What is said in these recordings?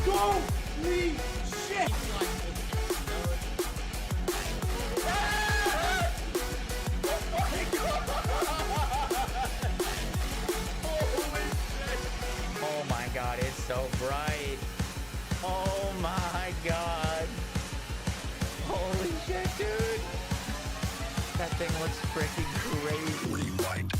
Holy shit! Oh my god, it's so bright. Oh my god. Holy shit, dude. That thing looks freaking crazy. Rewind.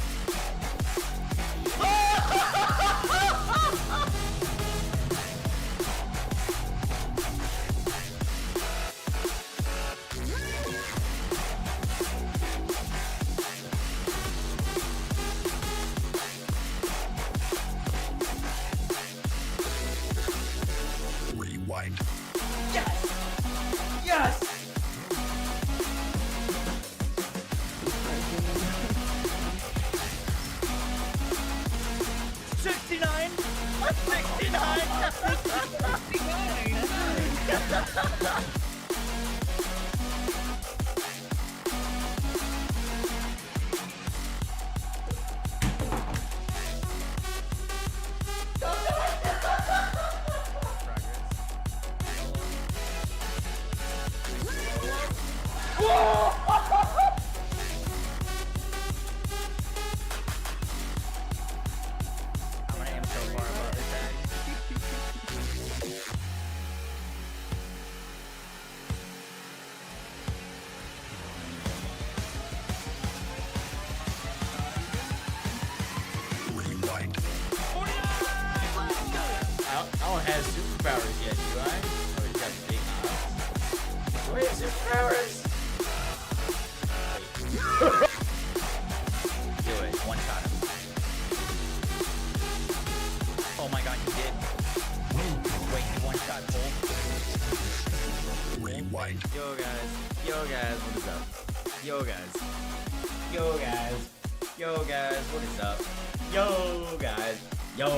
Rewind. Yes! Yes! $69! $69! I'm gonna aim so far above his head. Rewind. I don't have superpowers yet, do I? Oh, he's got big eyes. Wait, superpowers? Do it. One shot him. Oh my god, you did. Wait, you one shot Cole. Rewind. Yo guys, what is up? Yo guys, what is up? Yo guys, yo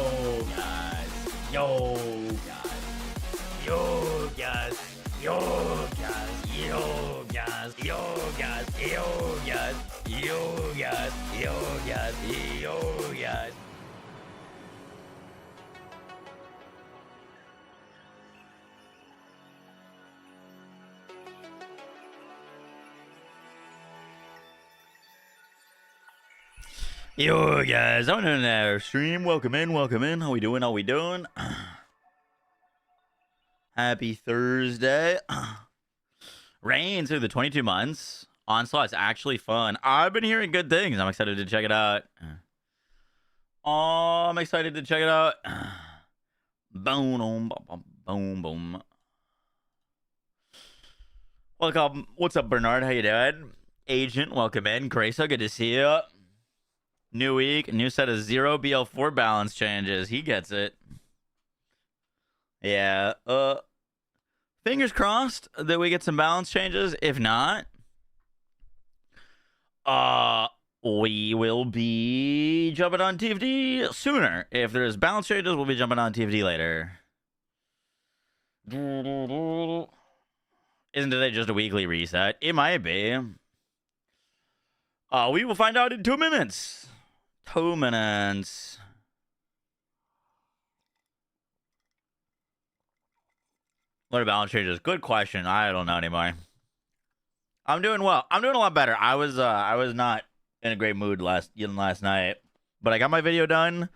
guys, yo guys, yo guys, yo guys, yo guys, yo guys, yo guys, yo guys, yo guys, yo guys. Yo guys, I'm in our stream. Welcome in. How we doing? Happy Thursday. Reigns through the 22 months. Onslaught's actually fun. I've been hearing good things. I'm excited to check it out. Boom, boom, boom. Welcome. What's up, Bernard? How you doing? Agent, welcome in. Grayso, good to see you. New week, new set of 0 BL4 balance changes. He gets it. Yeah. Fingers crossed that we get some balance changes. If not, we will be jumping on TFD sooner. If there's balance changes, we'll be jumping on TFD later. Isn't today just a weekly reset? It might be. We will find out in 2 minutes. 2 minutes. What about balance changes? Good question. I don't know anymore. I'm doing well. I'm doing a lot better. I was not in a great mood last night, but I got my video done.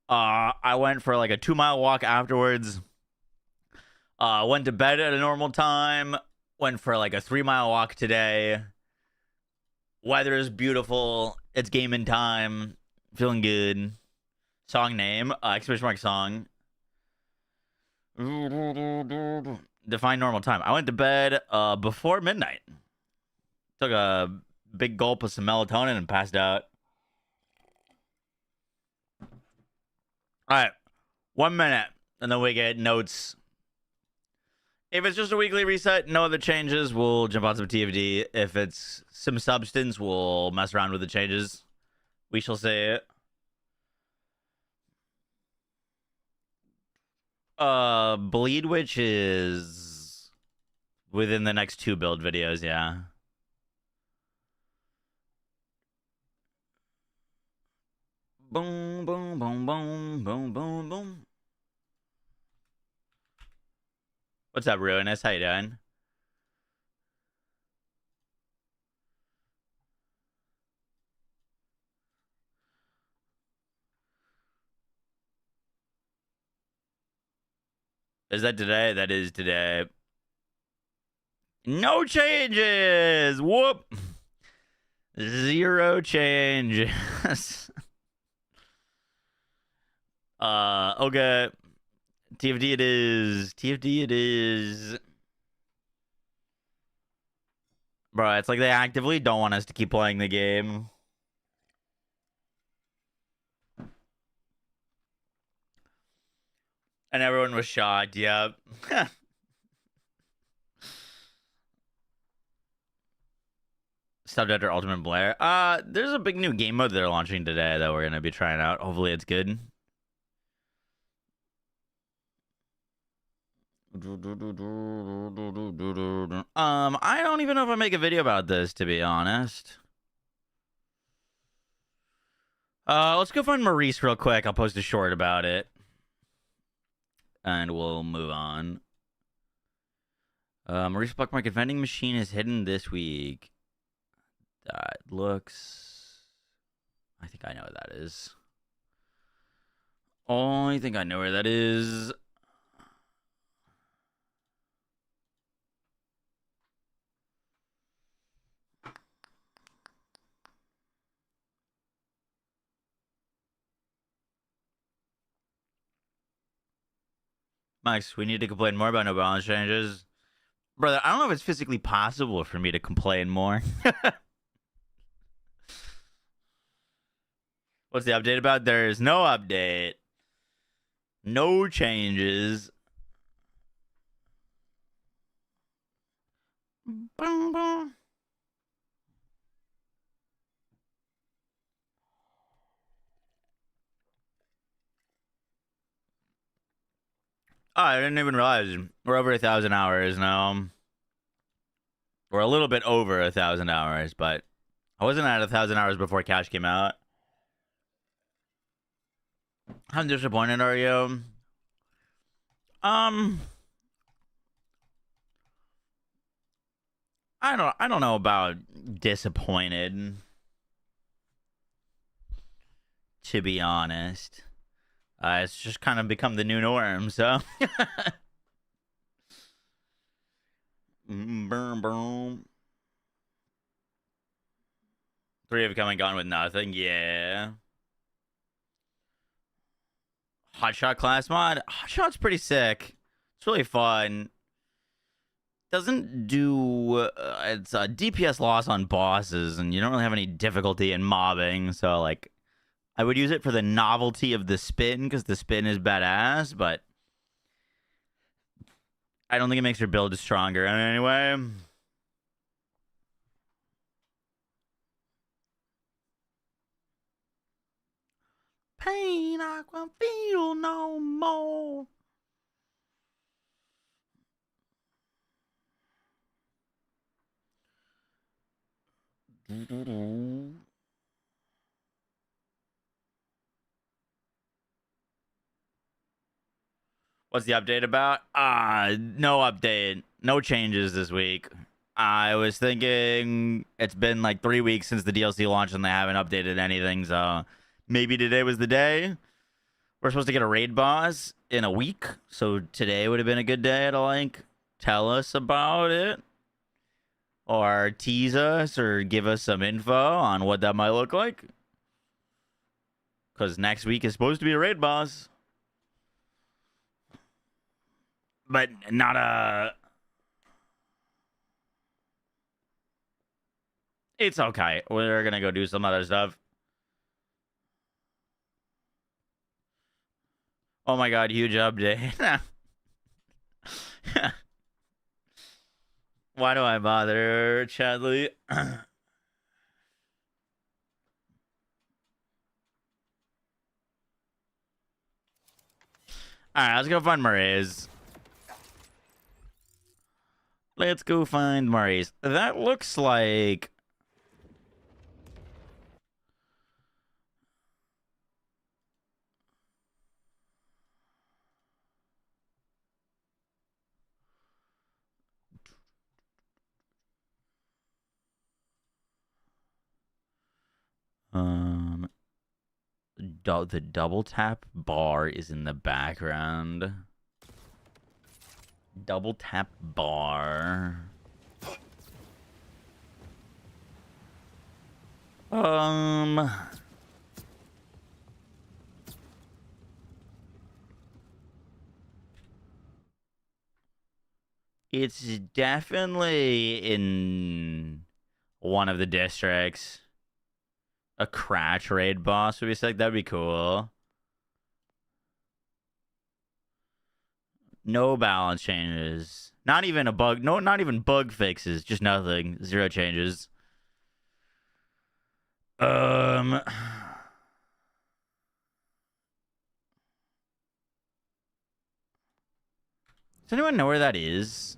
I went for like a 2-mile walk afterwards. Went to bed at a normal time. Went for like a 3-mile walk today. Weather is beautiful. It's gaming time. Feeling good. Song name. Exclamation mark song. Define normal time. I went to bed before midnight. Took a big gulp of some melatonin and passed out. Alright. 1 minute. And then we get notes. If it's just a weekly reset, no other changes, we'll jump on some TFD. If it's some substance, we'll mess around with the changes. We shall see. Bleed Witch is within the next 2 build videos, yeah. Boom, boom, boom, boom, boom, boom, boom. What's up, Ruinous? How you doing? Is that today? That is today. No changes. Whoop. 0 changes. Okay. TFD it is. TFD it is. Bro, it's like they actively don't want us to keep playing the game. And everyone was shocked. Yep. Stubbed after Ultimate Blair. There's a big new game mode they're launching today that we're gonna be trying out. Hopefully it's good. I don't even know if I make a video about this, to be honest. Let's go find Maurice real quick. I'll post a short about it. And we'll move on. Maurice Black Market vending machine is hidden this week. That looks... I think I know what that is. Oh, I think I know where that is. Max, we need to complain more about no balance changes. Brother, I don't know if it's physically possible for me to complain more. What's the update about? There's no update. No changes. Boom, boom. Oh, I didn't even realize we're over 1,000 hours now. We're a little bit over 1,000 hours, but I wasn't at 1,000 hours before Cash came out. How disappointed are you? I don't know about disappointed, to be honest. It's just kind of become the new norm, so. Boom, boom. 3 have come and gone with nothing, yeah. Hotshot class mod. Hotshot's pretty sick. It's really fun. Doesn't do... it's a DPS loss on bosses, and you don't really have any difficulty in mobbing, so, like... I would use it for the novelty of the spin, because the spin is badass, but... I don't think it makes your build stronger in any way. Pain I can feel no more. What's the update about? No update. No changes this week. I was thinking it's been like 3 weeks since the DLC launched and they haven't updated anything, so maybe today was the day. We're supposed to get a raid boss in a week, so today would have been a good day to like tell us about it or tease us or give us some info on what that might look like. Because next week is supposed to be a raid boss. But not a... It's okay. We're going to go do some other stuff. Oh my god, huge update. Why do I bother, Chadley? Alright, let's go find Murray's. Let's go find Murray's. That looks like... The double tap bar is in the background. Double tap bar. It's definitely in one of the districts. A crash raid boss would be sick. That'd be cool. No balance changes. Not even a bug. No, not even bug fixes. Just nothing. Zero changes. Does anyone know where that is?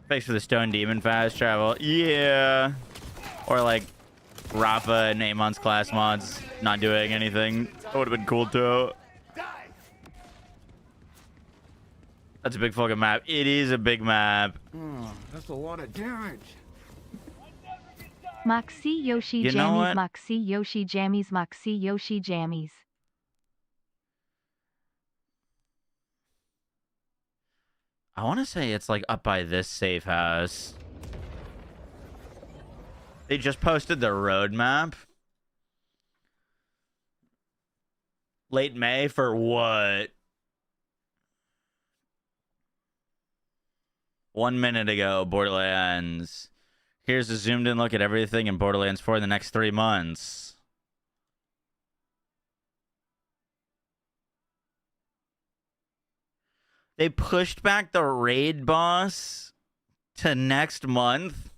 Thanks for the Stone Demon fast travel. Yeah. Or like Rafa and Amon's class mods not doing anything. That would have been cool too. That's a big fucking map. It is a big map. Oh, that's a lot of damage. Moxie Yoshi You know Jammies, what? Moxie Yoshi Jammies, Moxie Yoshi Jammies. I want to say it's like up by this safe house. They just posted the roadmap. Late May for what? 1 minute ago, Borderlands. Here's a zoomed in look at everything in Borderlands 4 in the next 3 months. They pushed back the raid boss to next month.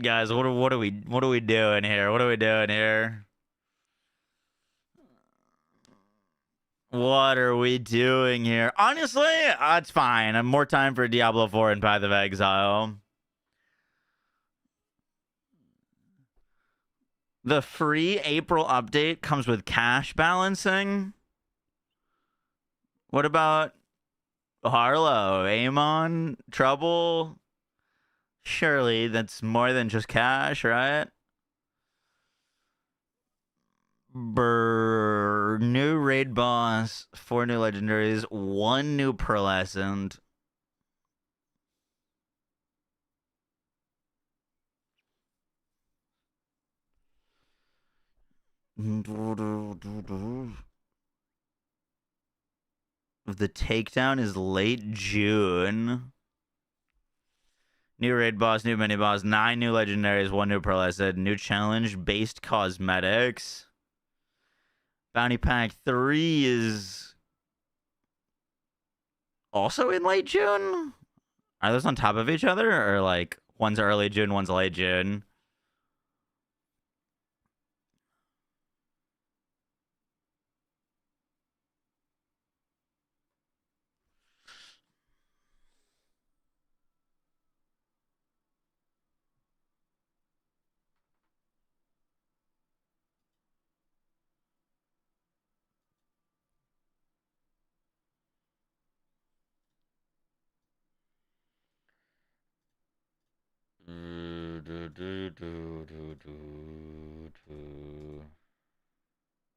Guys, what are we doing here? What are we doing here? What are we doing here? Honestly, it's fine. I'm more time for Diablo 4 and Path of Exile. The free April update comes with cash balancing. What about Harlow, Amon, Trouble? Surely that's more than just cash, right? New raid boss, 4 new legendaries, 1 new pearlescent. The takedown is late June. New raid boss, new mini boss, 9 new legendaries, 1 new pearlescent, new challenge based cosmetics. Bounty pack 3 is also in late June? Are those on top of each other? Or like one's early June, one's late June?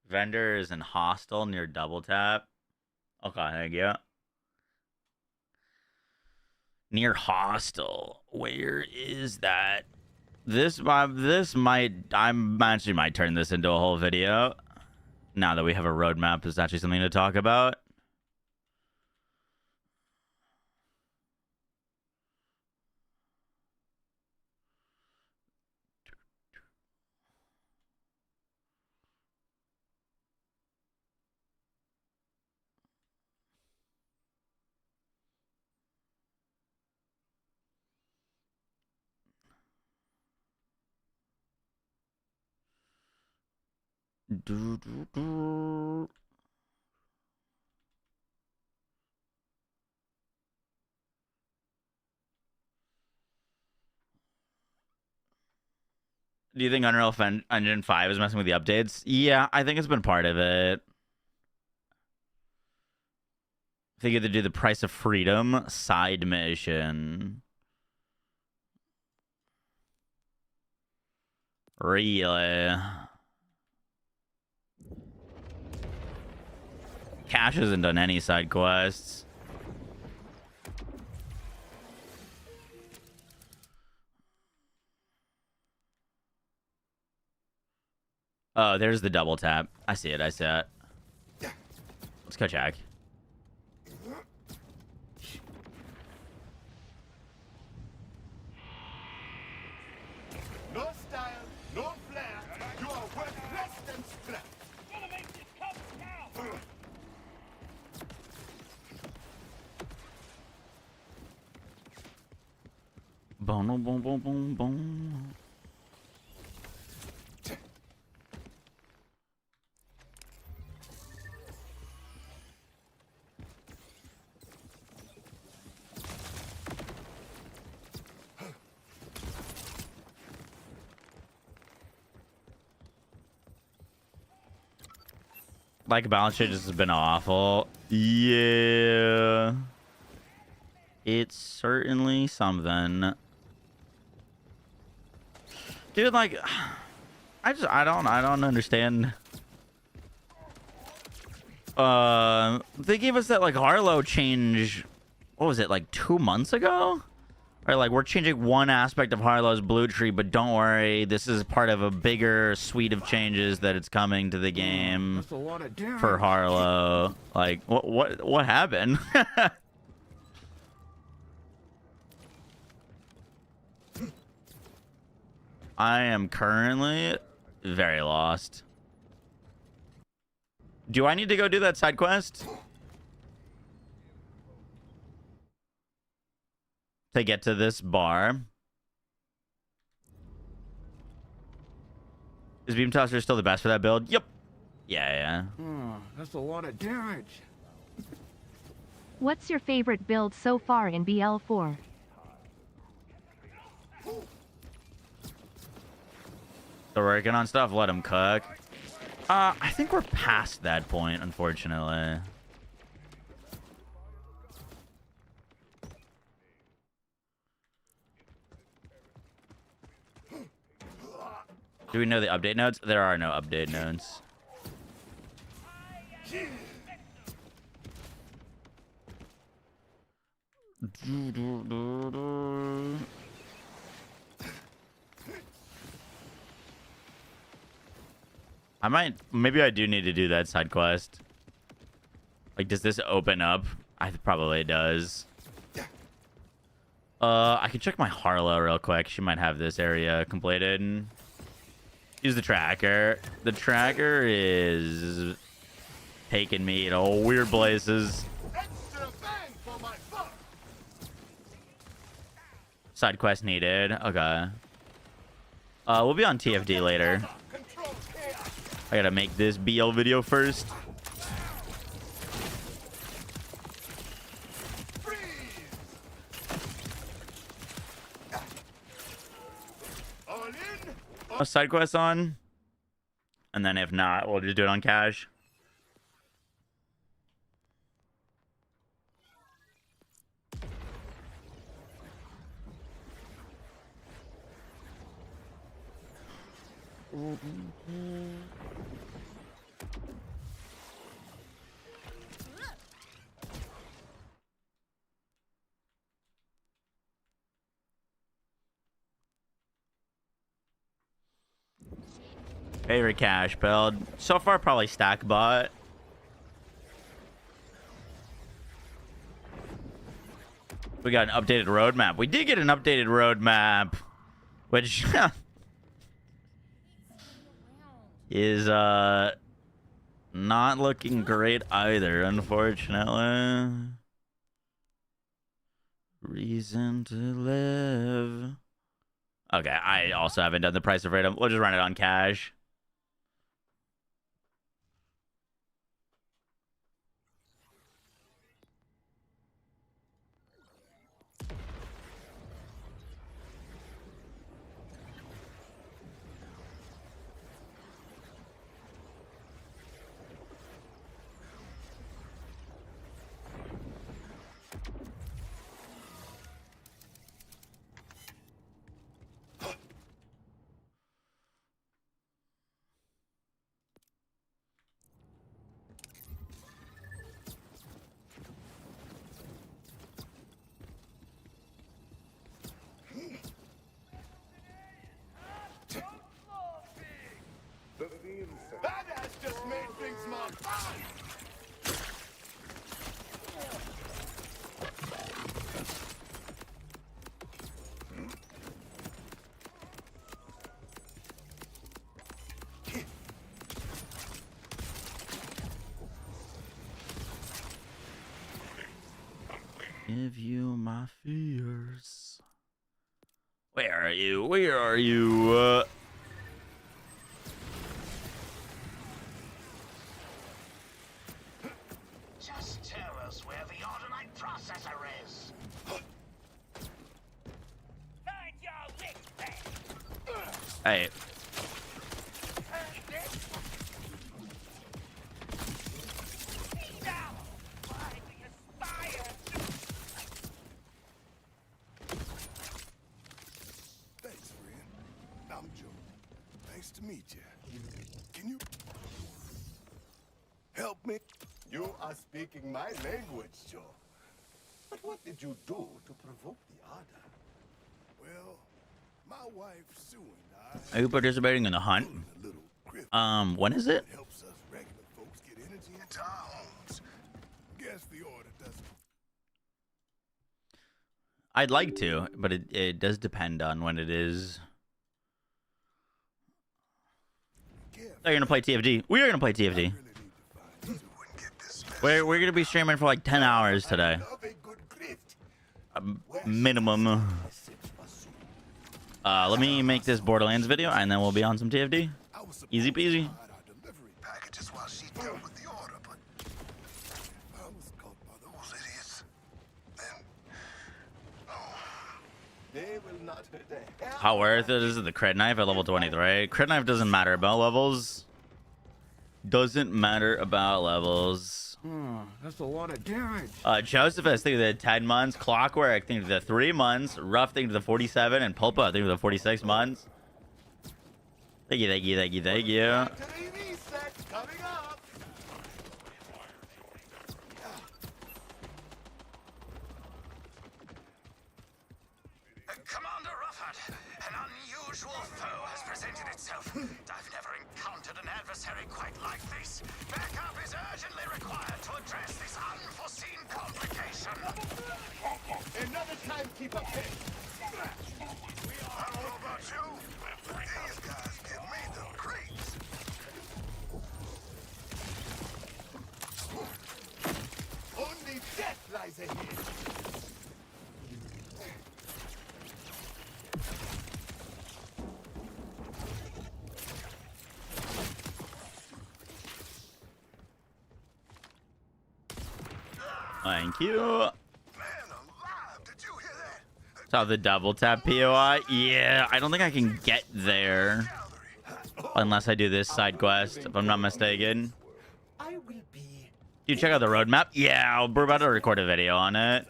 Vendor is in hostel near double tap. Okay, thank you. Near hostel. Where is that? This might I actually might turn this into a whole video. Now that we have a roadmap, there's actually something to talk about. Do you think Unreal Engine 5 is messing with the updates? Yeah, I think it's been part of it. I think you have to do the Price of Freedom side mission. Really? Cash hasn't done any side quests. Oh, there's the double tap. I see it. I see it. Let's go check. No style, no flair. You are worth less than scrap. Gonna make this cup count. Boom, boom, boom, boom, boom, boom. Like balance changes has been awful. Yeah. It's certainly something. Dude, like I don't understand. They gave us that like Harlow change, what was it, like 2 months ago? Or like, we're changing one aspect of Harlow's blue tree, but don't worry, this is part of a bigger suite of changes that it's coming to the game That's a lot of damage. for Harlow. Like, what happened? I am currently very lost. Do I need to go do that side quest to get to this bar? Is Beam Toaster still the best for that build? Yep. Yeah. Oh, that's a lot of damage. What's your favorite build so far in BL4? They're working on stuff. Let them cook. I think we're past that point, unfortunately. Do we know the update notes? There are no update notes. Maybe I do need to do that side quest. Like, does this open up? Probably does. I can check my Harlow real quick. She might have this area completed. Use the tracker. The tracker is taking me to weird places. Extra bang for my buck. Side quest needed. Okay. We'll be on TFD later. Control chaos. I gotta make this BL video first. Freeze. All in. A side quest on, and then if not, we'll just do it on cash. Favorite cash build so far, probably stack bot. We got an updated roadmap. We did get an updated roadmap, which is not looking great either, unfortunately. Reason to live. Okay, I also haven't done the price of freedom. We'll just run it on cash. give you my fears. Where are you? Where are you? Just tell us where the Ordinite processor is. Mind your lick there. Hey. Now, why do you aspire? Thanks, friend. I'm Joe. Nice to meet you. Can you help me? You are speaking my language, Joe. But what did you do to provoke the order? Well, my wife Sue and I Are you participating in the hunt? building a little crypt When is it? that helps us regular folks get energy into our homes. Guess the order doesn't. I'd like to, but it does depend on when it is. They're gonna play TFD. We are gonna play TFD. Really need to find Sue and get this mess. We're gonna be streaming for like 10 hours today, Love a good grift. minimum. Let me make this Borderlands video, and then we'll be on some TFD. I was supposed Easy to peasy. hide our delivery packages while she dealt with the order, but I was caught by those idiots. Then, they will not hurt the hell. How worth it is the crit knife at level 23? Crit knife doesn't matter about levels. Doesn't matter about levels. That's a lot of damage. Joseph, I think the 10 months. Clockwork, I think the 3 months. Rough, I think the 47. And Pulpa, I think the 46 months. Thank you, thank you, thank you, thank you. Factory reset coming up. Commander Rufford, an unusual foe has presented itself. I've never encountered an adversary quite like this. Backup is urgently required to address this unforeseen complication. Another timekeeper pick. I don't know about you, but these guys give me the creeps. Only death lies ahead. Thank you. Man alive, did you hear that? Saw the double tap POI. Yeah, I don't think I can get there unless I do this side quest, if I'm not mistaken. I will be You check out the roadmap? Yeah, we're about to record a video on it.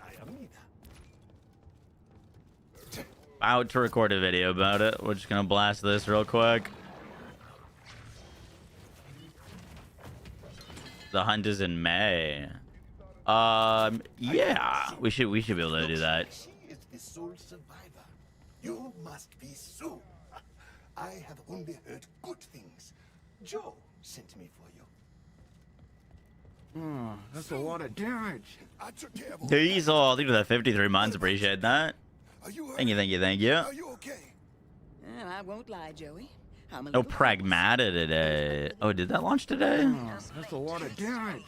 About to record a video about it. We're just gonna blast this real quick. The hunt is in May. Yeah, we should be able to do that. She is the sole survivor. You must be Sue. I have only heard good things. Joe sent me for you. That's a lot of damage. I took care of all Diesel, I think the 53 months. Appreciate that. Are you Thank you, thank you, thank you. Are you okay? And I won't lie, Joey. I'm a No little Pragmata today. Oh, did that launch today? That's a lot of damage.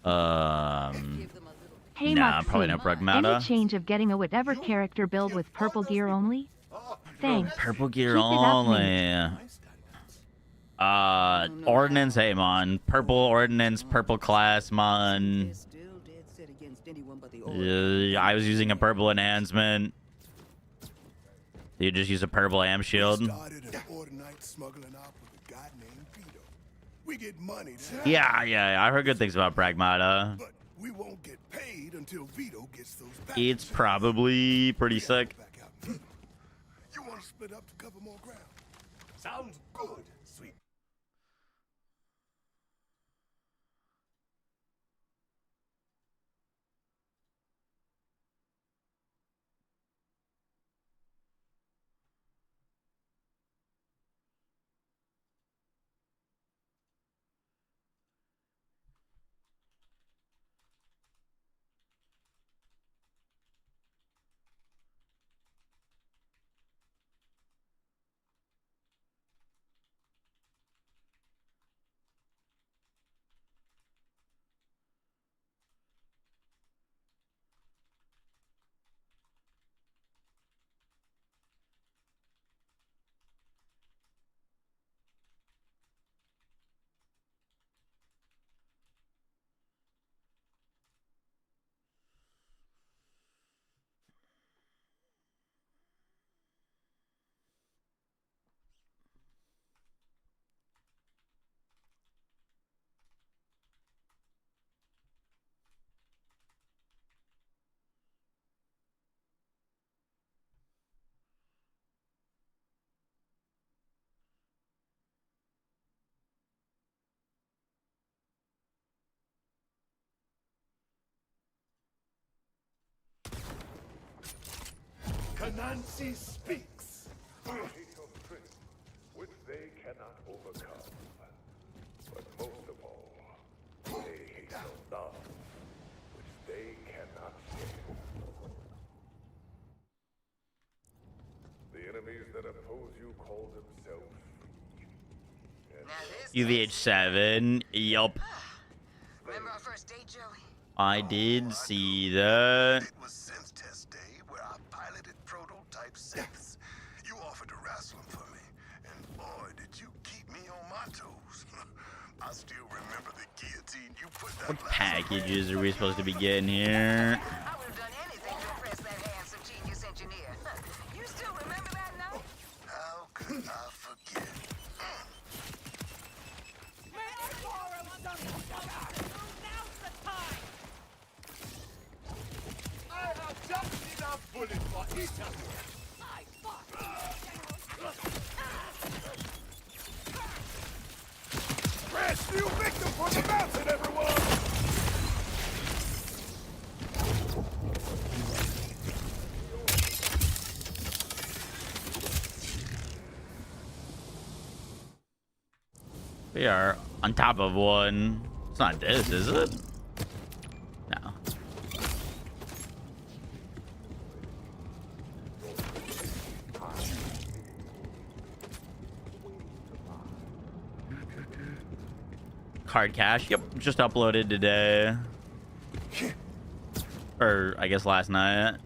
give them a little. Hey, Nah, Moxie. probably no Any Pragmata. change of getting a whatever character build with purple gear only? Thanks. Purple gear Keep it up, only. Ordnance, hey, man. Purple ordnance, purple class, man. They're still dead set against anyone but the order. I was using a purple enhancement. You just use a purple am shield. Started an Ordinite smuggling out with a guy named Vito. We get money to Yeah, I heard good things about Pragmata. but we won't get paid until Vito gets those It's packages. probably pretty sick. Back out. You want to split up to cover more ground? Sounds good, sweet. Nancy speaks. Which they cannot overcome. But most of all, they hate your love, which they cannot share. The enemies that oppose you call themselves free. UVH7. Yup. Remember our first date, Joey? I did see that. It was Synth Test Day where I piloted prototype synths. You offered to wrestle them for me, and boy, did you keep me on my toes. I still remember the guillotine you put that What packages are we supposed to be getting here? I would have done anything to impress that handsome genius engineer. You still remember that now? How could I forget? May I borrow some sugar? Now's the time! I have just enough bullets for each of you. I fuck! Fresh new victim for the mountain, everyone! We are on top of one. It's not this, is it? No. Card cash. Yep, just uploaded today. Or I guess last night.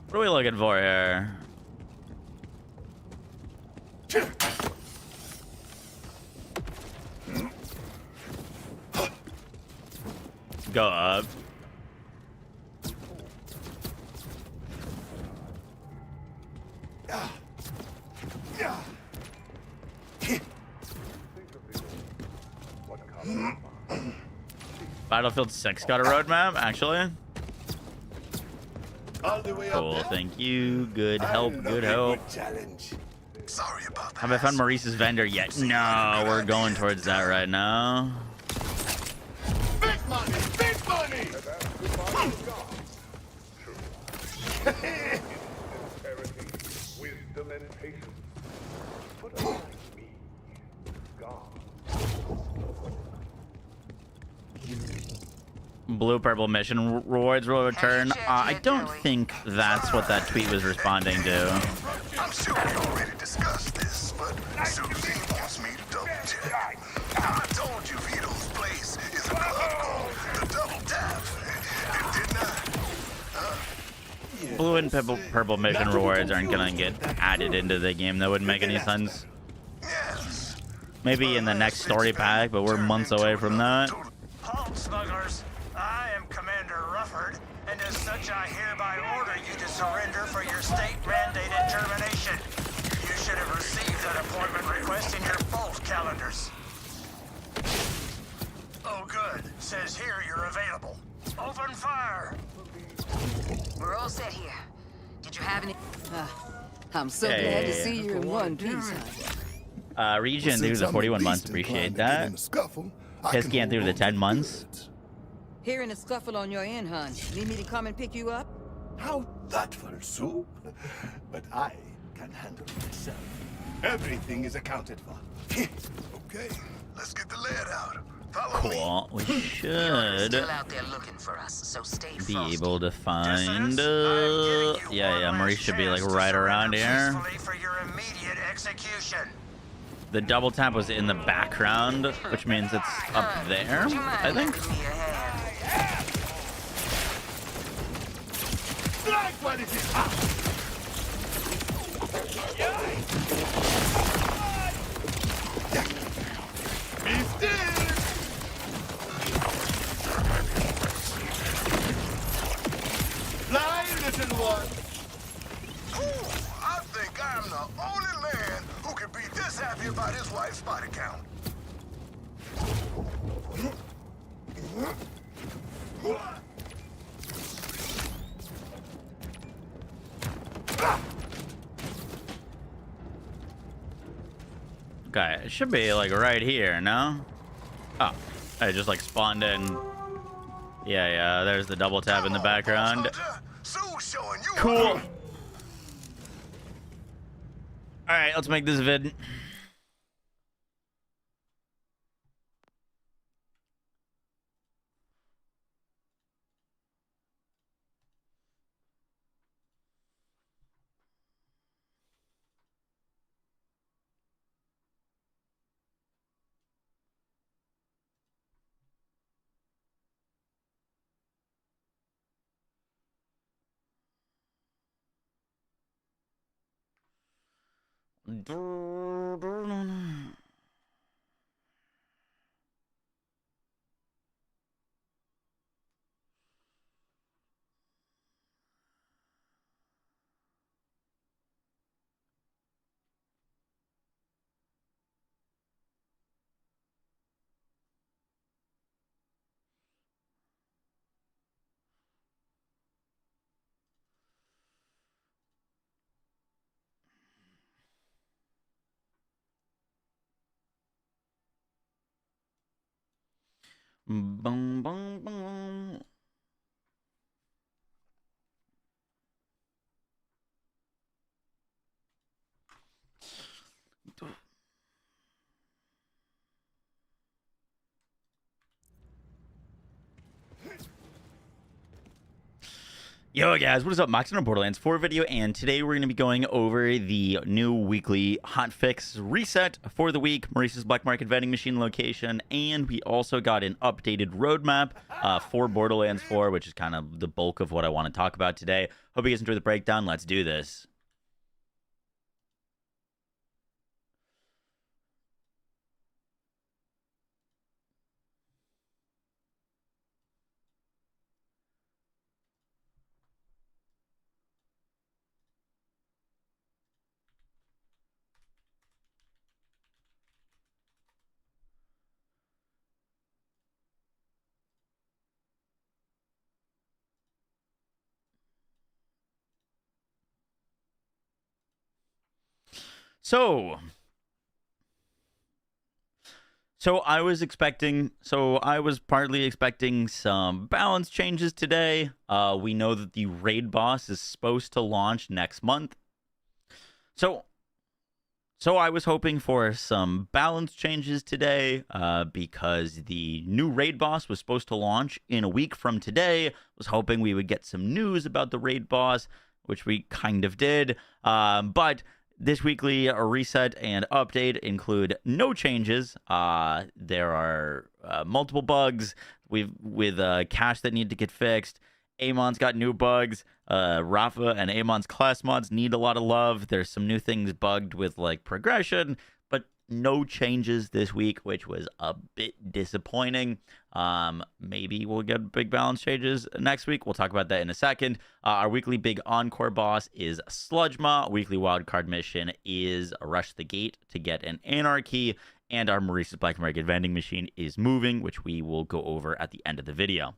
What are we looking for here? Go up. Battlefield 6 got a roadmap, actually. All the way Cool, up there? thank you. Good I help, love good a help. challenge. Sorry about that. Have I found Maurice's vendor yet? No, we're going towards that right now. Big money! Big money! Sincerity, wisdom, and patience. But unlike me, God. Blue purple mission rewards will return. I don't think that's what that tweet was responding to. I'm sure we already discussed this, but Susie wants me to double check. Now, I told you Vito's place is a club called the Double Tap. Didn't I? Blue and purple mission rewards aren't gonna get added into the game. That wouldn't make any sense. Yes. Maybe in the next story pack, but we're months away from that. Halt, smugglers. I am Commander Rufford, and as such I hereby order you to surrender for your state-mandated termination. You should have received that appointment request in your vault calendars. Oh, good. Says here you're available. Open fire. We're all set here. Did you have any? I'm so Yeah, glad yeah, to yeah. see you in one piece, huh? Region through the 41 months, appreciate that. Piscan through the 10 months. Hearing a scuffle on your end, hon. Need me to come and pick you up? How thoughtful, Sue. But I can handle myself. Everything is accounted for. Okay, let's get the lead out. Follow me. Cool. We should out there looking for us, so stay be able to find. Yeah, Maurice should be like right around here. For your immediate execution. The double tap was in the background, which means it's up there, I think. Like what is it? Be still! Fly, little one! Ooh, I think I'm the only man who can be this happy about his wife's body count. Okay, it should be like right here, no? Oh, I just like spawned in. Yeah, there's the double tap in the background. Sue Cool. All right, let's make this vid. Boom, boom, boom. Yo guys, what is up? Max on Borderlands 4 video, and today we're going to be going over the new weekly hotfix reset for the week, Maurice's Black Market vending machine location, and we also got an updated roadmap for Borderlands 4, which is kind of the bulk of what I want to talk about today. Hope you guys enjoy the breakdown. Let's do this. So I was partly expecting some balance changes today. We know that the raid boss is supposed to launch next month. So I was hoping for some balance changes today, because the new raid boss was supposed to launch in a week from today. Was hoping we would get some news about the raid boss, which we kind of did. But this weekly reset and update include no changes. There are multiple bugs with cache that need to get fixed. Amon's got new bugs. Rafa and Amon's class mods need a lot of love. There's some new things bugged with like progression, but no changes this week, which was a bit disappointing. Maybe we'll get big balance changes next week. We'll talk about that in a second. Our weekly big encore boss is Sludgemaw. Weekly wildcard mission is Rush the Gate to get an Anarchy. And our Maurice's Black Market vending machine is moving, which we will go over at the end of the video.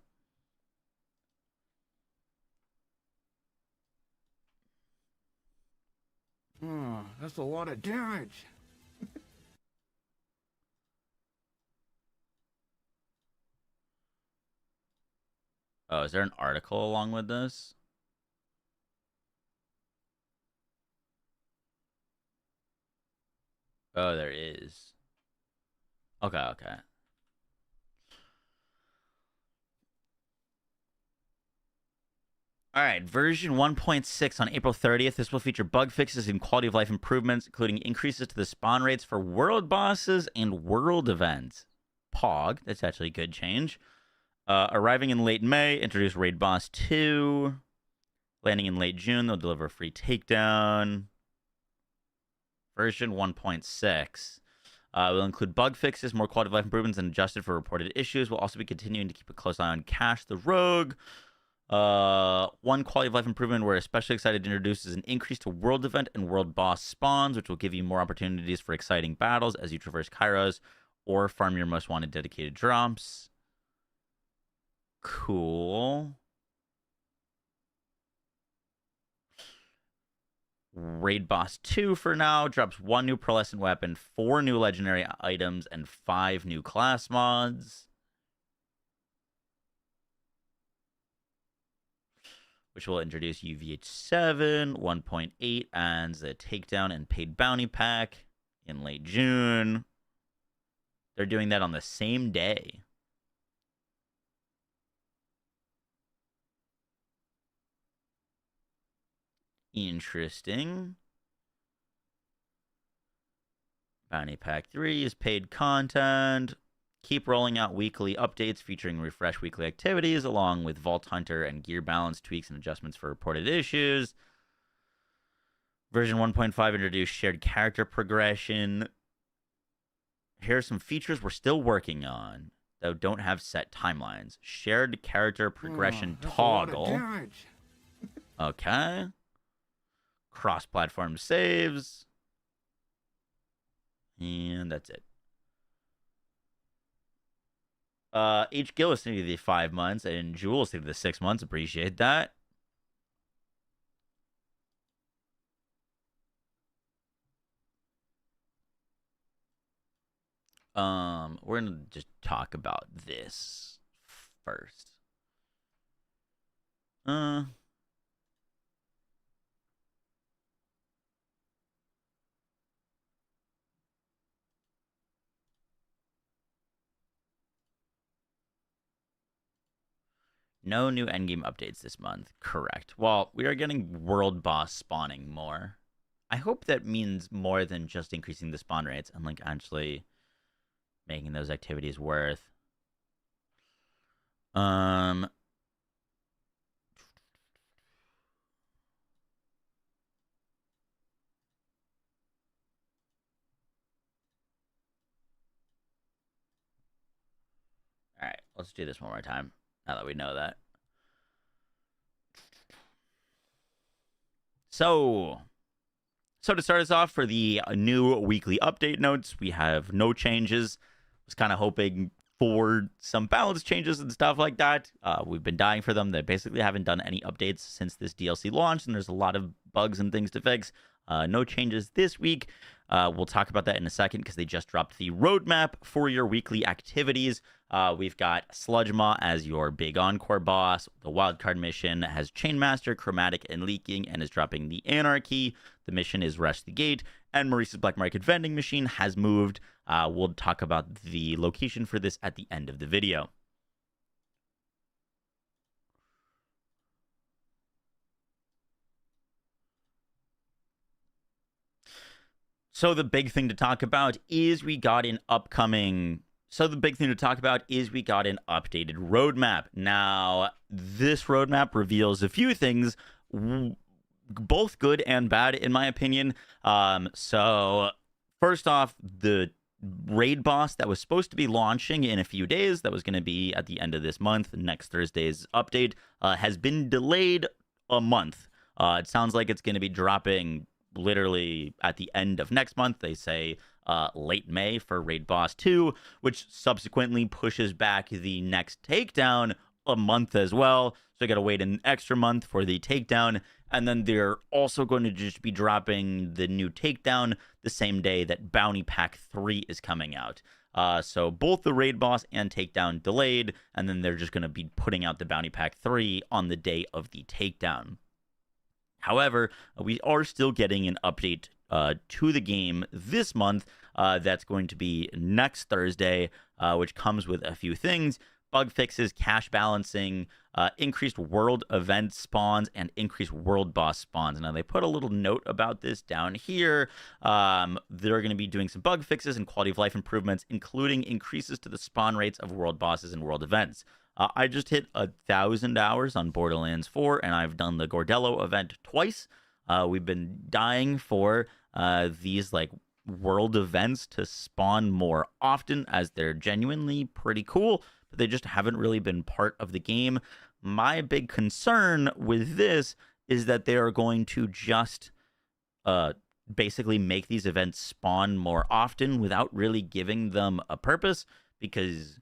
Oh, that's a lot of damage. Oh, is there an article along with this? Oh, there is. Okay. All right, version 1.6 on April 30th. This will feature bug fixes and quality of life improvements, including increases to the spawn rates for world bosses and world events. Pog, that's actually a good change. Arriving in late May, introduce Raid Boss 2. Landing in late June, they'll deliver a free takedown. Version 1.6. Will include bug fixes, more quality of life improvements, and adjusted for reported issues. We'll also be continuing to keep a close eye on Cash the Rogue. One quality of life improvement we're especially excited to introduce is an increase to world event and world boss spawns, which will give you more opportunities for exciting battles as you traverse Kairos or farm your most wanted dedicated drops. Cool. Raid Boss 2 for now drops 1 new pearlescent weapon, 4 new legendary items, and 5 new class mods. which will introduce UVH7, 1.8, and the Takedown and Paid Bounty Pack in late June. They're doing that on the same day. Interesting. Bounty Pack 3 is paid content. Keep rolling out weekly updates featuring refresh weekly activities, along with Vault Hunter and gear balance tweaks and adjustments for reported issues. Version 1.5 introduced shared character progression. Here are some features we're still working on, though don't have set timelines. Shared character progression toggle. Okay. Cross-platform saves. And that's it. H. Gillis needed the 5 months, and Jules needed the 6 months. Appreciate that. We're gonna just talk about this first. No new endgame updates this month. Correct. Well, we are getting world boss spawning more. I hope that means more than just increasing the spawn rates and like actually making those activities worth. All right, let's do this one more time. Now that we know that. So to start us off for the new weekly update notes, we have no changes. Was kind of hoping for some balance changes and stuff like that. We've been dying for them. They basically haven't done any updates since this DLC launched, and there's a lot of bugs and things to fix. No changes this week. We'll talk about that in a second because they just dropped the roadmap for your weekly activities. We've got Sludge Maw as your big encore boss. The wildcard mission has Chainmaster, Chromatic, and Leaking, and is dropping the Anarchy. The mission is Rush the Gate, and Maurice's Black Market Vending Machine has moved. We'll talk about the location for this at the end of the video. So the big thing to talk about is we got an updated roadmap. Now, this roadmap reveals a few things, both good and bad, in my opinion. So, first off, the raid boss that was supposed to be launching in a few days, that was going to be at the end of this month, next Thursday's update, has been delayed a month. It sounds like it's going to be dropping literally at the end of next month. They say late May for Raid Boss 2, which subsequently pushes back the next takedown a month as well. So I got to wait an extra month for the takedown. And then they're also going to just be dropping the new takedown the same day that Bounty Pack 3 is coming out. So both the Raid Boss and takedown delayed, and then they're just going to be putting out the Bounty Pack 3 on the day of the takedown. However, we are still getting an update to the game this month. That's going to be next Thursday, which comes with a few things. Bug fixes, cache balancing, increased world event spawns, and increased world boss spawns. Now, they put a little note about this down here. They're going to be doing some bug fixes and quality of life improvements, including increases to the spawn rates of world bosses and world events. I just hit 1,000 hours on Borderlands 4, and I've done the Gordello event twice. We've been dying for these like world events to spawn more often, as they're genuinely pretty cool, but they just haven't really been part of the game. My big concern with this is that they are going to just basically make these events spawn more often without really giving them a purpose, because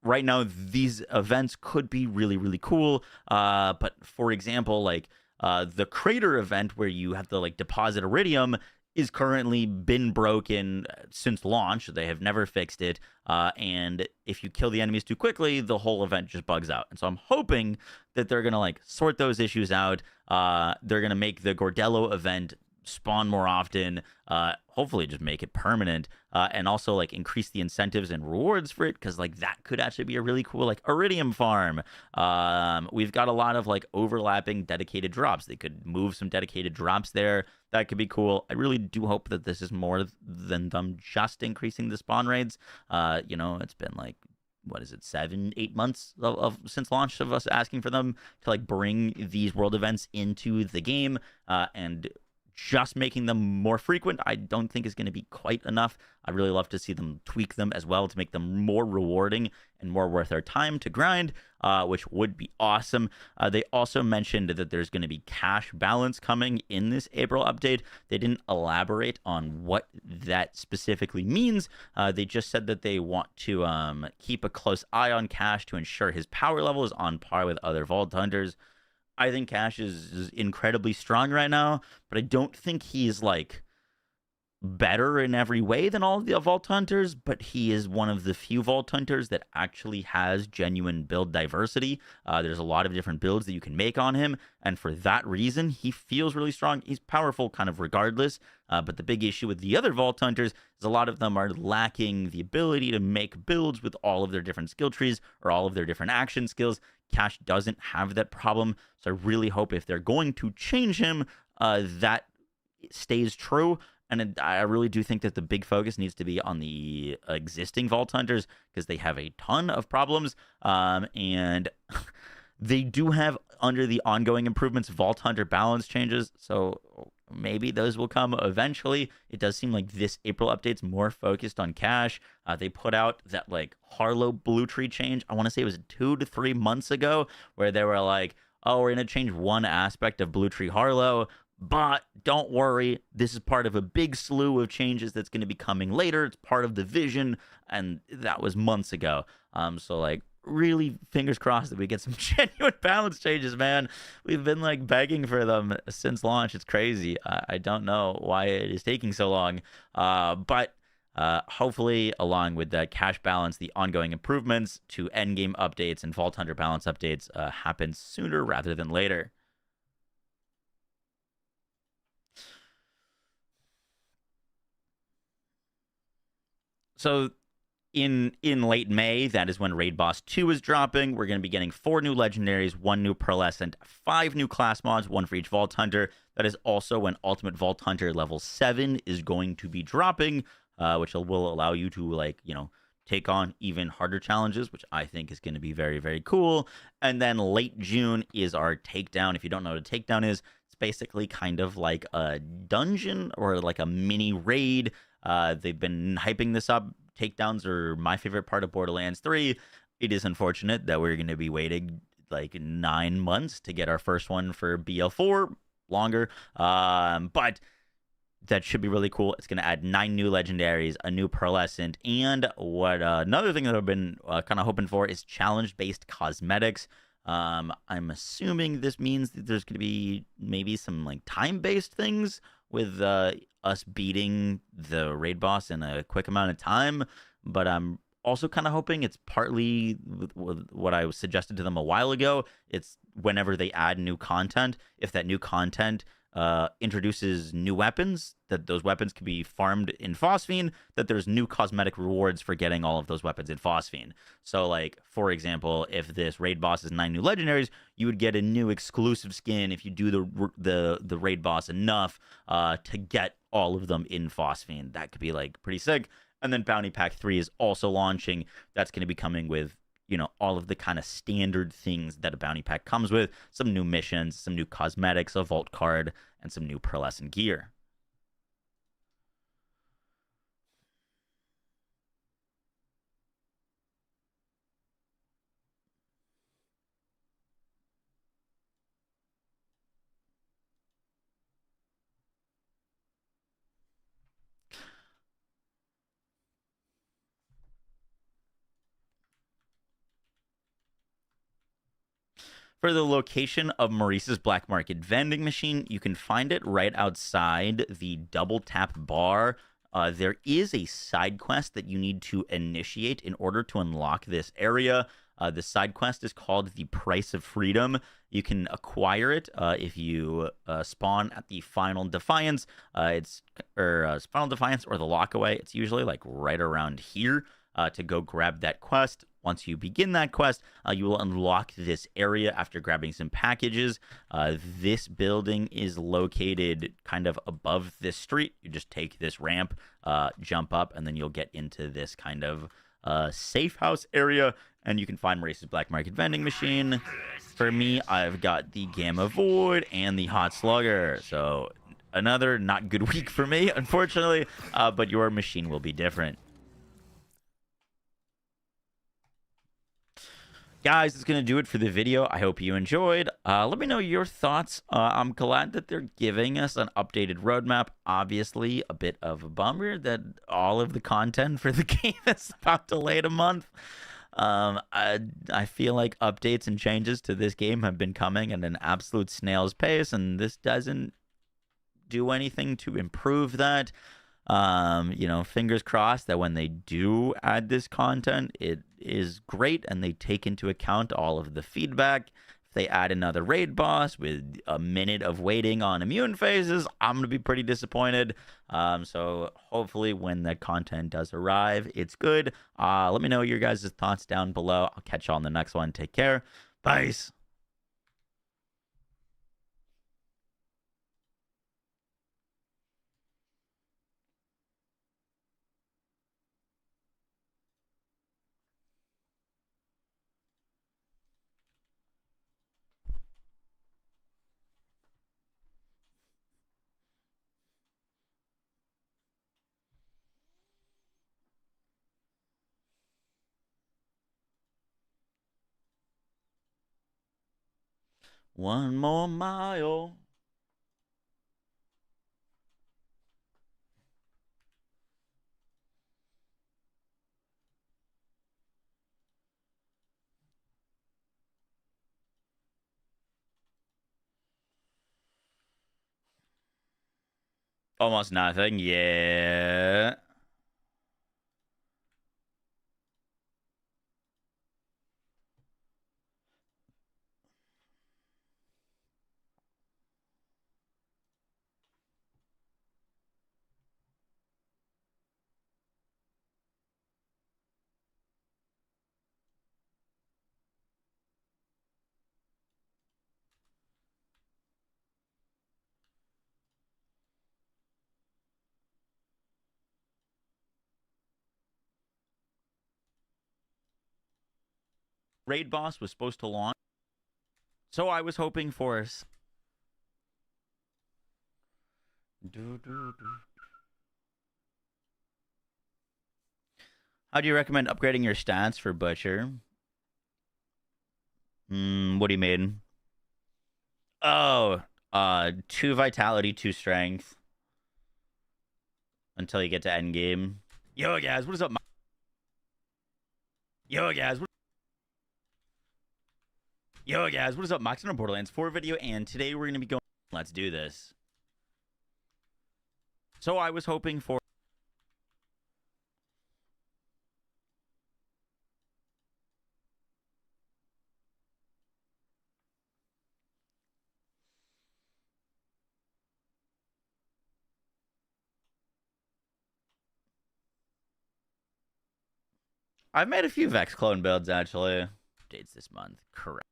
right now these events could be really, really cool. But for example, like the crater event where you have to like deposit iridium is currently been broken since launch. They have never fixed it. And if you kill the enemies too quickly, the whole event just bugs out. And so I'm hoping that they're going to like sort those issues out. They're going to make the Gordello event spawn more often, hopefully just make it permanent, and also like increase the incentives and rewards for it, because like that could actually be a really cool like iridium farm. We've got a lot of like overlapping dedicated drops. They could move some dedicated drops there. That could be cool. I really do hope that this is more than them just increasing the spawn rates. It's been like, what is it, 7-8 months of since launch of us asking for them to like bring these world events into the game, and just making them more frequent, I don't think is going to be quite enough. I'd really love to see them tweak them as well to make them more rewarding and more worth our time to grind, which would be awesome. They also mentioned that there's going to be cash balance coming in this April update. They didn't elaborate on what that specifically means. They just said that they want to keep a close eye on Cash to ensure his power level is on par with other Vault Hunters. I think Cash is incredibly strong right now, but I don't think he's like better in every way than all of the Vault Hunters, but he is one of the few Vault Hunters that actually has genuine build diversity. There's a lot of different builds that you can make on him, and for that reason, he feels really strong. He's powerful kind of regardless, but the big issue with the other Vault Hunters is a lot of them are lacking the ability to make builds with all of their different skill trees or all of their different action skills. Cash doesn't have that problem, so I really hope if they're going to change him, that stays true. And I really do think that the big focus needs to be on the existing Vault Hunters, because they have a ton of problems, and they do have, under the ongoing improvements, Vault Hunter balance changes, so maybe those will come eventually. It does seem like this April update's more focused on Cash. They put out that like Harlow Blue Tree change, I want to say it was 2 to 3 months ago, where they were like, oh, we're going to change one aspect of Blue Tree Harlow, but don't worry, this is part of a big slew of changes that's going to be coming later. It's part of the vision, and that was months ago. So like, really fingers crossed that we get some genuine balance changes, man. We've been like begging for them since launch. It's crazy. I don't know why it is taking so long, but hopefully along with the cash balance, the ongoing improvements to endgame updates and Vault Hunter balance updates happen sooner rather than later. So in late May, that is when Raid Boss 2 is dropping. We're going to be getting 4 new legendaries, 1 new pearlescent, 5 new class mods, 1 for each Vault Hunter. That is also when Ultimate Vault Hunter level 7 is going to be dropping, which will allow you to, like, take on even harder challenges, which I think is going to be very, very cool. And then late June is our takedown. If you don't know what a takedown is, it's basically kind of like a dungeon or like a mini raid. They've been hyping this up. Takedowns are my favorite part of Borderlands 3. It is unfortunate that we're going to be waiting like 9 months to get our first one for BL4, longer. But that should be really cool. It's going to add 9 new legendaries, a new pearlescent, and what another thing that I've been kind of hoping for is challenge-based cosmetics. I'm assuming this means that there's going to be maybe some like time-based things with us beating the raid boss in a quick amount of time, but I'm also kind of hoping it's partly with what I suggested to them a while ago. It's whenever they add new content, if that new content introduces new weapons, that those weapons can be farmed in Phosphine, that there's new cosmetic rewards for getting all of those weapons in Phosphine. So, like, for example, if this raid boss is 9 new legendaries, you would get a new exclusive skin if you do the raid boss enough to get all of them in Phosphine. That could be, like, pretty sick. And then Bounty Pack 3 is also launching. That's going to be coming with, all of the kind of standard things that a bounty pack comes with, some new missions, some new cosmetics, a vault card, and some new pearlescent gear. For the location of Maurice's Black Market vending machine, you can find it right outside the double tap bar. There is a side quest that you need to initiate in order to unlock this area. The side quest is called the Price of Freedom. You can acquire it if you spawn at the Final Defiance. Final Defiance or the Lockaway. It's usually like right around here to go grab that quest. Once you begin that quest, you will unlock this area after grabbing some packages. This building is located kind of above this street. You just take this ramp, jump up, and then you'll get into this kind of safe house area, and you can find Maurice's Black Market vending machine. For me, I've got the Gamma Void and the Hot Slugger. So another not good week for me, unfortunately, but your machine will be different. Guys, that's going to do it for the video. I hope you enjoyed. Let me know your thoughts. I'm glad that they're giving us an updated roadmap. Obviously, a bit of a bummer that all of the content for the game is about delayed a month. I feel like updates and changes to this game have been coming at an absolute snail's pace, and this doesn't do anything to improve that. Fingers crossed that when they do add this content, it is great and they take into account all of the feedback. If they add another raid boss with a minute of waiting on immune phases, I'm going to be pretty disappointed. So hopefully when that content does arrive, it's good. Let me know your guys' thoughts down below. I'll catch you on the next one. Take care. Bye. One more mile. Almost nothing. Yeah. Raid boss was supposed to launch, so I was hoping for How do you recommend upgrading your stats for Butcher? What do you mean? Oh, 2 vitality, 2 strength until you get to end game. Yo guys, what is up? Yo guys, what is up? Mox on Borderlands 4 video, and today we're gonna be going. Let's do this. So I was hoping for. I've made a few Vex clone builds actually. Updates this month, correct.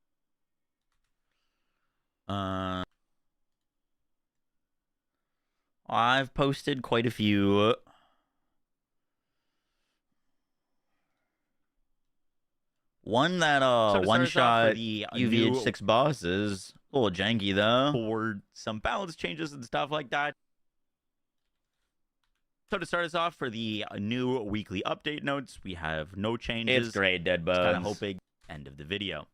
I've posted quite a few. One that one shot the UVH6 boss is a little janky though. For some balance changes and stuff like that. So to start us off for the new weekly update notes, we have no changes. It's great, Dead Bugs. Kind of hoping end of the video.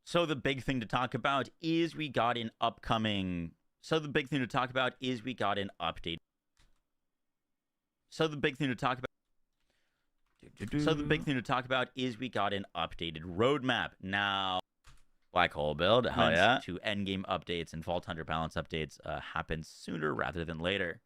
So the big thing to talk about is we got an upcoming. So the big thing to talk about is we got an update. So the big thing to talk about. So the big thing to talk about is we got an updated roadmap now. Black hole build, hell yeah. To endgame updates and Vault Hunter balance updates happen sooner rather than later.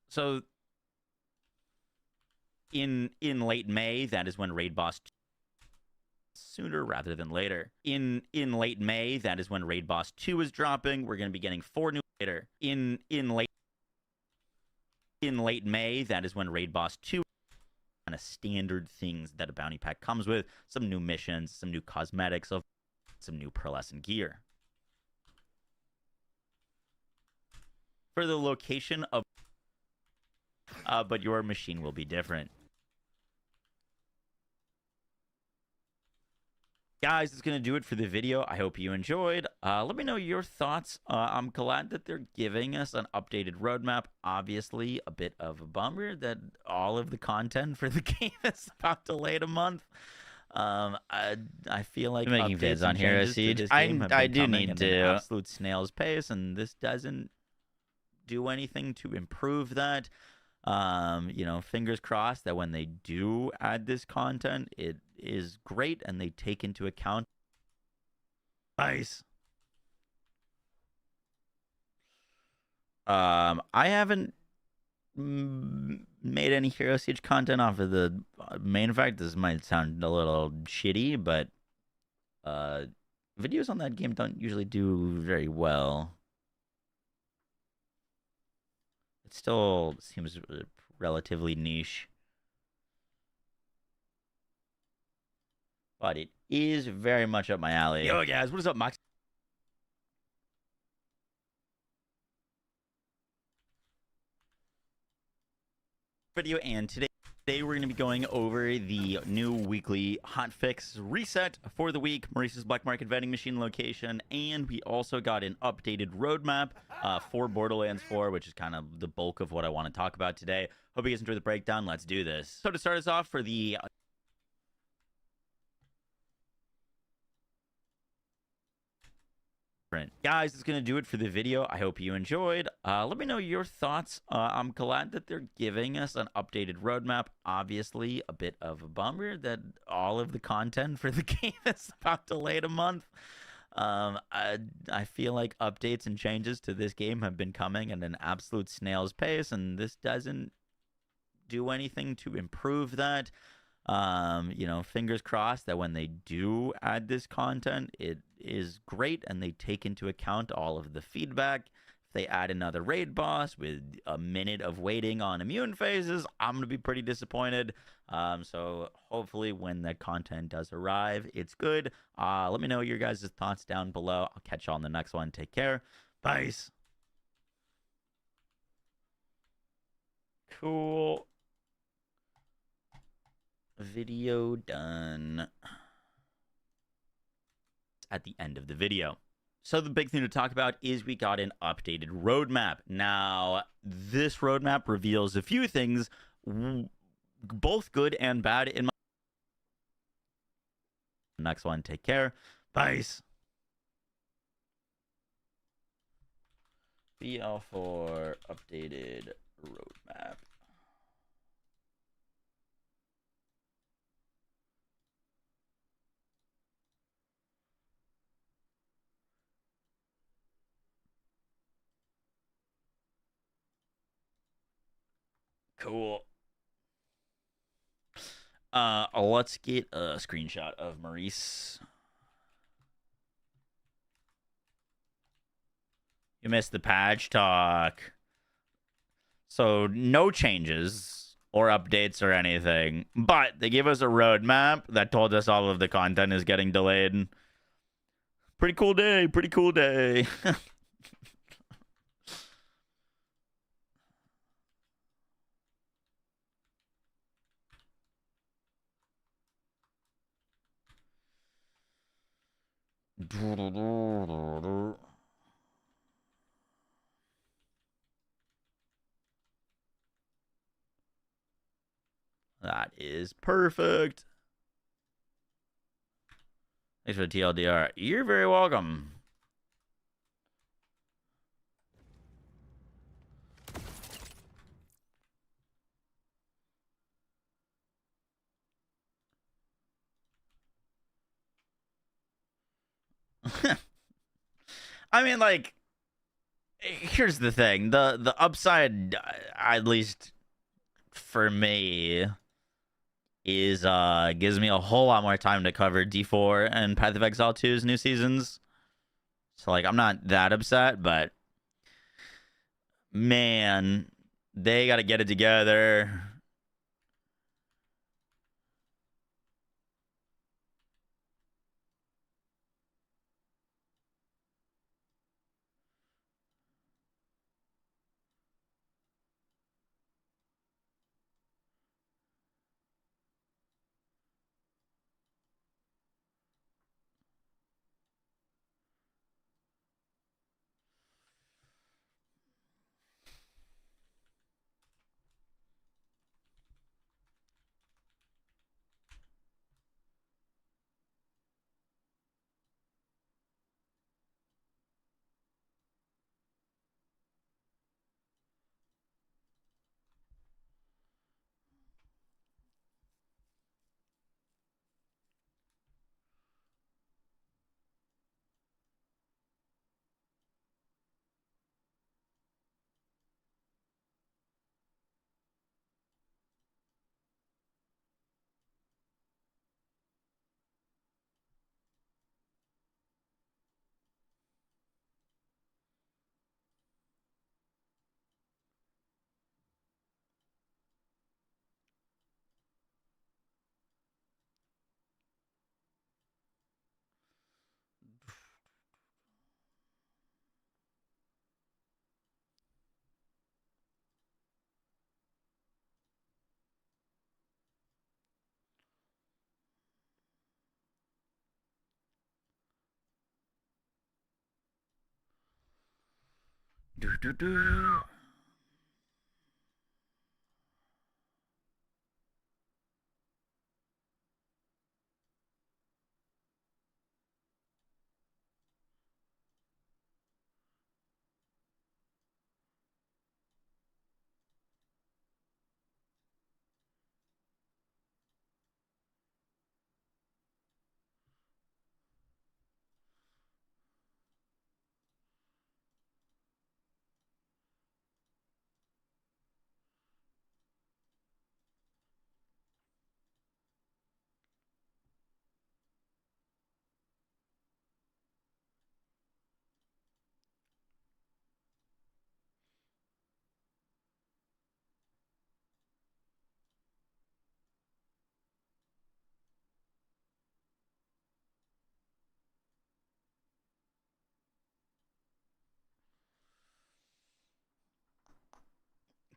So in late May, that is when Raid Boss sooner rather than later. In late May, that is when Raid Boss 2 is dropping. We're going to be getting 4 new later. In late May, that is when Raid Boss 2 kind of standard things that a bounty pack comes with, some new missions, some new cosmetics, of some new pearlescent gear. For the location of but your machine will be different. Guys, it's going to do it for the video. I hope you enjoyed. Let me know your thoughts. I'm glad that they're giving us an updated roadmap. Obviously, a bit of a bummer that all of the content for the game is about delayed a month. I feel like making vids on Hero Siege. I do need to. An absolute snail's pace, and this doesn't do anything to improve that. You know, fingers crossed that when they do add this content, it is great and they take into account. Nice. I haven't made any Hero Siege content off of the main fact. This might sound a little shitty, but videos on that game don't usually do very well. It still seems relatively niche. But it is very much up my alley. Yo, guys, what is up, Max? Video, and today we're going to be going over the new weekly hotfix reset for the week, Maurice's Black Market vending machine location, and we also got an updated roadmap for Borderlands 4, which is kind of the bulk of what I want to talk about today. Hope you guys enjoy the breakdown. Let's do this. So to start us off for the guys, it's going to do it for the video. I hope you enjoyed. Let me know your thoughts. I'm glad that they're giving us an updated roadmap. Obviously, a bit of a bummer that all of the content for the game is about delayed a month. I feel like updates and changes to this game have been coming at an absolute snail's pace, and this doesn't do anything to improve that. You know, fingers crossed that when they do add this content, it is great and they take into account all of the feedback. If they add another raid boss with a minute of waiting on immune phases, I'm going to be pretty disappointed. So hopefully when that content does arrive, it's good. Let me know your guys' thoughts down below. I'll catch you on the next one. Take care. Bye. Cool. Video done. At the end of the video. So the big thing to talk about is we got an updated roadmap. Now, this roadmap reveals a few things, both good and bad in my next one. Take care. Bye. FL4 updated roadmap. Cool. Let's get a screenshot of Maurice. You missed the patch talk. So no changes or updates or anything, but they gave us a roadmap that told us all of the content is getting delayed. Pretty cool day. Pretty cool day. That is perfect. Thanks for the TLDR. You're very welcome. I mean, like, here's the thing. The upside, at least for me, is gives me a whole lot more time to cover D4 and Path of Exile 2's new seasons. So, like, I'm not that upset, but man, they got to get it together.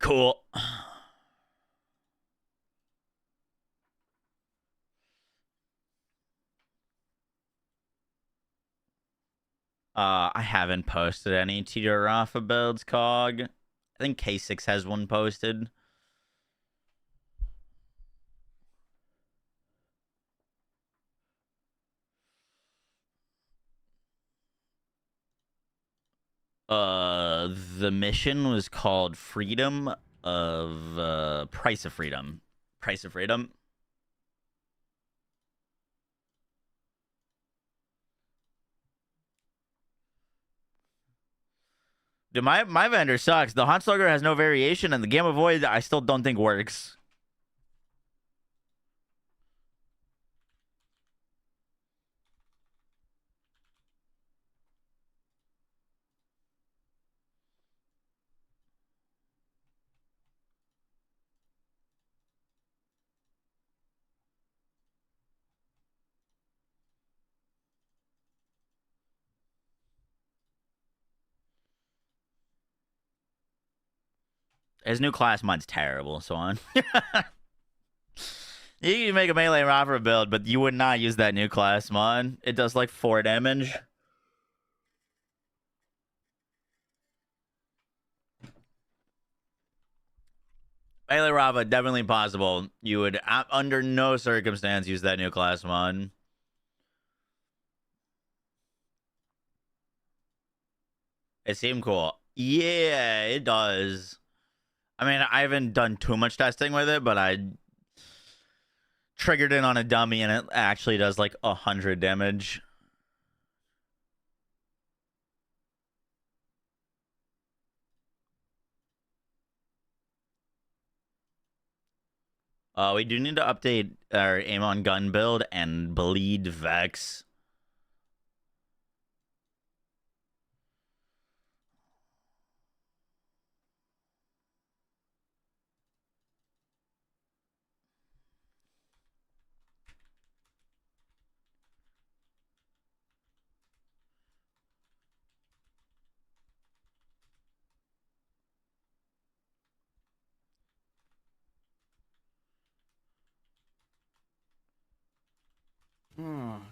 Cool. I haven't posted any Amara Builds cog. I think K6 has one posted. The mission was called Freedom of Price of Freedom. Price of Freedom. Dude, my vendor sucks. The Hunt Slugger has no variation, and the Gamma Void I still don't think works. His new class mine's terrible, so on. You can make a melee Amara build, but you would not use that new class mod. It does like 4 damage. Melee Rava, definitely possible. You would, under no circumstance, use that new class mod. It seemed cool. Yeah, it does. I mean, I haven't done too much testing with it, but I triggered it on a dummy, and it actually does like 100 damage. We do need to update our aim on gun build and bleed Vex.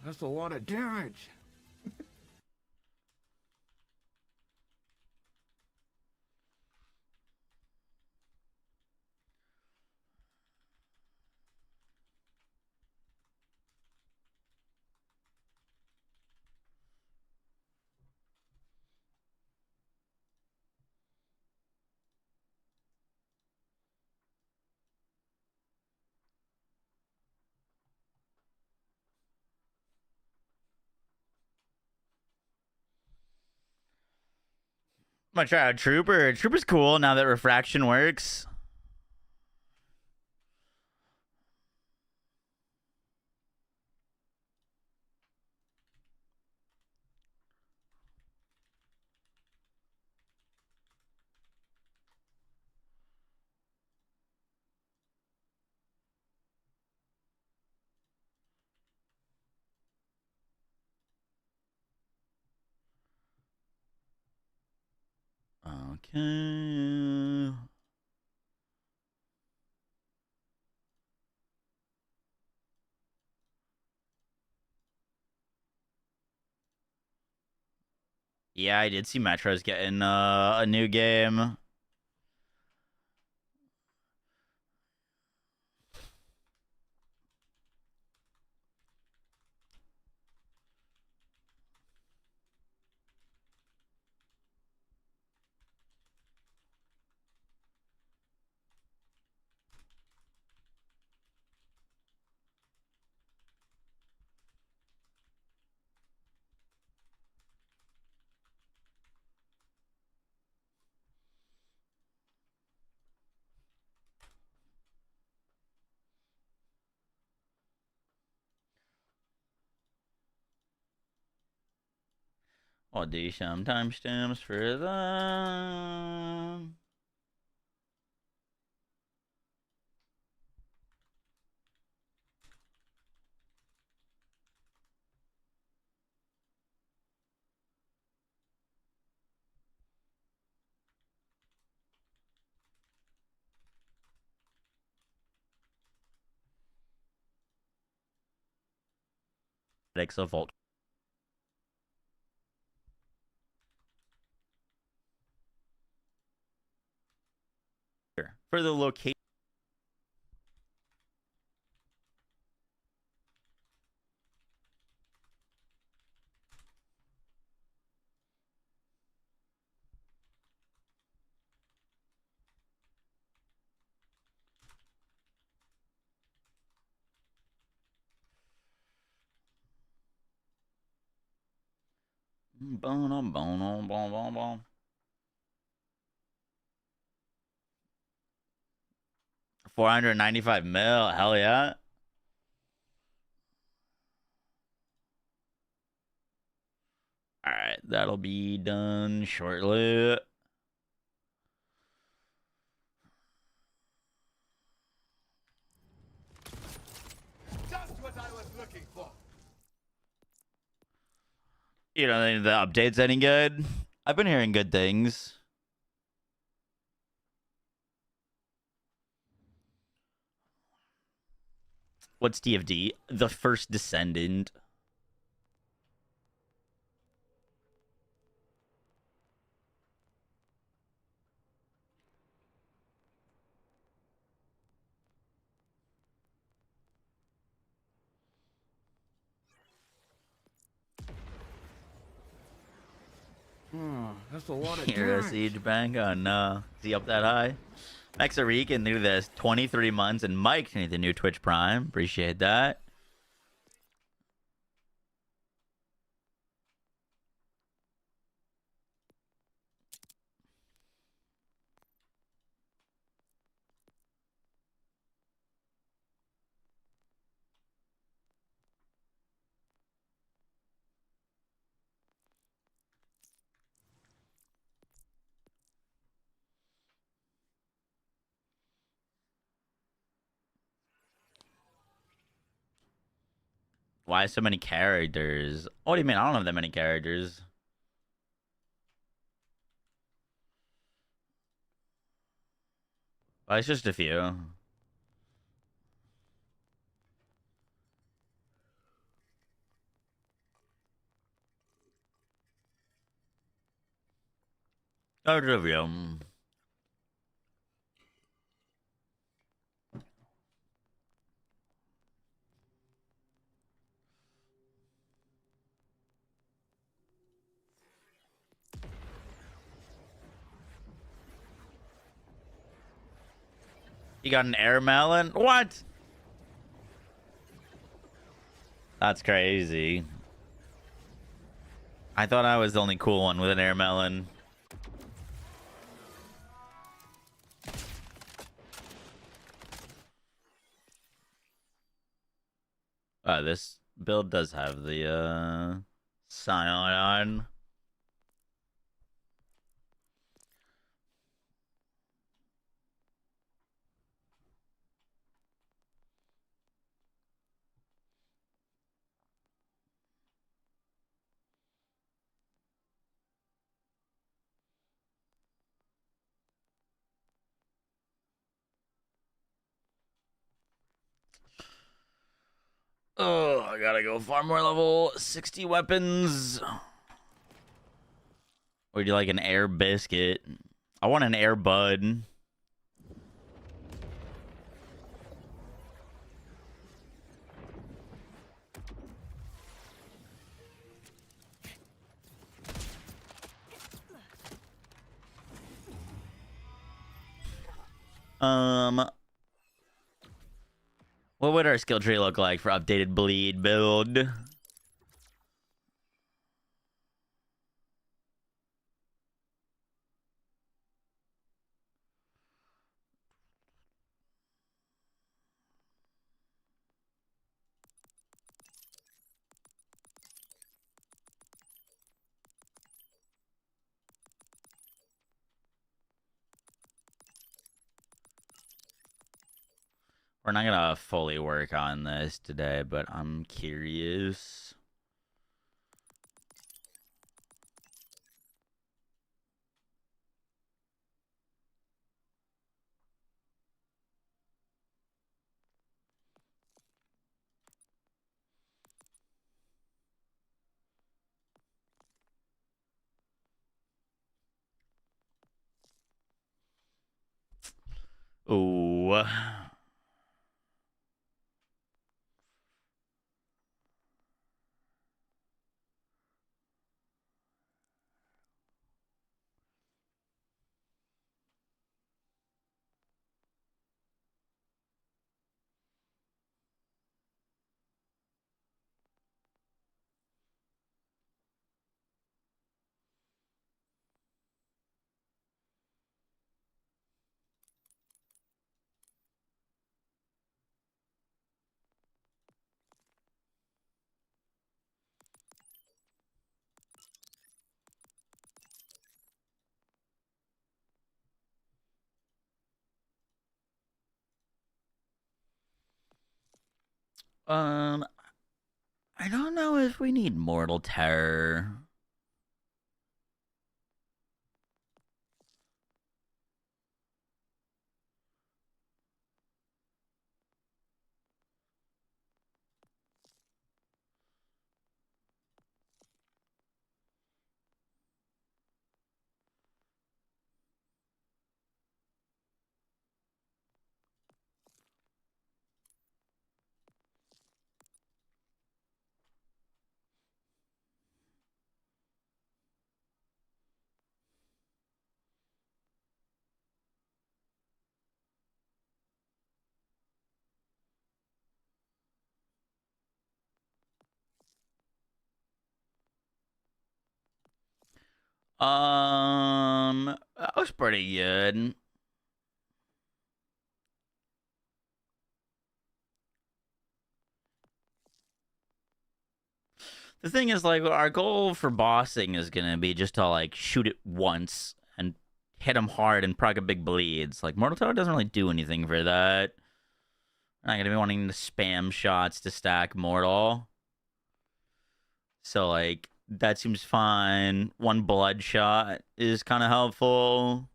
That's a lot of damage. I'm gonna try out Trooper. Trooper's cool now that refraction works. Okay. Yeah, I did see Metro's getting a new game. I'll do some timestamps for that. Takes a vault. For the location. Boom, boom, boom, boom, boom. 495 mil. Hell yeah. All right, that'll be done shortly. Just what I was looking for. You know, the update's any good? I've been hearing good things. What's TFD? The first descendant. That's a lot of Hero damage. Siege Bank. Oh no. Is he up that high? Mexarican knew this. 23 months. And Mike knew the new Twitch Prime. Appreciate that. Why so many characters? What do you mean? I don't have that many characters. Well, it's just a few. Oh, trivium. You got an air melon? What? That's crazy. I thought I was the only cool one with an air melon. This build does have the Scion on. Oh, I gotta go farm more level 60 weapons. Or do you like an air biscuit? I want an air bud. What would our skill tree look like for updated bleed build? We're not gonna fully work on this today, but I'm curious. Ooh. I don't know if we need Mortal Terror. That was pretty good. The thing is, like, our goal for bossing is gonna be just to, like, shoot it once and hit him hard and proc a big bleeds. Like, Mortal Toad doesn't really do anything for that. I'm not gonna be wanting to spam shots to stack Mortal. So, like, that seems fine. One bloodshot is kind of helpful.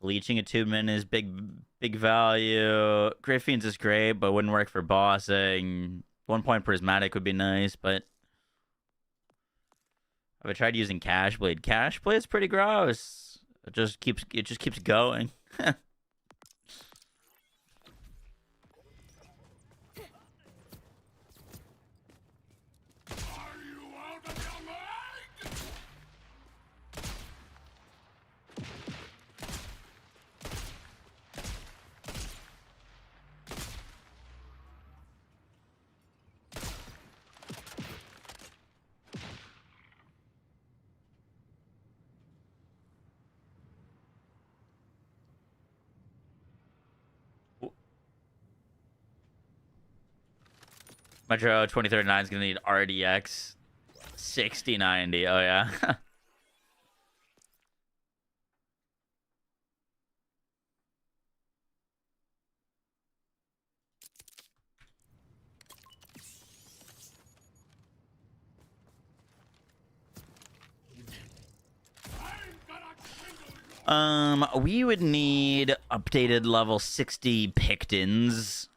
Leeching attunement is big value. Great Fiends is great, but wouldn't work for bossing. 1 point prismatic would be nice, but have I tried using Cash Blade? Cash Blade's pretty gross. It just keeps going. Metro 2039 is gonna need RDX 6090. Oh yeah. We would need updated level 60 Pictons.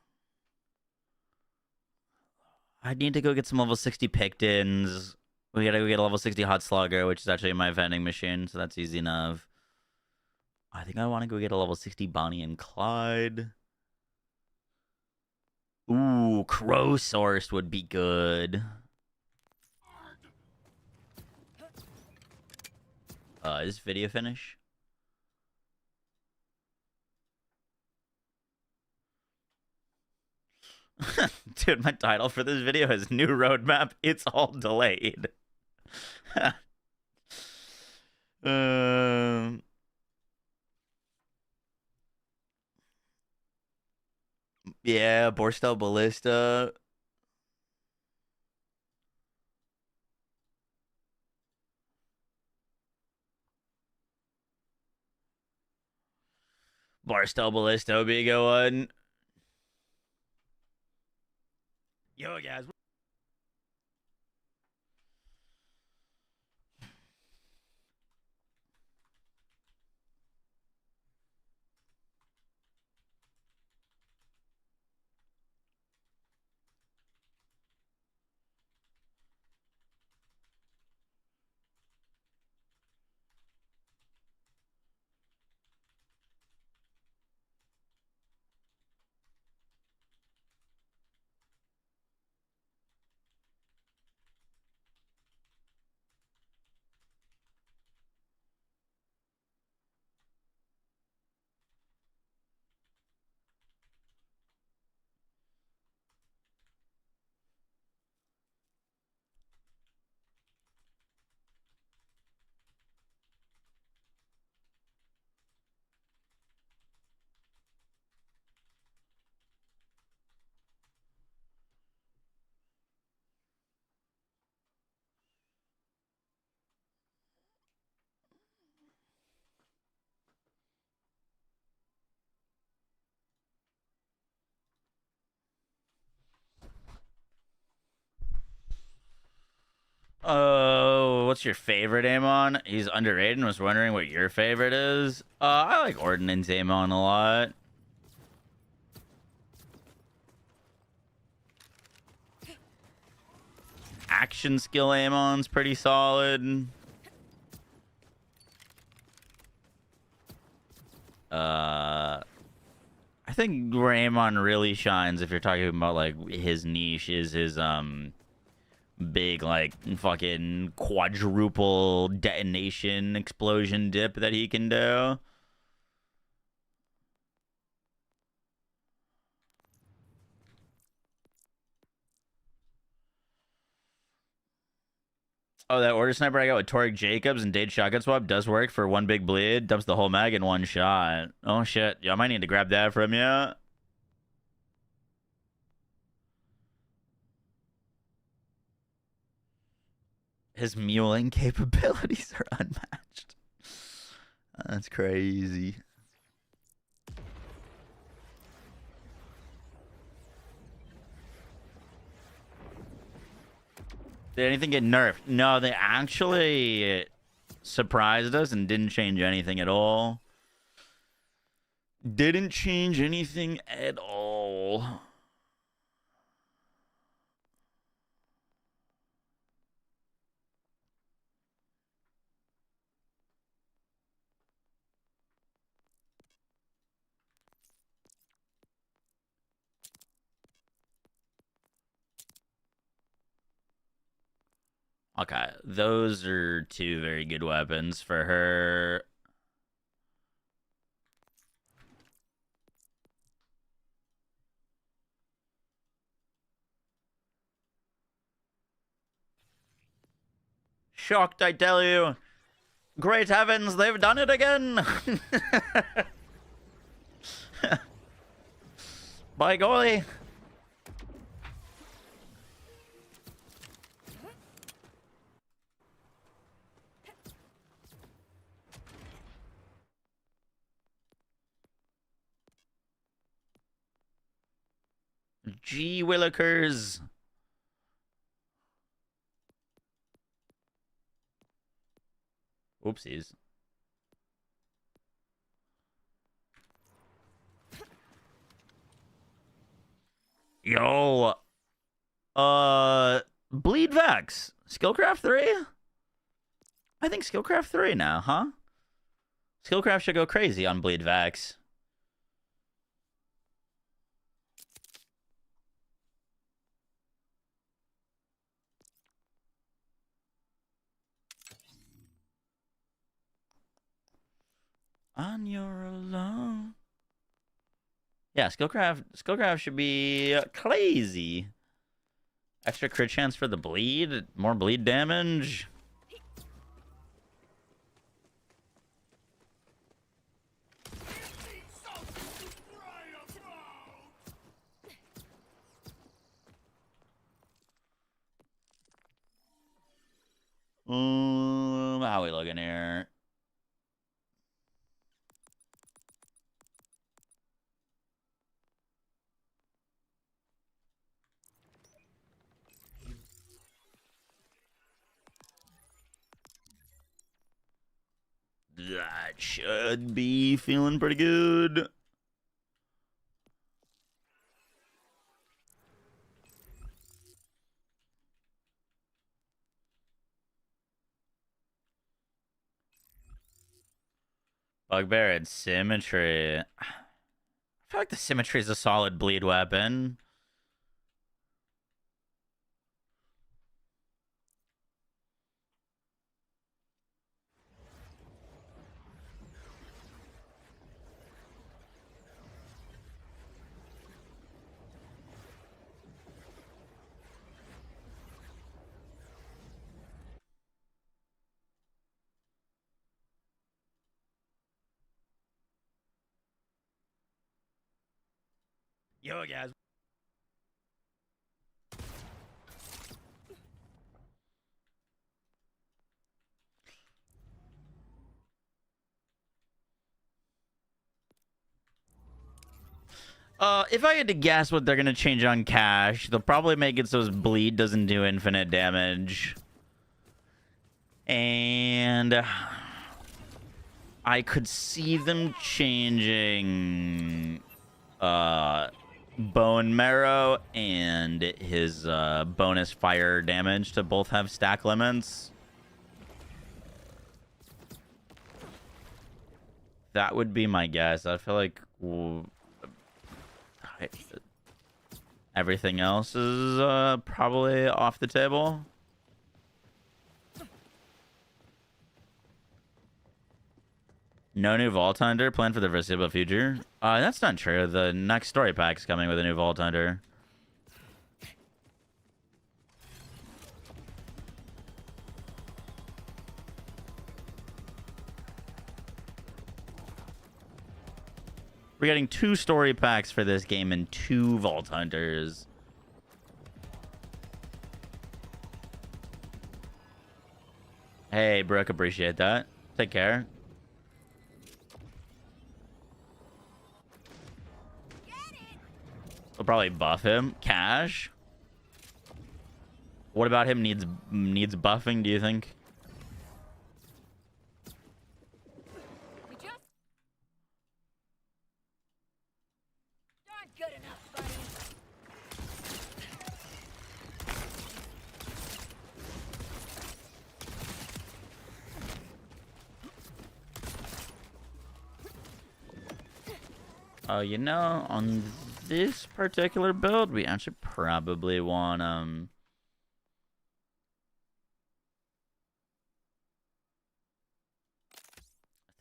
I need to go get some level 60 Pictons. We gotta go get a level 60 Hot Slugger, which is actually in my vending machine, so that's easy enough. I think I want to go get a level 60 Bonnie and Clyde. Ooh, Crow Source would be good. Is video finish? Dude, my title for this video is New Roadmap. It's all delayed. Yeah, Borstel Ballista. Borstel Ballista would be a good one. Yo, guys. Oh, what's your favorite Amon? He's underrated and was wondering what your favorite is. I like Ordnance Amon a lot. Action skill Amon's pretty solid. I think where Amon really shines, if you're talking about like his niche, is his big like fucking quadruple detonation explosion dip that he can do. Oh, that order sniper I got with Toric Jacobs and Dade Shotgun Swap does work for one big bleed. Dumps the whole mag in one shot. Oh, shit. Yeah, I might need to grab that from you. His muling capabilities are unmatched. That's crazy. Did anything get nerfed? No, they actually surprised us and didn't change anything at all. Didn't change anything at all. Okay, those are two very good weapons for her. Shocked, I tell you. Great heavens, they've done it again. By golly. Gee Willikers. Oopsies. Yo. Bleed Vex. Skillcraft 3? I think Skillcraft 3 now, huh? Skillcraft should go crazy on Bleed Vex. On your alone. Yeah, Skillcraft should be crazy. Extra crit chance for the bleed, more bleed damage. How we looking here? That should be feeling pretty good. Bugbear and Symmetry. I feel like the Symmetry is a solid bleed weapon. Yo, guys. If I had to guess what they're gonna change on Cash, they'll probably make it so his bleed doesn't do infinite damage. And I could see them changing Bone Marrow and his bonus fire damage to both have stack limits. That would be my guess. I feel like everything else is probably off the table. No new Vault Hunter planned for the foreseeable future. That's not true. The next story pack's coming with a new Vault Hunter. We're getting 2 story packs for this game and 2 Vault Hunters. Hey, Brooke, appreciate that. Take care. We'll probably buff him. Cash. What about him needs buffing, do you think? You just aren't good enough, buddy. You know, on this particular build, we actually probably want I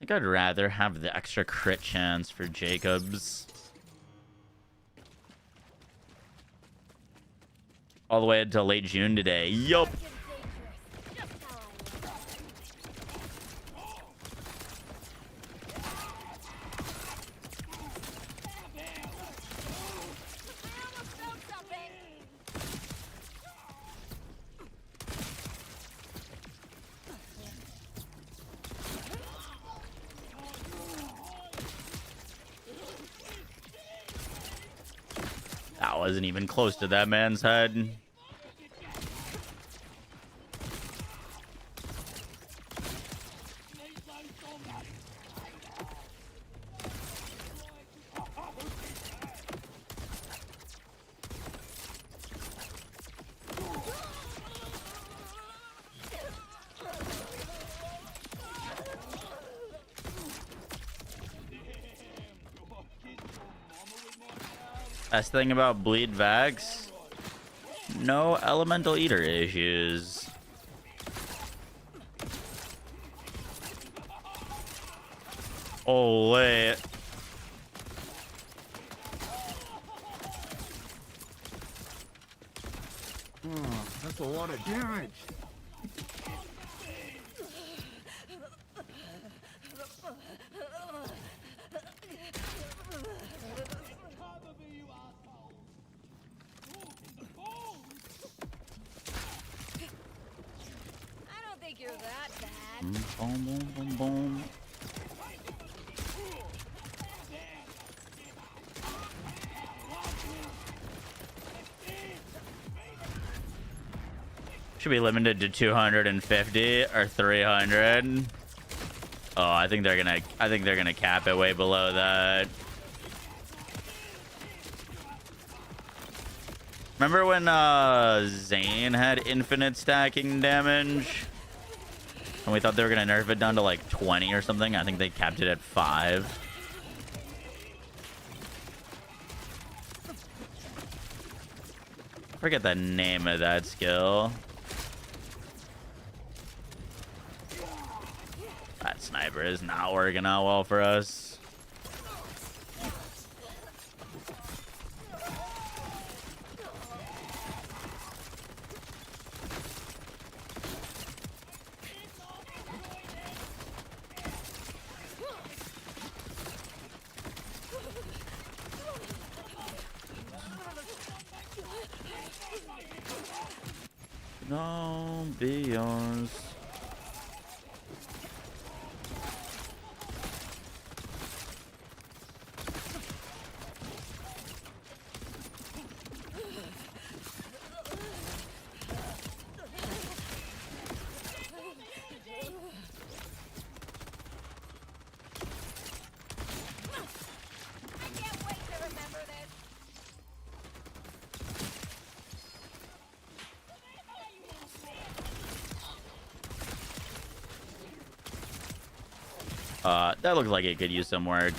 think I'd rather have the extra crit chance for Jacobs. All the way until late June today. Yup. That wasn't even close to that man's head. Best thing about Bleed Vax, no elemental eater issues. Ole. Oh, that's a lot of damage. You're that bad. Boom, boom, boom, boom. Should be limited to 250 or 300. Oh, I think they're gonna cap it way below that. Remember when Zane had infinite stacking damage? And we thought they were going to nerf it down to like 20 or something. I think they capped it at 5. Forget the name of that skill. That sniper is not working out well for us. Don't be yours. That looks like it could use some work.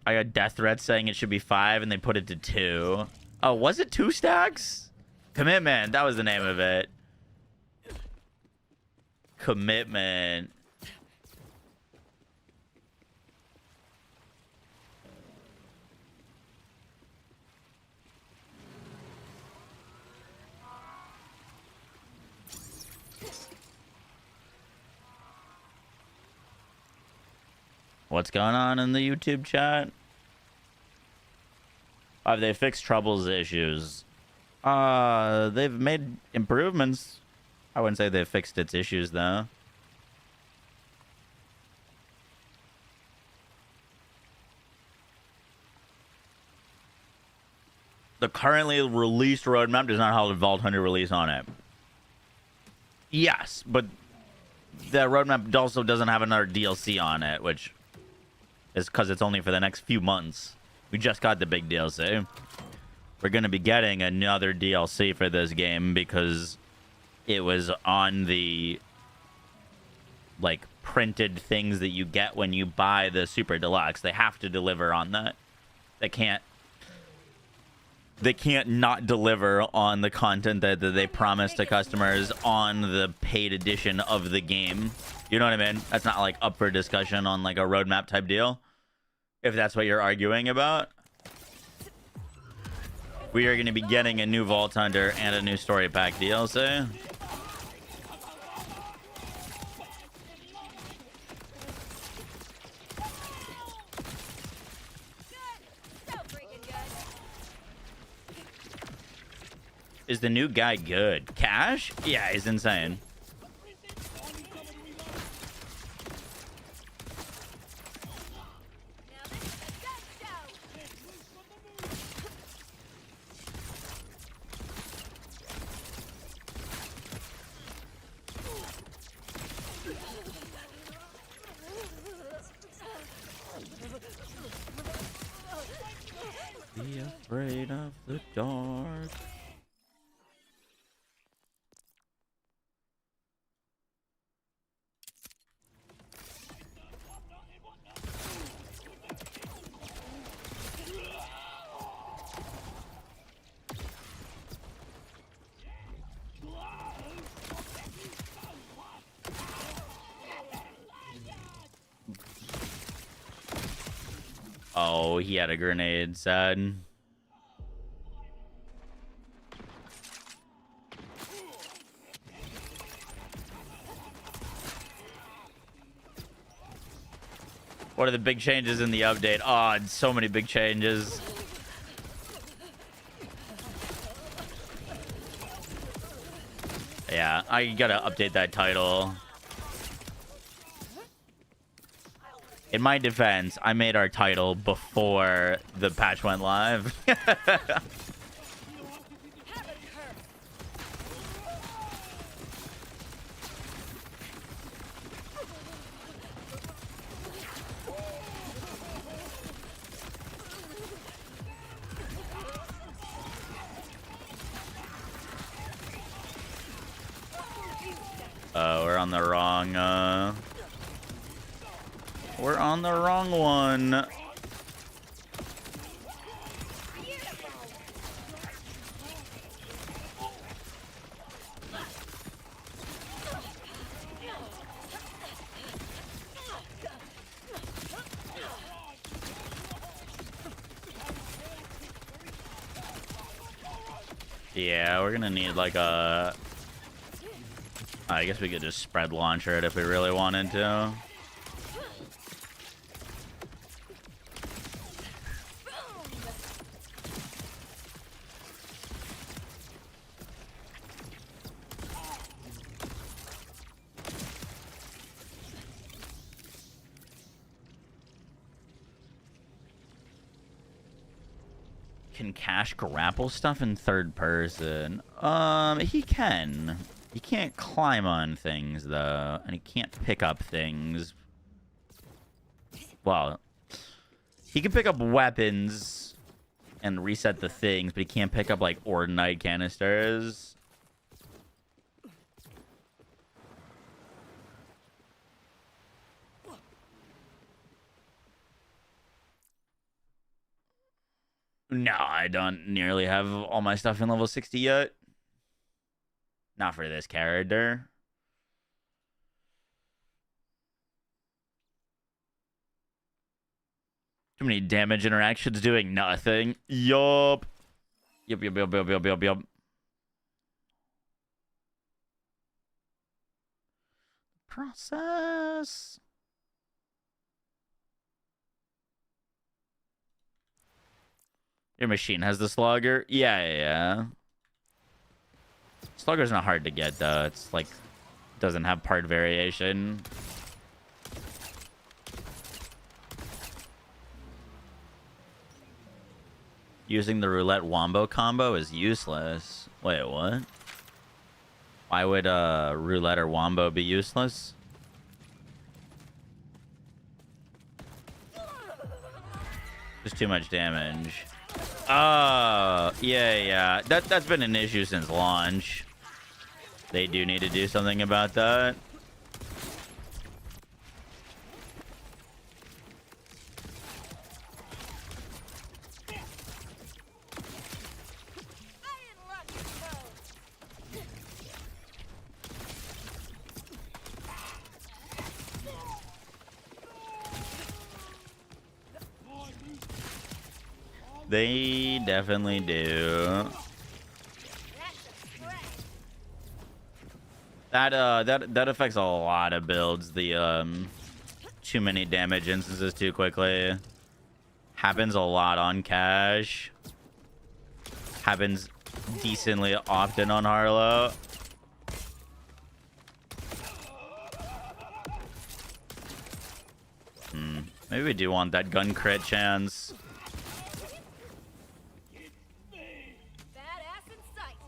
I got death threats saying it should be 5 and they put it to 2. Oh, was it 2 stacks? Commitment, that was the name of it. Commitment. What's going on in the YouTube chat? Have they fixed Trouble's issues? They've made improvements. I wouldn't say they've fixed its issues, though. The currently released roadmap does not have a Vault Hunter release on it. Yes, but the roadmap also doesn't have another DLC on it, which is because it's only for the next few months. We just got the big DLC. We're going to be getting another DLC for this game because it was on the, like, printed things that you get when you buy the Super Deluxe. They have to deliver on that. They can't not deliver on the content that they promise to customers on the paid edition of the game. You know what I mean? That's not, like, up for discussion on, like, a roadmap type deal. If that's what you're arguing about. We are going to be getting a new Vault Hunter and a new Story Pack DLC. Is the new guy good? Cash? Yeah, he's insane. Be afraid of the dark. Oh, he had a grenade, sad. What are the big changes in the update? Oh, so many big changes. Yeah, I gotta update that title. In my defense, I made our title before the patch went live. We're on the wrong, we're on the wrong one. Yeah, we're gonna need like a... I guess we could just spread launcher it if we really wanted to. Can Cash grapple stuff in third person? He can. He can't climb on things, though, and he can't pick up things. Well, he can pick up weapons and reset the things, but he can't pick up, like, Ordinite canisters. No, I don't nearly have all my stuff in level 60 yet. Not for this character. Too many damage interactions doing nothing. Yup. Yup. Process. Your machine has the slugger? Yeah. Slugger's not hard to get, though. It's like, doesn't have part variation. Using the roulette wombo combo is useless. Wait, what? Why would roulette or wombo be useless? Just too much damage. Oh, yeah. That's been an issue since launch. They do need to do something about that. They definitely do. That affects a lot of builds. The too many damage instances too quickly. Happens a lot on Cash. Happens decently often on Harlow. Maybe we do want that gun crit chance.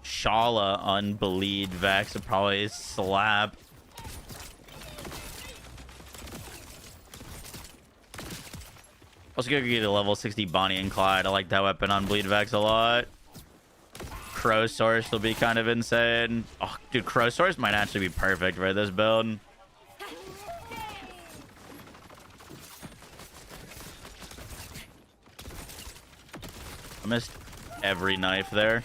Shala unbelied Vex would probably slap. Also gonna get a level 60 Bonnie and Clyde. I like that weapon on Bleed Vex a lot. Crow Source will be kind of insane. Oh, dude, Crow Source might actually be perfect for this build. I missed every knife there.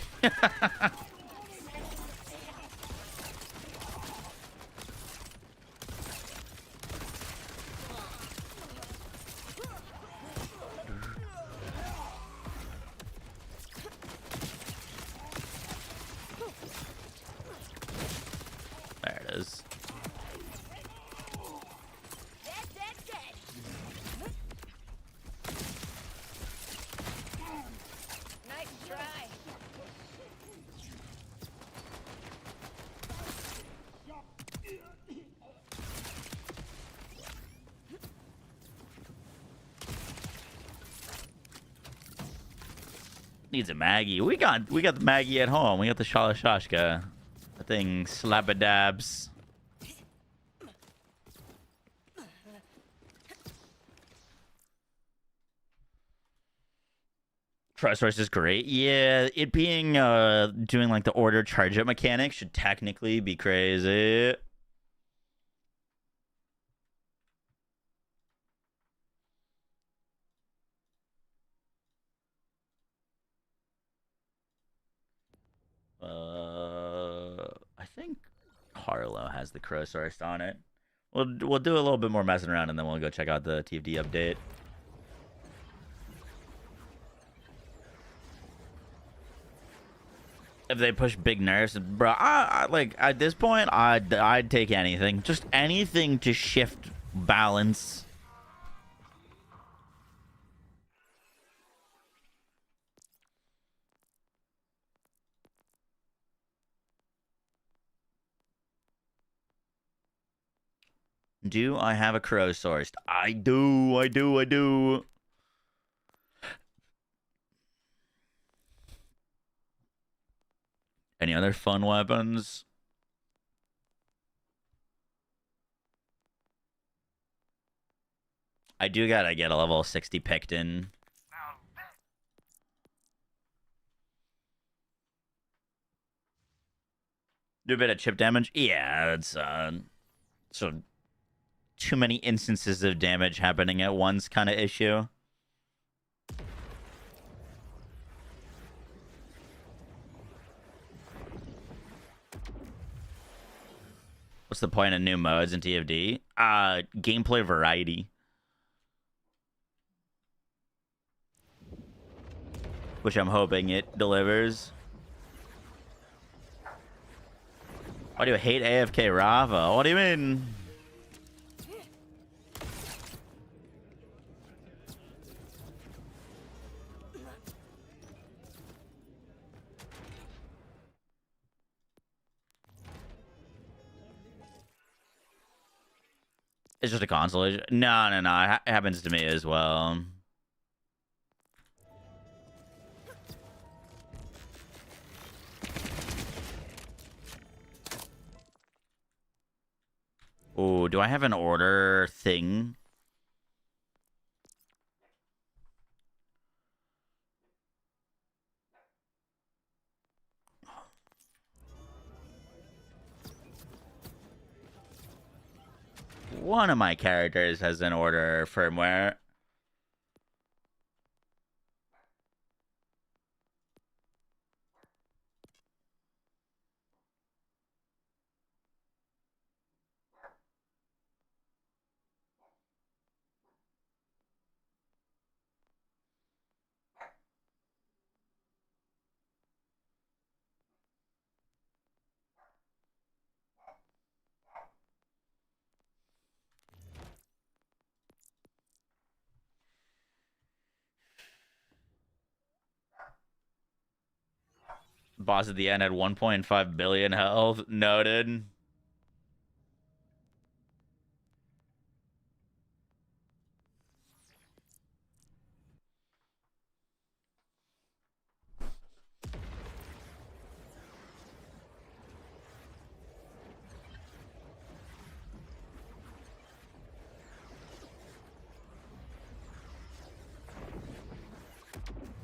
There it is. Nice try. Needs a Maggie. We got the Maggie at home. We got the Shalashashka. The thing slap-a-dabs. Trust Source is great. Yeah, it being doing like the order charge up mechanic should technically be crazy. I think Carlo has the Crow Source on it. We'll do a little bit more messing around and then we'll go check out the TFD update. If they push big nerfs, bro, I like at this point, I'd take anything, just anything to shift balance. Do I have a Crow Sourced? I do. Any other fun weapons? I do gotta get a level 60 Picton. Do a bit of chip damage? Yeah, that's so too many instances of damage happening at once kind of issue. What's the point of new modes in TFD? Gameplay variety. Which I'm hoping it delivers. Why do you hate AFK Rava? What do you mean? It's just a console issue. No, no, no. It happens to me as well. Oh, do I have an order thing? One of my characters has an order firmware. Boss at the end had 1.5 billion health. Noted.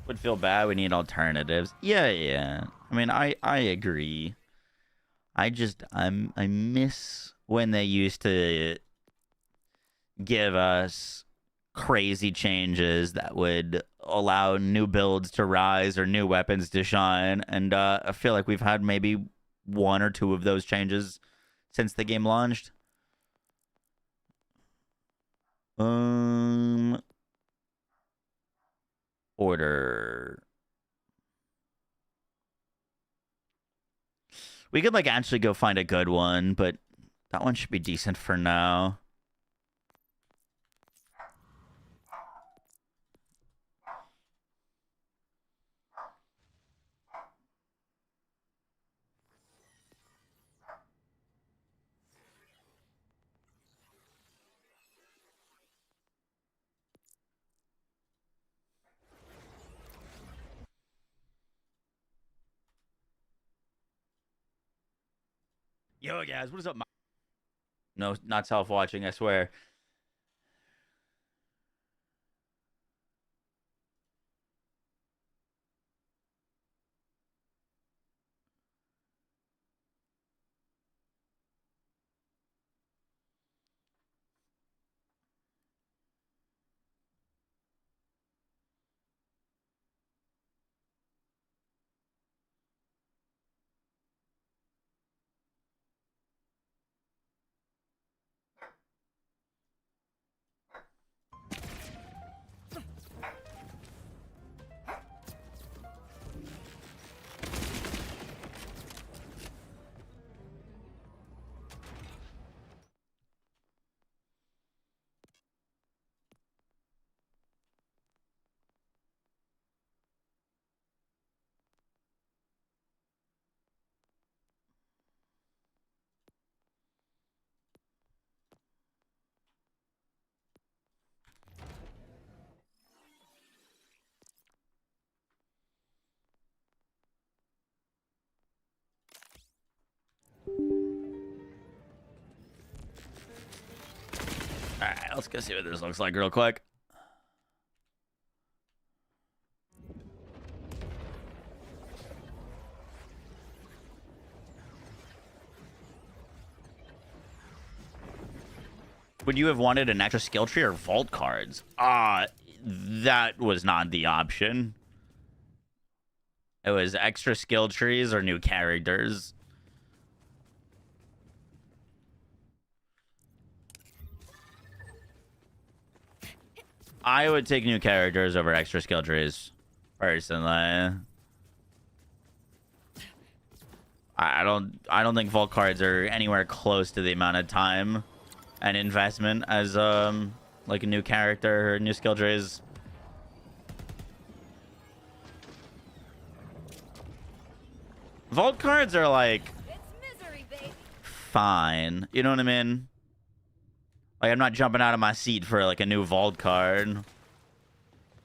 Would feel bad. We need alternatives. Yeah, yeah. I mean, I agree. I miss when they used to give us crazy changes that would allow new builds to rise or new weapons to shine. And I feel like we've had maybe one or two of those changes since the game launched. Order. We could like actually go find a good one, but that one should be decent for now. Yo, guys, what is up? No, not self-watching, I swear. Alright, let's go see what this looks like real quick. Would you have wanted an extra skill tree or vault cards? That was not the option. It was extra skill trees or new characters. I would take new characters over extra skill trees, personally. I don't think vault cards are anywhere close to the amount of time and investment as like a new character or new skill trees. Vault cards are like It's misery, baby. fine, you know what I mean? Like, I'm not jumping out of my seat for, like, a new vault card.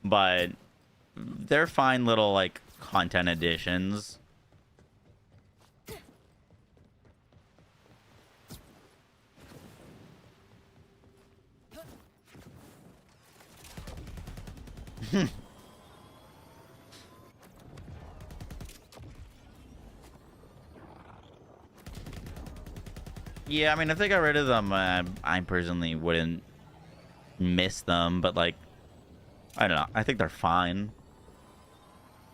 But they're fine little, like, content additions. Yeah, I mean, if they got rid of them, I personally wouldn't miss them, but, like, I don't know. I think they're fine.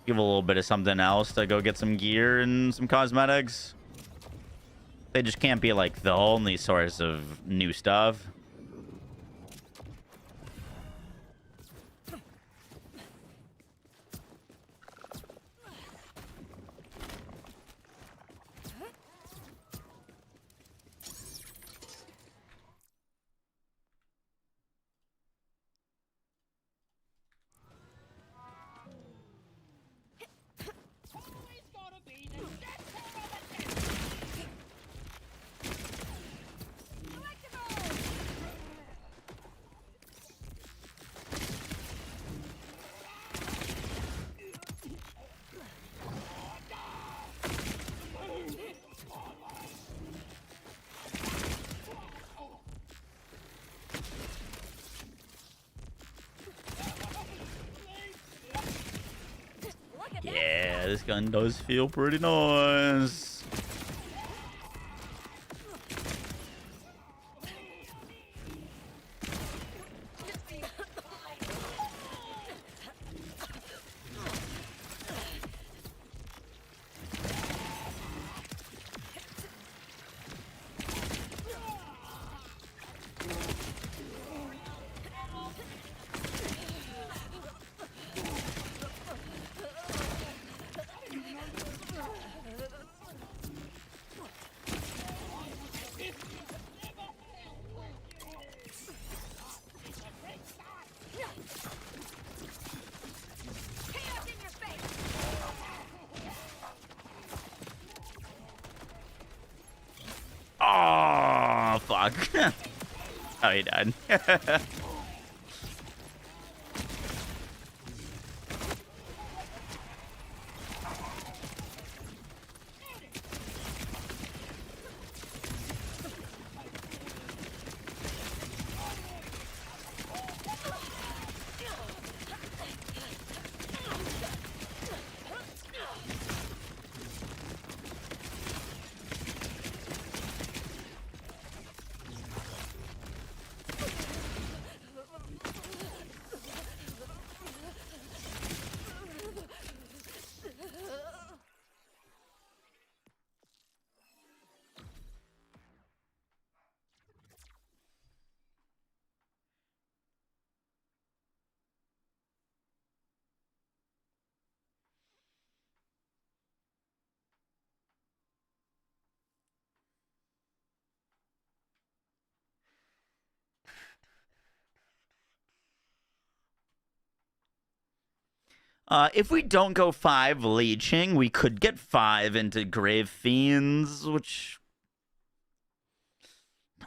Give a little bit of something else to go get some gear and some cosmetics. They just can't be, like, the only source of new stuff. Yeah, this gun does feel pretty nice. Oh, fuck. Oh, he died. If we don't go 5 leeching, we could get 5 into Grave Fiends, which,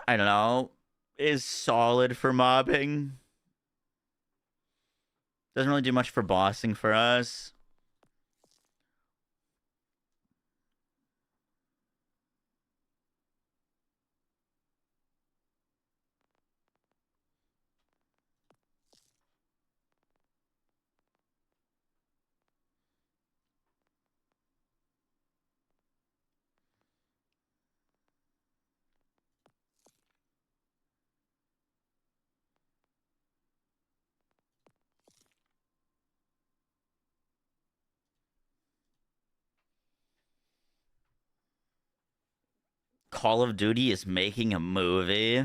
I don't know, is solid for mobbing. Doesn't really do much for bossing for us. Call of Duty is making a movie.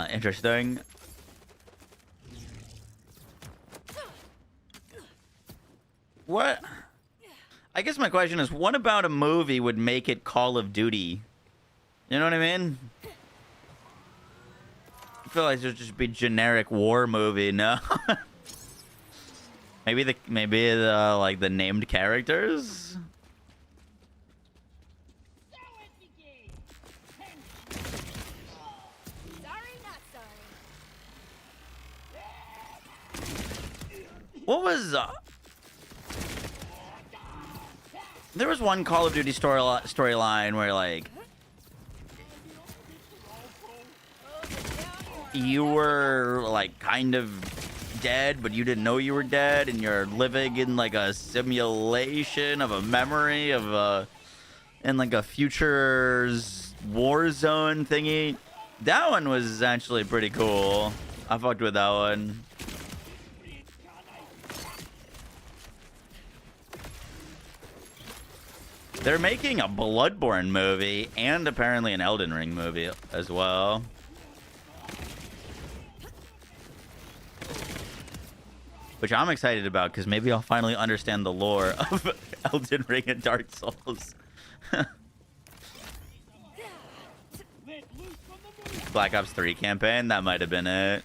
Interesting. What? I guess my question is, what about a movie would make it Call of Duty? You know what I mean? I feel like there'd just be generic war movie, no? maybe the like the named characters? What was there was one Call of Duty storyline where like you were like kind of dead, but you didn't know you were dead, and you're living in like a simulation of a memory of a in like a future's war zone thingy. That one was actually pretty cool. I fucked with that one. They're making a Bloodborne movie and apparently an Elden Ring movie as well. Which I'm excited about because maybe I'll finally understand the lore of Elden Ring and Dark Souls. Black Ops 3 campaign, that might have been it.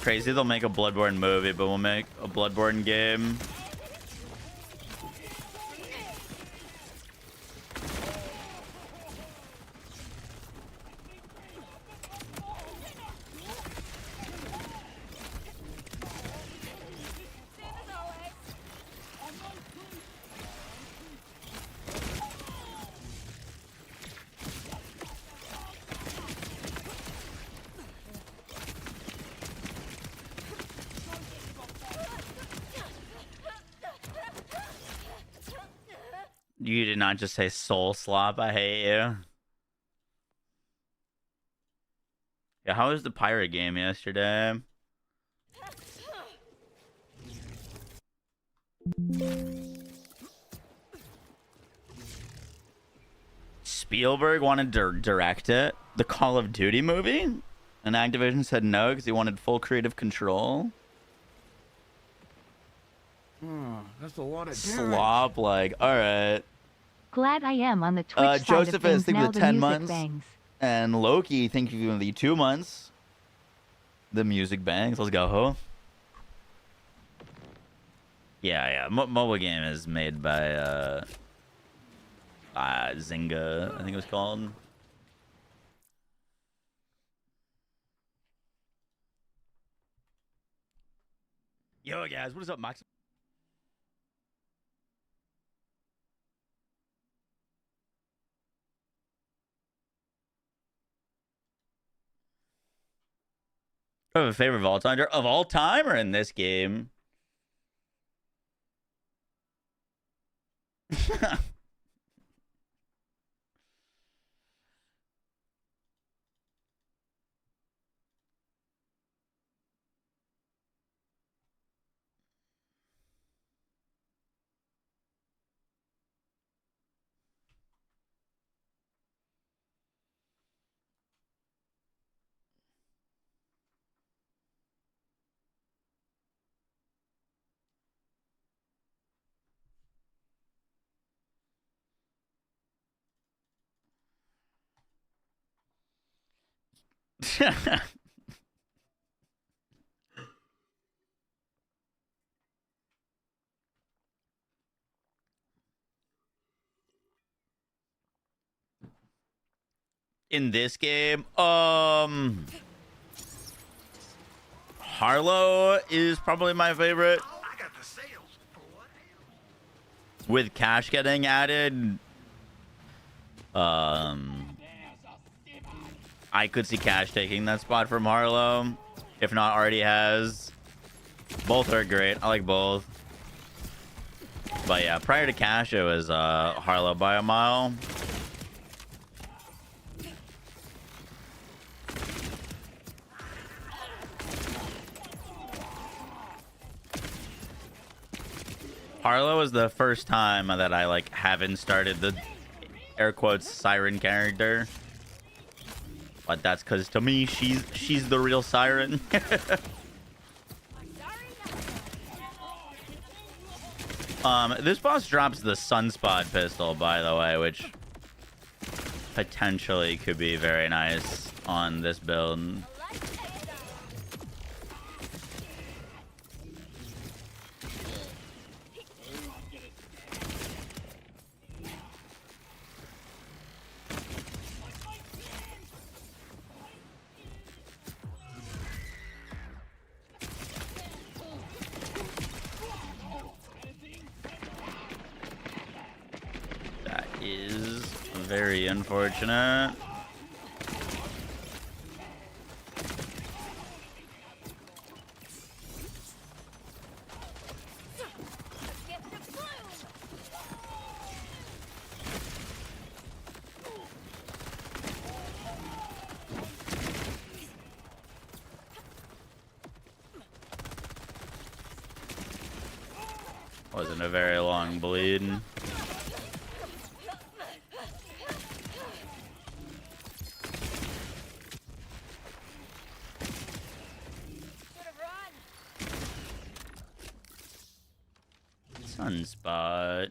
Crazy they'll make a Bloodborne movie, but we'll make a Bloodborne game. You did not just say soul slop. I hate you. Yeah, how was the pirate game yesterday? Spielberg wanted to direct it, the Call of Duty movie, and Activision said no because he wanted full creative control. That's a lot of Slop, like, all right. Glad I am on the Twitch side Joseph of things is thinking now of the 10 music months. bangs. And Loki thinking of the 2 months. The music bangs. Let's go. Yeah. Mobile game is made by Zynga, I think it was called. Yo guys, what is up, Max? I have a favorite Vault Hunter of all time or in this game? In this game, Harlow is probably my favorite. With cash getting added, I could see Cash taking that spot from Harlow, if not already has. Both are great. I like both. But yeah, prior to Cash, it was Harlow by a mile. Harlow was the first time that I like haven't started the air quotes siren character. But that's because to me she's the real siren. This boss drops the Sunspot pistol, by the way, which potentially could be very nice on this build. very unfortunate. Get the bloom! Wasn't a very long bleed. Sunspot.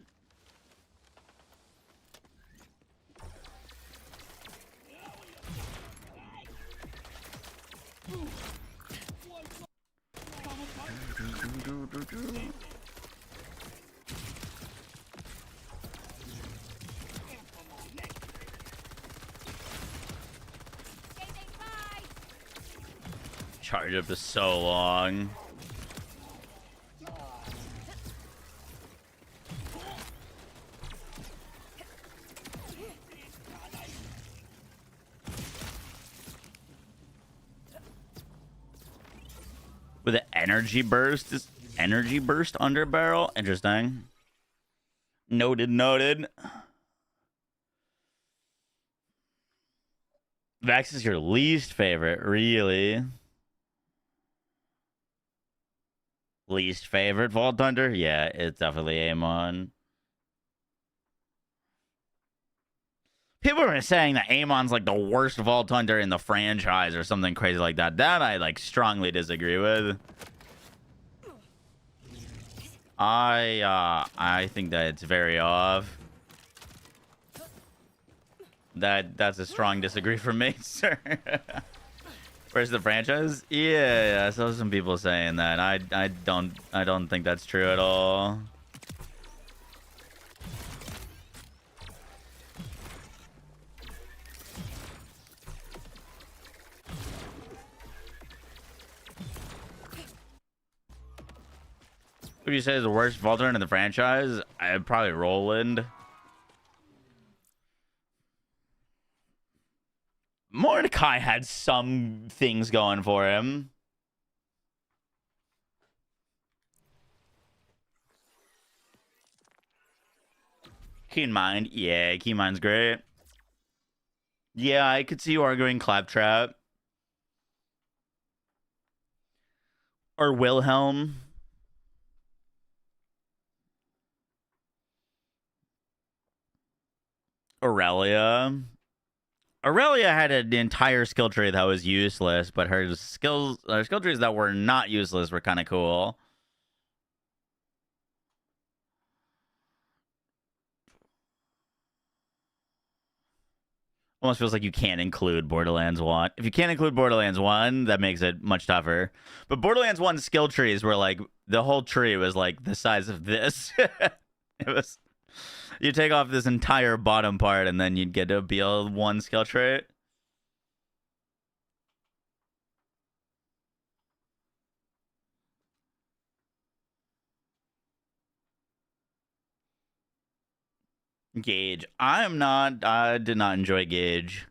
Charge up is so long. With an energy burst, is energy burst under barrel? Interesting. Noted, noted. Vax is your least favorite, really? Least favorite Vault Hunter? Yeah, it's definitely Amon. People are saying that Amon's like the worst Vault Hunter in the franchise or something crazy like that. That I like strongly disagree with. I think that it's very off. That's a strong disagree from me, sir. Where's the franchise? Yeah, I saw some people saying that. I don't think that's true at all. Who do you say is the worst Vaulter in the franchise? I'd probably Roland. Mordecai had some things going for him. Keen Mind. Yeah, Keen Mind's great. Yeah, I could see you arguing Claptrap. Or Wilhelm. Aurelia. Aurelia had an entire skill tree that was useless, but her skill trees that were not useless were kind of cool. Almost feels like you can't include Borderlands 1. If you can't include Borderlands 1, that makes it much tougher. But Borderlands 1 skill trees were like, the whole tree was like the size of this. It was, you take off this entire bottom part and then you'd get a BL1 skill trait. Gauge. I did not enjoy Gauge.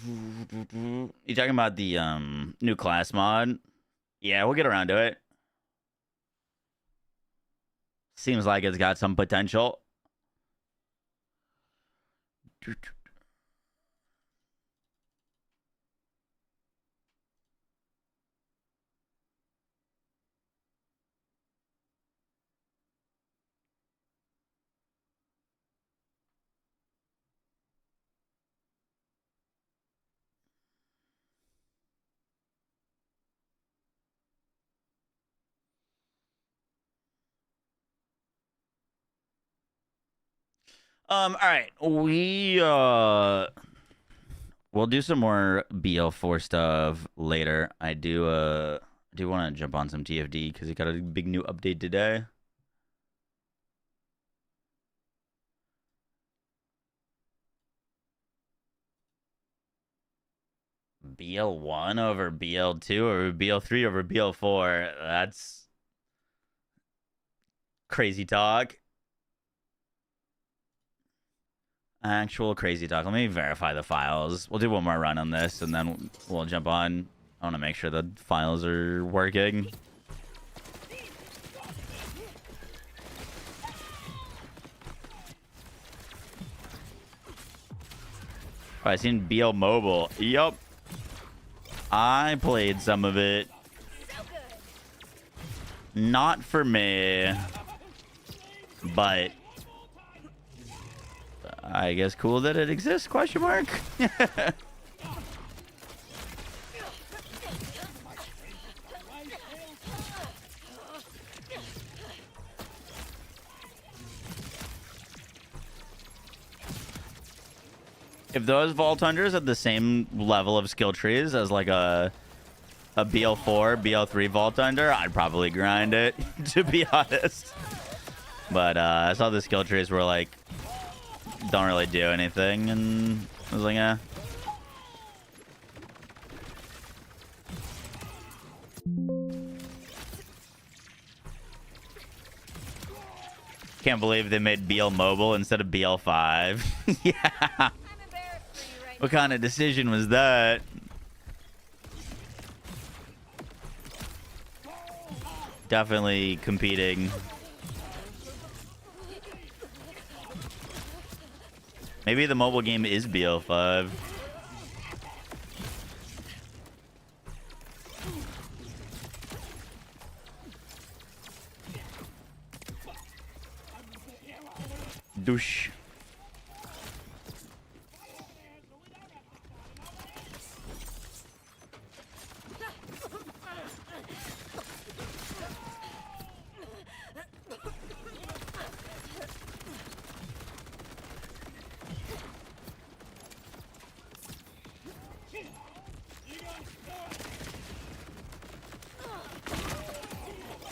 You talking about the new class mod? Yeah, we'll get around to it. Seems like it's got some potential. All right. We'll do some more BL4 stuff later. I do want to jump on some TFD because it got a big new update today. BL1 over BL2 or BL3 over BL4. That's crazy talk. Actual crazy talk. Let me verify the files. We'll do one more run on this, and then we'll jump on. I want to make sure the files are working. Oh, I seen BL Mobile. Yup. I played some of it. Not for me. But I guess cool that it exists, question mark. If those Vault Hunters had the same level of skill trees as like a BL4, BL3 Vault Hunter, I'd probably grind it, to be honest. But I saw the skill trees were like, don't really do anything, and I was like, eh. Can't believe they made BL Mobile instead of BL5. Yeah. What kind of decision was that? Definitely competing. Maybe the mobile game is BL5. Douche.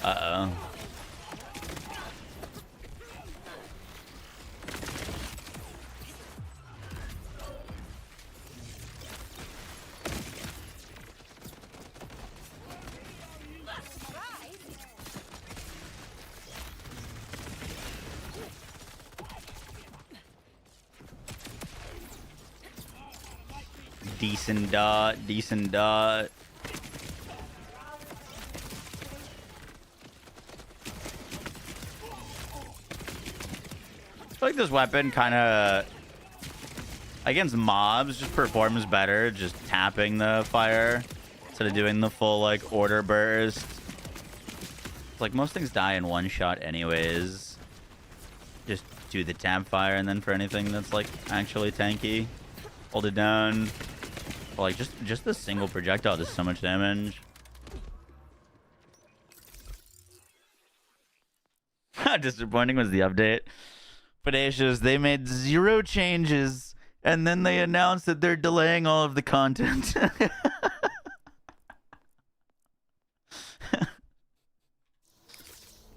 Uh-oh. Decent dot, decent dot. I feel like this weapon kind of against mobs just performs better just tapping the fire instead of doing the full like order burst. It's like most things die in one shot anyways. Just do the tap fire, and then for anything that's like actually tanky, hold it down. But, like just the single projectile does so much damage. How disappointing was the update? Bodacious, they made 0 changes, and then they announced that they're delaying all of the content.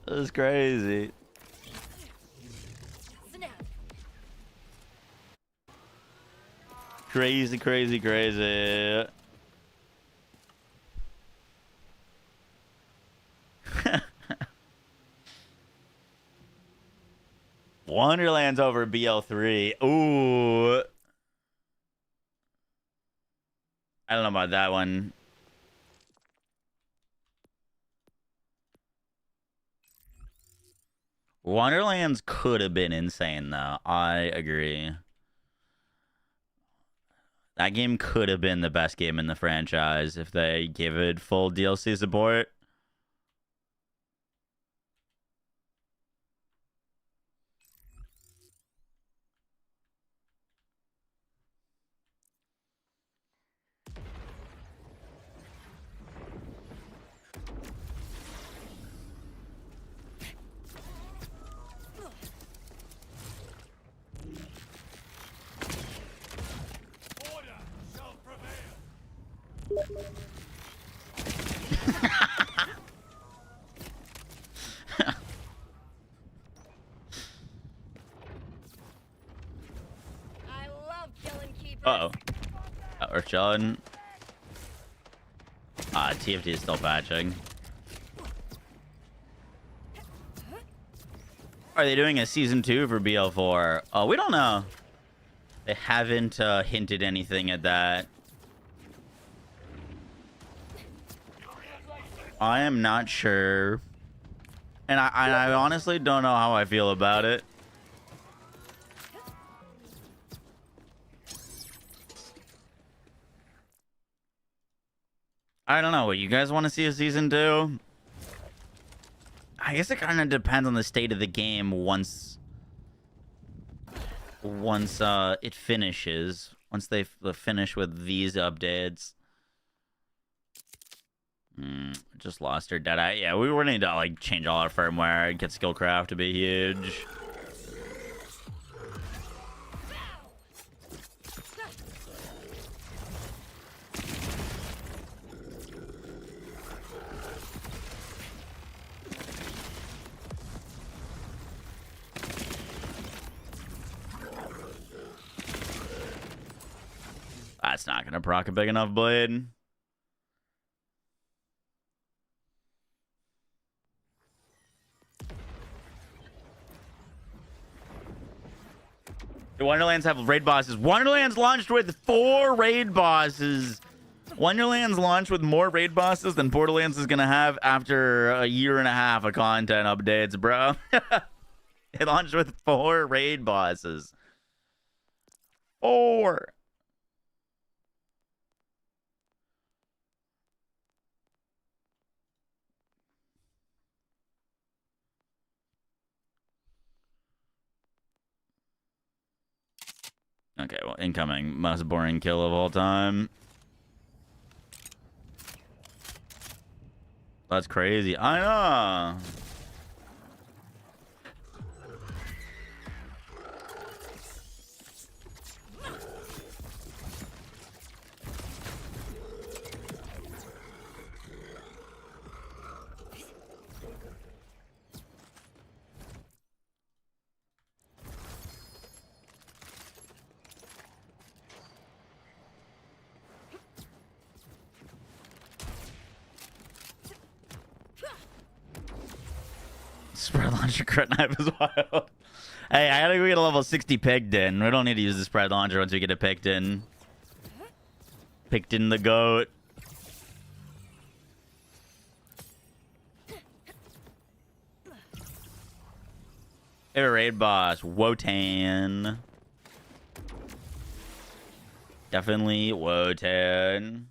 That's crazy. Crazy, crazy, crazy. Wonderland's over BL3. Ooh. I don't know about that one. Wonderlands could have been insane, though. I agree. That game could have been the best game in the franchise if they gave it full DLC support. Uh-oh. We're chilling. TFD is still patching. Are they doing a season 2 for BL4? Oh, we don't know. They haven't hinted anything at that. I am not sure. And I honestly don't know how I feel about it. I don't know. You guys want to see a season 2? I guess it kind of depends on the state of the game once it finishes. Once they finish with these updates. Just lost her Deadeye. Yeah, we need to like change all our firmware, get Skillcraft to be huge. That's not gonna proc a big enough blade. The Wonderlands have raid bosses. Wonderlands launched with 4 raid bosses. Wonderlands launched with more raid bosses than Borderlands is gonna have after a year and a half of content updates, bro. It launched with 4 raid bosses. 4. Okay, well, incoming. Most boring kill of all time. That's crazy. I know. Spread launcher crit knife is wild. Hey, I gotta go get a level 60 picked in. We don't need to use the spread launcher once we get it picked in. Picked in the goat. Hey, raid boss. Wotan. Definitely Wotan.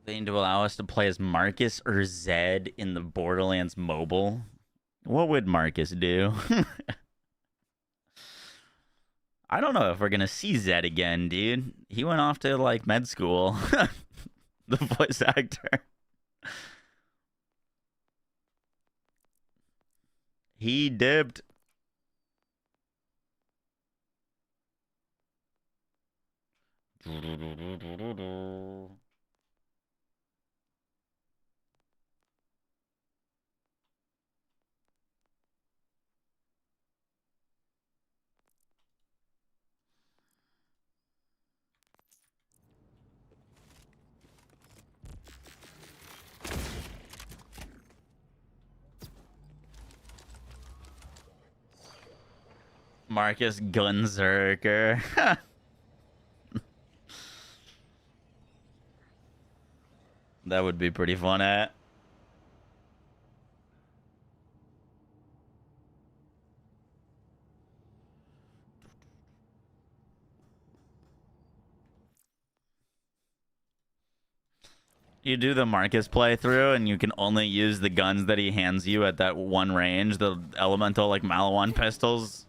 They need to allow us to play as Marcus or Zed in the Borderlands mobile. What would Marcus do? I don't know if we're gonna see Zed again, dude. He went off to like med school. The voice actor. He dipped. Marcus Gunzerker. That would be pretty fun, eh? You do the Marcus playthrough, and you can only use the guns that he hands you at that one range, the elemental, like, Malawan pistols.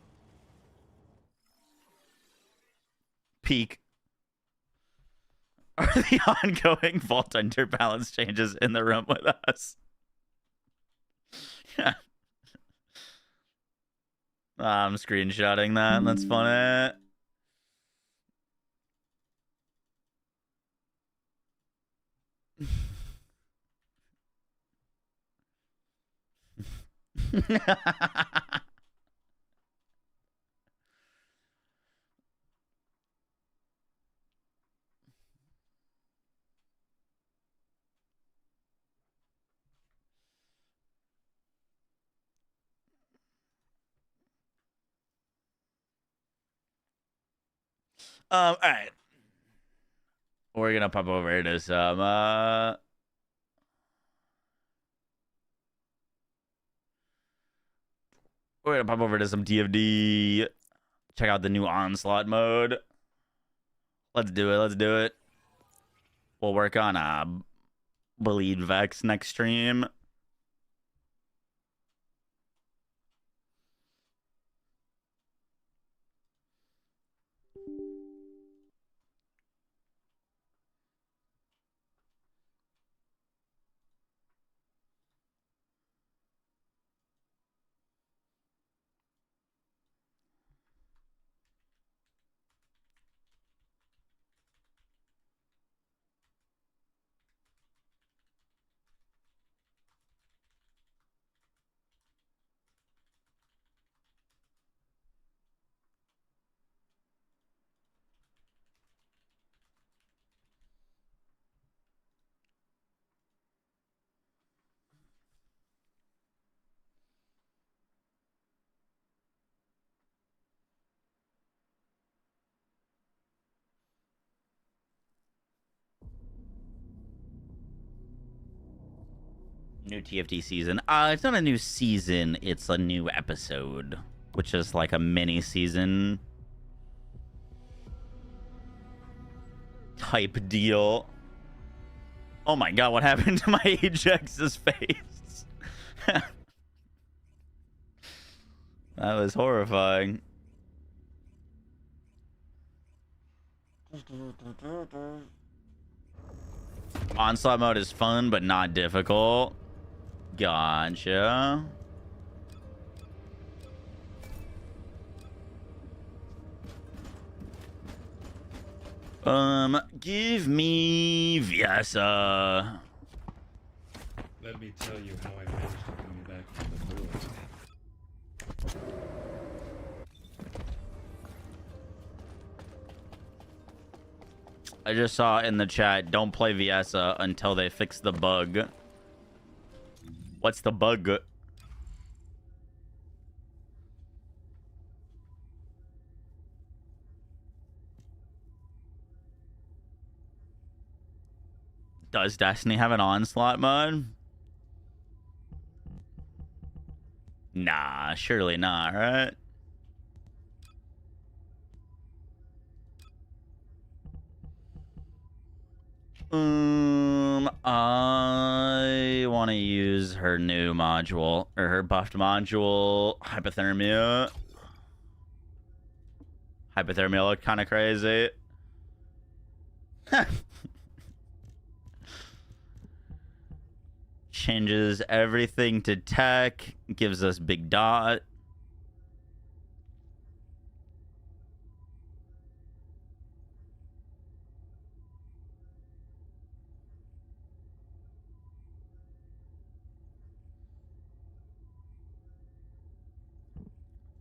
Peak. Are the ongoing Vault Hunter balance changes in the room with us? Yeah. I'm screenshotting that. That's funny. All right. We're gonna pop over to some we're gonna pop over to some TFD. Check out the new Onslaught mode. Let's do it. Let's do it. We'll work on Bleed Vex next stream. New TFT season. It's not a new season, it's a new episode, which is like a mini season type deal. Oh my god, what happened to my Ajax's face? That was horrifying. Onslaught mode is fun, but not difficult. Gotcha. Give me Vyasa. Let me tell you how I managed to bring you back from the void. I just saw in the chat, don't play Vyasa until they fix the bug. What's the bug? Does Destiny have an Onslaught mode? Nah, surely not, right? I want to use her new module, or her buffed module, Hypothermia. Hypothermia looked kind of crazy. Changes everything to tech, gives us big dot.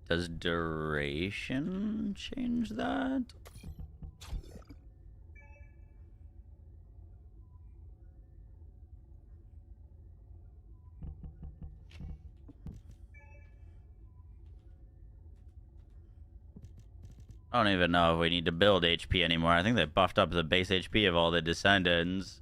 Does duration change that? I don't even know if we need to build HP anymore. I think they buffed up the base HP of all the descendants.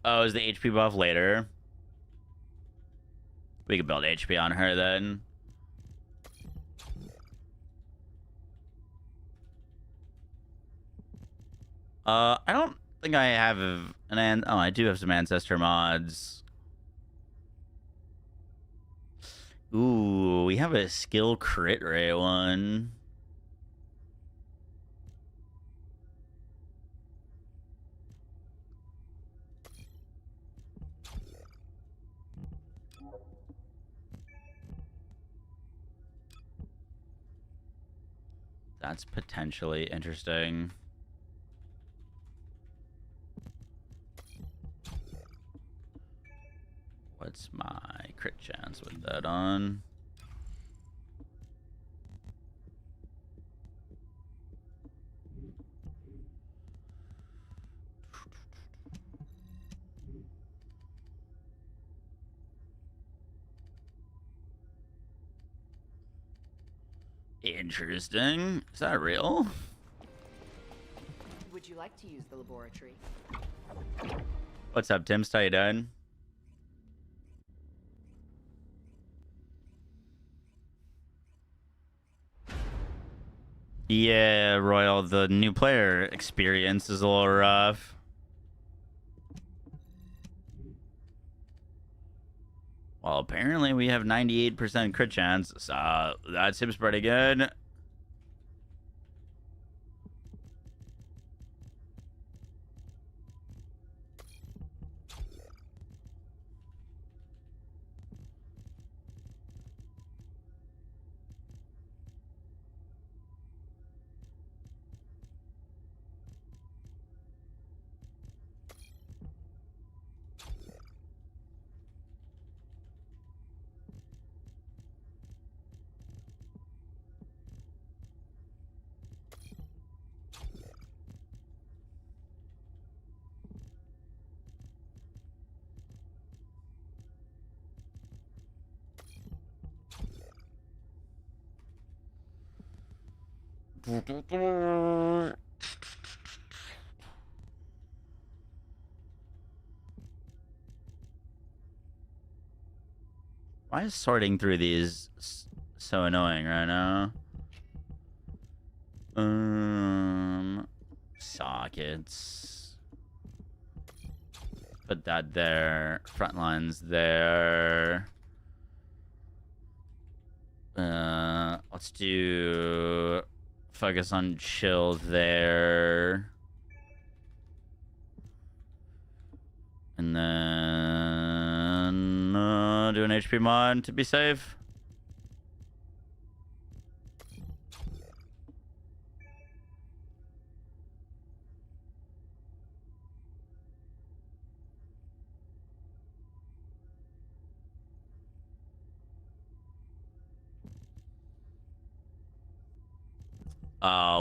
Oh, is the HP buff later? We can build HP on her then. I don't think I have I do have some ancestor mods. Ooh, we have a skill crit rate one. That's potentially interesting. What's my crit chance with that on? Interesting. Is that real? Would you like to use the laboratory? What's up, Tim? How you doing? Yeah, Royal, the new player experience is a little rough. Well, apparently we have 98% crit chance, so that seems pretty good. Why is sorting through these so annoying right now? Sockets. Put that there. Front lines there. Let's do focus on chill there. And then do an HP mod to be safe.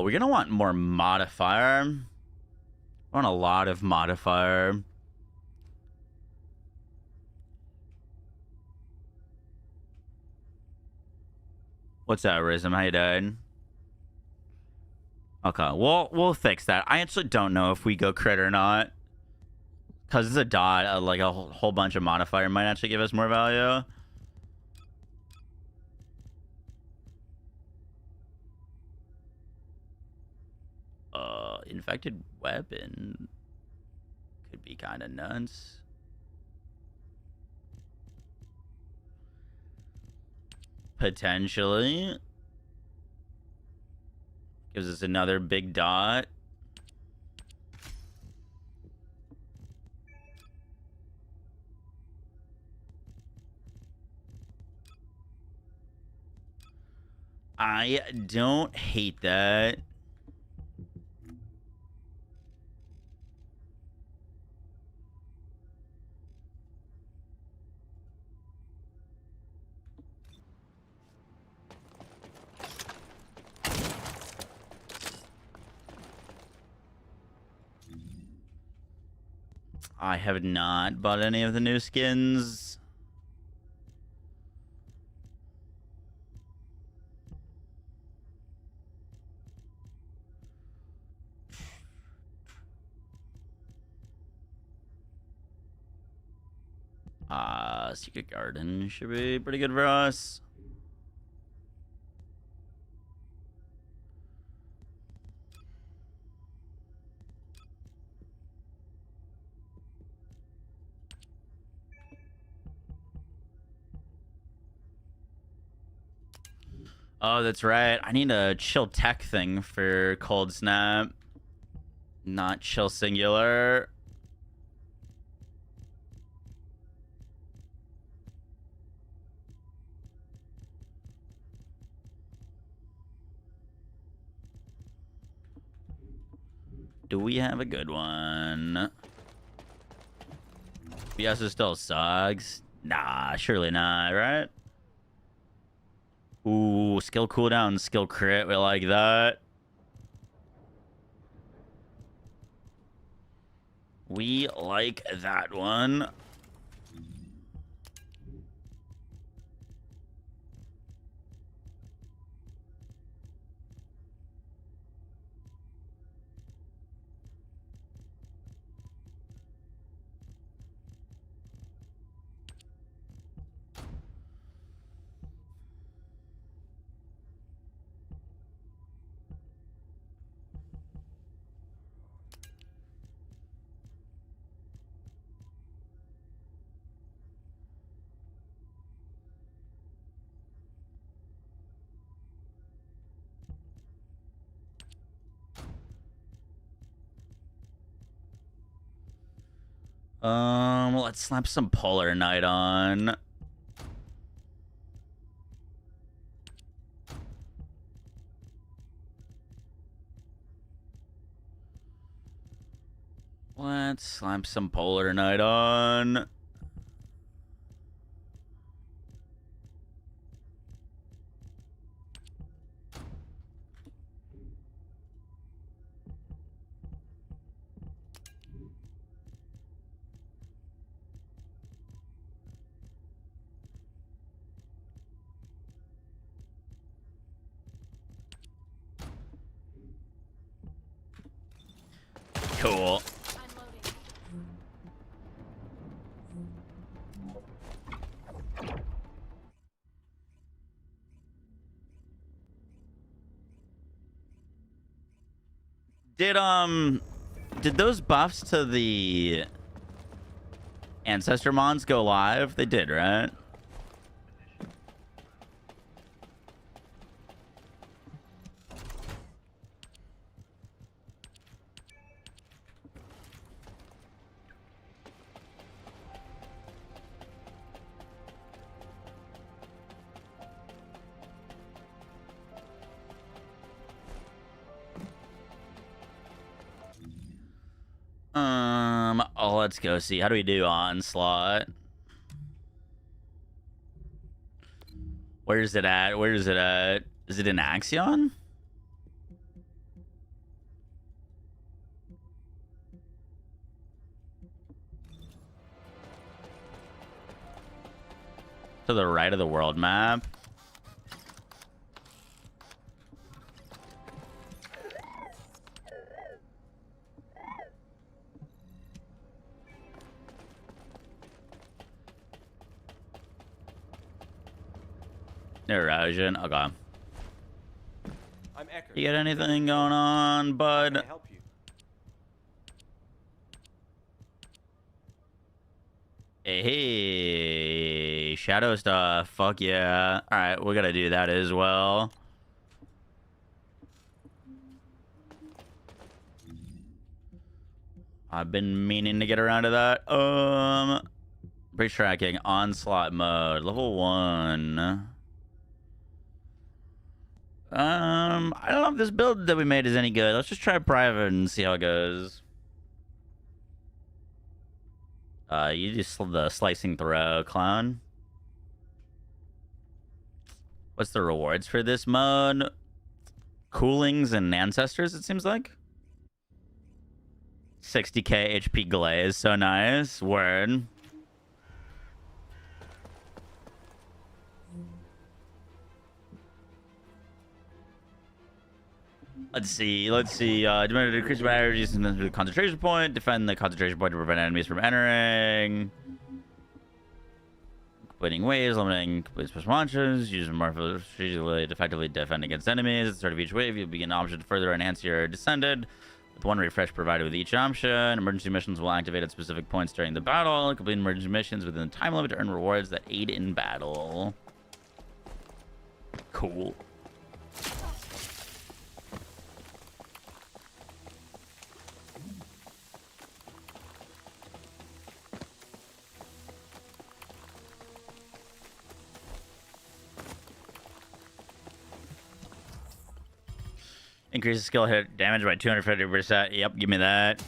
We're gonna want more modifier. I want a lot of modifier. What's that, Rizm? How you doing? Okay, we'll fix that. I actually don't know if we go crit or not, because it's a dot. Like a whole bunch of modifier might actually give us more value. Infected weapon could be kind of nuts. Potentially. Gives us another big dot. I don't hate that. I have not bought any of the new skins. Secret Garden should be pretty good for us. Oh, that's right. I need a chill tech thing for Cold Snap. Not chill singular. Do we have a good one? BS still sucks. Nah, surely not, right? Ooh, skill cooldown, skill crit. We like that. We like that one. Let's slap some Polar Knight on. Let's slap some Polar Knight on. Cool. Did those buffs to the Ancestor Mons go live? They did, right? Oh, let's go see. How do we do Onslaught? Where is it at? Where is it at? Is it in Axion? To the right of the world map. Erosion. Okay. You got anything going on, bud? Hey, shadow stuff. Fuck yeah. All right, we gotta do that as well. I've been meaning to get around to that. Breach tracking, onslaught mode, level 1. I don't know if this build that we made is any good. Let's just try private and see how it goes. You just the slicing throw, clown. What's the rewards for this mode? Coolings and ancestors, it seems like. 60k HP glaze, so nice. Word. Let's see. Demand to decrease my energies and then the concentration point. Defend the concentration point to prevent enemies from entering. Completing waves, limiting complete special launches. Use more strategically to effectively defend against enemies. At the start of each wave, you'll begin an option to further enhance your descended. With one refresh provided with each option. Emergency missions will activate at specific points during the battle. Complete emergency missions within the time limit to earn rewards that aid in battle. Cool. Increases skill hit damage by 250%. Yep, give me that.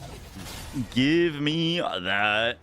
Give me that.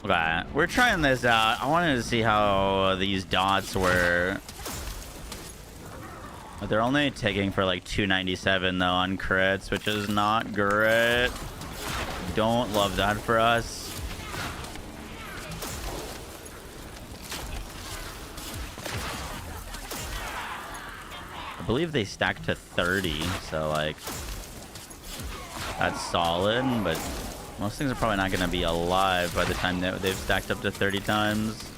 Okay, we're trying this out. I wanted to see how these dots were. But they're only taking for like 297 though on crits, which is not great. Don't love that for us. I believe they stack to 30, so like that's solid, but most things are probably not going to be alive by the time that they've stacked up to 30 times.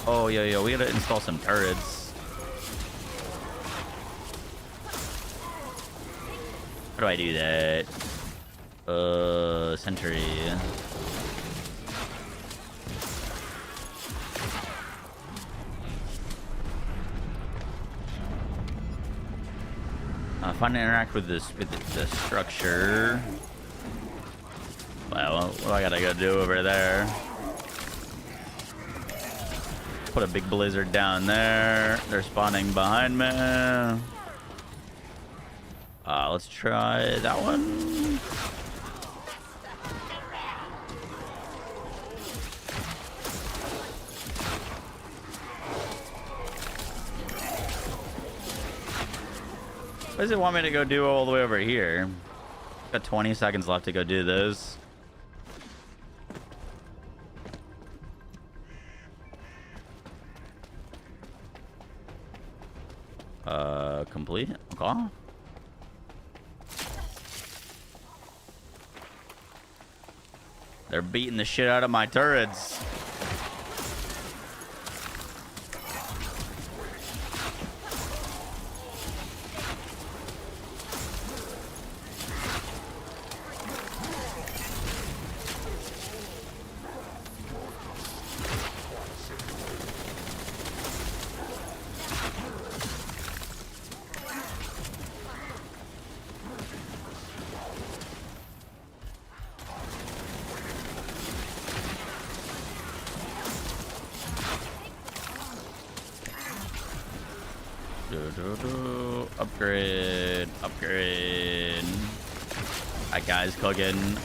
Oh, yo, we got to install some turrets. How do I do that? Sentry. Find and interact with this with the structure. Well, what do I gotta go do over there? Put a big blizzard down there. They're spawning behind me. Let's try that one. What does it want me to go do all the way over here? Got 20 seconds left to go do this. Complete. Okay. They're beating the shit out of my turrets. Upgrade, upgrade. That guy's cooking.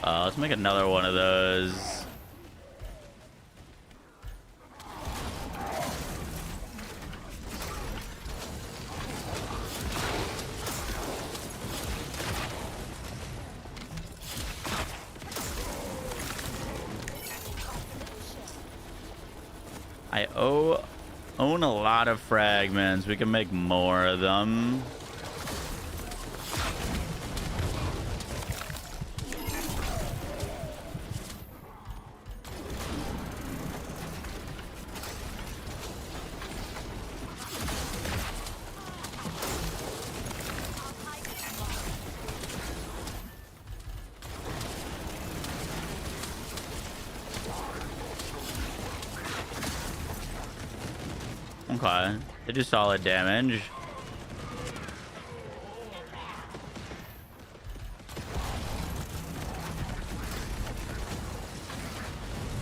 Let's make another one of those. I own a lot of fragments. We can make more of them. Okay, they do solid damage.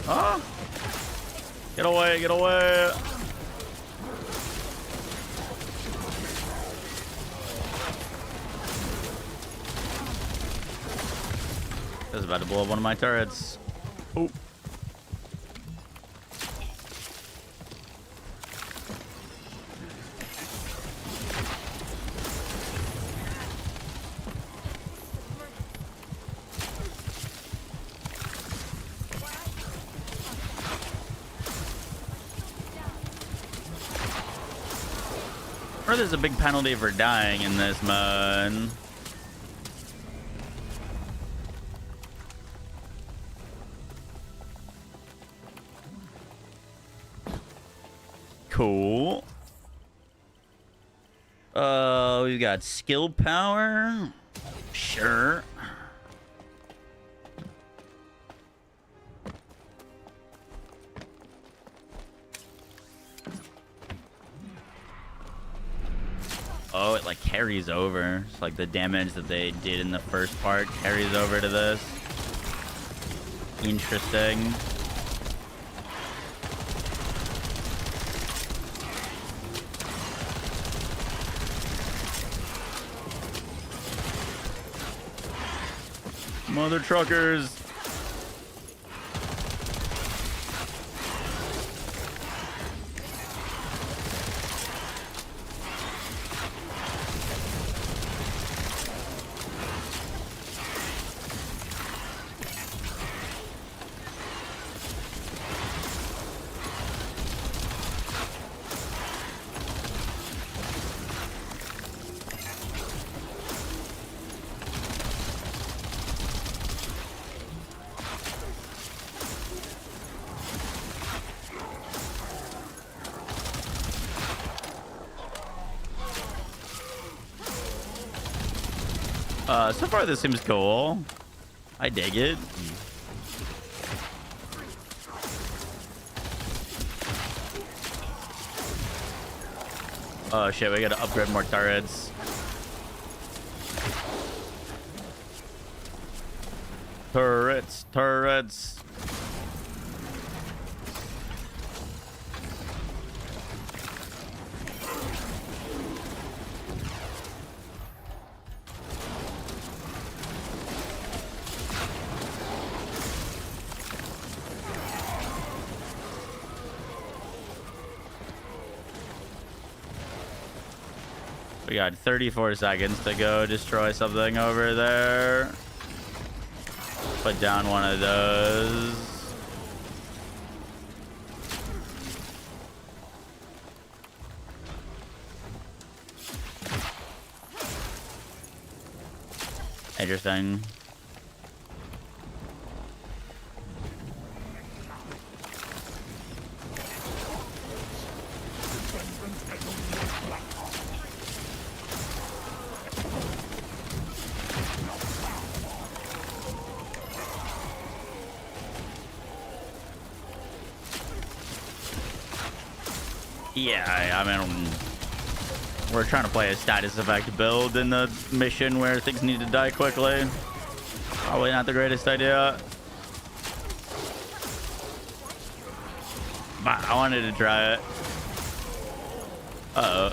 Oh! Get away, get away! I was about to blow up one of my turrets. Oh. far, there's a big penalty for dying in this mode. Cool. We've got skill power. Sure. Oh, it like carries over. It's like the damage that they did in the first part carries over to this. Interesting. Mother truckers. So far this seems cool. I dig it. Oh shit, we gotta upgrade more turrets. Turrets. We got 34 seconds to go destroy something over there. Put down one of those. Interesting. Yeah, I mean, we're trying to play a status effect build in the mission where things need to die quickly. Probably not the greatest idea. But I wanted to try it. Uh-oh.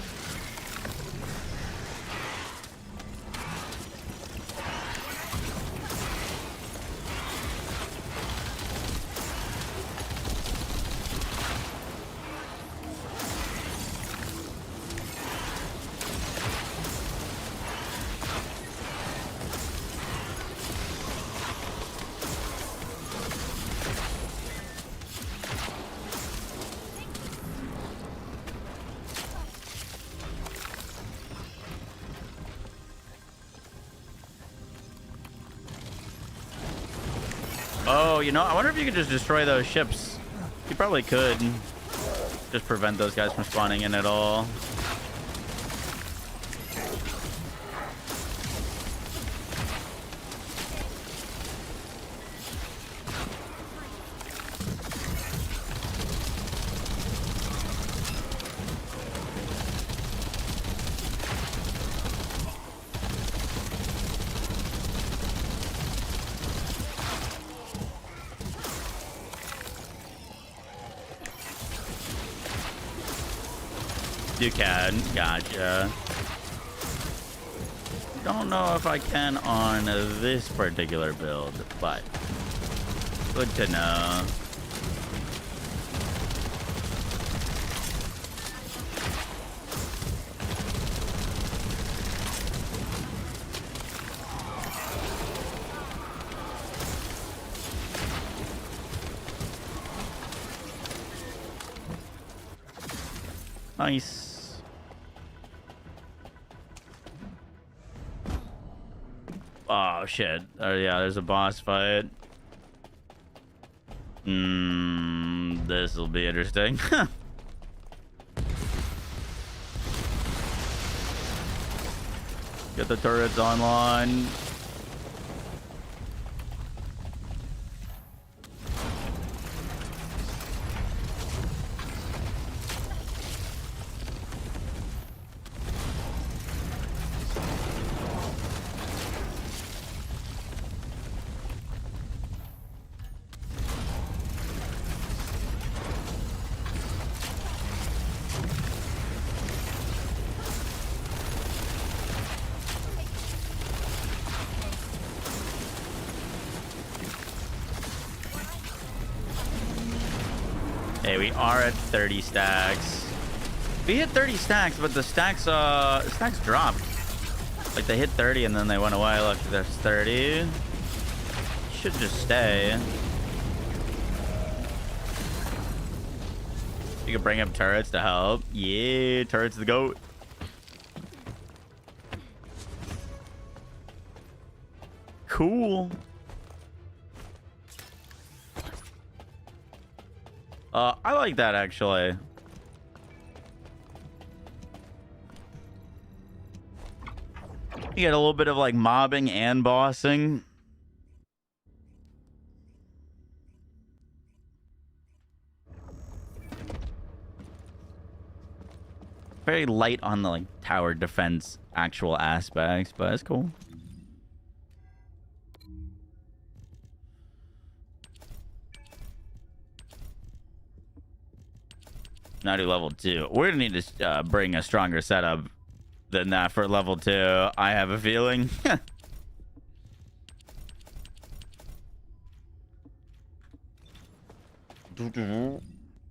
Oh, you know, I wonder if you could just destroy those ships. You probably could. Just prevent those guys from spawning in at all. You can. Gotcha. Don't know if I can on this particular build, but good to know. Nice. Oh shit. Yeah, there's a boss fight. This will be interesting. Get the turrets online. Hey, we are at 30 stacks. We hit 30 stacks, but the stacks dropped. Like they hit 30 and then they went away. Look, there's 30. Should just stay. You can bring up turrets to help. Yeah, turrets the goat. Cool. I like that actually. You get a little bit of like mobbing and bossing. Very light on the like tower defense actual aspects, but it's cool. Now do level 2. We're gonna need to bring a stronger setup than that for level 2. I have a feeling.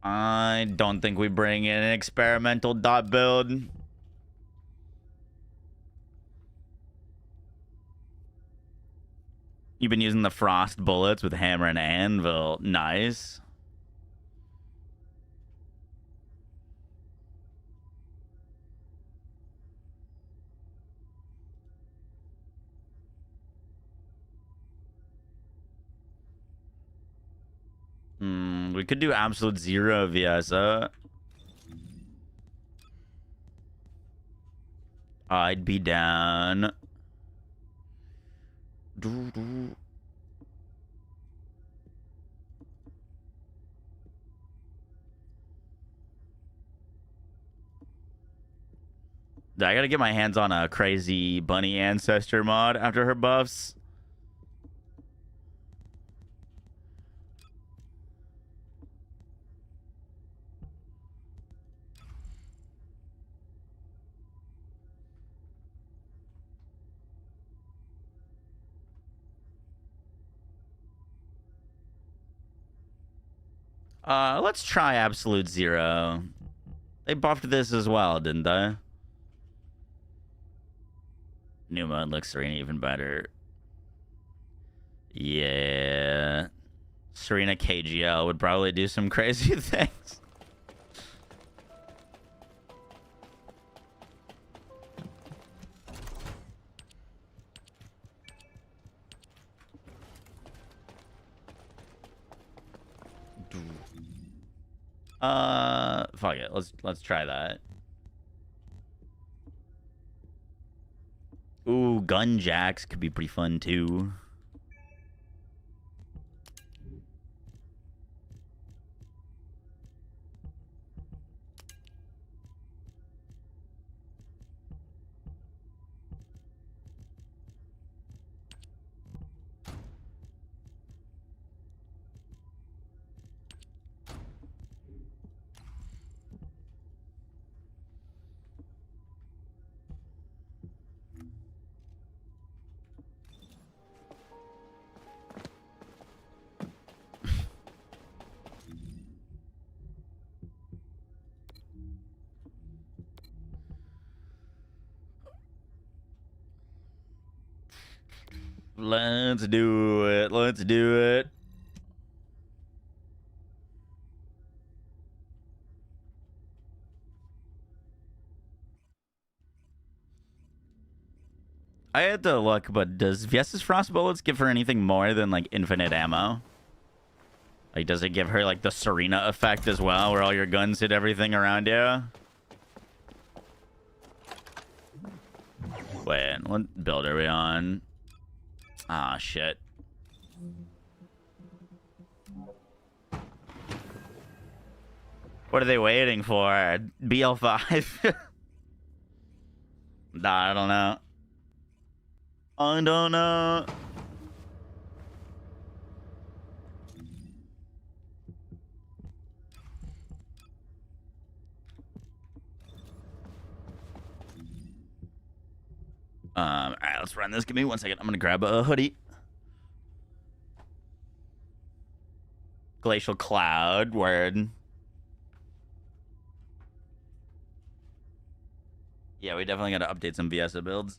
I don't think we bring in an experimental dot build. You've been using the frost bullets with hammer and anvil. Nice. We could do absolute zero Viesa. I'd be down. I gotta get my hands on a crazy bunny ancestor mod after her buffs. Let's try absolute zero. They buffed this as well, didn't they? New mode looks Serena even better. Yeah. Serena KGL would probably do some crazy things. Fuck it. Let's try that. Ooh, gun jacks could be pretty fun too. Let's do it. Let's do it. I had to look, but does Viesta's frost bullets give her anything more than like infinite ammo? Like, does it give her like the Serena effect as well, where all your guns hit everything around you? Wait, what build are we on? Ah, shit. What are they waiting for? BL5? Nah, I don't know. I don't know. All right, let's run this. Give me 1 second. I'm gonna grab a hoodie. Glacial Cloud, word. Yeah, we definitely gotta update some Viesta builds.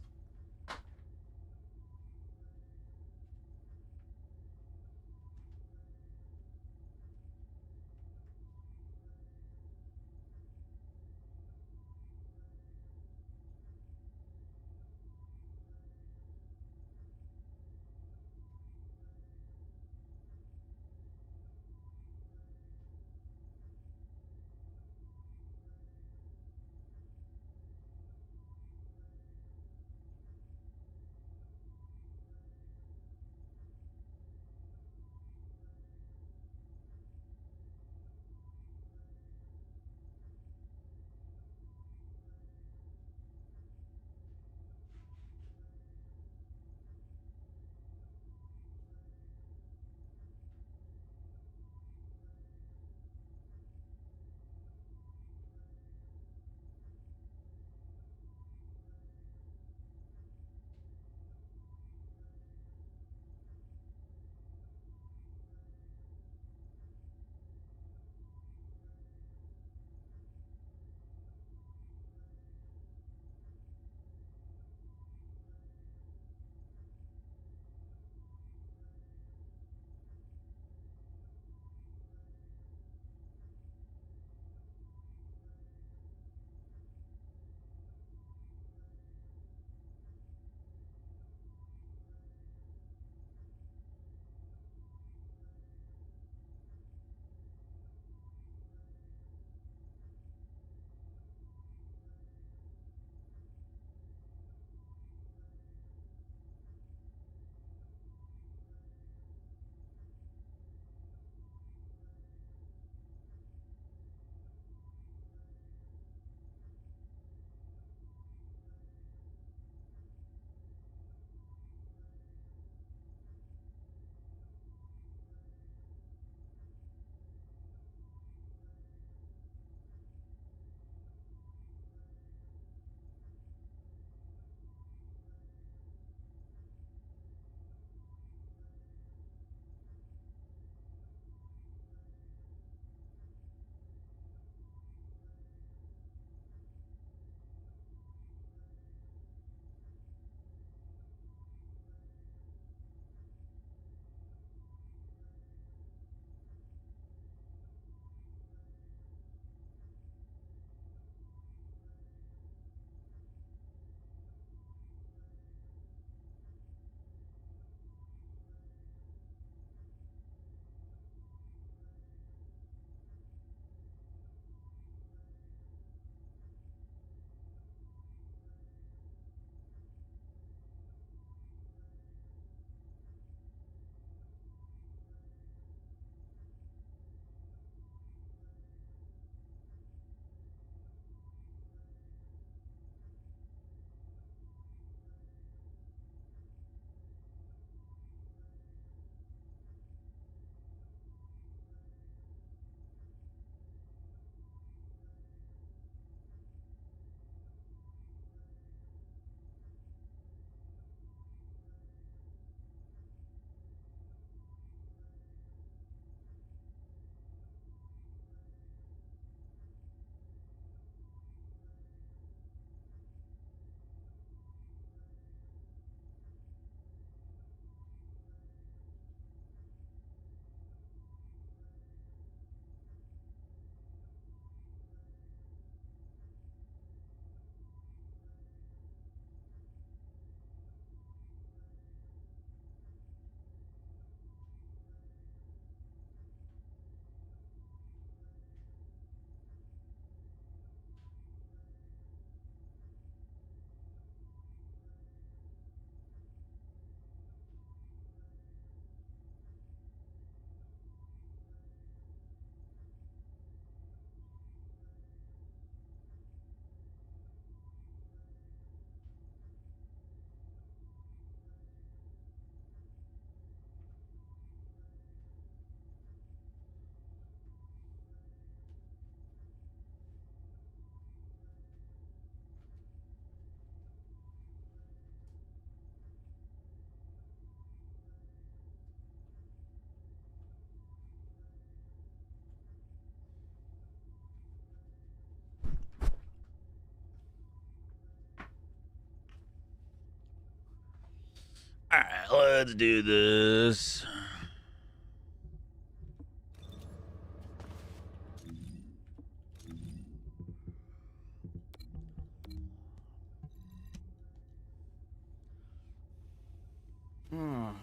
Alright, let's do this.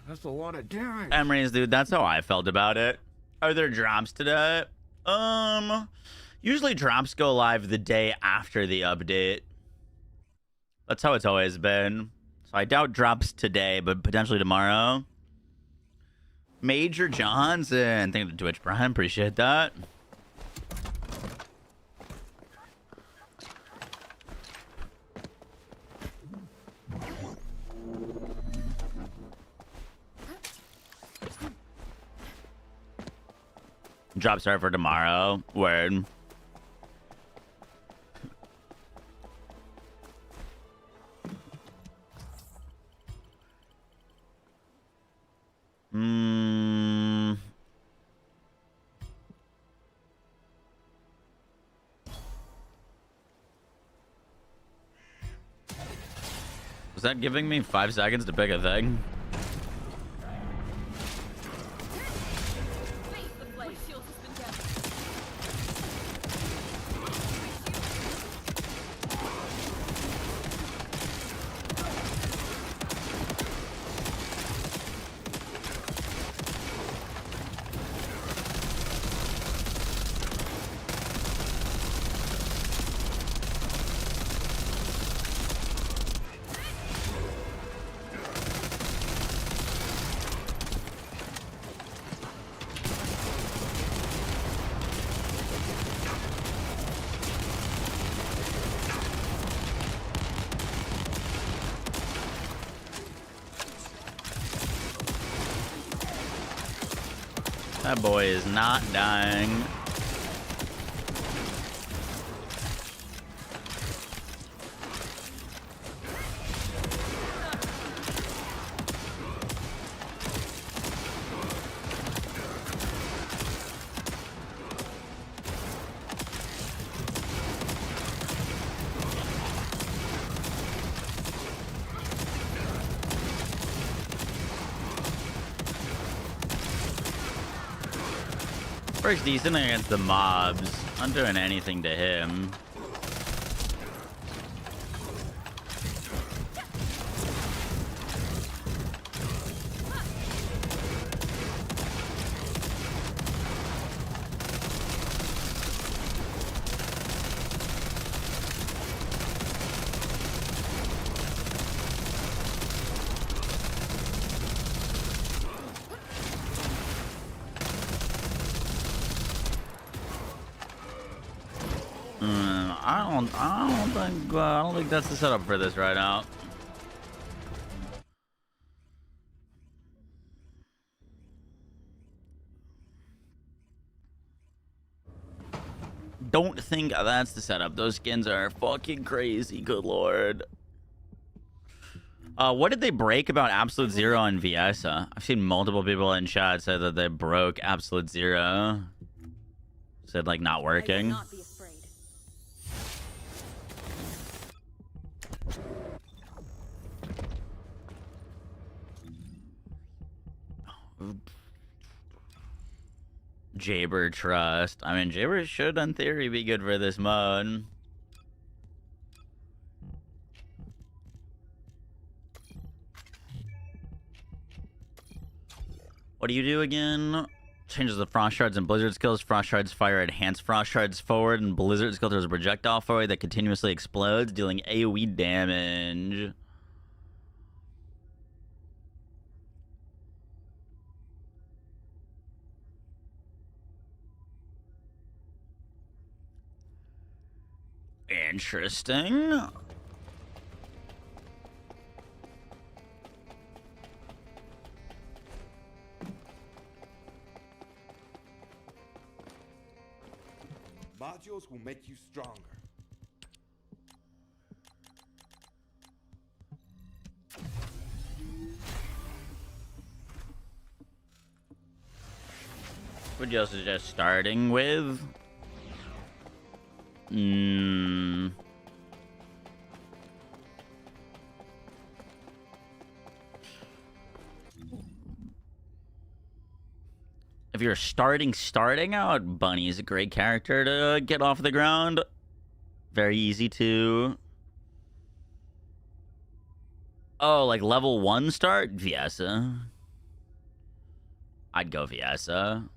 That's a lot of damage. Emery's, dude, that's how I felt about it. Are there drops today? Usually drops go live the day after the update. That's how it's always been. So I doubt drops today, but potentially tomorrow. Major Johnson, thank you to Twitch Prime, appreciate that. Drop start for tomorrow. Word. Was that giving me 5 seconds to pick a thing? That boy is not dying. Works decent against the mobs. I'm doing anything to him. I don't think that's the setup for this right now. Don't think that's the setup. Those skins are fucking crazy. Good lord. What did they break about Absolute Zero and Viesa? I've seen multiple people in chat say that they broke Absolute Zero. Said like not working. Jaber trust. I mean, Jaber should, in theory, be good for this mode. What do you do again? Changes the frost shards and blizzard skills. Frost shards fire enhanced frost shards forward, and blizzard skill throws a projectile forward that continuously explodes, dealing AoE damage. Interesting. Modules will make you stronger. Would you suggest starting with? If you're starting out, Bunny is a great character to get off the ground. Very easy to... Oh, like level 1 start? Viesa. I'd go Viesa.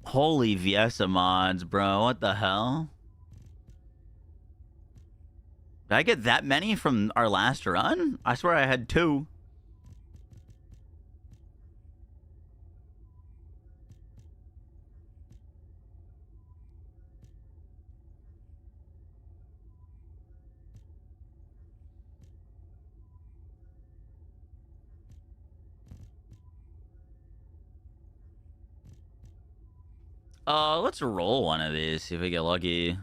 Holy Viesa mods, bro. What the hell? Did I get that many from our last run? I swear I had 2. Let's roll one of these, see if we get lucky.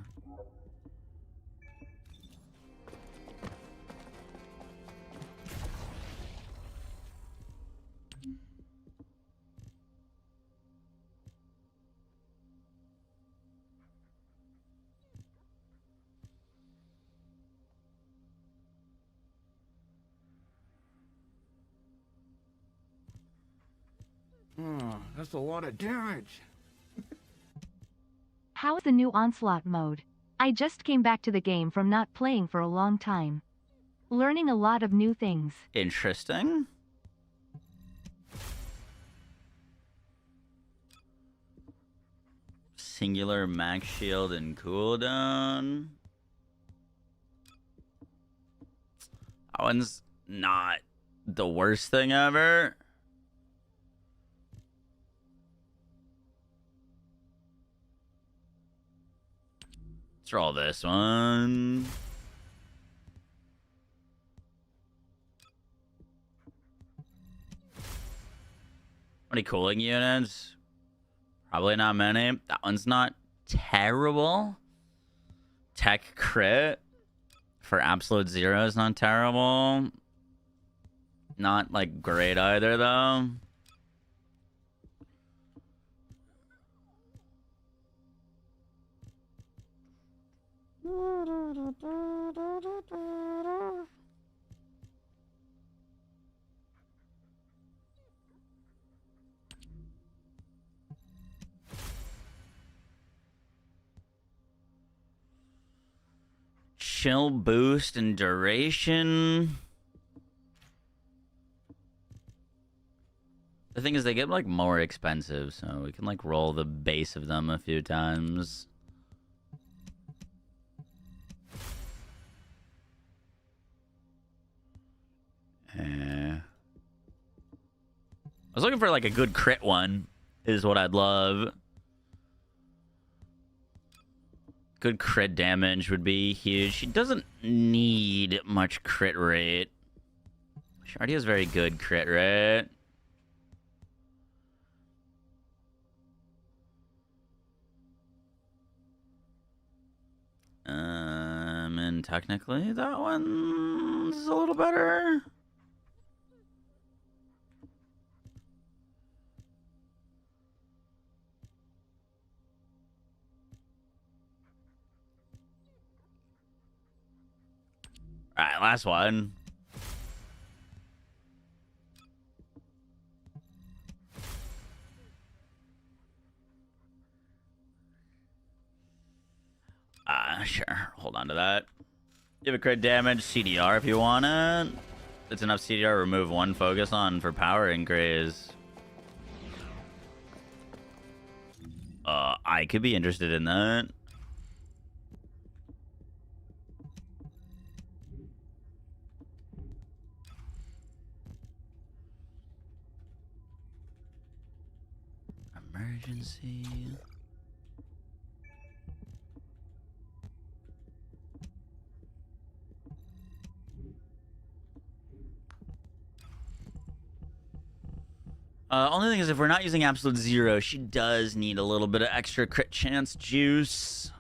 Oh, that's a lot of damage. How's the new Onslaught mode? I just came back to the game from not playing for a long time. Learning a lot of new things. Interesting. Singular max shield and cooldown. That one's not the worst thing ever. Let's roll this one. Any cooling units? Probably not many. That one's not terrible. Tech crit for absolute 0 is not terrible. Not like great either though. Chill boost and duration. The thing is, they get like more expensive, so we can like roll the base of them a few times. I was looking for like a good crit one, is what I'd love. Good crit damage would be huge. She doesn't need much crit rate. She already has very good crit rate. And technically that one's a little better. All right, last one. Sure. Hold on to that. Give a crit damage, CDR if you want it. It's enough CDR, remove 1 focus on for power increase. I could be interested in that. Emergency. Only thing is, if we're not using absolute zero, she does need a little bit of extra crit chance juice.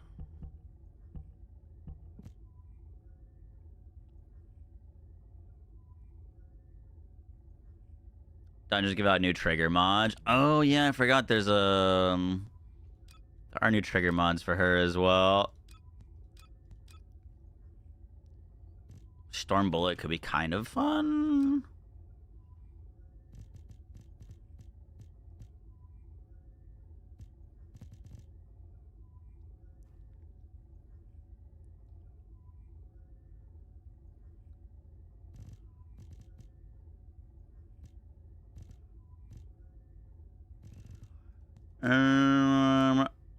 Dungeons give out new trigger mods. Oh yeah, I forgot there's there are new trigger mods for her as well. Storm Bullet could be kind of fun.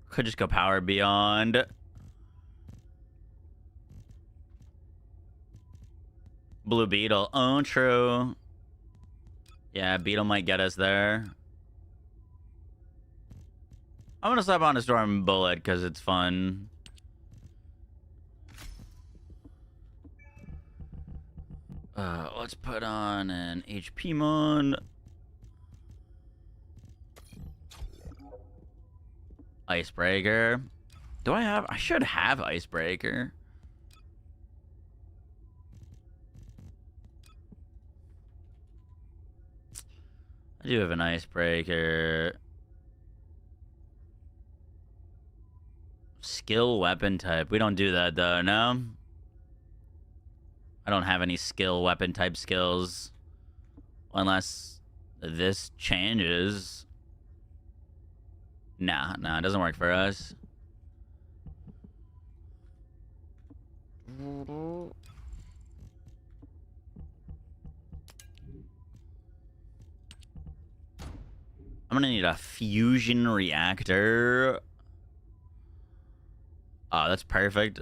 Could just go Power Beyond. Blue Beetle. Oh, true. Yeah, Beetle might get us there. I'm gonna slap on a Storm Bullet because it's fun. Let's put on an HP mod. Icebreaker. Do I have? I should have Icebreaker. I do have an Icebreaker. Skill weapon type. We don't do that though, no? I don't have any skill weapon type skills. Unless this changes. Nah, it doesn't work for us. I'm gonna need a fusion reactor. Oh, that's perfect.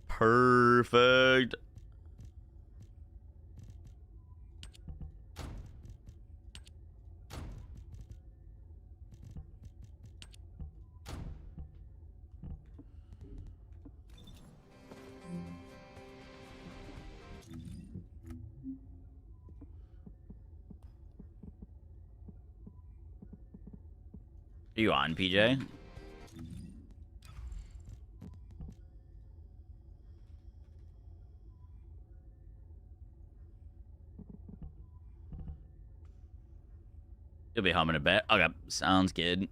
Perfect. Are you on, PJ? You'll be humming a bit. Okay, sounds good.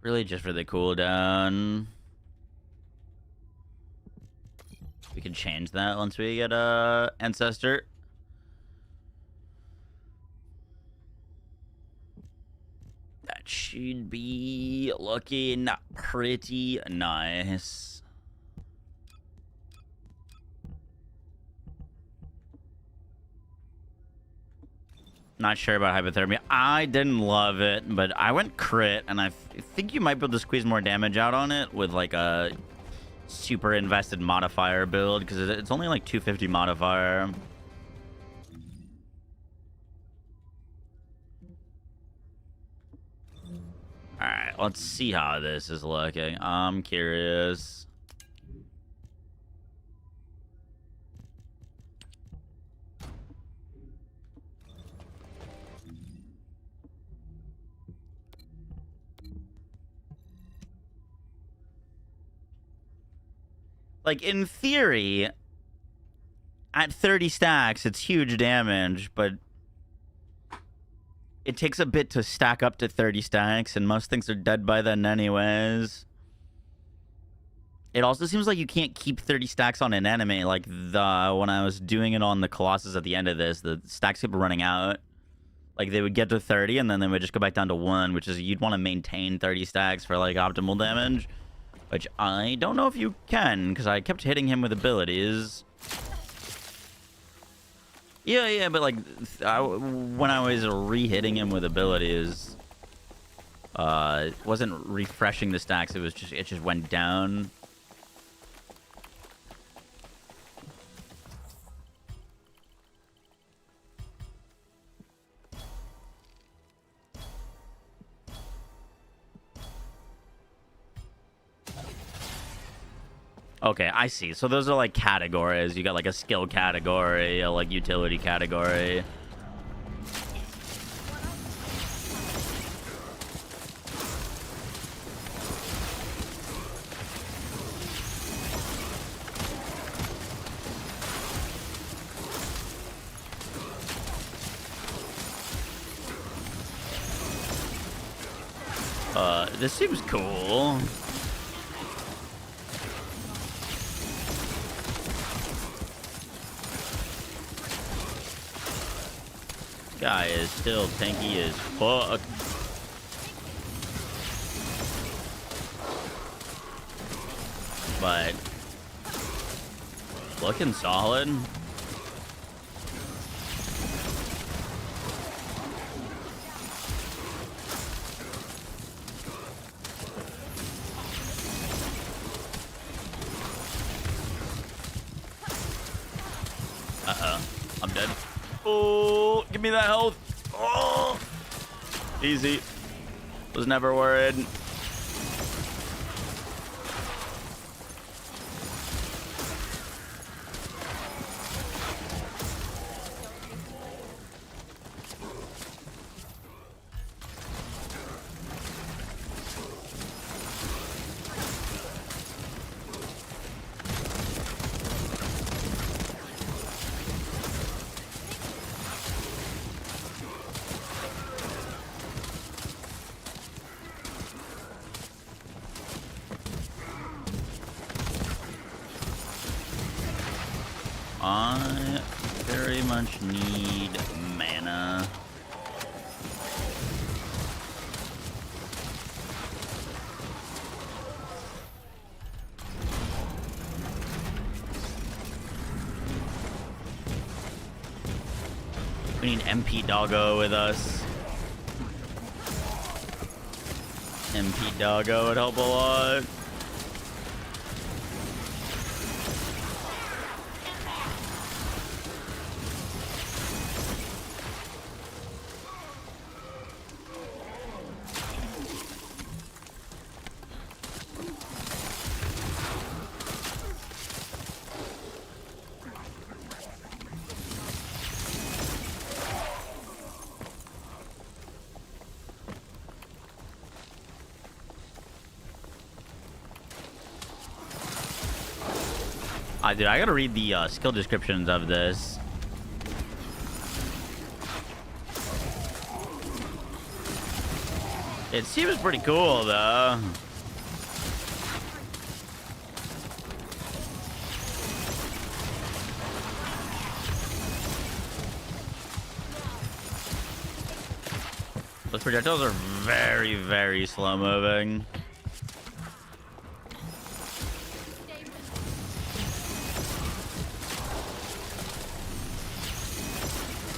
Really just for the cooldown. We can change that once we get a Ancestor. That should be looking pretty nice. Not sure about hypothermia. I didn't love it, but I went crit, and I think you might be able to squeeze more damage out on it with like a super invested modifier build, because it's only like 250 modifier. Alright, let's see how this is looking. I'm curious. Like, in theory, at 30 stacks, it's huge damage, but it takes a bit to stack up to 30 stacks, and most things are dead by then anyways. It also seems like you can't keep 30 stacks on an enemy. Like, when I was doing it on the Colossus at the end of this, the stacks kept running out. like they would get to 30 and then they would just go back down to 1, which is you'd want to maintain 30 stacks for like optimal damage, which I don't know if you can because I kept hitting him with abilities. Yeah, but like when I was re-hitting him with abilities, wasn't refreshing the stacks. It just went down. Okay, I see. So those are like categories. You got like a skill category, a like utility category. This seems cool. Guy is still tanky as fuck. But looking solid. Uh-oh. I'm dead. Oh, give me that health. Oh, easy. Was never worried. I very much need mana. We need MP Doggo with us. MP Doggo would help a lot. Dude, I gotta read the skill descriptions of this. It seems pretty cool, though. Those projectiles are very, very slow moving.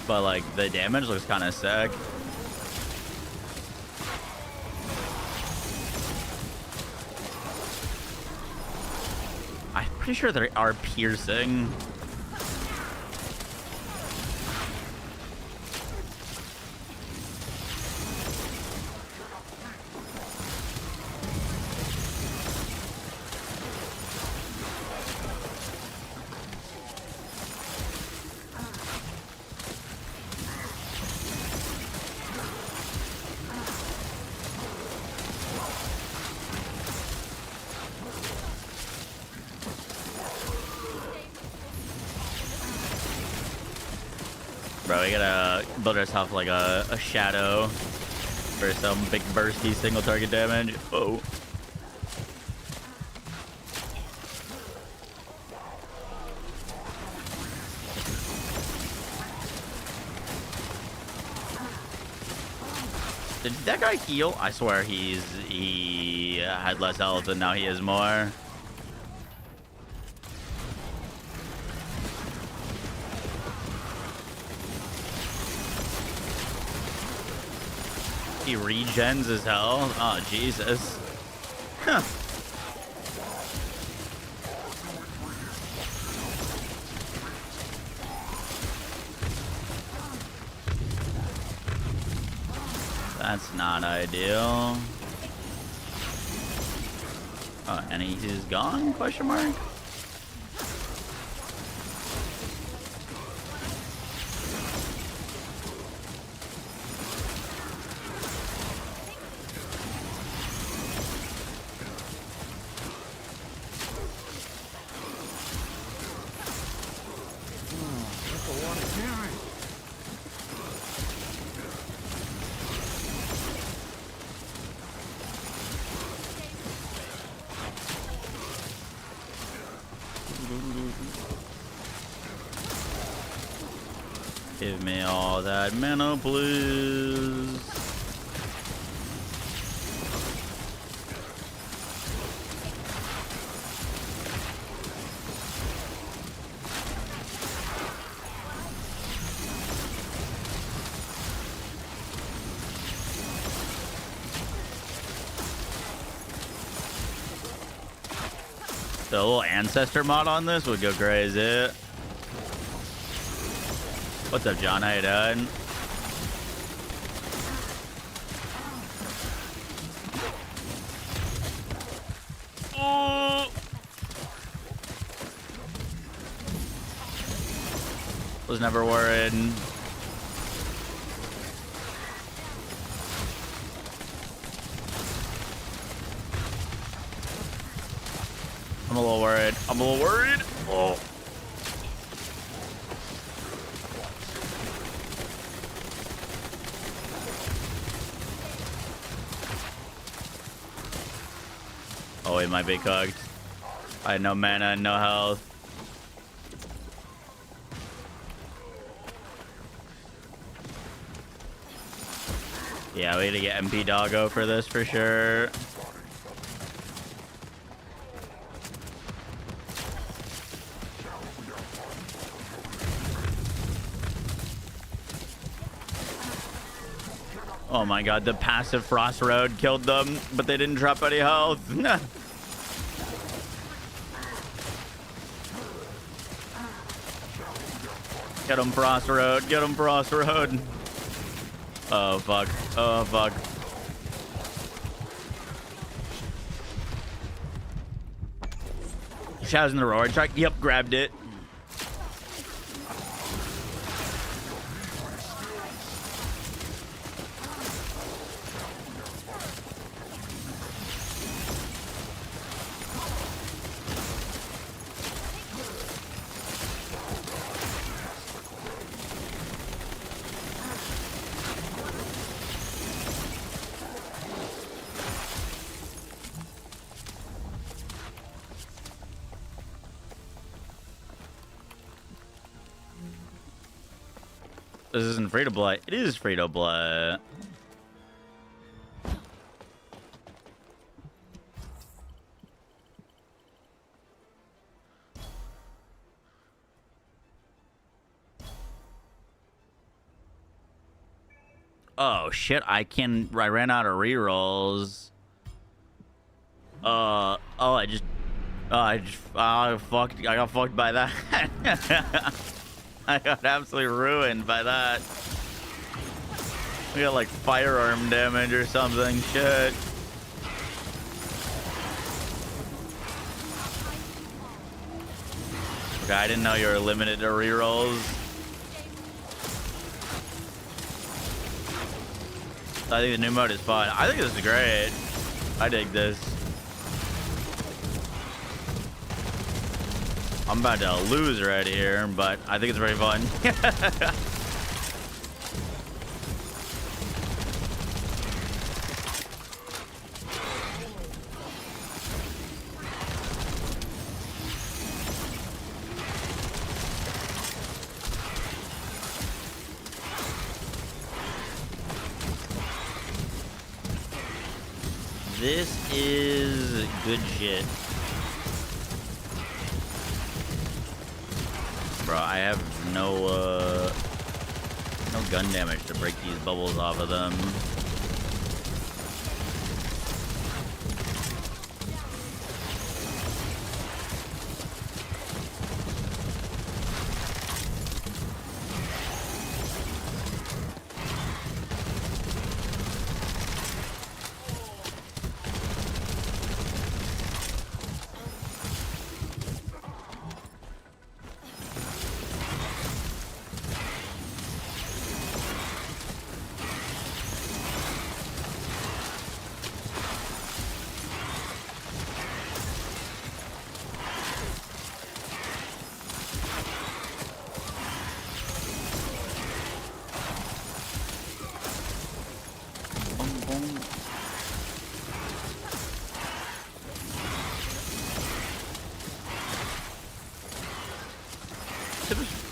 But like the damage looks kind of sick. I'm pretty sure they are piercing. Bro, we gotta build ourselves like a shadow for some big bursty single target damage. Oh. Did that guy heal? I swear he had less health and now he has more. He regens his health. Oh Jesus. Huh. That's not ideal. Oh, and he's gone? Question mark. That's a lot of damage. Give me all that mana, please. The little ancestor mod on this would go crazy. What's up, John? How you doing? Was never worried. I'm a little worried. I'm a little worried. Oh. Oh, he might be cooked. I had no mana and no health. Yeah, we need to get MP Doggo for this for sure. Oh my god, the passive Frost Road killed them, but they didn't drop any health. Get him, Frost Road. Get him, Frost Road. Oh, fuck. Oh, fuck. Shadows in the roar track. Yep, grabbed it. This isn't free to play. It is free to play. Oh shit! I ran out of rerolls. I got fucked by that. I got absolutely ruined by that. We got like firearm damage or something. Shit. Okay, I didn't know you were limited to rerolls. I think the new mode is fun. I think this is great. I dig this. I'm about to lose right here, but I think it's very fun. This is good shit. Bro, I have no gun damage to break these bubbles off of them.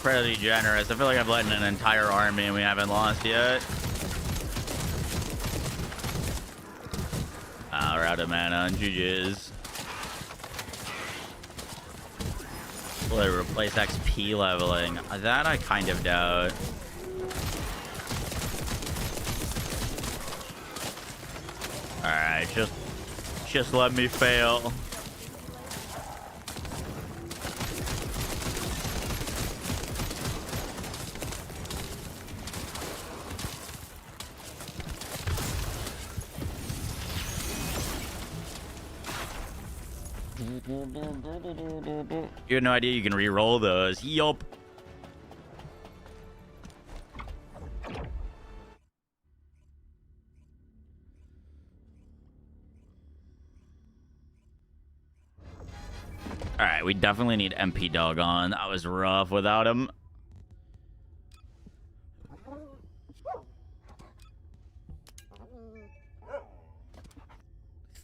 Pretty generous. I feel like I've let in an entire army and we haven't lost yet. We're out of mana on GG's. Will it replace XP leveling? That I kind of doubt. Alright, just let me fail. You had no idea you can re-roll those. Yup. Alright, we definitely need MP Dog on. That was rough without him.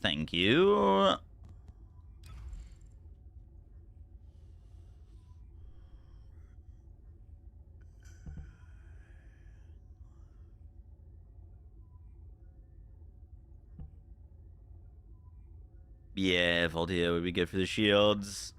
Thank you. Yeah, Voltia would be good for the shields.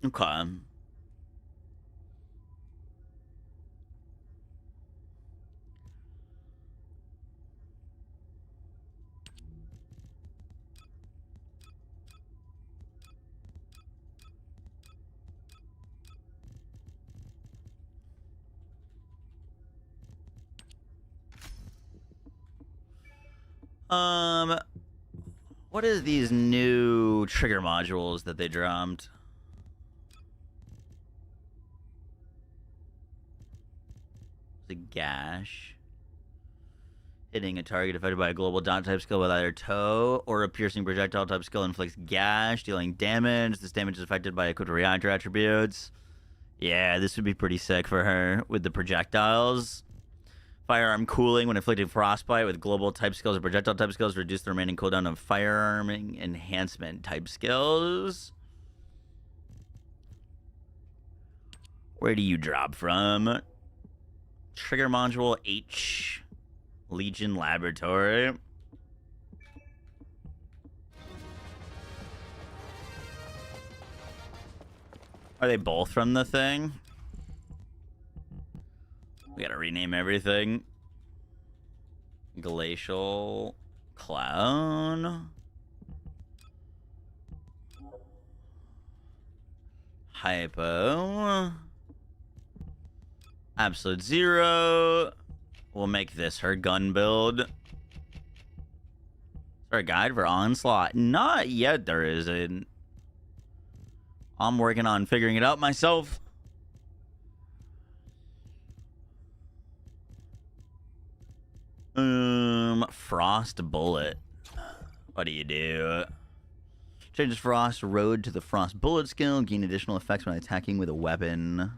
Okay. What is these new trigger modules that they dropped? The gash. Hitting a target affected by a global dot type skill with either toe or a piercing projectile type skill inflicts gash, dealing damage. This damage is affected by equipped reactor attributes. Yeah, this would be pretty sick for her with the projectiles. Firearm cooling when inflicting frostbite with global type skills or projectile type skills. Reduce the remaining cooldown of firearming enhancement type skills. Where do you drop from? Trigger module H. Legion Laboratory. Are they both from the thing? We gotta rename everything. Glacial Clown. Hypo. Absolute Zero. We'll make this her gun build. there a guide for Onslaught? Not yet, there isn't. I'm working on figuring it out myself. Frost Bullet. What do you do? Changes Frost Road to the Frost Bullet skill. Gain additional effects when attacking with a weapon.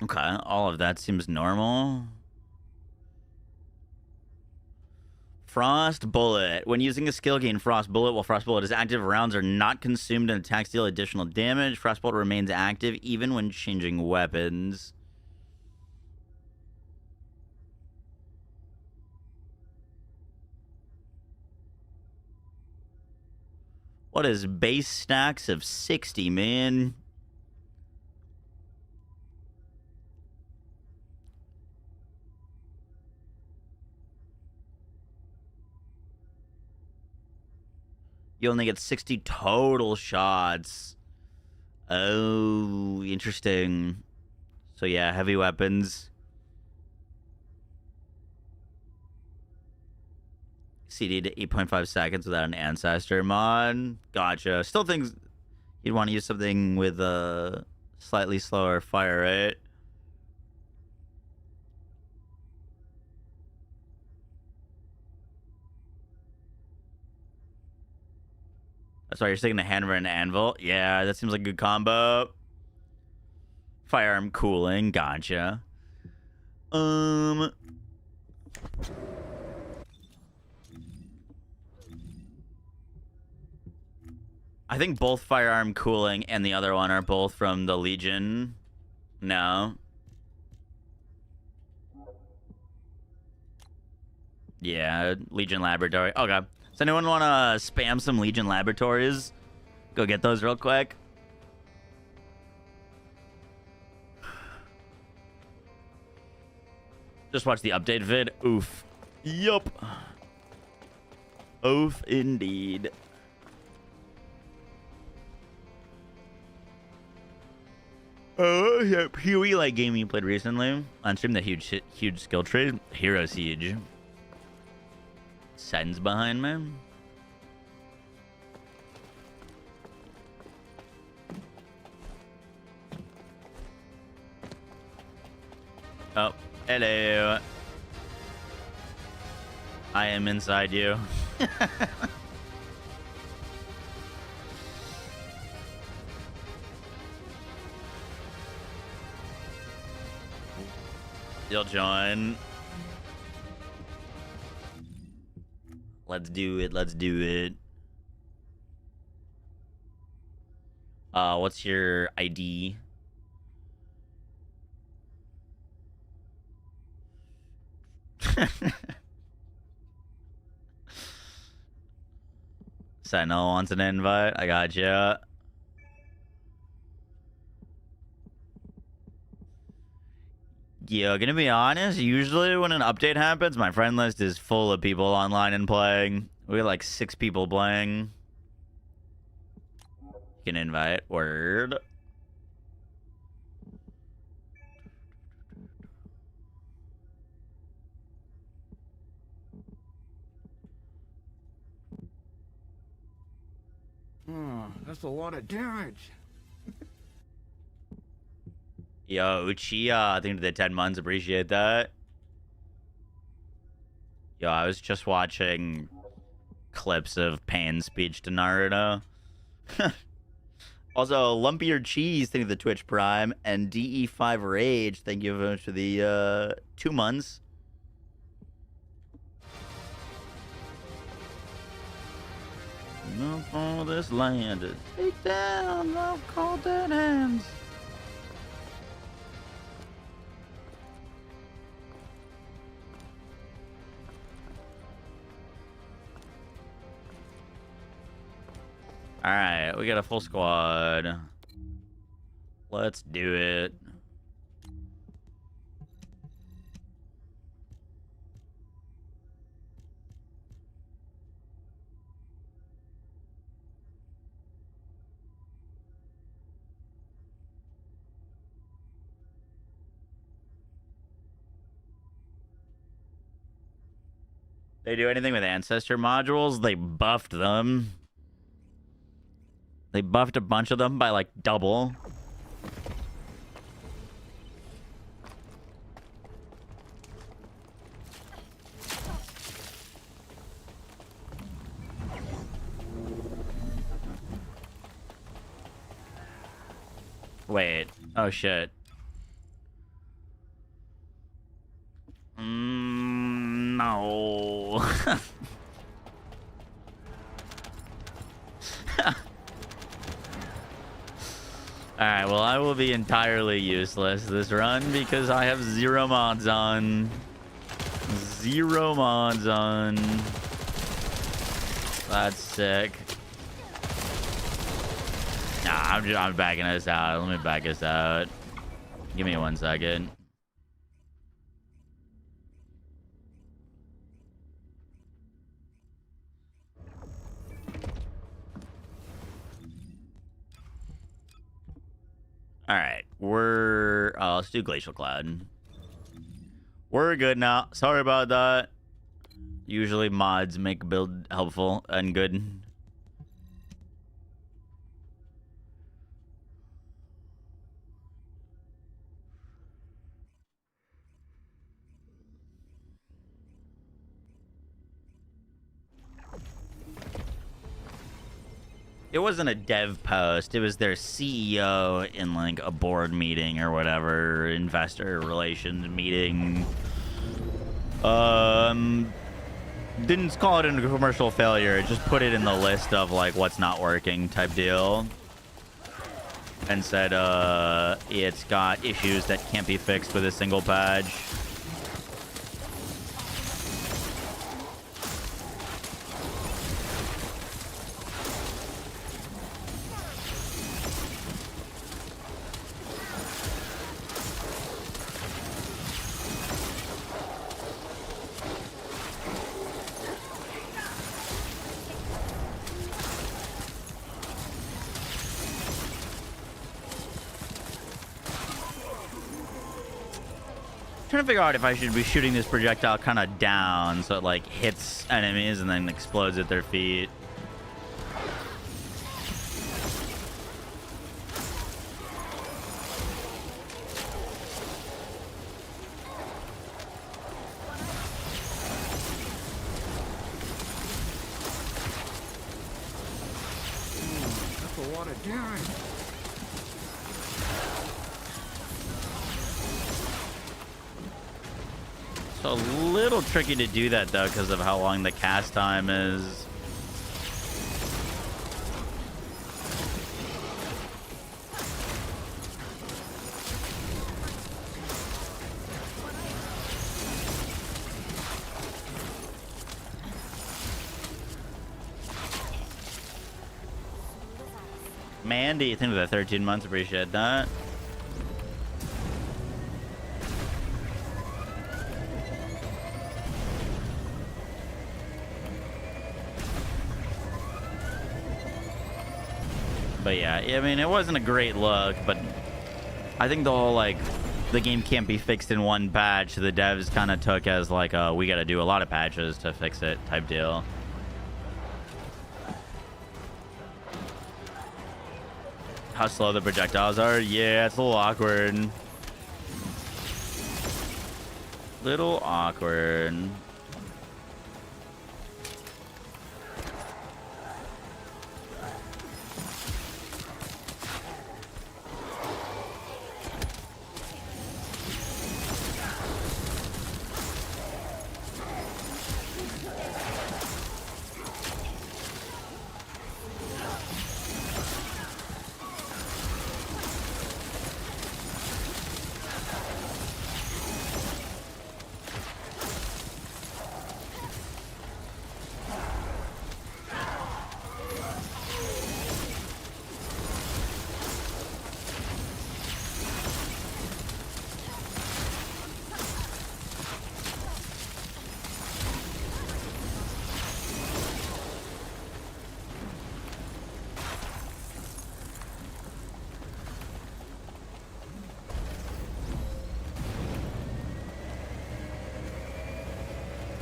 Okay, all of that seems normal. Frost Bullet. When using a skill, gain Frost Bullet. While Frost Bullet is active, rounds are not consumed and attacks deal additional damage. Frost Bullet remains active even when changing weapons. What is base stacks of 60, man? You only get 60 total shots. Oh, interesting. So yeah, heavy weapons. CD to 8.5 seconds without an ancestor mod. Gotcha. Still think you'd want to use something with a slightly slower fire rate. That's why you're sticking the hammer and anvil. Yeah, that seems like a good combo. Firearm cooling. Gotcha. I think both firearm cooling and the other one are both from the Legion. No. Yeah, Legion Laboratory. Okay. Does anyone want to spam some Legion Laboratories? Go get those real quick. Just watch the update vid. Oof. Yup. Oof, indeed. Oh, yeah. Huey like game you played recently. On stream, the huge skill tree. Hero Siege. Sends behind me. Oh, hello. I am inside you. You'll join. Let's do it. Let's do it. What's your ID? Sentinel wants an invite. I gotcha. Yeah, gonna be honest, usually when an update happens, my friend list is full of people online and playing. We got like 6 people playing. You can invite. Word. Oh, that's a lot of damage. Yo, Uchiha, I think the 10 months, appreciate that. Yo, I was just watching clips of Pain's speech to Naruto. Also, Lumpier Cheese, thank you for the Twitch Prime. And DE5 Rage, thank you very much for the 2 months. Enough for this land to take down love called dead hands. All right, we got a full squad. Let's do it. They do anything with ancestor modules, they buffed them. They buffed a bunch of them by like double. Wait. Oh shit. No. Alright, well, I will be entirely useless this run because I have 0 mods on. 0 mods on. That's sick. Nah, I'm backing this out. Let me back this out. Give me 1 second. Alright, let's do Glacial Cloud. We're good now. Sorry about that. Usually mods make build helpful and good. It wasn't a dev post. It was their CEO in like a board meeting or whatever, investor relations meeting. Didn't call it a commercial failure. Just put it in the list of like what's not working type deal. And said it's got issues that can't be fixed with a single patch. Trying to figure out if I should be shooting this projectile kind of down so it like hits enemies and then explodes at their feet. That's a lot of damage. It's a little tricky to do that though because of how long the cast time is. Mandy, thank you for the 13 months. Appreciate that. But yeah, I mean, it wasn't a great look, but I think the whole, like, the game can't be fixed in one patch, the devs kind of took as, like, we got to do a lot of patches to fix it type deal. How slow the projectiles are? Yeah, it's a little awkward. Little awkward.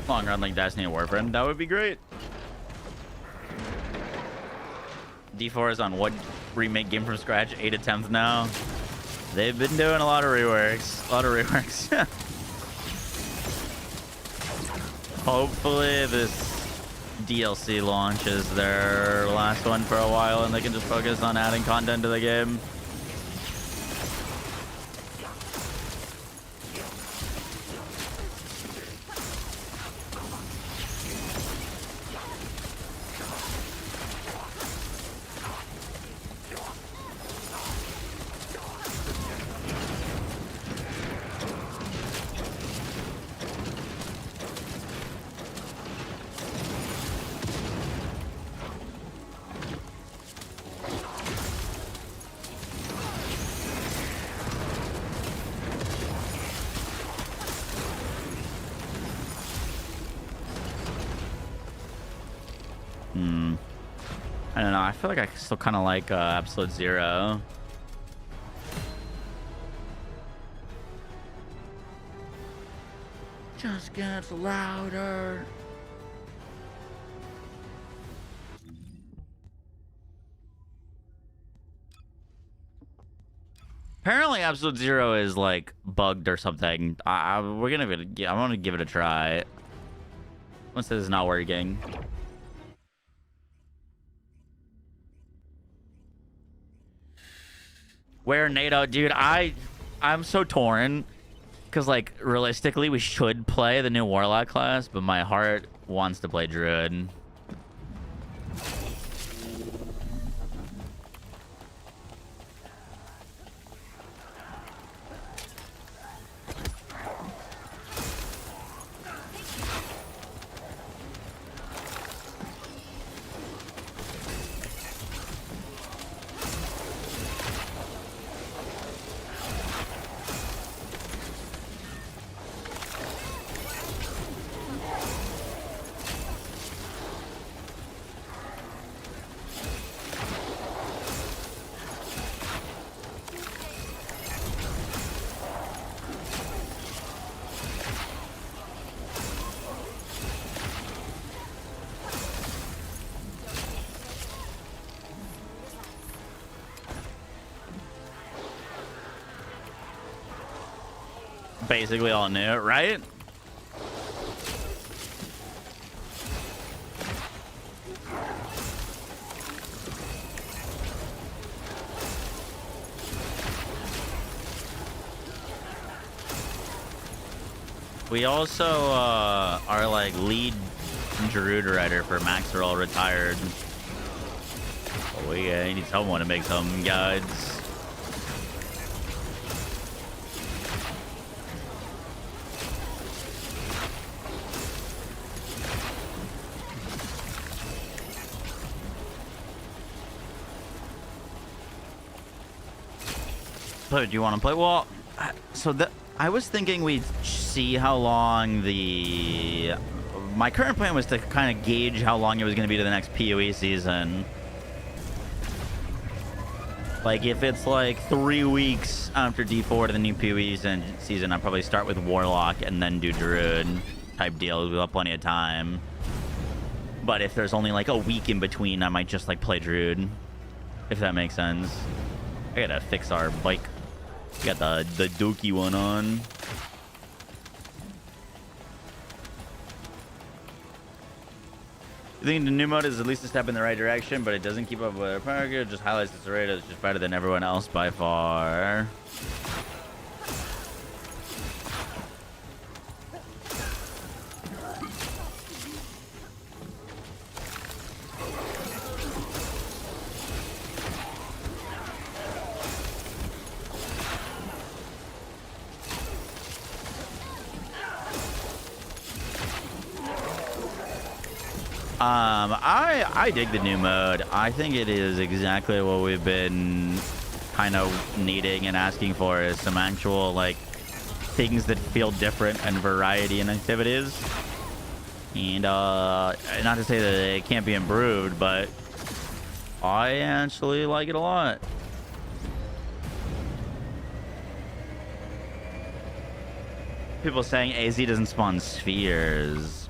Long run like Destiny and Warframe. That would be great. D4 is on what remake game from scratch? 8 attempts now. They've been doing a lot of reworks. Hopefully this DLC launches their last one for a while and they can just focus on adding content to the game. I don't know. I feel like I still kind of like Absolute Zero. Just gets louder. Apparently, Absolute Zero is like bugged or something. I'm gonna give it a try. Once this is not working. Where NATO, dude? I'm so torn because like realistically, we should play the new Warlock class, but my heart wants to play Druid. Basically all new, right? We also are like lead Druid writer for Max are all retired. Oh, we need someone to make some guides. So do you want to play? Well, so I was thinking we'd see how long my current plan was to kind of gauge how long it was going to be to the next PoE season. Like if it's like 3 weeks after D4 to the new PoE season, I'll probably start with Warlock and then do Druid type deal. We'll have plenty of time. But if there's only like a week in between, I might just like play Druid, if that makes sense. I gotta fix our bike. We got the dookie one on. I think the new mode is at least a step in the right direction, but it doesn't keep up with our power grid. It just highlights its rate. It's just better than everyone else by far. I dig the new mode. I think it is exactly what we've been kind of needing and asking for, is some actual like things that feel different and variety in activities. And not to say that it can't be improved, but I actually like it a lot. People saying AZ doesn't spawn spheres.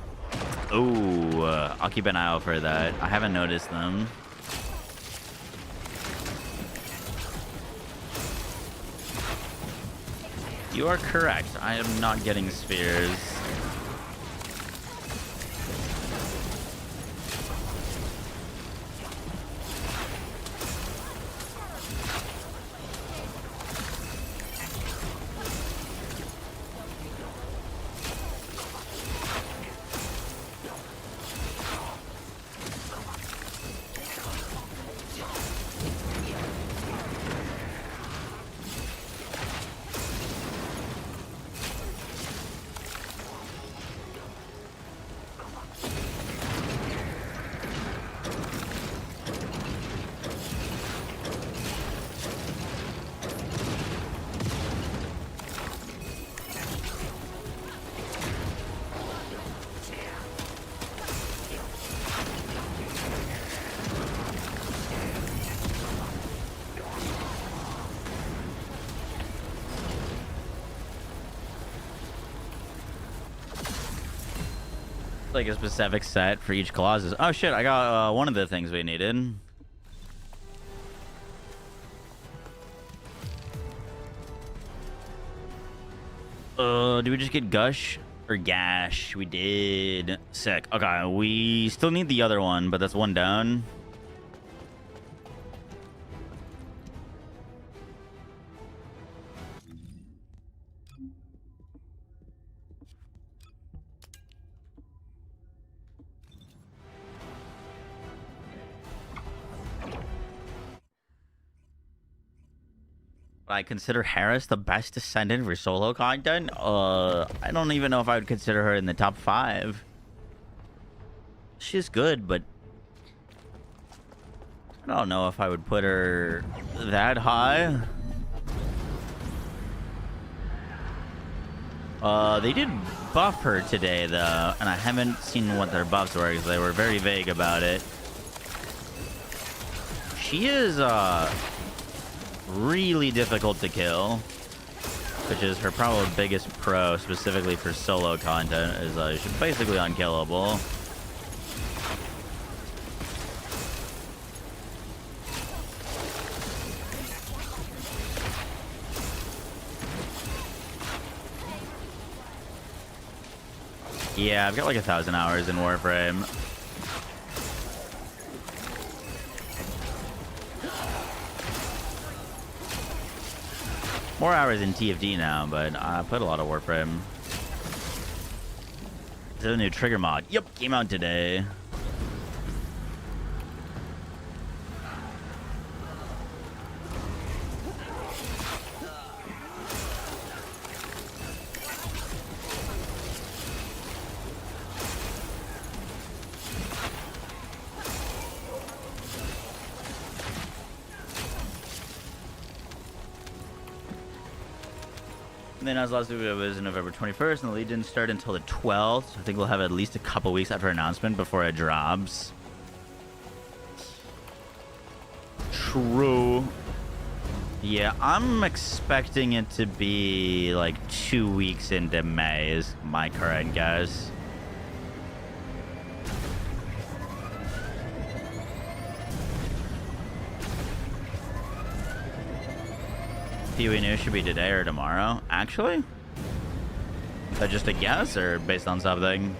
Ooh, I'll keep an eye out for that. I haven't noticed them. You are correct. I am not getting spheres. Like a specific set for each Colossus. Oh shit, I got one of the things we needed. Did we just get Gush or Gash? We did. Sick. Okay, we still need the other one, but that's one down. I consider Harris the best descendant for solo content. I don't even know if I would consider her in the top 5. She's good, but I don't know if I would put her that high. They did buff her today, though, and I haven't seen what their buffs were because they were very vague about it. She is, really difficult to kill, which is her probably biggest pro, specifically for solo content, is she's basically unkillable. Yeah, I've got like 1,000 hours in Warframe. More hours in TFD now, but I played a lot of Warframe. Is there a new trigger mod? Yep, came out today. And then as last video was November 21st, and the lead didn't start until the 12th. I think we'll have at least a couple weeks after announcement before it drops. True. Yeah, I'm expecting it to be like 2 weeks into May is my current guess. PoE news should be today or tomorrow. Actually? Is that just a guess or based on something?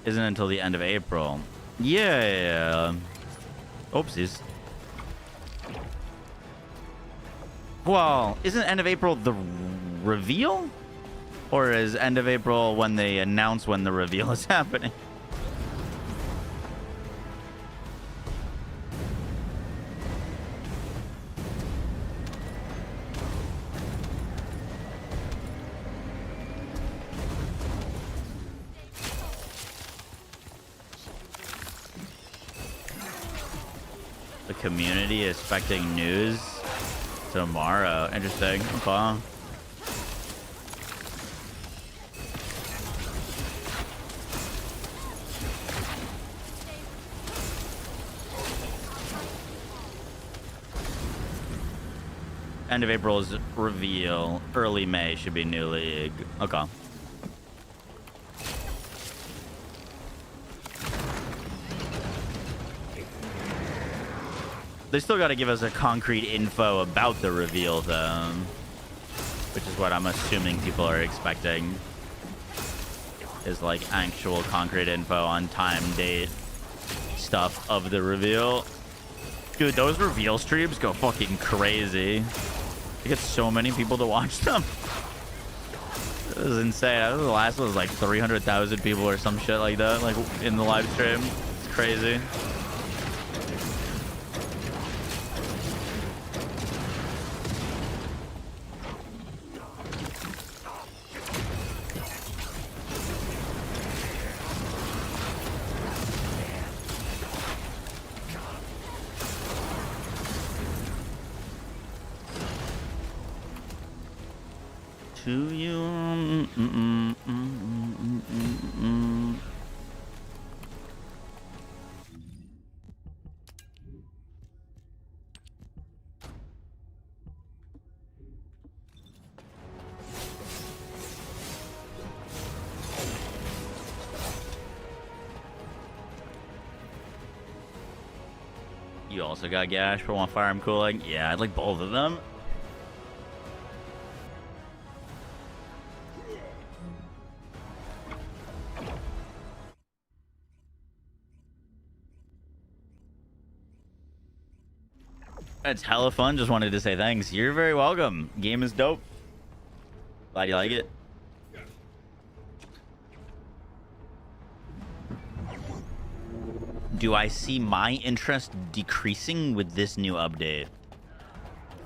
Isn't until the end of April. Yeah. Oopsies. Well, isn't end of April the reveal? Or is end of April when they announce when the reveal is happening? The community is expecting news tomorrow. Interesting. Okay. End of April is reveal. Early May should be new league. Okay. They still got to give us a concrete info about the reveal, though, which is what I'm assuming people are expecting. Is like actual concrete info on time, date, stuff of the reveal. Dude, those reveal streams go fucking crazy. You get so many people to watch them. It was insane. I think the last one was like 300,000 people or some shit like that, like in the live stream. It's crazy. To you. You also got Gash for one firearm cooling? Yeah, I'd like both of them. It's hella fun. Just wanted to say thanks. You're very welcome. Game is dope. Glad you like it. Do I see my interest decreasing with this new update?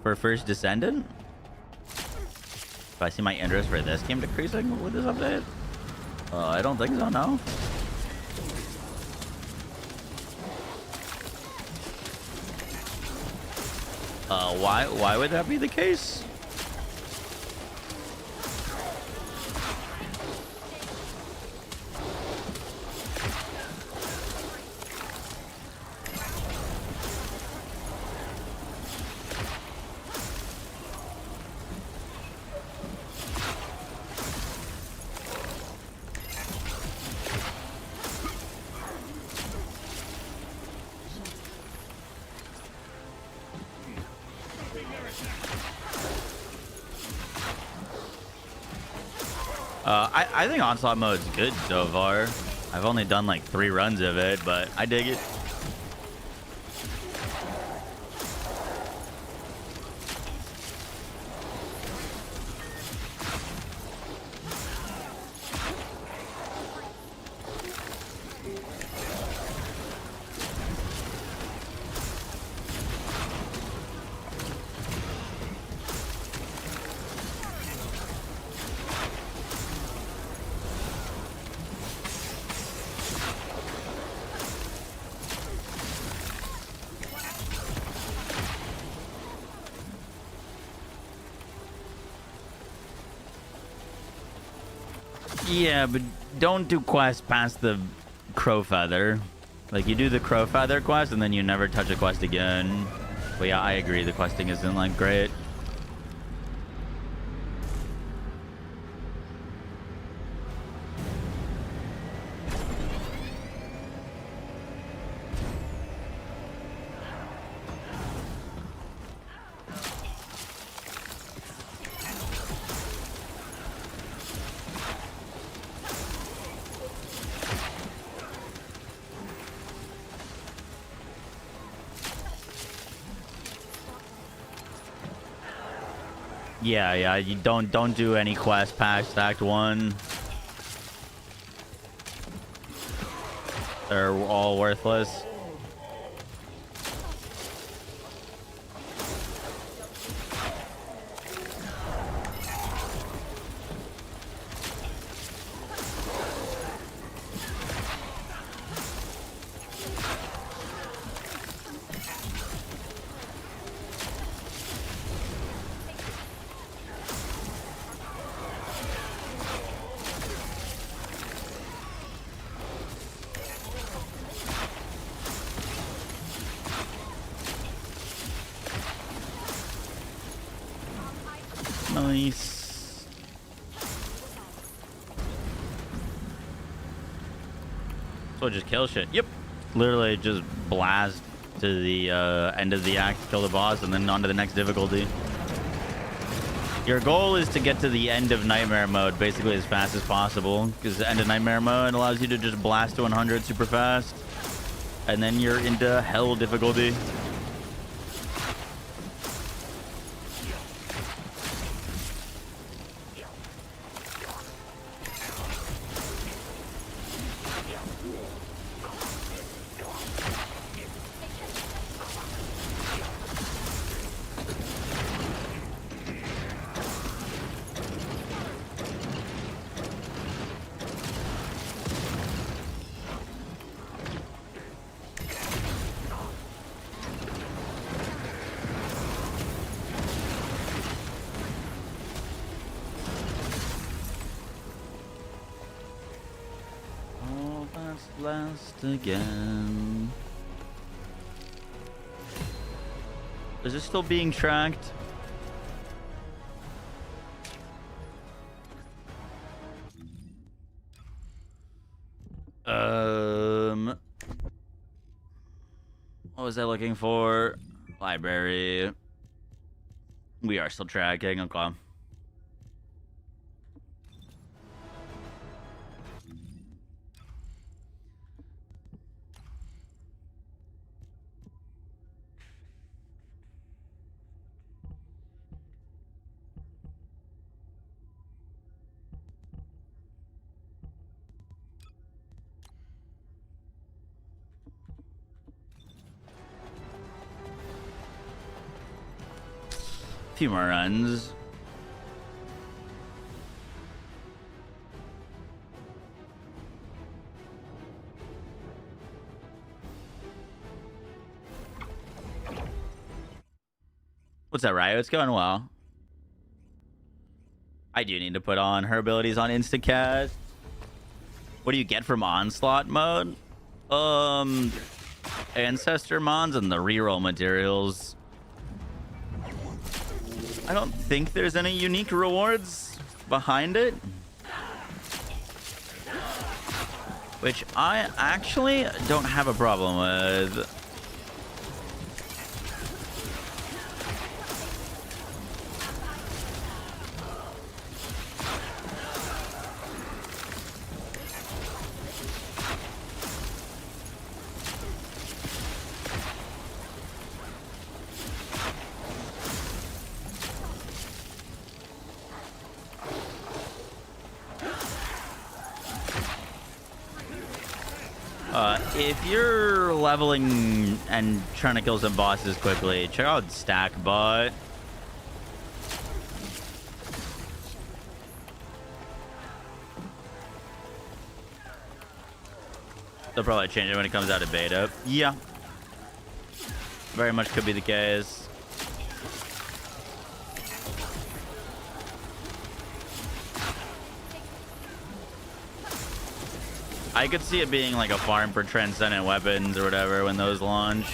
For First Descendant? Do I see my interest for this game decreasing with this update? I don't think so, no. Why would that be the case? I think Onslaught mode's good so far. I've only done like 3 runs of it, but I dig it. Yeah, but don't do quests past the crow feather. Like, you do the crow feather quest and then you never touch a quest again. But yeah, I agree. The questing isn't like great. Yeah, you don't do any quest past Act 1. They're all worthless. Nice. So just kill shit. Yep. Literally just blast to the end of the act, kill the boss, and then on to the next difficulty. Your goal is to get to the end of Nightmare Mode basically as fast as possible, because the end of Nightmare Mode allows you to just blast to 100 super fast, and then you're into Hell difficulty. Last again. Is this still being tracked? What was I looking for? Library. We are still tracking. Okay. Few more runs. What's that, Ryo? It's going well. I do need to put on her abilities on Instacast. What do you get from Onslaught mode? Ancestor mons and the reroll materials. I don't think there's any unique rewards behind it. Which I actually don't have a problem with. If you're leveling and trying to kill some bosses quickly, check out Stackbot. They'll probably change it when it comes out of beta. Yeah. Very much could be the case. I could see it being like a farm for transcendent weapons or whatever when those launch.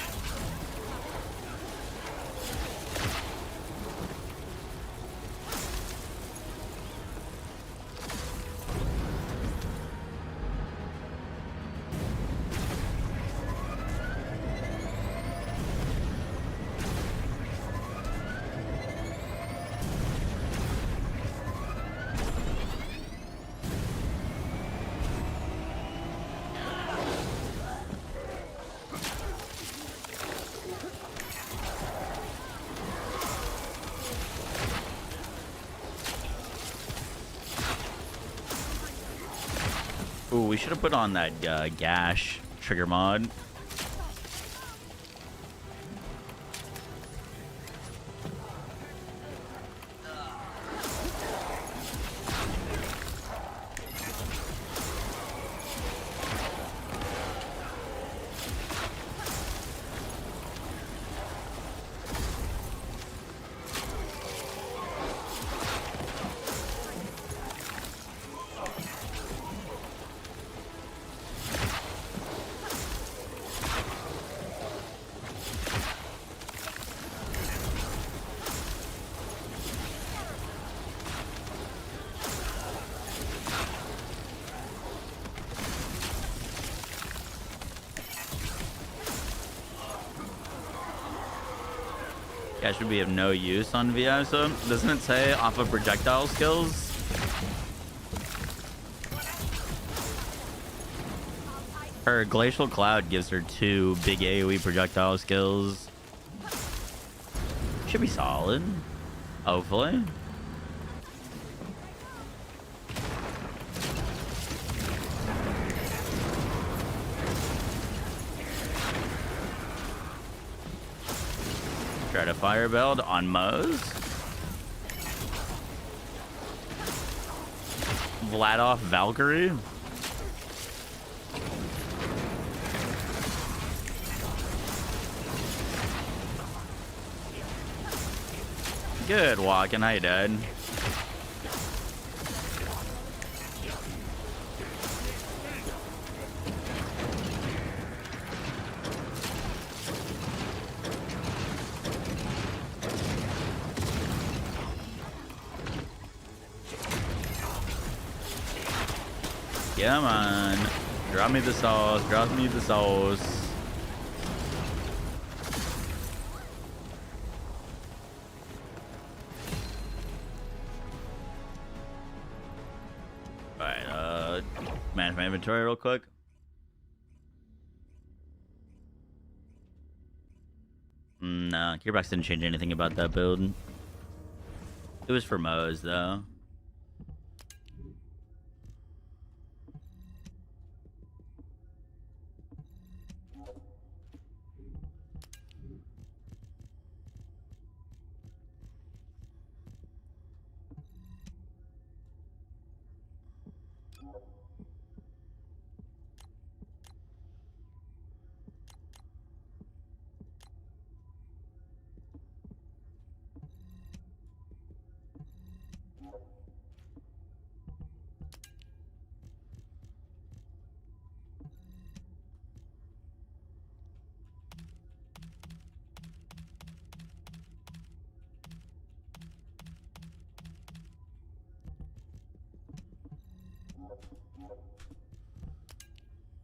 Ooh, we should have put on that gash trigger mod. Yeah, should be of no use on VS. So doesn't it say off of projectile skills? Her Glacial Cloud gives her 2 big AoE projectile skills. Should be solid. Hopefully. Try to fire build on Moze. Vladoff Valkyrie. Good walking, how you doing? Come on. Drop me the sauce. Drop me the sauce. Alright, manage my inventory real quick. No, Gearbox didn't change anything about that build. It was for Moze, though.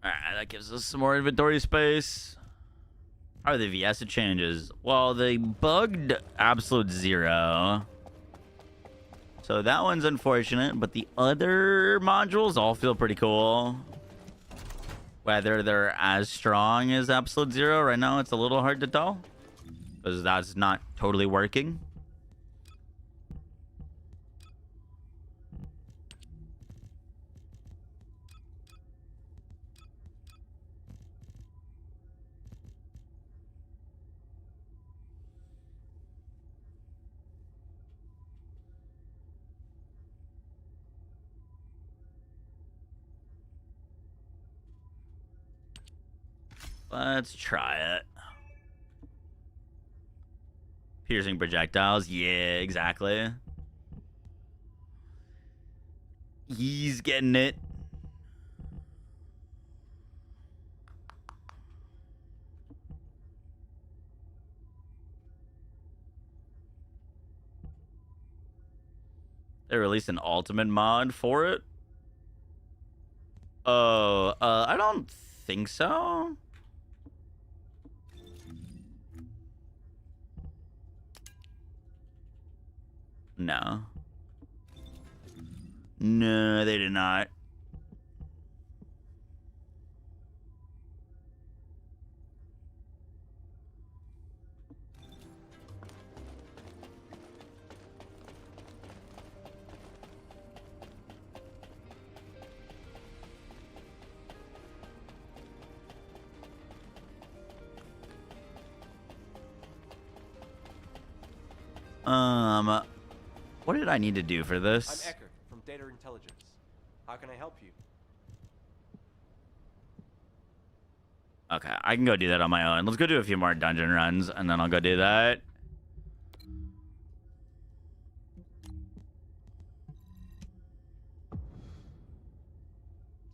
Alright, that gives us some more inventory space. How are the VS changes? Well, they bugged absolute 0. So that one's unfortunate, but the other modules all feel pretty cool. Whether they're as strong as absolute 0, right now it's a little hard to tell. Because that's not totally working. Let's try it. Piercing projectiles. Yeah, exactly. He's getting it. They released an ultimate mod for it. Oh, I don't think so. No. No, they did not. What did I need to do for this? I'm Eckert from Data Intelligence. How can I help you? Okay, I can go do that on my own. Let's go do a few more dungeon runs, and then I'll go do that.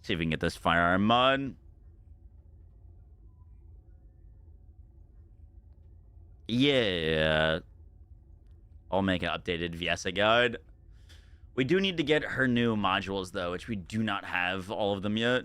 See if we can get this firearm mod. Yeah. I'll make an updated Viesa guide. We do need to get her new modules, though, which we do not have all of them yet.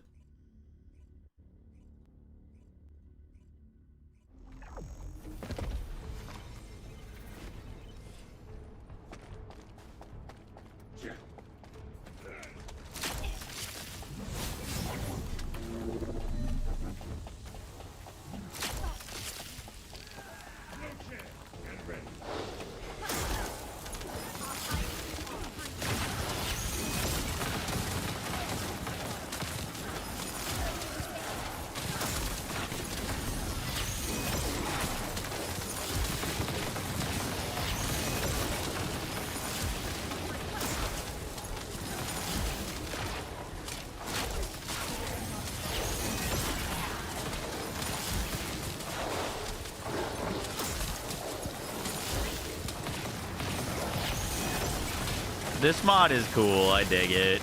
This mod is cool. I dig it.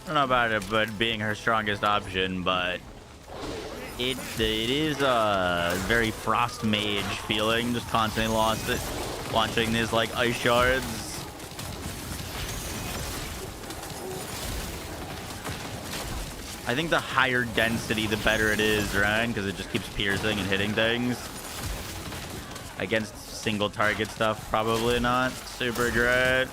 I don't know about it, but being her strongest option, but it is a very frost mage feeling, just constantly launching these like ice shards. I think the higher density, the better it is, right? Because it just keeps piercing and hitting things. Against single target stuff, probably not super great.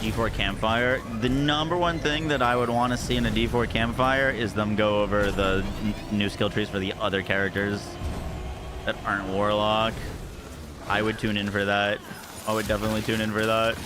D4 campfire. The number one thing that I would want to see in a D4 campfire is them go over the new skill trees for the other characters that aren't warlock. I would tune in for that. I would definitely tune in for that.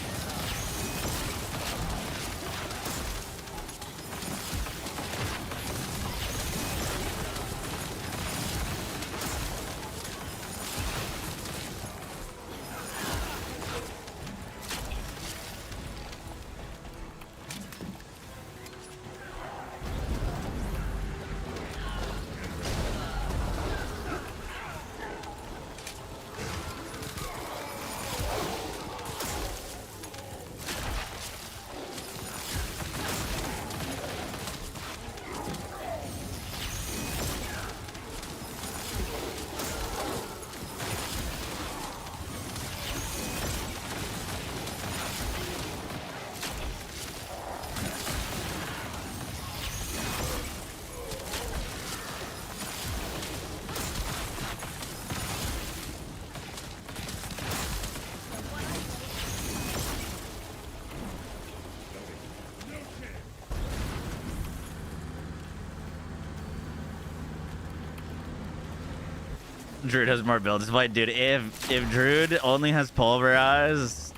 Druid has more builds. But dude, if Druid only has pulverize,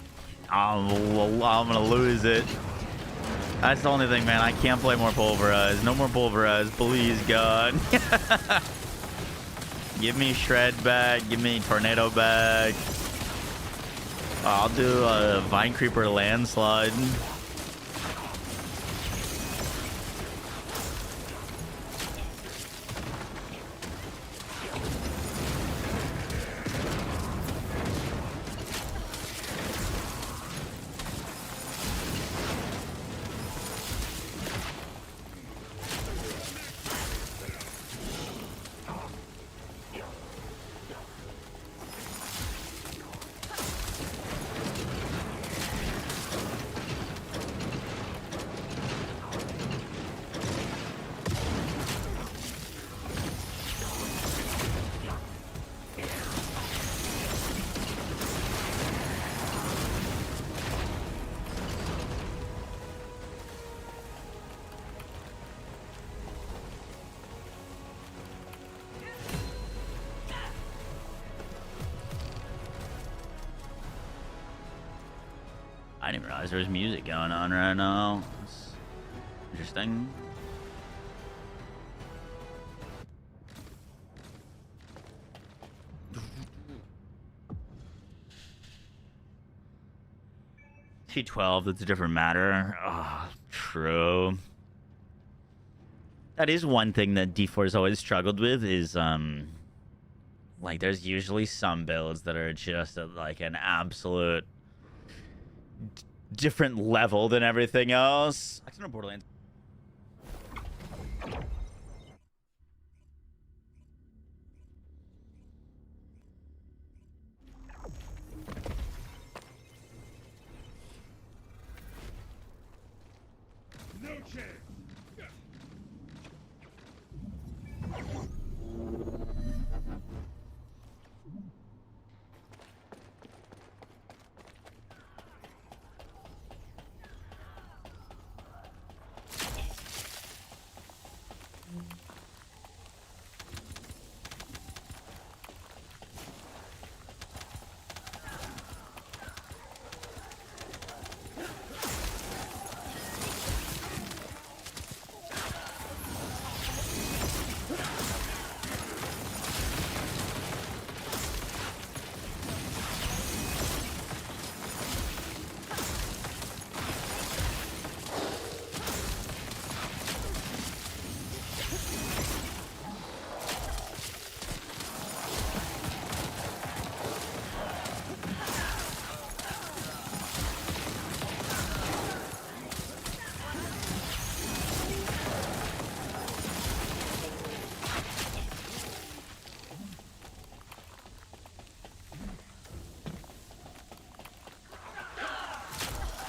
I'm gonna lose it. That's the only thing, man. I can't play more pulverize. No more pulverize, please, God. Give me shred back. Give me tornado back. I'll do a vine creeper landslide. I didn't realize there was music going on right now. It's interesting. T12, that's a different matter. Oh, true. That is one thing that D4 has always struggled with is, like, there's usually some builds that are just at, like, an absolute different level than everything else. I don't know Borderlands. No chance.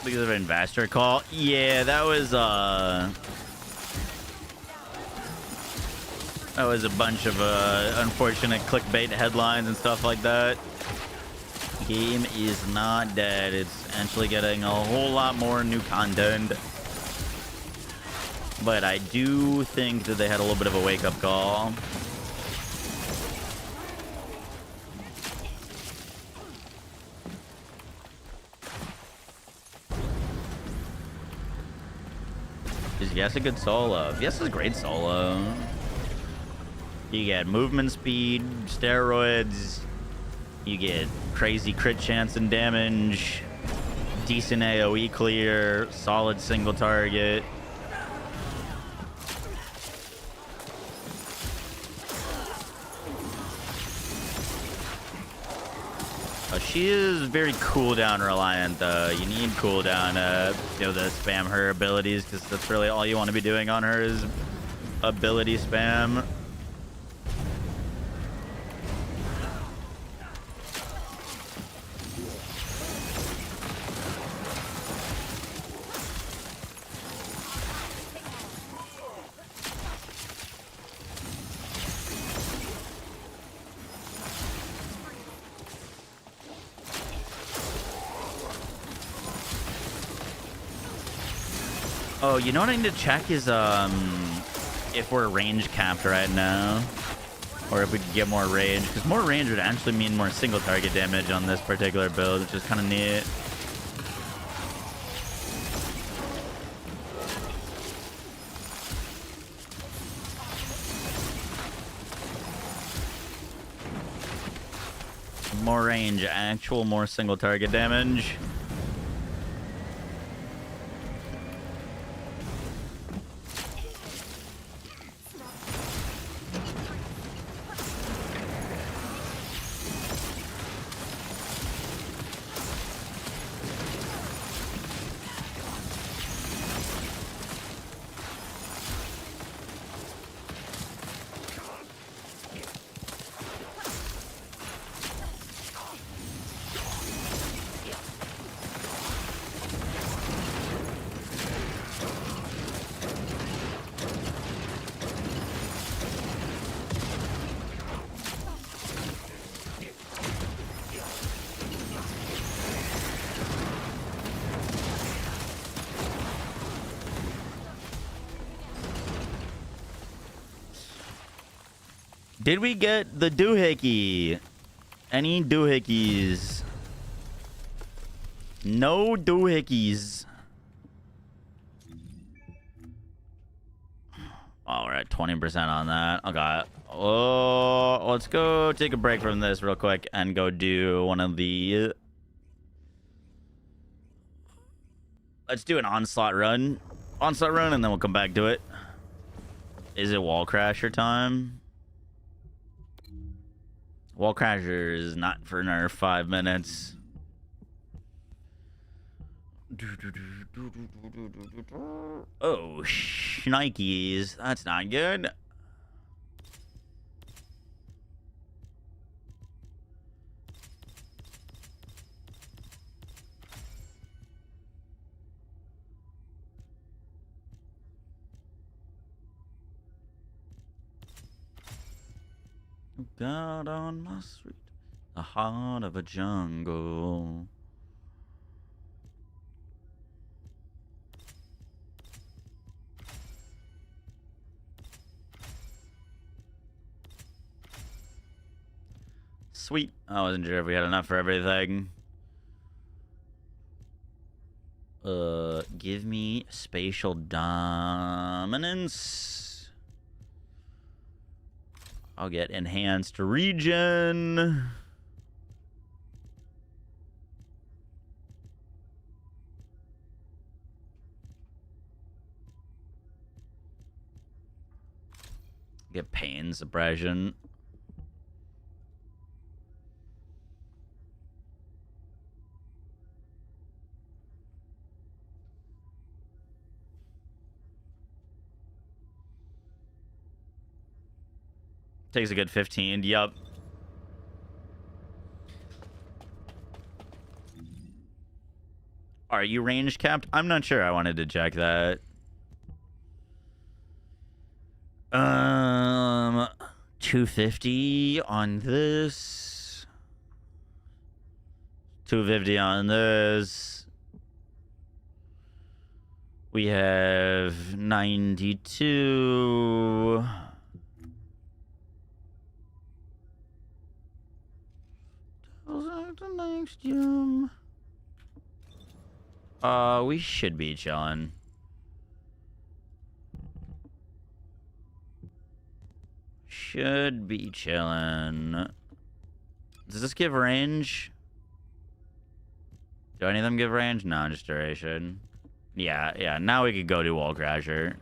Because of investor call. Yeah, that was a bunch of unfortunate clickbait headlines and stuff like that. Game is not dead. It's actually getting a whole lot more new content. But I do think that they had a little bit of a wake-up call. Is Yes a good solo? Yes is a great solo. You get movement speed, steroids. You get crazy crit chance and damage. Decent AoE clear. Solid single target. She is very cooldown reliant, though. You need cooldown to be able to spam her abilities, because that's really all you want to be doing on her is ability spam. Oh, you know what I need to check is if we're range capped right now, or if we could get more range, because more range would actually mean more single target damage on this particular build, which is kind of neat. More range, actual more single target damage. Did we get the doohickey? Any doohickeys? No doohickeys. Oh, we're at 20% on that. Okay. Oh, let's go take a break from this real quick and go do one of the... Let's do an Onslaught run. Onslaught run, and then we'll come back to it. Is it Wall Crasher time? Wall Crasher is not for another 5 minutes. Oh, shnikes. That's not good. God on my street, the heart of a jungle. Sweet. I wasn't sure if we had enough for everything. Give me spatial dominance. I'll get enhanced region. Get pain suppression. Takes a good 15. Yup. Are you range capped? I'm not sure. I wanted to check that. 250 on this. 250 on this. We have 92. The next gym. We should be chilling. Should be chilling. Does this give range? Do any of them give range? No, just duration. Yeah. Now we could go to Wall Crasher.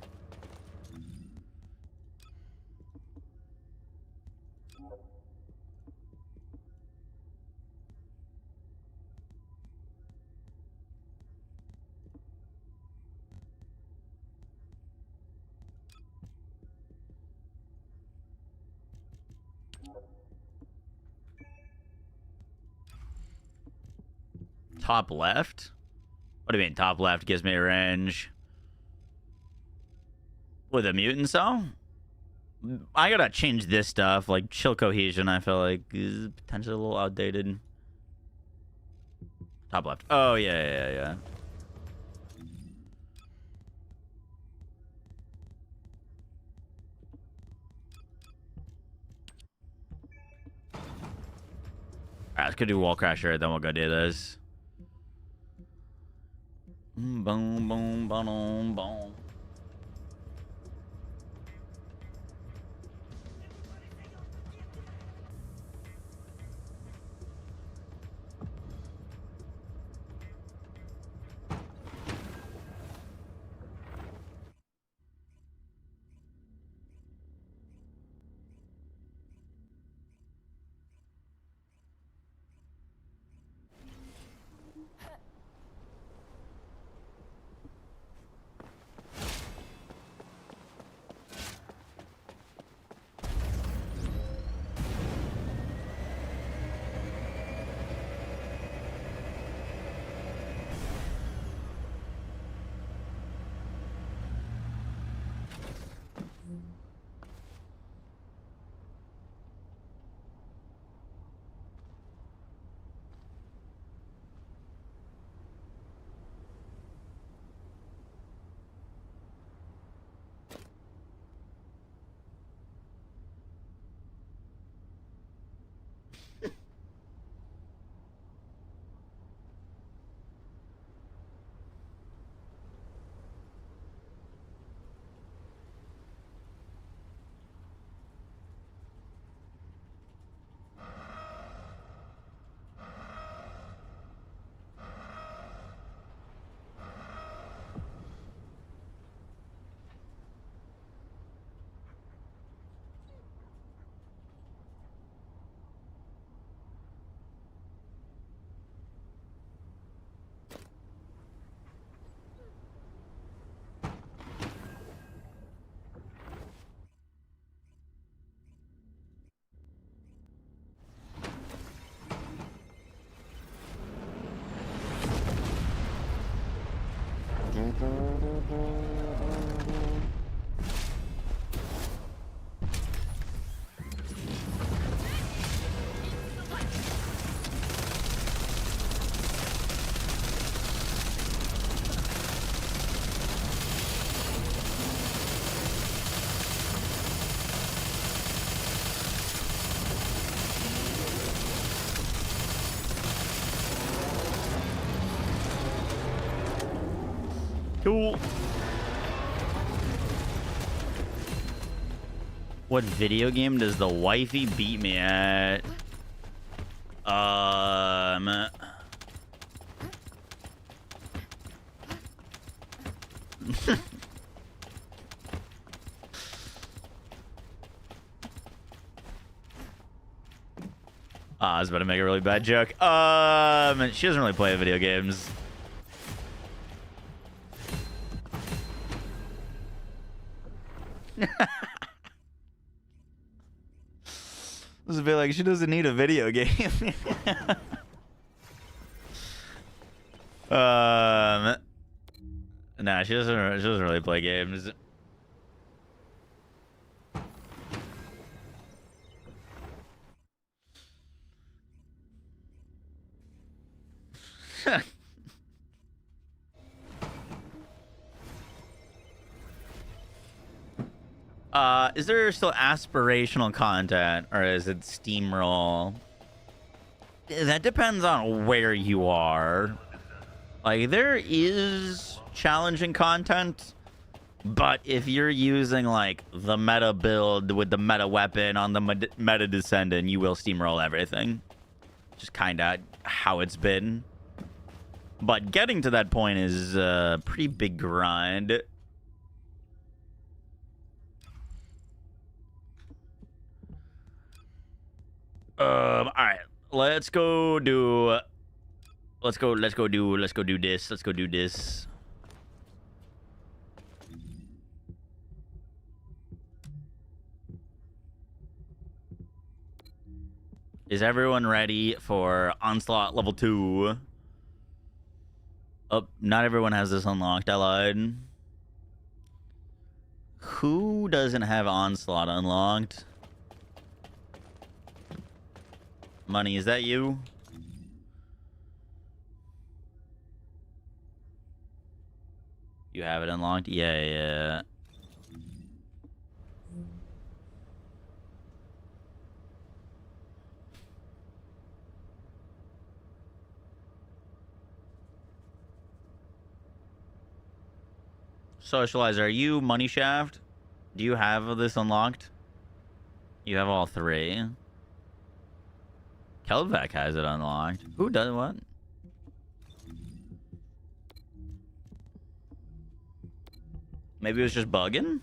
Top left? What do you mean top left gives me range? With a mutant cell? I gotta change this stuff. Like chill cohesion, I feel like is potentially a little outdated. Top left. Oh yeah. Alright, let's go do Wall Crasher, then we'll go do this. Boom, boom, boom, boom. Cool. What video game does the wifey beat me at? I was about to make a really bad joke. She doesn't really play video games. This is a bit like she doesn't need a video game. Nah, she doesn't really play games. Is there still aspirational content, or is it steamroll? That depends on where you are. Like, there is challenging content, but if you're using, like, the meta build with the meta weapon on the meta descendant, you will steamroll everything. Just kind of how it's been. But getting to that point is a pretty big grind. All right, let's go do this. Is everyone ready for Onslaught level 2? Oh, not everyone has this unlocked. I lied. Who doesn't have Onslaught unlocked? Money, is that you? You have it unlocked? Yeah. Socializer, are you Money Shaft? Do you have this unlocked? You have all 3. Keldvac has it unlocked. Who does what? Maybe it was just bugging?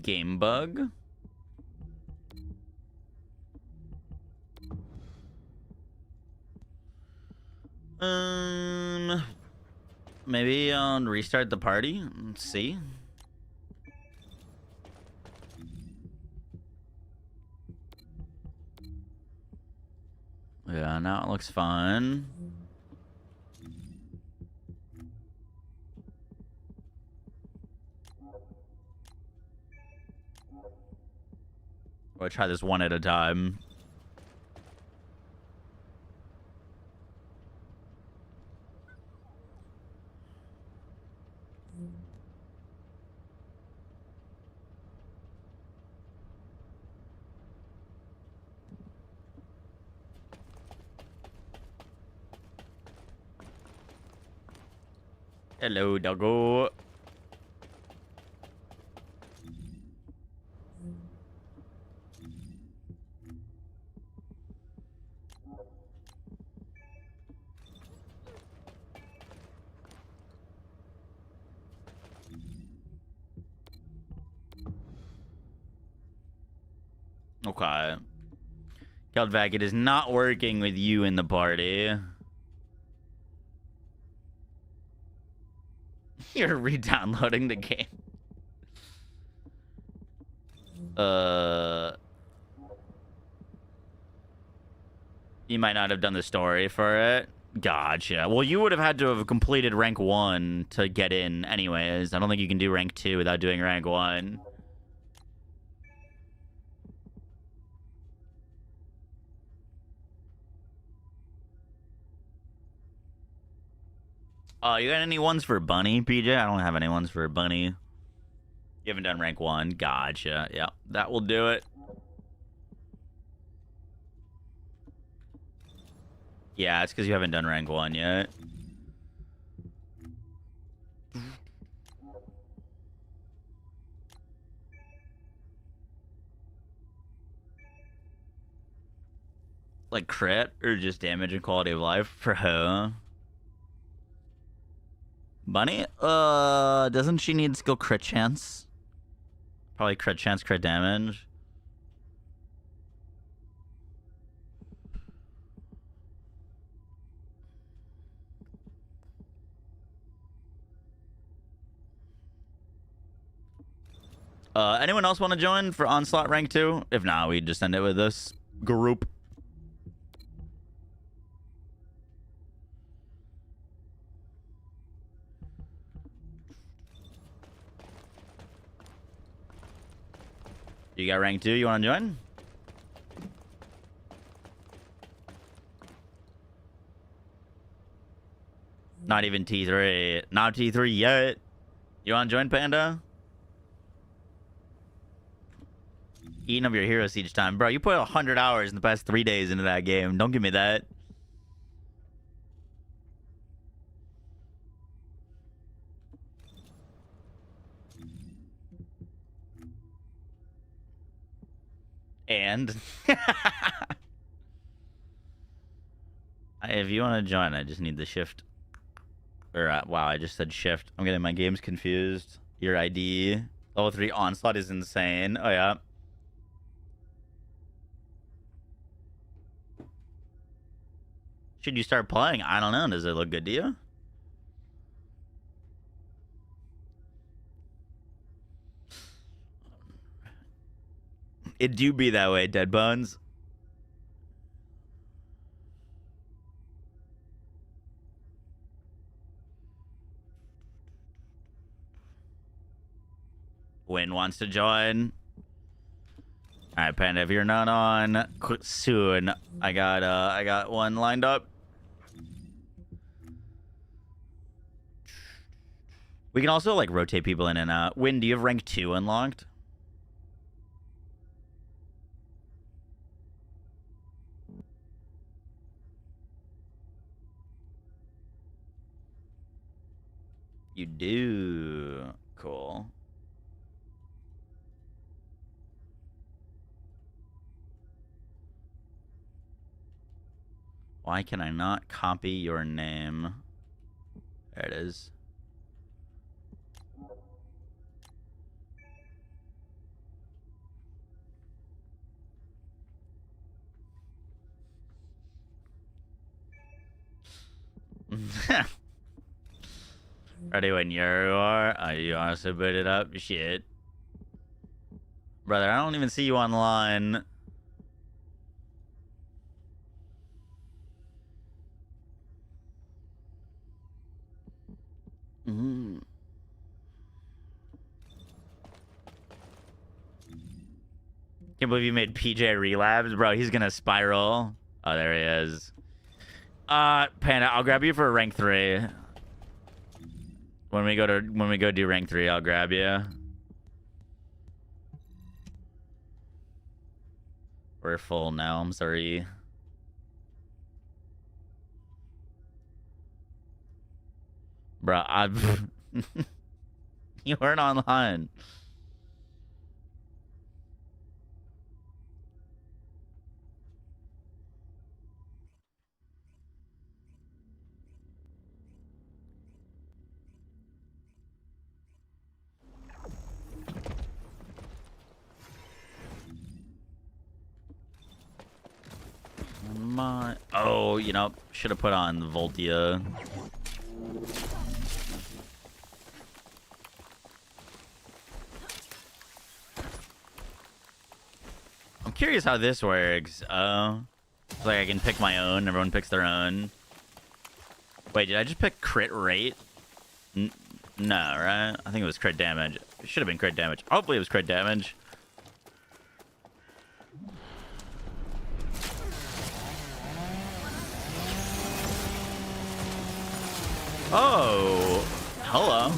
Game bug? Maybe I'll restart the party. Let's see. Yeah, now it looks fun. I'll try this one at a time. Hello, doggo. Okay. Keldvac, it is not working with you in the party. You're re-downloading the game. You might not have done the story for it. Gotcha. Well, you would have had to have completed rank 1 to get in anyways. I don't think you can do rank 2 without doing rank 1. You got any ones for Bunny, PJ? I don't have any ones for Bunny. You haven't done rank 1. Gotcha. Yeah, that will do it. Yeah, it's because you haven't done rank 1 yet. Like crit or just damage and quality of life for her? Bunny? Doesn't she need skill crit chance? Probably crit chance, crit damage. Anyone else want to join for Onslaught rank 2? If not, we just end it with this group. You got rank 2? You want to join? Not even T3. Not T3 yet. You want to join, Panda? Eating of your hero siege time. Bro, you put 100 hours in the past 3 days into that game. Don't give me that. And if you want to join, I just need the shift. Or wow, I just said shift. I'm getting my games confused. Your ID. Level 3 Onslaught is insane. Oh yeah. Should you start playing? I don't know. Does it look good to you? It do be that way, Dead Bones. Win wants to join. All right, Panda, if you're not on soon, I got one lined up. We can also like rotate people in and out. Win, do you have rank 2 unlocked? You do. Cool. Why can I not copy your name? There it is. Ready when you are. You also boot it up. Shit. Brother, I don't even see you online. Can't believe you made PJ relabs, bro. He's gonna spiral. Oh, there he is. Panda, I'll grab you for rank 3. When we go do rank 3, I'll grab you. We're full now. I'm sorry. Bro, you weren't online. Oh, you know, should have put on Voltia. I'm curious how this works. It's like I can pick my own. Everyone picks their own. Wait, did I just pick crit rate? No, right? I think it was crit damage. It should have been crit damage. Hopefully it was crit damage. Oh, hello.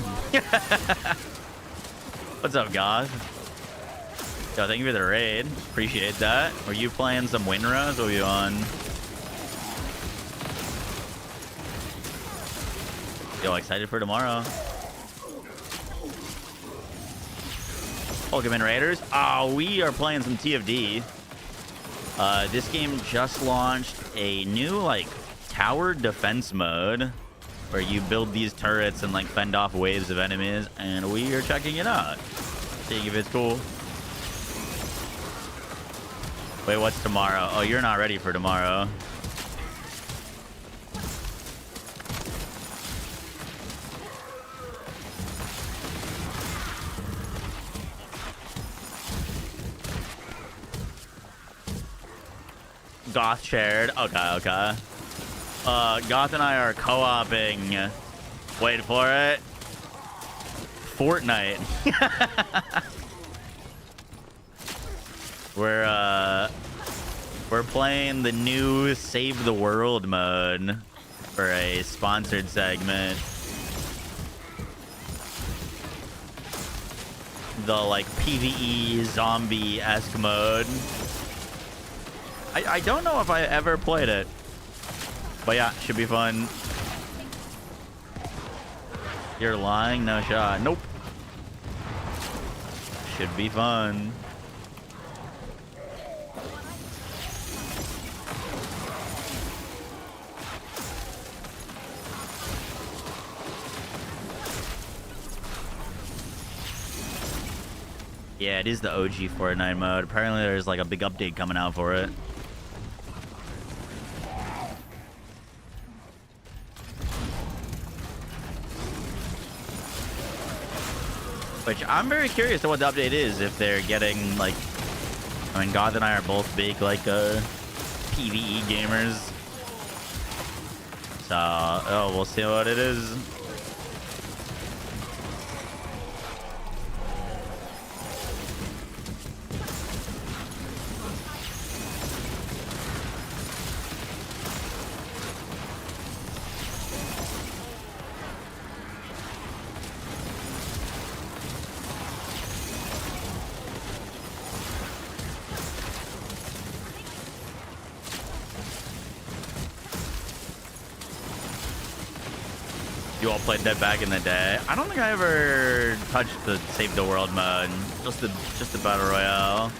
What's up, God? Yo, thank you for the raid. Appreciate that. Were you playing some Winrose? What were you on? Yo, excited for tomorrow. Pokemon Raiders. Oh, we are playing some TFD. This game just launched a new, like, tower defense mode where you build these turrets and, like, fend off waves of enemies, and we are checking it out. Seeing if it's cool. Wait, what's tomorrow? Oh, you're not ready for tomorrow. Goth shared. Okay, okay. Goth and I are co-oping. Wait for it. Fortnite. We're playing the new Save the World mode for a sponsored segment. The like PvE zombie-esque mode. I don't know if I ever played it, but yeah, should be fun. You're lying? No shot. Nope. Should be fun. Yeah, it is the OG Fortnite mode. Apparently there's like a big update coming out for it. Which I'm very curious to what the update is, if they're getting like, I mean, God and I are both big like PvE gamers. So, oh, we'll see what it is. You all played that back in the day. I don't think I ever touched the Save the World mode. Just the Battle Royale.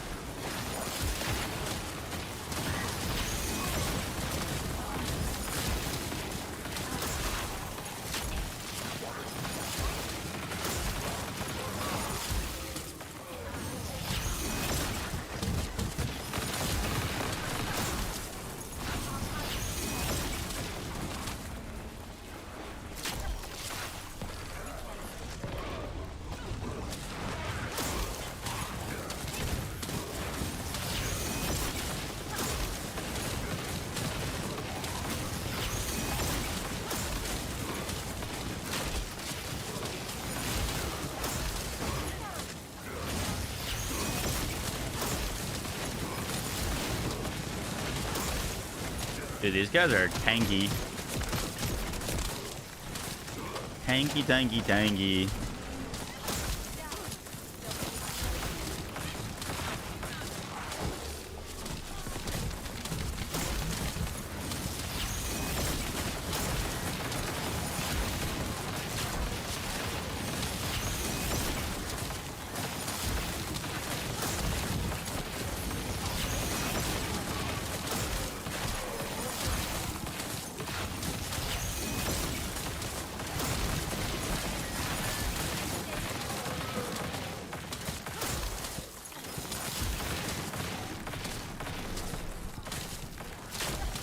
Dude, these guys are tanky. Tanky, tanky, tanky.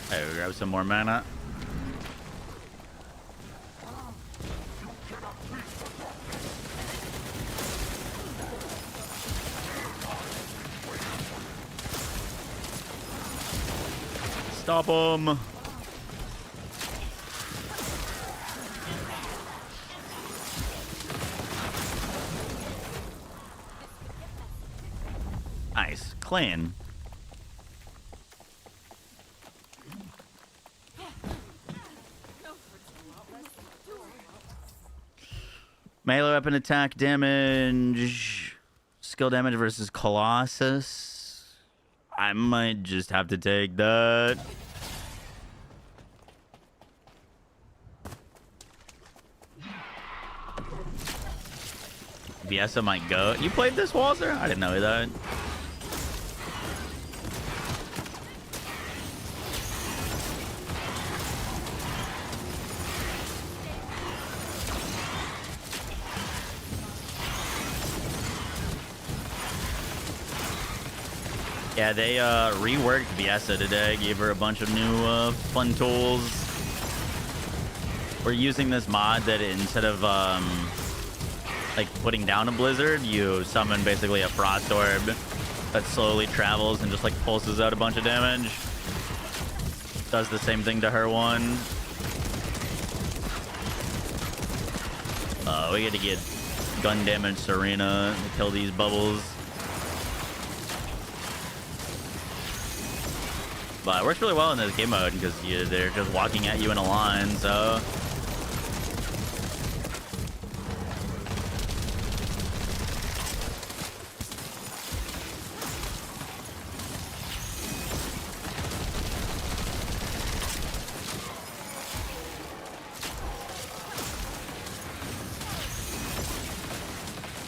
Hey, we grab some more mana. Stop him. Nice. Clean. Melee weapon attack damage. Skill damage versus Colossus. I might just have to take that. Viesa might go. You played this, Walter? I didn't know that. Yeah, they reworked Viesa today, gave her a bunch of new fun tools. We're using this mod that instead of like putting down a blizzard, you summon basically a frost orb that slowly travels and just like pulses out a bunch of damage. does the same thing to her one. We get to get gun damage Serena to kill these bubbles. But it works really well in this game mode because they're just walking at you in a line, so...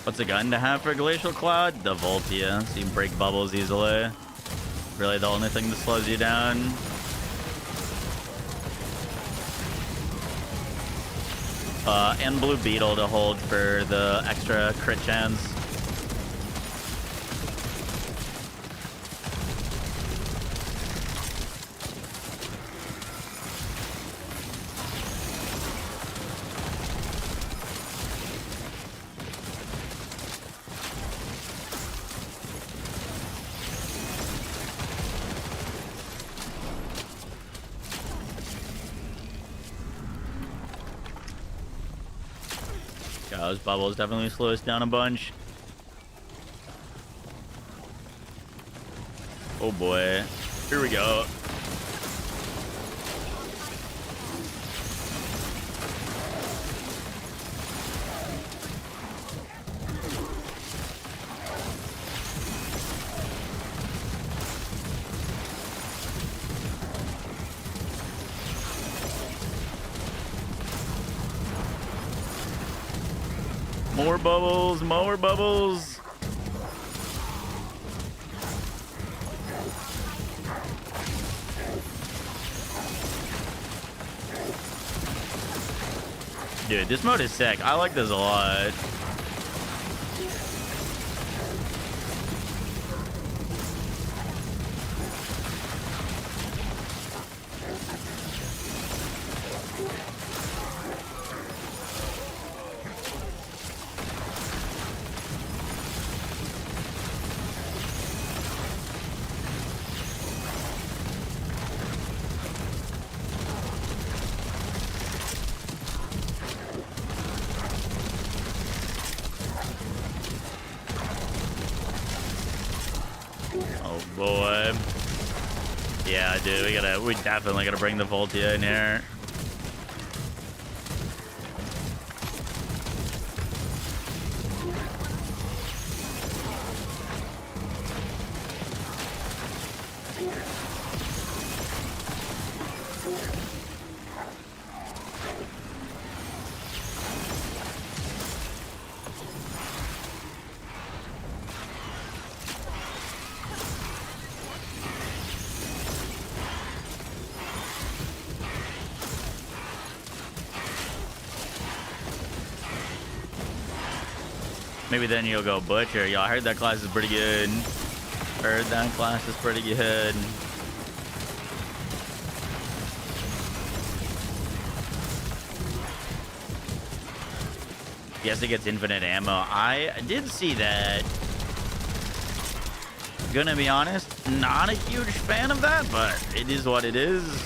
What's a gun to have for Glacial Cloud? The Voltia, so you can break bubbles easily. Really the only thing that slows you down. And Blue Beetle to hold for the extra crit chance. Those bubbles definitely slow us down a bunch. Oh boy. Here we go. More bubbles, more bubbles. Dude, this mode is sick. I like this a lot. Boy. Yeah, dude, we definitely gotta bring the Voltia in here. Maybe then you'll go Butcher. Y'all heard that class is pretty good. Heard that class is pretty good. Yes, it gets infinite ammo. I did see that. Gonna be honest, not a huge fan of that, but it is what it is.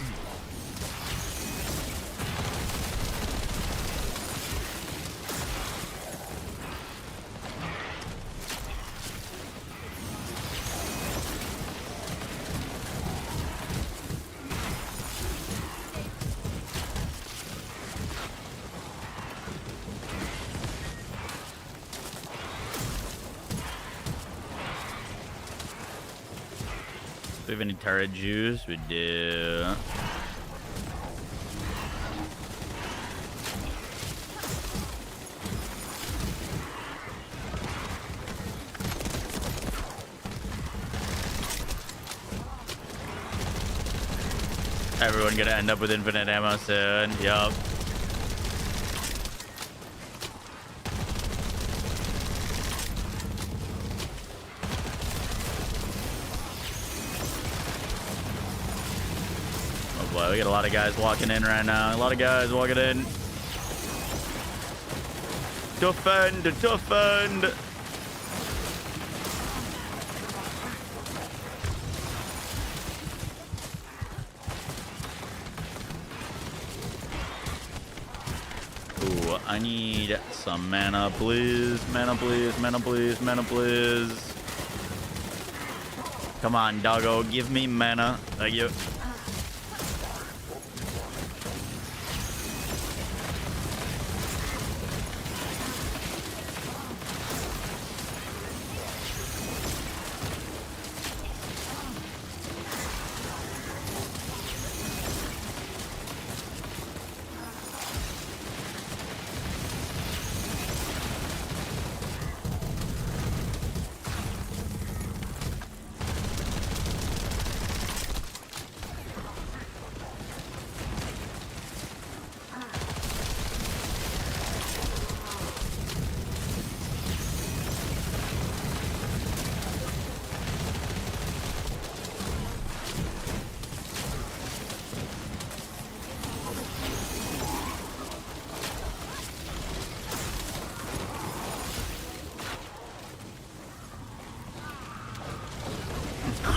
Do we have any turret juice? We do. Everyone gonna end up with infinite ammo soon. Yup. We got a lot of guys walking in right now. A lot of guys walking in. Defend, defend. I need some mana, please. Mana, please. Mana, please. Mana, please. Come on, doggo. Give me mana. Thank you.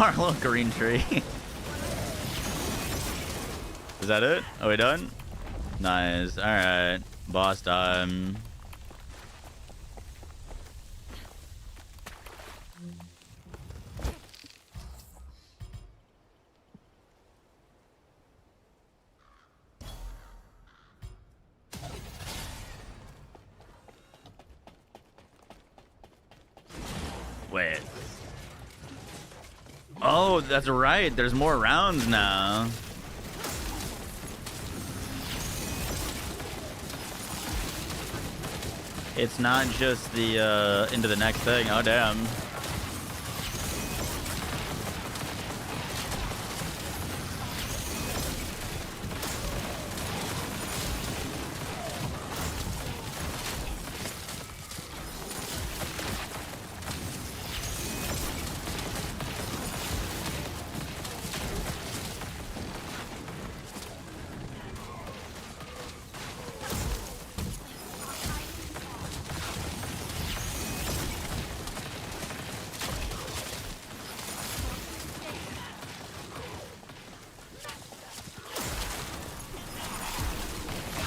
Our little green tree. Is that it? Are we done? Nice. All right. Boss time. Wait. Oh, that's right. There's more rounds now. It's not just the into the next thing. Oh, damn.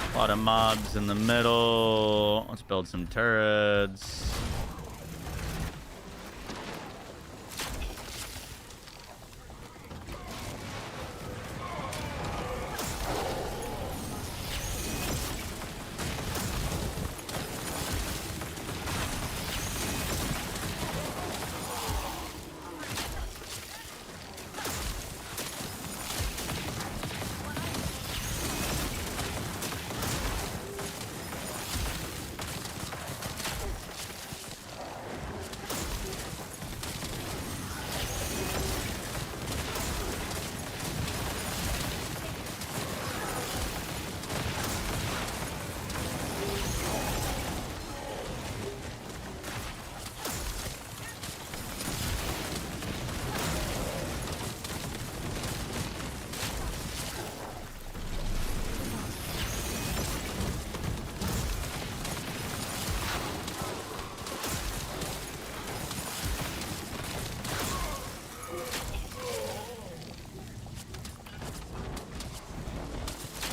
A lot of mobs in the middle. Let's build some turrets.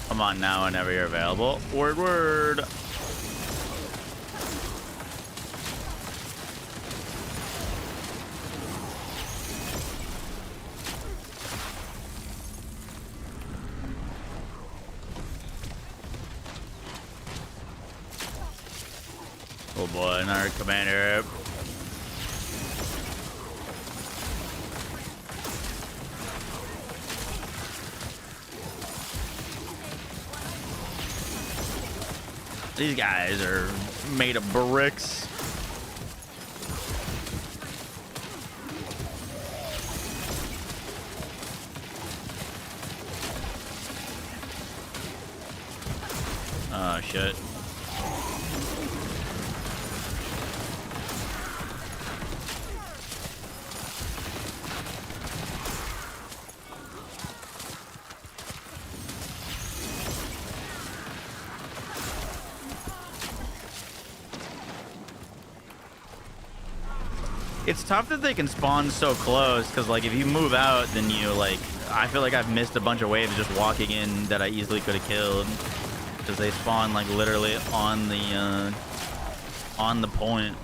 Come on now whenever you're available. Word, word. Oh boy, another commander. These guys are made of bricks. Oh shit. It's tough that they can spawn so close, because like if you move out, then you like, I feel like I've missed a bunch of waves just walking in that I easily could have killed. because they spawn like literally on the point.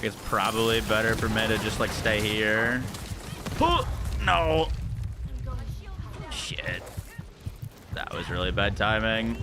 It's probably better for me to just like stay here. Oh, no. Shit. That was really bad timing.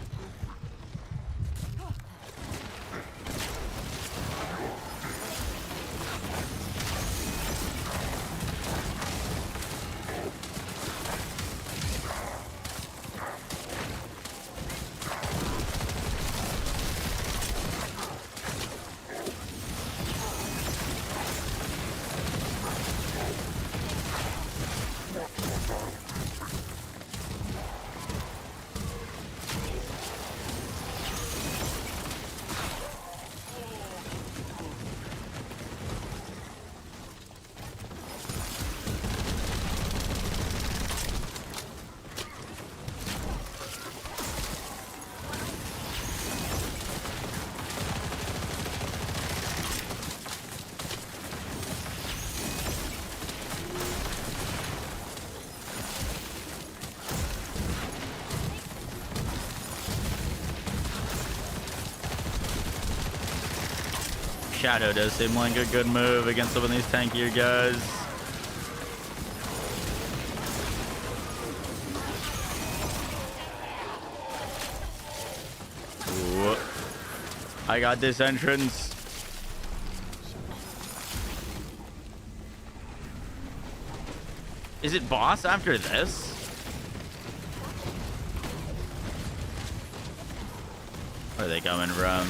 Shadow does seem like a good move against some of these tankier guys. Ooh. I got this entrance. Is it boss after this? Where are they coming from?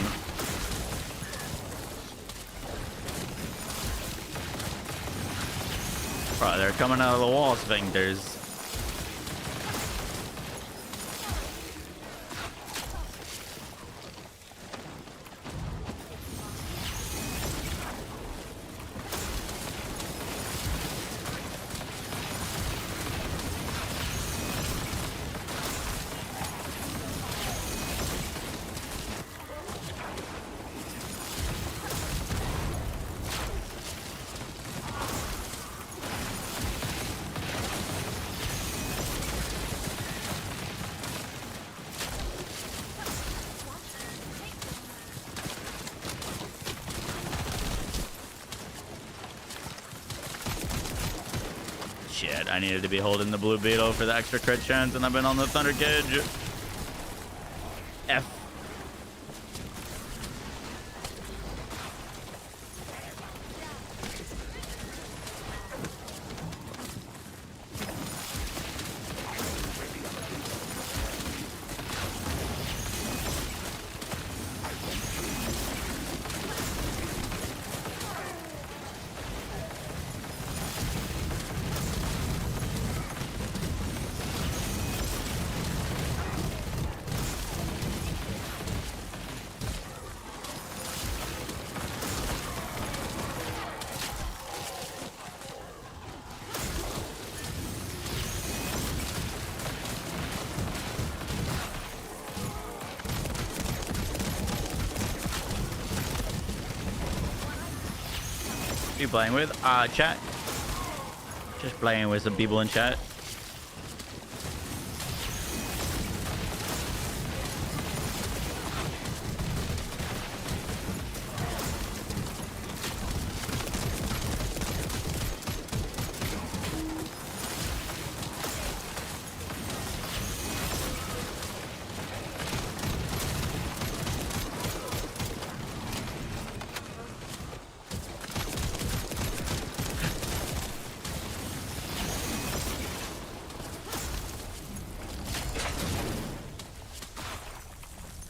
Bro, they're coming out of the wall, sphincters. Shit, I needed to be holding the blue beetle for the extra crit chance, and I've been on the thunder cage. F. You playing with? Chat. Just playing with some people in chat.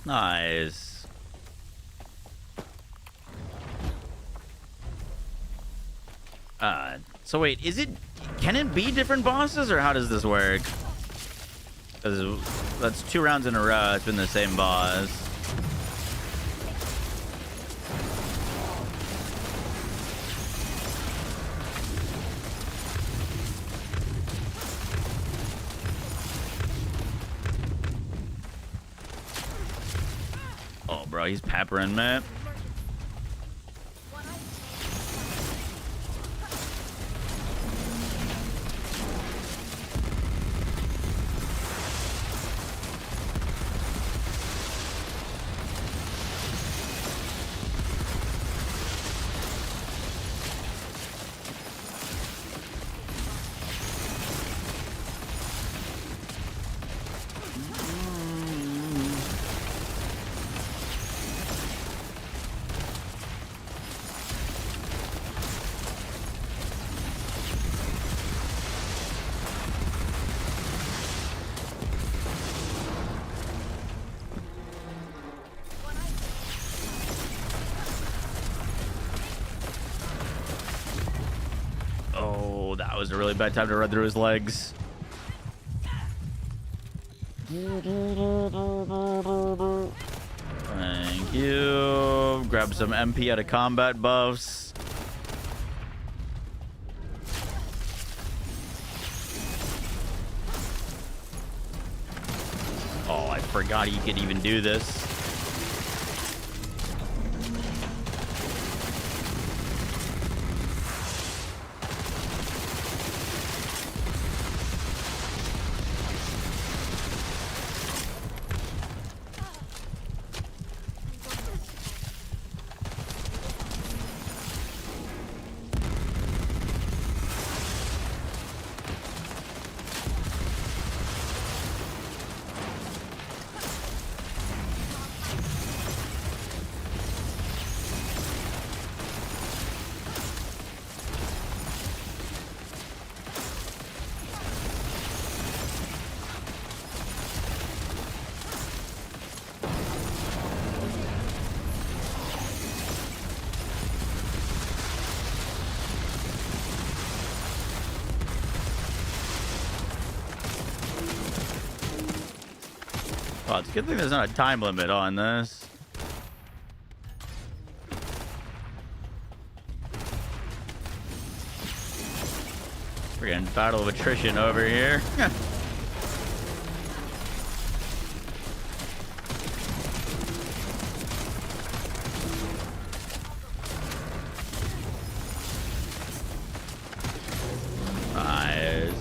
Nice. So wait, can it be different bosses, or how does this work? Because that's 2 rounds in a row, it's been the same boss. he's peppering me. Oh, that was a really bad time to run through his legs. Thank you. Grab some MP out of combat buffs. Oh, I forgot he could even do this. Well, it's a good thing there's not a time limit on this. We're getting battle of attrition over here. Nice.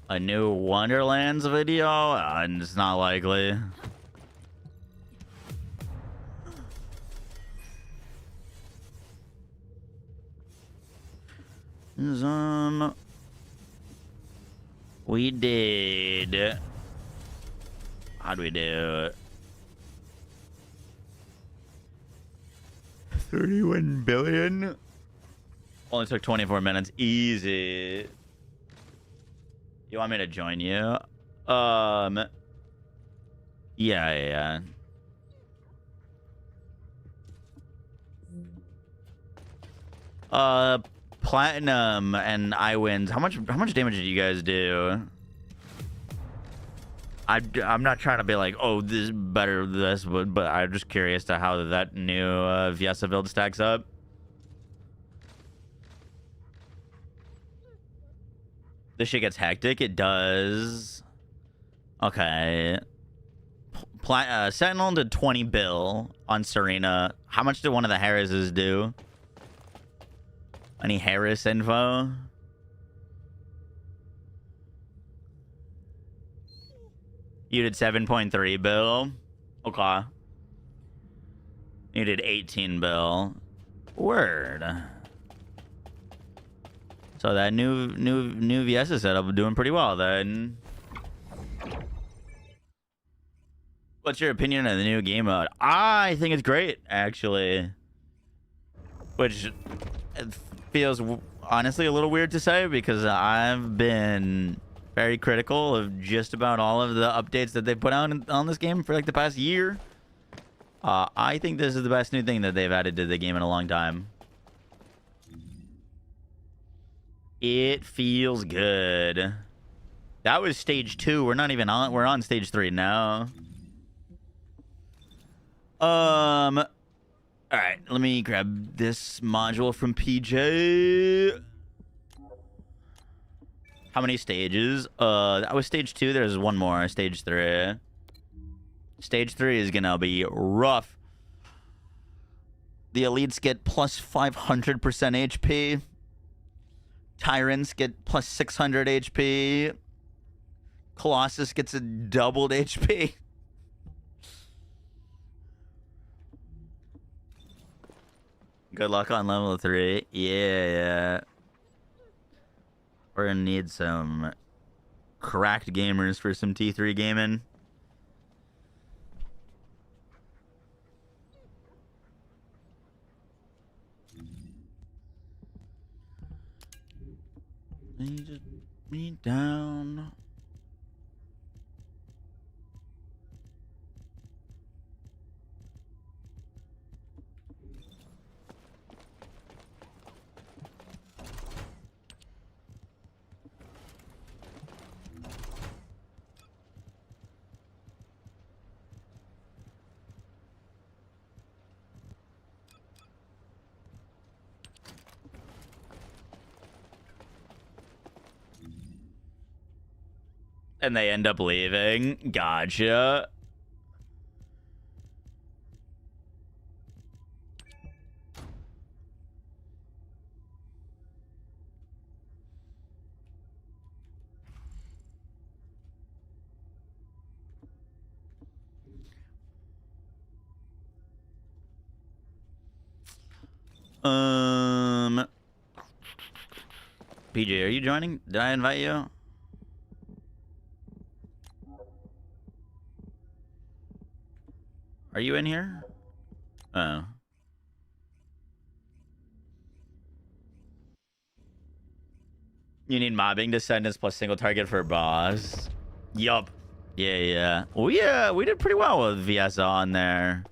A new Wonderlands video? It's not likely. We did. How'd we do it? 31 billion? Only took 24 minutes. Easy. You want me to join you? Yeah. Platinum and iWins. How much damage did you guys do? I'm not trying to be like, oh, this is better than this, but I'm just curious to how that new Viesa build stacks up. This shit gets hectic. It does. Okay. Sentinel did 20 bill on Serena. How much did one of the Harrises do? Any Harris info? You did 7.3 bill. Okay. You did 18 bill. Word. So that new Viesa setup doing pretty well then. What's your opinion on the new game mode? I think it's great, actually. Which feels honestly a little weird to say because I've been very critical of just about all of the updates that they put out on this game for like the past year. I think this is the best new thing that they've added to the game in a long time. It feels good. That was stage 2. We're not even on. We're on stage 3 now. All right. Let me grab this module from PJ. How many stages? That was stage 2. There's one more. Stage 3. Stage 3 is gonna be rough. The elites get plus 500% HP. Tyrants get plus 600 HP. Colossus gets a doubled HP. Good luck on level 3. Yeah. We're gonna need some cracked gamers for some T3 gaming. You just me down. And they end up leaving. Gotcha. PJ, are you joining? Did I invite you? Are you in here? Oh. You need mobbing descendants plus single target for boss. Yup. Yeah. We did pretty well with VS on there.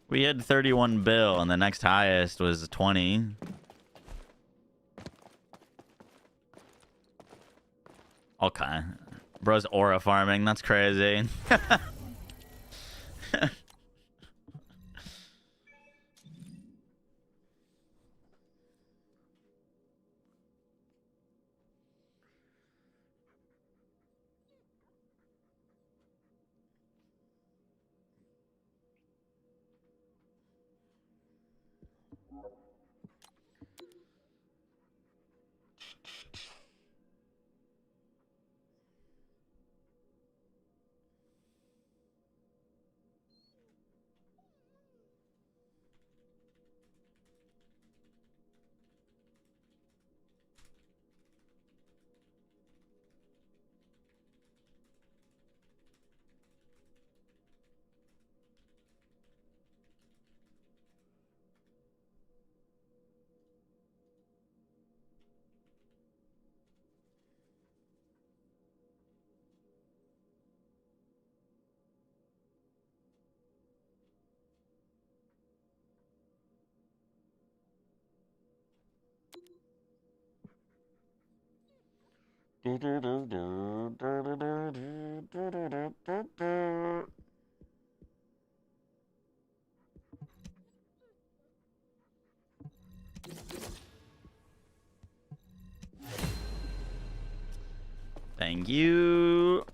We had 31 bill, and the next highest was 20. Okay. Bro's aura farming. That's crazy. Thank you.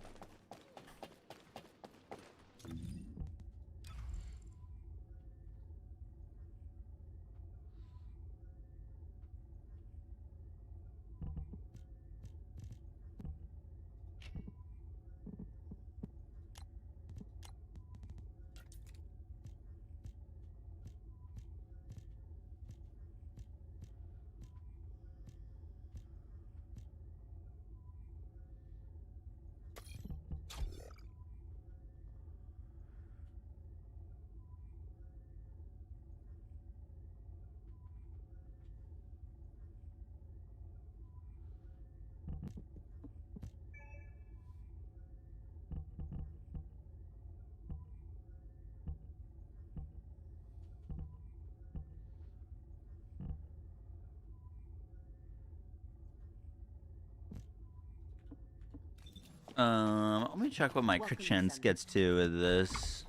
Let me check what my crit chance gets to with this.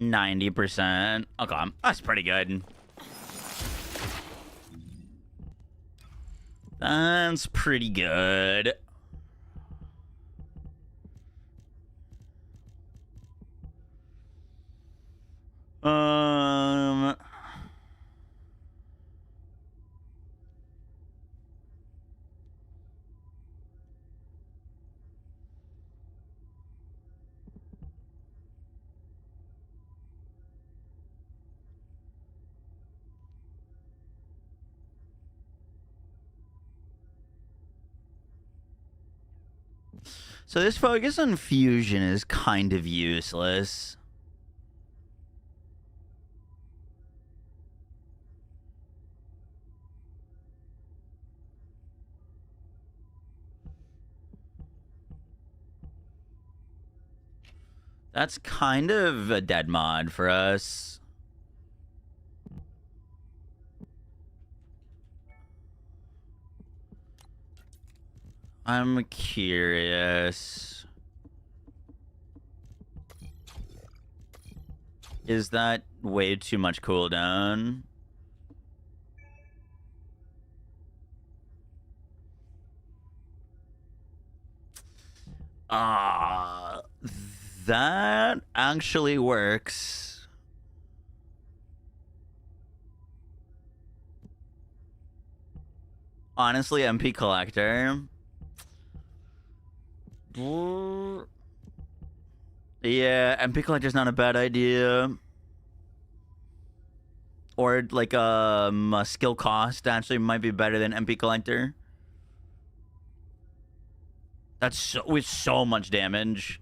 90%. Okay, that's pretty good. That's pretty good. So this focus on fusion is kind of useless. That's kind of a dead mod for us. I'm curious. Is that way too much cooldown? That actually works. Honestly, MP Collector. Yeah, MP Collector's not a bad idea. Or like a skill cost actually might be better than MP Collector. That's with so much damage.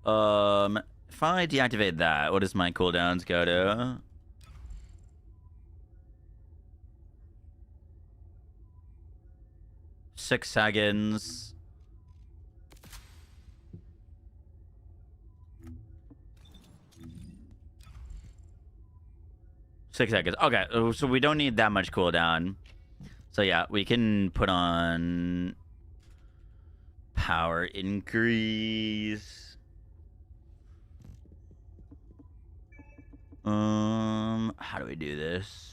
If I deactivate that, what does my cooldowns go to? Six seconds. Okay, so we don't need that much cooldown. So yeah, we can put on power increase. How do we do this?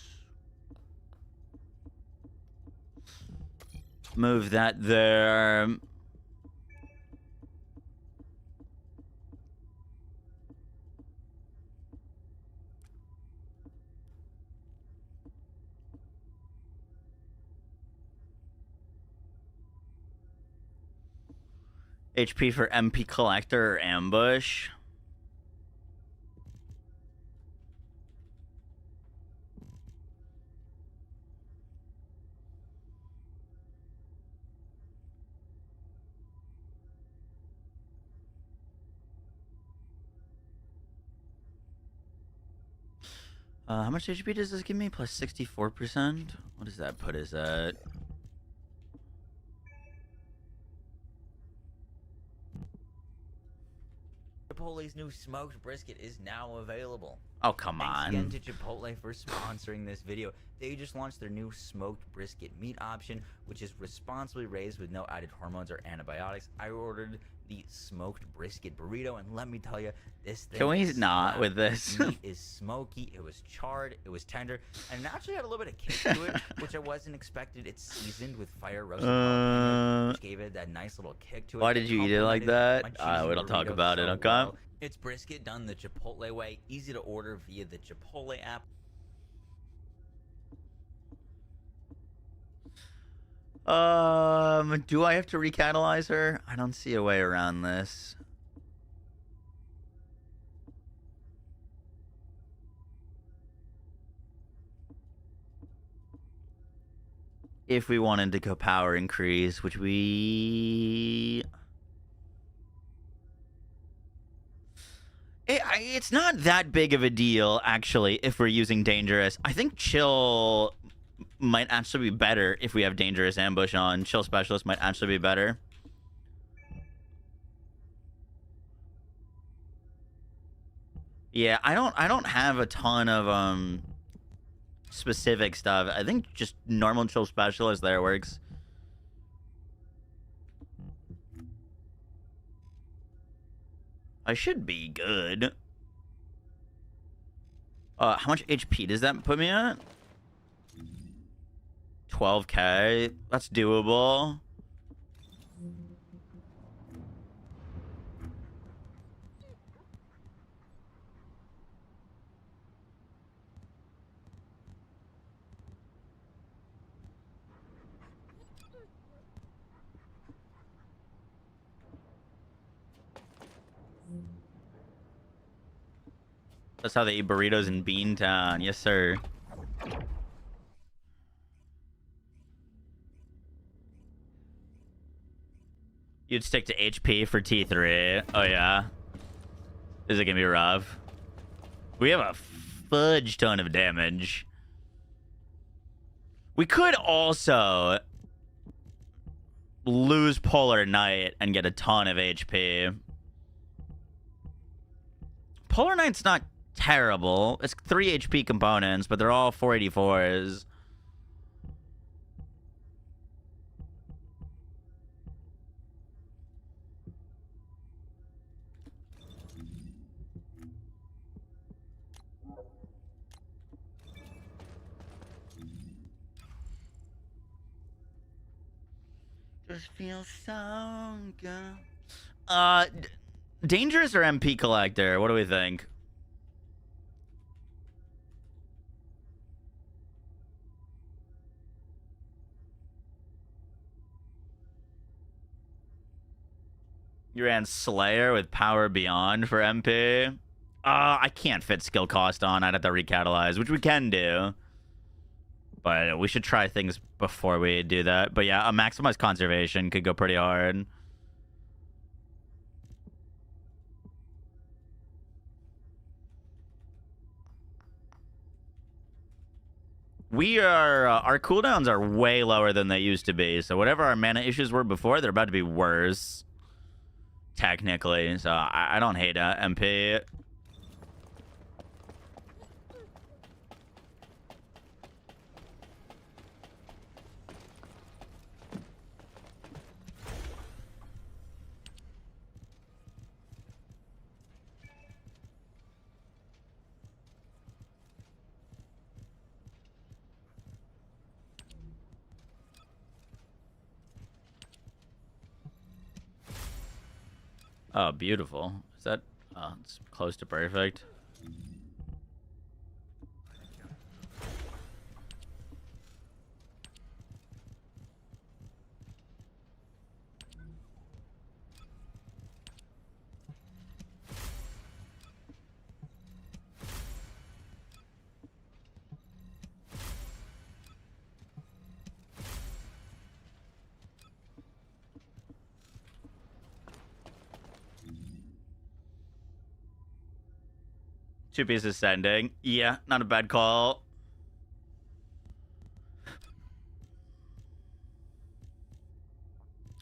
Move that there. HP for MP Collector or Ambush. How much HP does this give me? Plus 64%? What does that put us at? Chipotle's new smoked brisket is now available. Oh, come on. Thanks again to Chipotle for sponsoring this video. They just launched their new smoked brisket meat option, which is responsibly raised with no added hormones or antibiotics. I ordered the smoked brisket burrito, and let me tell you, this thing. Can we not with this? Meat is smoky, it was charred, it was tender, and it actually had a little bit of kick to it, which I wasn't expected. It's seasoned with fire roasted jalapeno, which gave it that nice little kick to it. Why did you eat it like that? We don't talk burrito about it, so okay? well. It's brisket done the Chipotle way, easy to order via the Chipotle app. Do I have to recatalyze her? I don't see a way around this. If we wanted to go power increase, which we... It's not that big of a deal, actually, if we're using Dangerous. I think Chill might actually be better if we have Dangerous Ambush on. Chill Specialist might actually be better. Yeah, I don't have a ton of specific stuff. I think just normal Chill Specialist there works. I should be good. How much HP does that put me at? 12k. That's doable. That's how they eat burritos in Beantown. Yes, sir. You'd stick to HP for T3. Oh, yeah. Is it gonna be rough? We have a fudge ton of damage. We could also lose Polar Knight and get a ton of HP. Polar Knight's not terrible. It's 3 HP components, but they're all 484s. Just feels so good. Dangerous or MP Collector? What do we think? You ran Slayer with Power Beyond for MP. I can't fit skill cost on. I'd have to recatalyze, which we can do. But we should try things before we do that. But yeah, a maximized conservation could go pretty hard. We are, our cooldowns are way lower than they used to be. So whatever our mana issues were before, they're about to be worse. Technically. So I don't hate MP. Oh, beautiful. Is that... Oh, it's close to perfect. Two pieces sending. Yeah, not a bad call.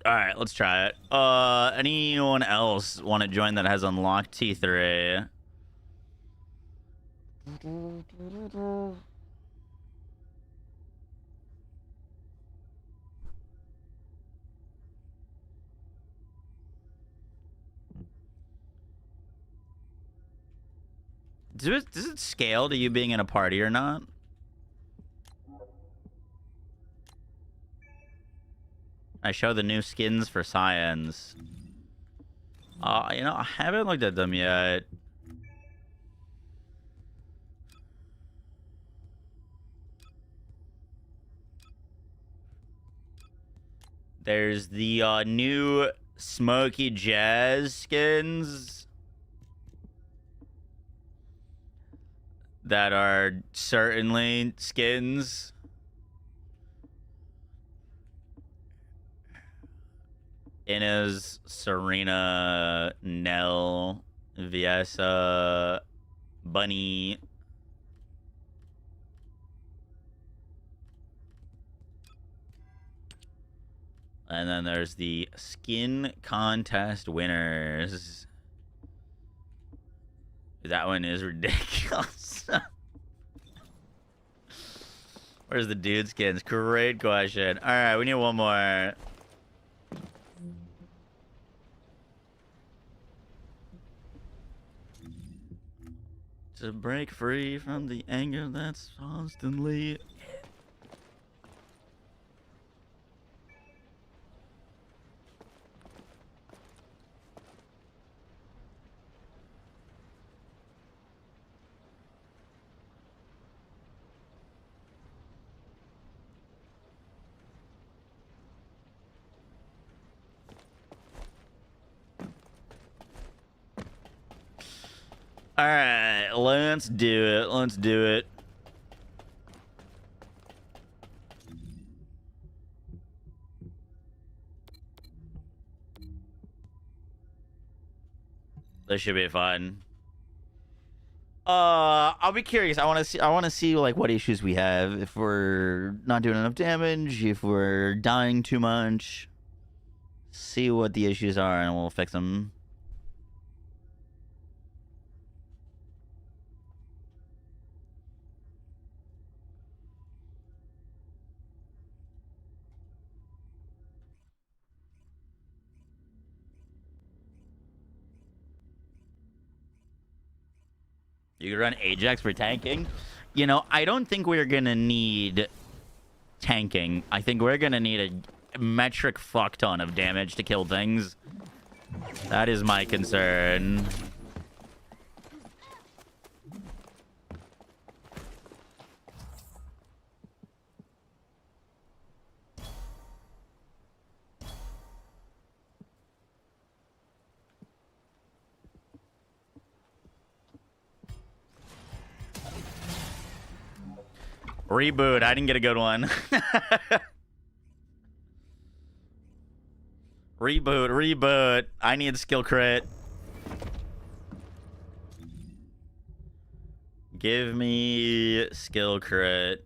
Alright, let's try it. Anyone else want to join that has unlocked T3? Does it scale to you being in a party or not? I show the new skins for Science. You know, I haven't looked at them yet. There's the new Smoky Jazz skins that are certainly skins. Inez, Serena, Nell, Viesa, Bunny. And then there's the skin contest winners. That one is ridiculous. Where's the dude skins? Great question. All right, we need one more. To break free from the anger that's constantly. All right, let's do it. Let's do it. This should be fun. I'll be curious. I want to see like what issues we have. If we're not doing enough damage, if we're dying too much. See what the issues are and we'll fix them. You can run Ajax for tanking. You know, I don't think we're going to need tanking. I think we're going to need a metric fuck ton of damage to kill things. That is my concern. Reboot. I didn't get a good one. Reboot. I need skill crit. Give me skill crit.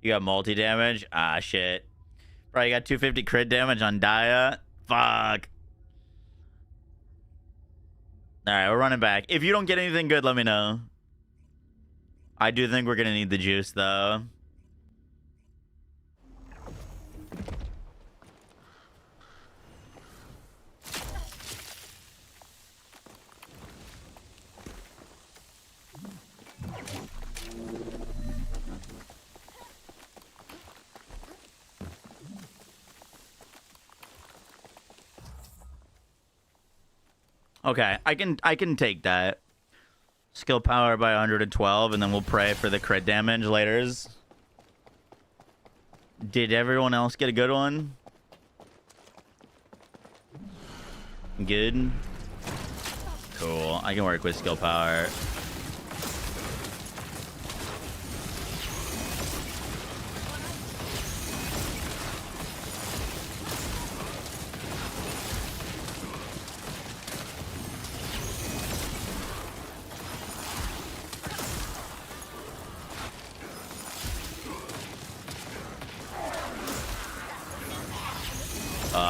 You got multi damage? Ah, shit. Bro, you got 250 crit damage on Dia? Fuck. Alright, we're running back. If you don't get anything good, let me know. I do think we're gonna need the juice, though. Okay, I can take that. Skill power by 112, and then we'll pray for the crit damage laters. Did everyone else get a good one? Good. Cool. I can work with skill power.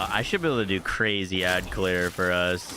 I should be able to do crazy ad clear for us.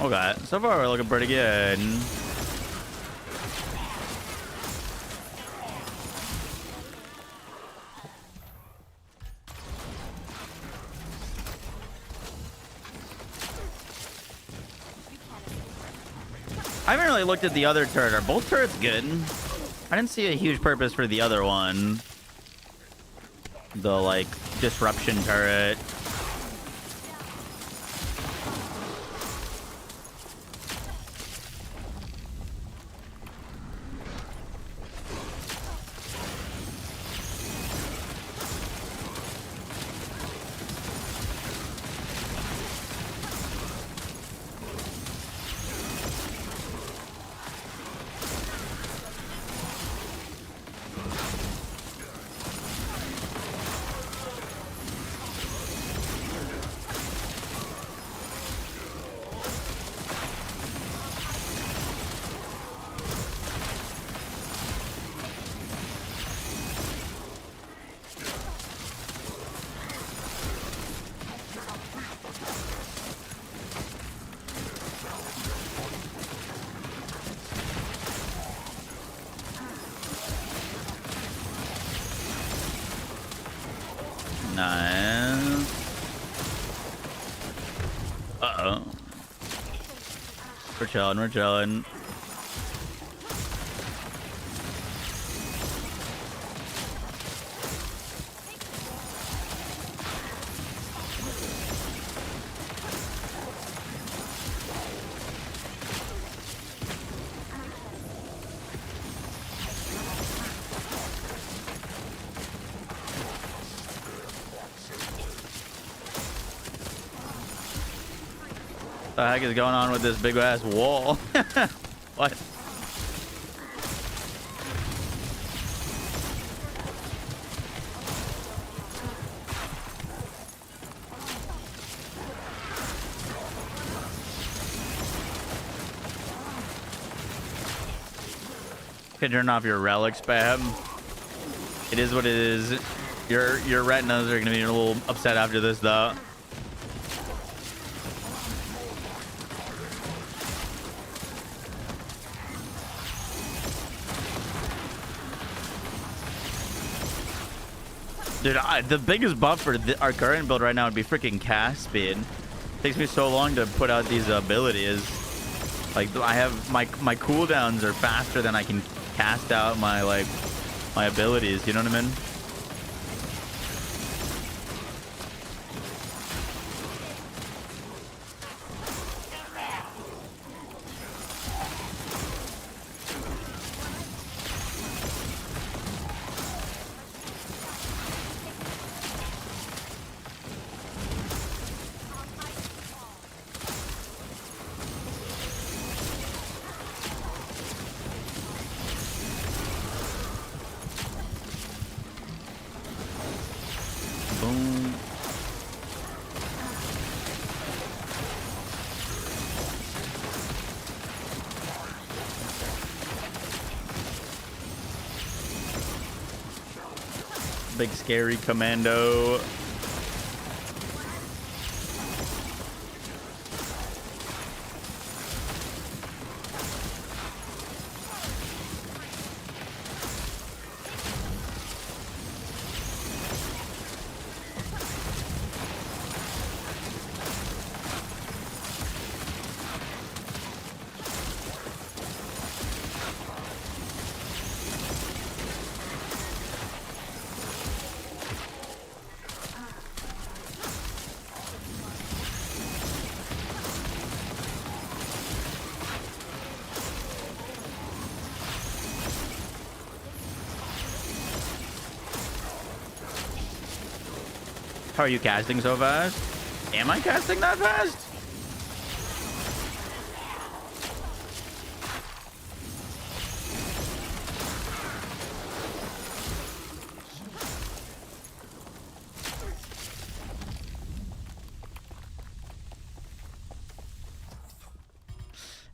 Okay, so far we're looking pretty good. I haven't really looked at the other turret. Are both turrets good? I didn't see a huge purpose for the other one. The, like, disruption turret. Nice. Uh-oh. We're chilling, we're chilling. What the heck is going on with this big ass wall? What? Can turn off your relic spam. It is what it is. Your retinas are gonna be a little upset after this though. Dude, the biggest buff for our current build right now would be freaking cast speed. It takes me so long to put out these abilities. Like, I have my cooldowns are faster than I can cast out my abilities. You know what I mean? Boom. Big scary commando. How are you casting so fast? Am I casting that fast?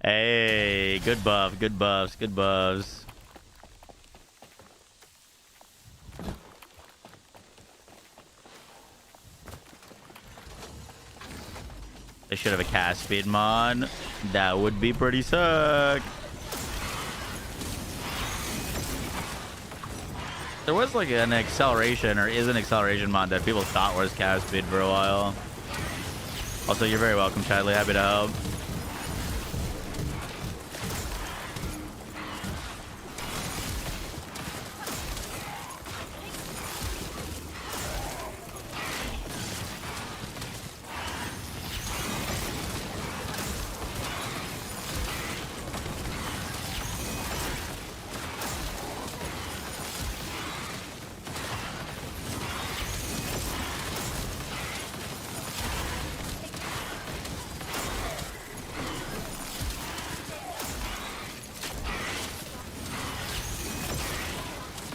Hey, good buff, good buffs, good buffs. They should have a cast speed mod. That would be pretty sick. There was like an acceleration, or is an acceleration mod that people thought was cast speed for a while. Also, you're very welcome, Chadley. Happy to help.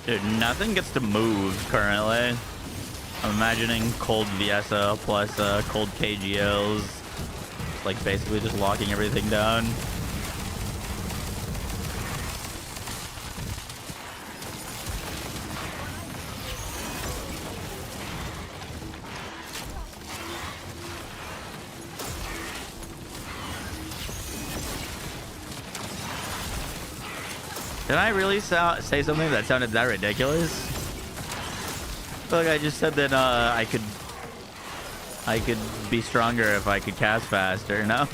Dude, nothing gets to move currently. I'm imagining cold Viesa plus cold KGLs. Like basically just locking everything down. Did I really say something that sounded that ridiculous? I feel like I just said that I could be stronger if I could cast faster, no?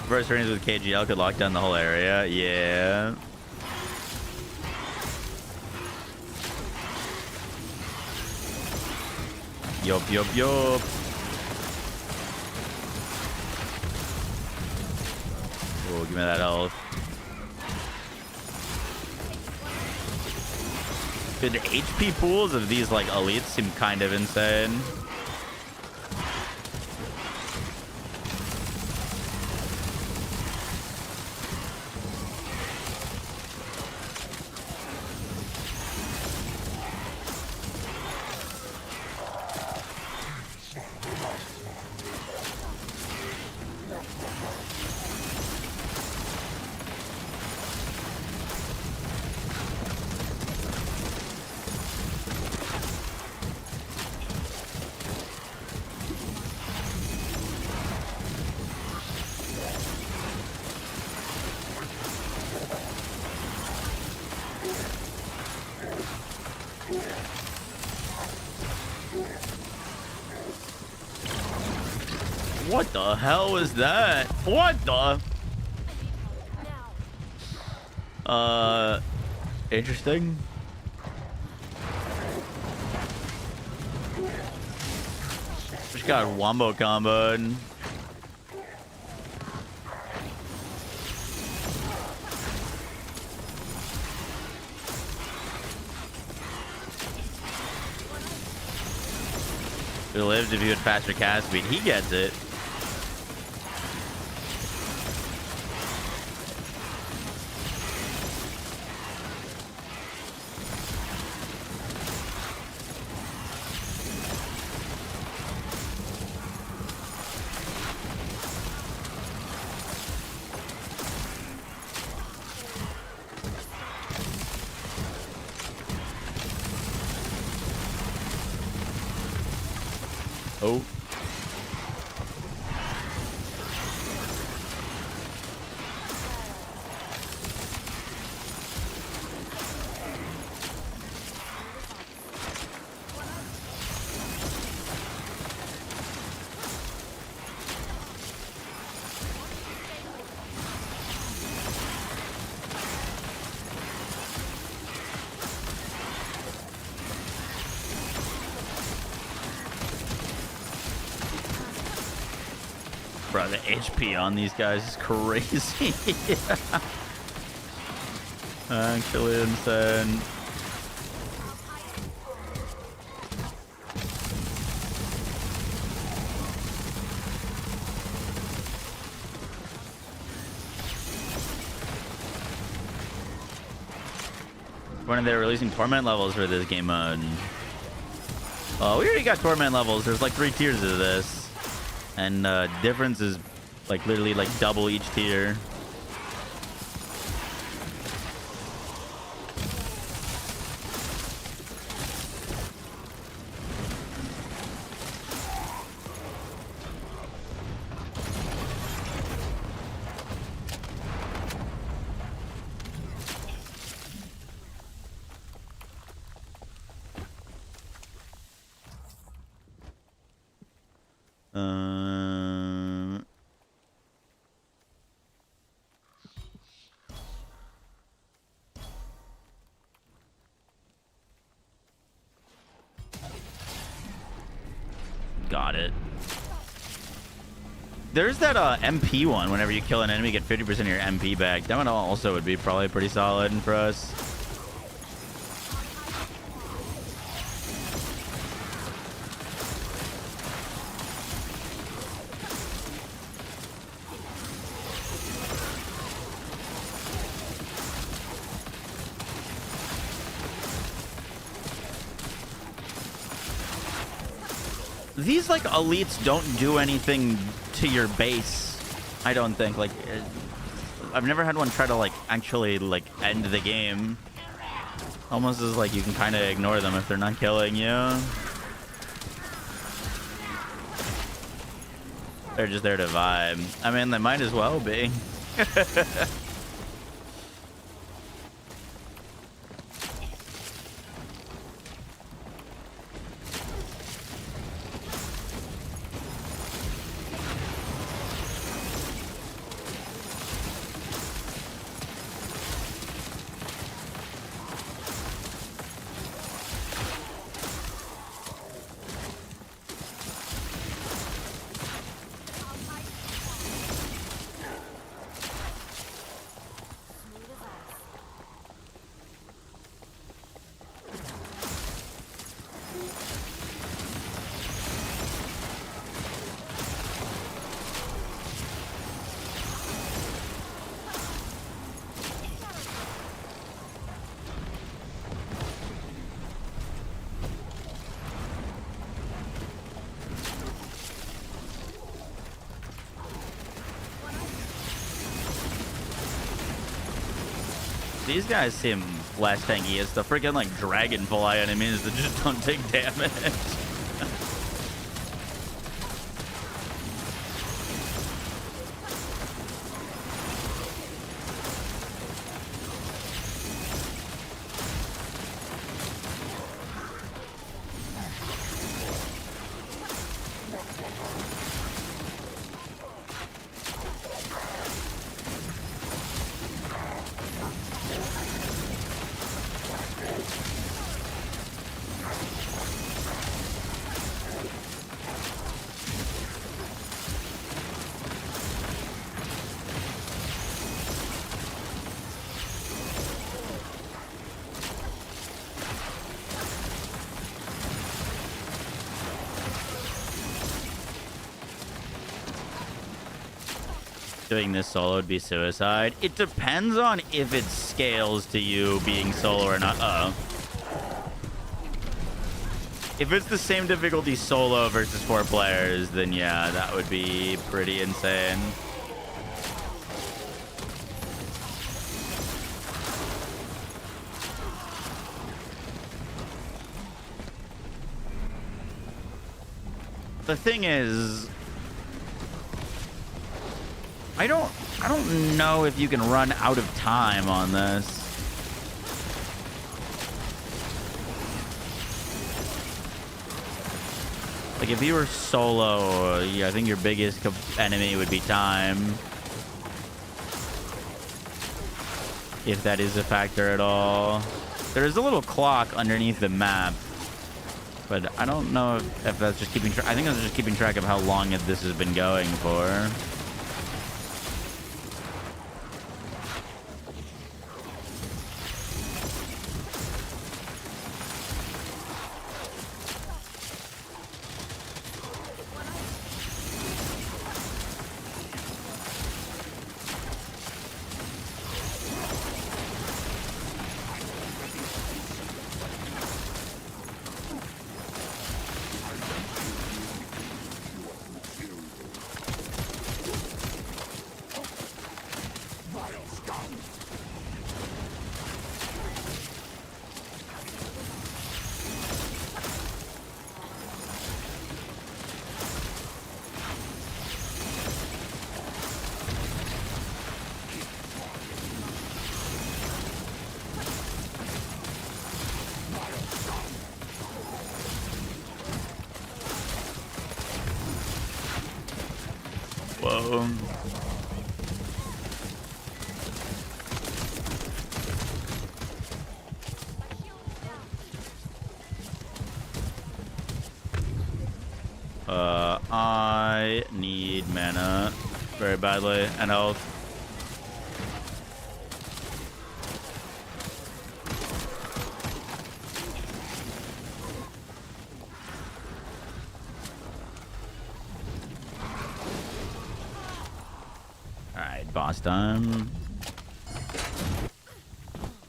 First rings with KGL could lock down the whole area. Yeah. Yup, yup, yup. Oh, give me that health. Dude, the HP pools of these like elites seem kind of insane. What the hell is that? What the? Interesting. Just got wombo comboed. He lived if he had faster cast speed. He gets it. Oh. Bro, the HP on these guys is crazy. Actually insane. When they're releasing torment levels for this game mode. Oh, we already got torment levels. There's like 3 tiers of this. And difference is like literally like double each tier. Got it. There's that MP one. Whenever you kill an enemy, get 50% of your MP back. That one also would be probably pretty solid for us. these like elites don't do anything to your base. I don't think. Like, I've never had one try to like actually like end the game. Almost as like you can kind of ignore them if they're not killing you. They're just there to vibe. I mean, they might as well be. These guys seem less tanky. It's the freaking like dragonfly enemies that just don't take damage. Doing this solo would be suicide. It depends on if it scales to you being solo or not. If it's the same difficulty solo versus 4 players, then yeah, that would be pretty insane. The thing is, I don't know if you can run out of time on this. Like if you were solo, yeah, I think your biggest enemy would be time. If that is a factor at all. There is a little clock underneath the map. But I don't know if that's just keeping track. I think that's just keeping track of how long this has been going for. Whoa. I need mana very badly and health. Boss time.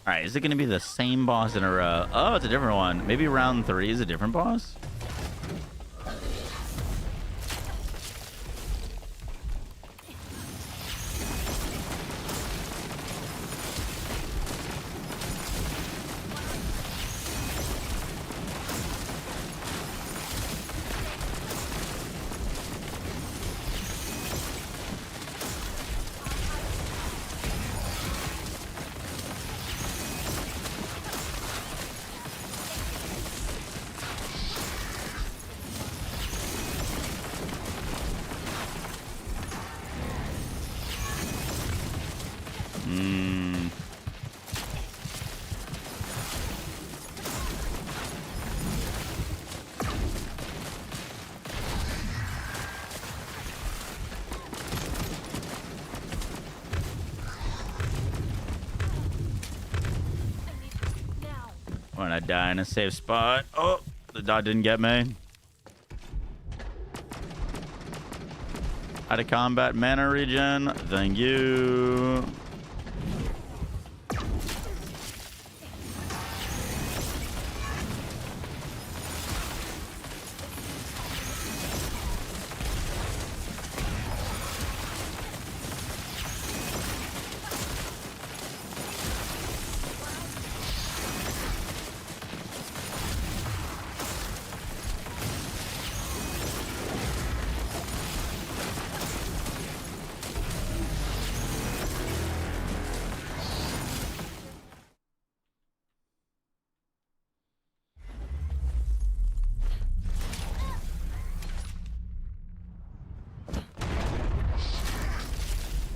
Alright, is it going to be the same boss in a row? Oh, it's a different one. Maybe round 3 is a different boss? when I die in a safe spot. Oh, the dot didn't get me. Out of combat mana regen. Thank you.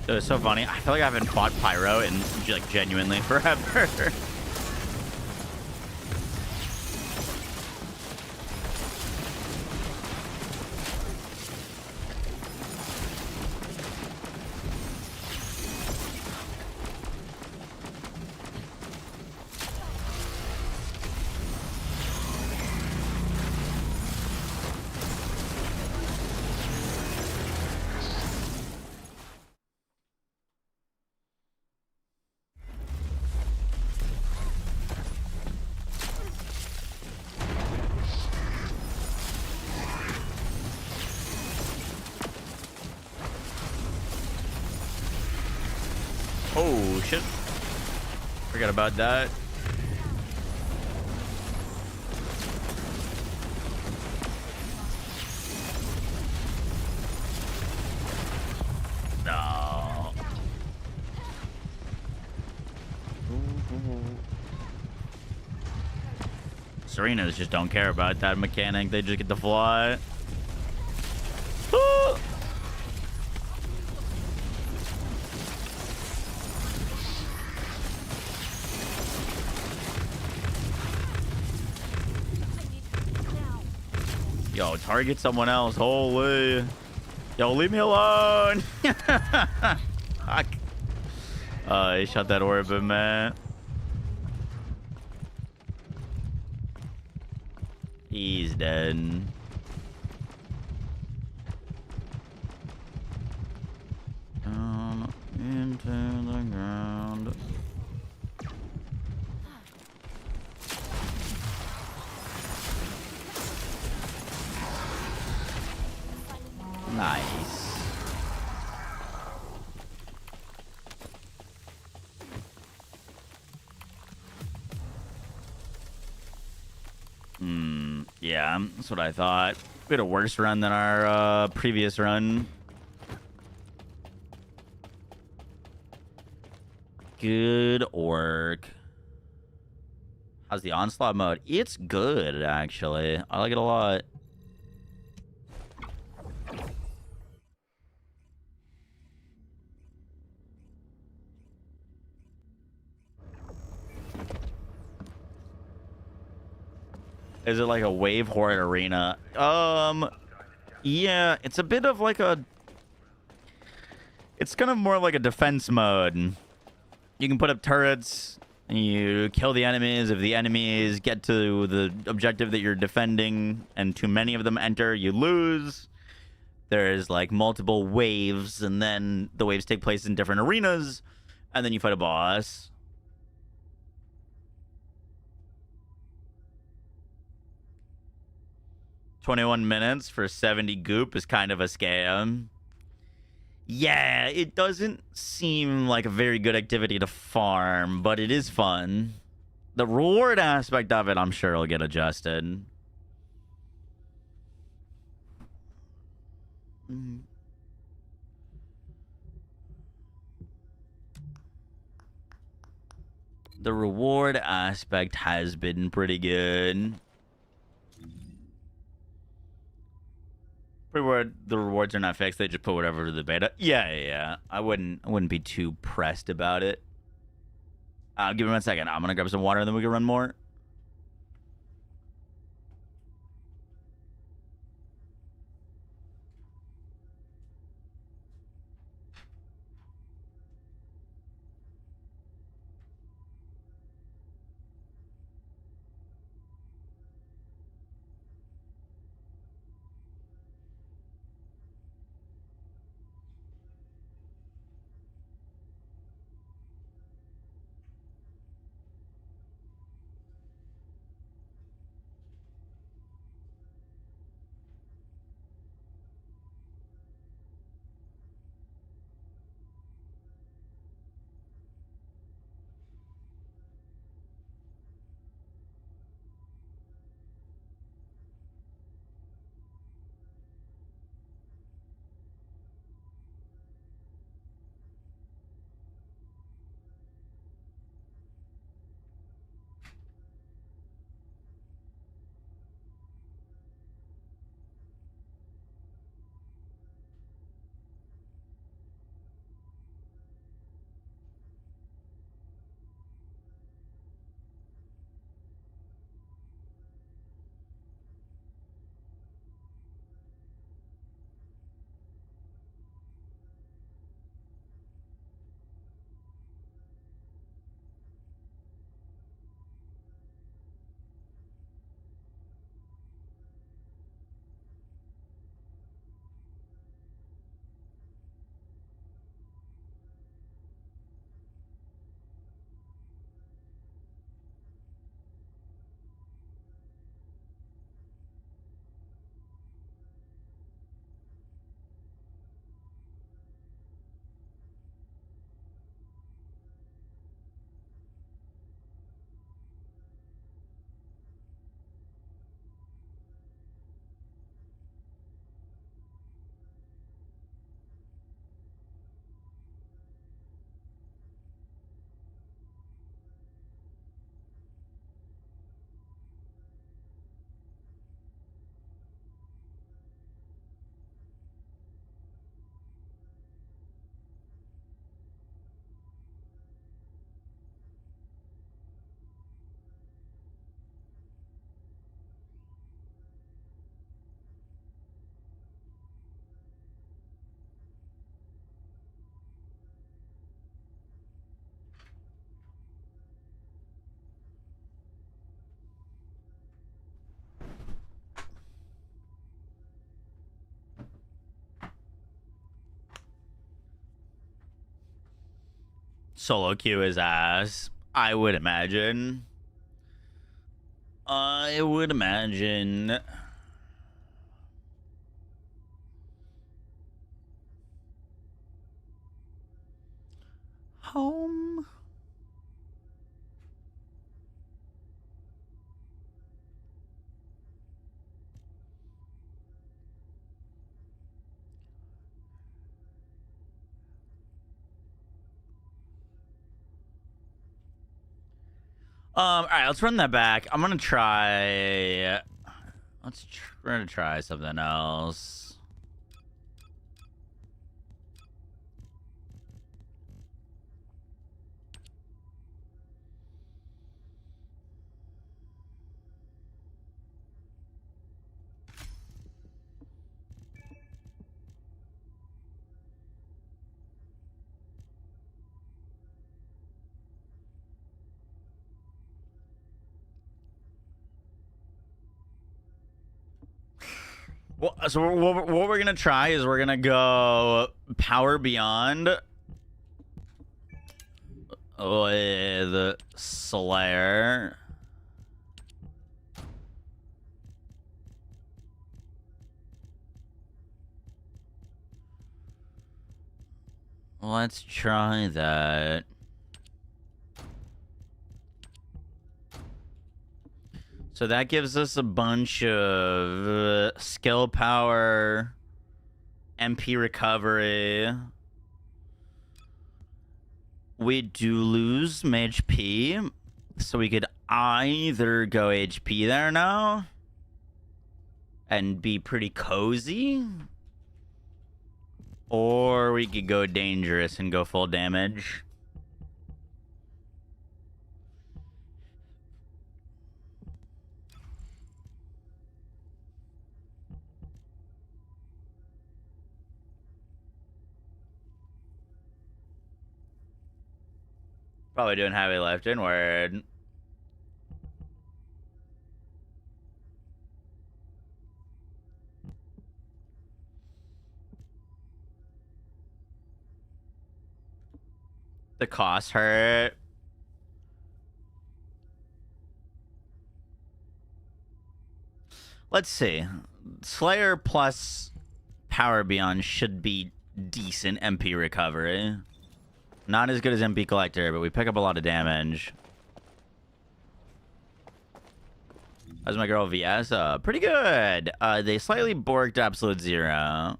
It was so funny. I feel like I haven't fought Pyro in like genuinely forever. Oh, shit. Forgot about that. No. Serenas just don't care about that mechanic. They just get to fly. Woo! Yo, target someone else. Holy. Yo, leave me alone. He shot that orbit, man. He's dead. Down into the ground. Nice. Yeah, that's what I thought. We had a worse run than our previous run. Good work. How's the Onslaught mode? It's good, actually. I like it a lot. Is it like a wave horde arena? Yeah, it's a bit of like a... It's kind of more like a defense mode. You can put up turrets, and you kill the enemies. If the enemies get to the objective that you're defending, and too many of them enter, you lose. There's like multiple waves, and then the waves take place in different arenas, and then you fight a boss. $21 minutes for 70 goop is kind of a scam. Yeah, it doesn't seem like a very good activity to farm, but it is fun. The reward aspect of it, I'm sure, will get adjusted. The reward aspect has been pretty good. The rewards are not fixed. They just put whatever to the beta. Yeah. I wouldn't be too pressed about it. Give me 1 second. I'm gonna grab some water and then we can run more. Solo queue is ass. I would imagine. I would imagine. Home. All right, let's run that back. I'm gonna try. We're gonna try something else. Well, so what we're gonna try is we're gonna go Power Beyond with Slayer. Let's try that. So that gives us a bunch of skill power, MP recovery. We do lose some HP, so we could either go HP there now and be pretty cozy, or we could go dangerous and go full damage. Probably doing heavy left inward. The costs hurt. Let's see. Slayer plus Power Beyond should be decent MP recovery. Not as good as MP Collector, but we pick up a lot of damage. How's my girl VS? Pretty good. They slightly borked Absolute Zero.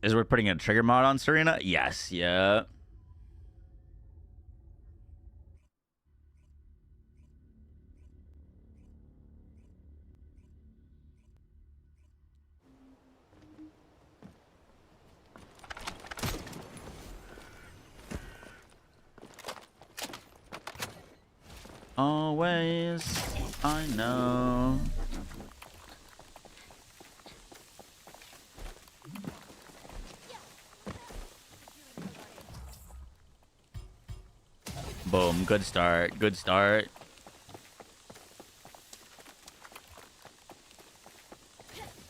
Is we're putting a trigger mod on Serena? Yes, yeah. Always, I know. Boom, good start, good start.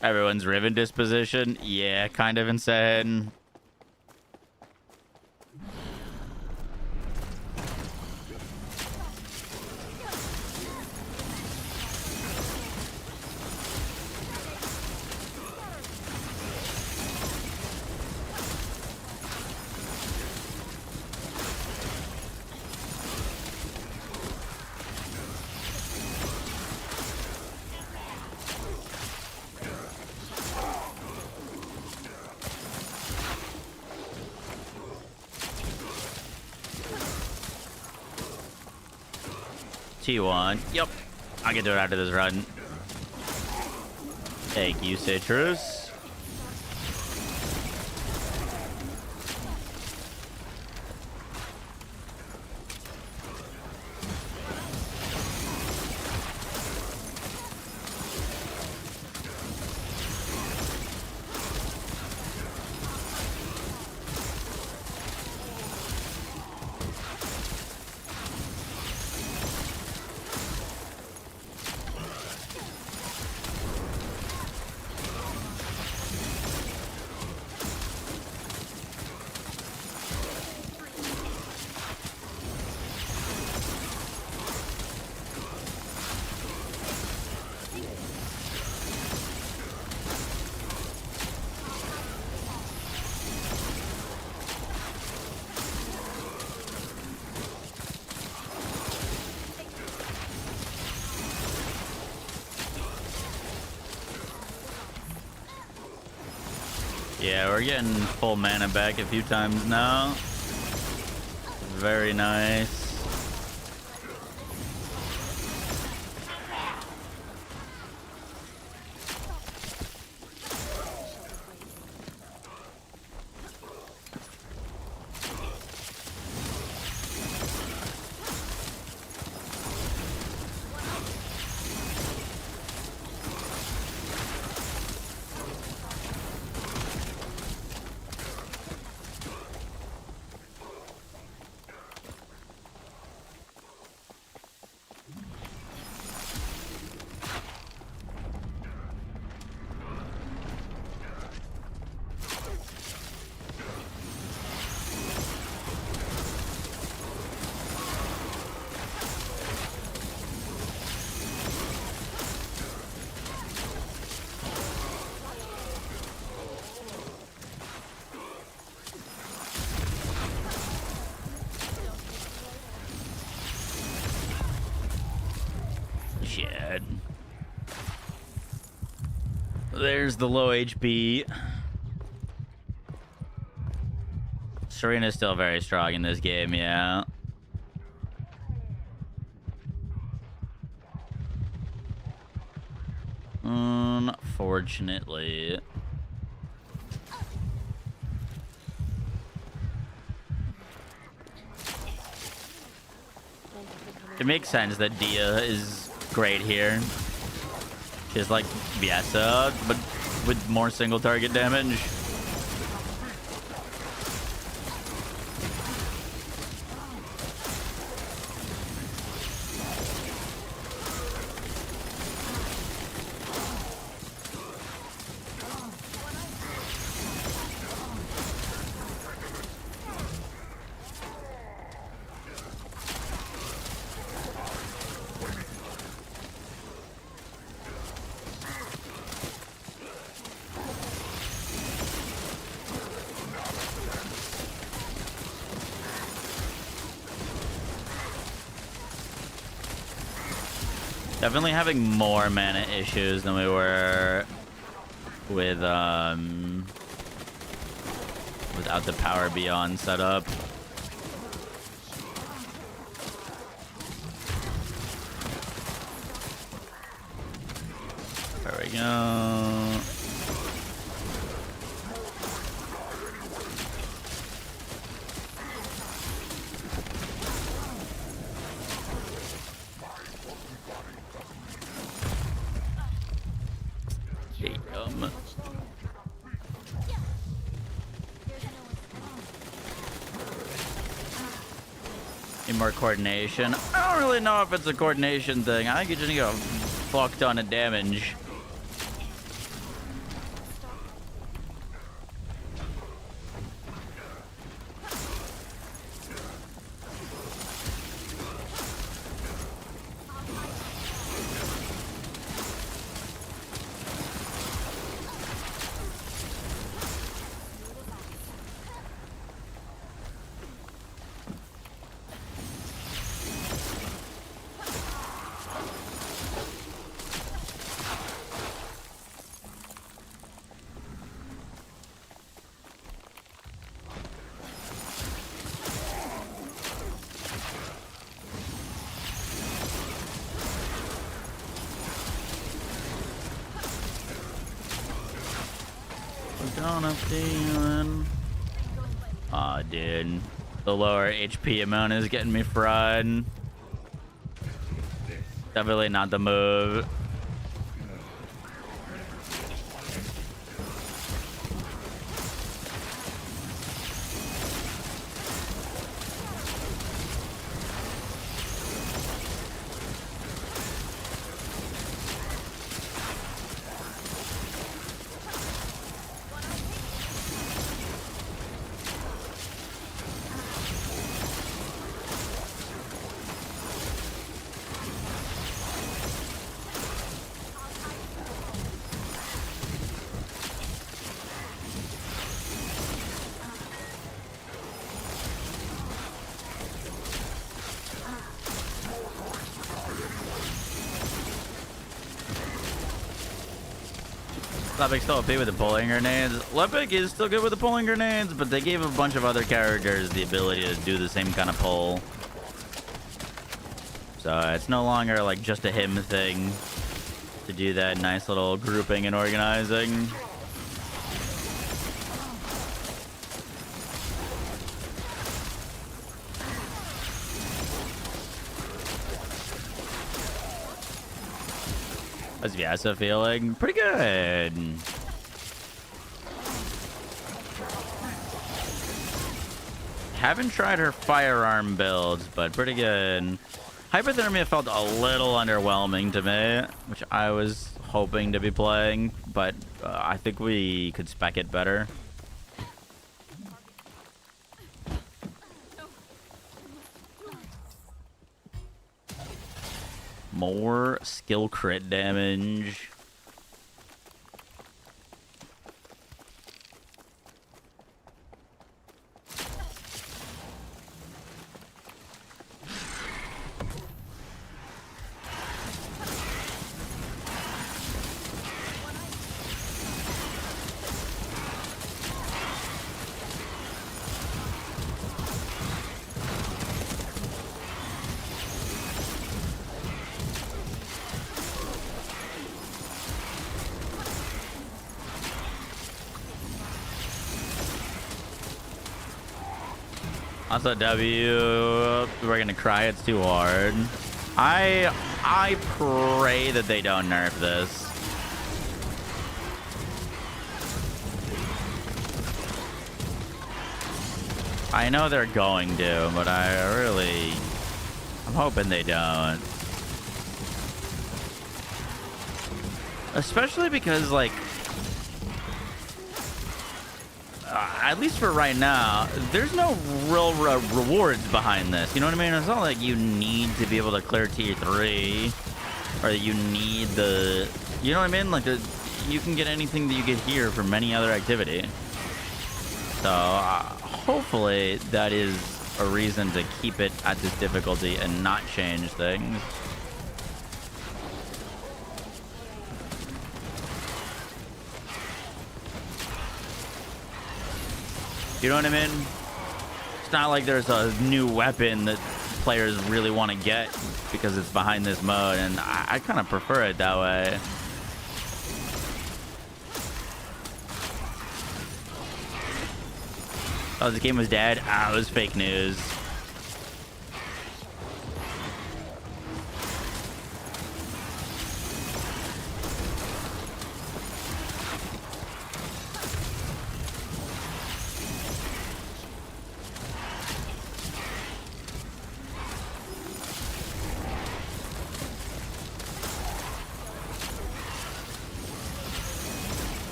Everyone's Riven disposition? Yeah, kind of insane. T1. Yep. I can do it after this run. Thank you, Citrus. Yeah, we're getting full mana back a few times now. Very nice. Shit. There's the low HP. Serena's still very strong in this game, yeah. Unfortunately. It makes sense that Dia is great here. She's like Biasa, but with more single target damage. Definitely having more mana issues than we were with without the power beyond setup. There we go. Need more coordination. I don't really know if it's a coordination thing. I think you just need a fuck ton of damage. Aw, dude. The lower HP amount is getting me fried. Definitely not the move. Lepic's still OP with the pulling grenades. Lepic is still good with the pulling grenades, but they gave a bunch of other characters the ability to do the same kind of pull. So it's no longer like just a him thing to do that nice little grouping and organizing. How's Vyasa feeling? Pretty good. Haven't tried her firearm builds, but pretty good. Hypothermia felt a little underwhelming to me, which I was hoping to be playing, but I think we could spec it better. More skill crit damage. Also, W, we're gonna cry. It's too hard. I pray that they don't nerf this. I know they're going to, but I'm hoping they don't. Especially because, like, at least for right now, there's no real rewards behind this. You know what I mean? It's not like you need to be able to clear tier 3, or that you need the, you know what I mean? Like, you can get anything that you get here from any other activity. So hopefully that is a reason to keep it at this difficulty and not change things. You know what I mean? It's not like there's a new weapon that players really want to get because it's behind this mode, and I kind of prefer it that way. Oh, this game was dead? Ah, it was fake news.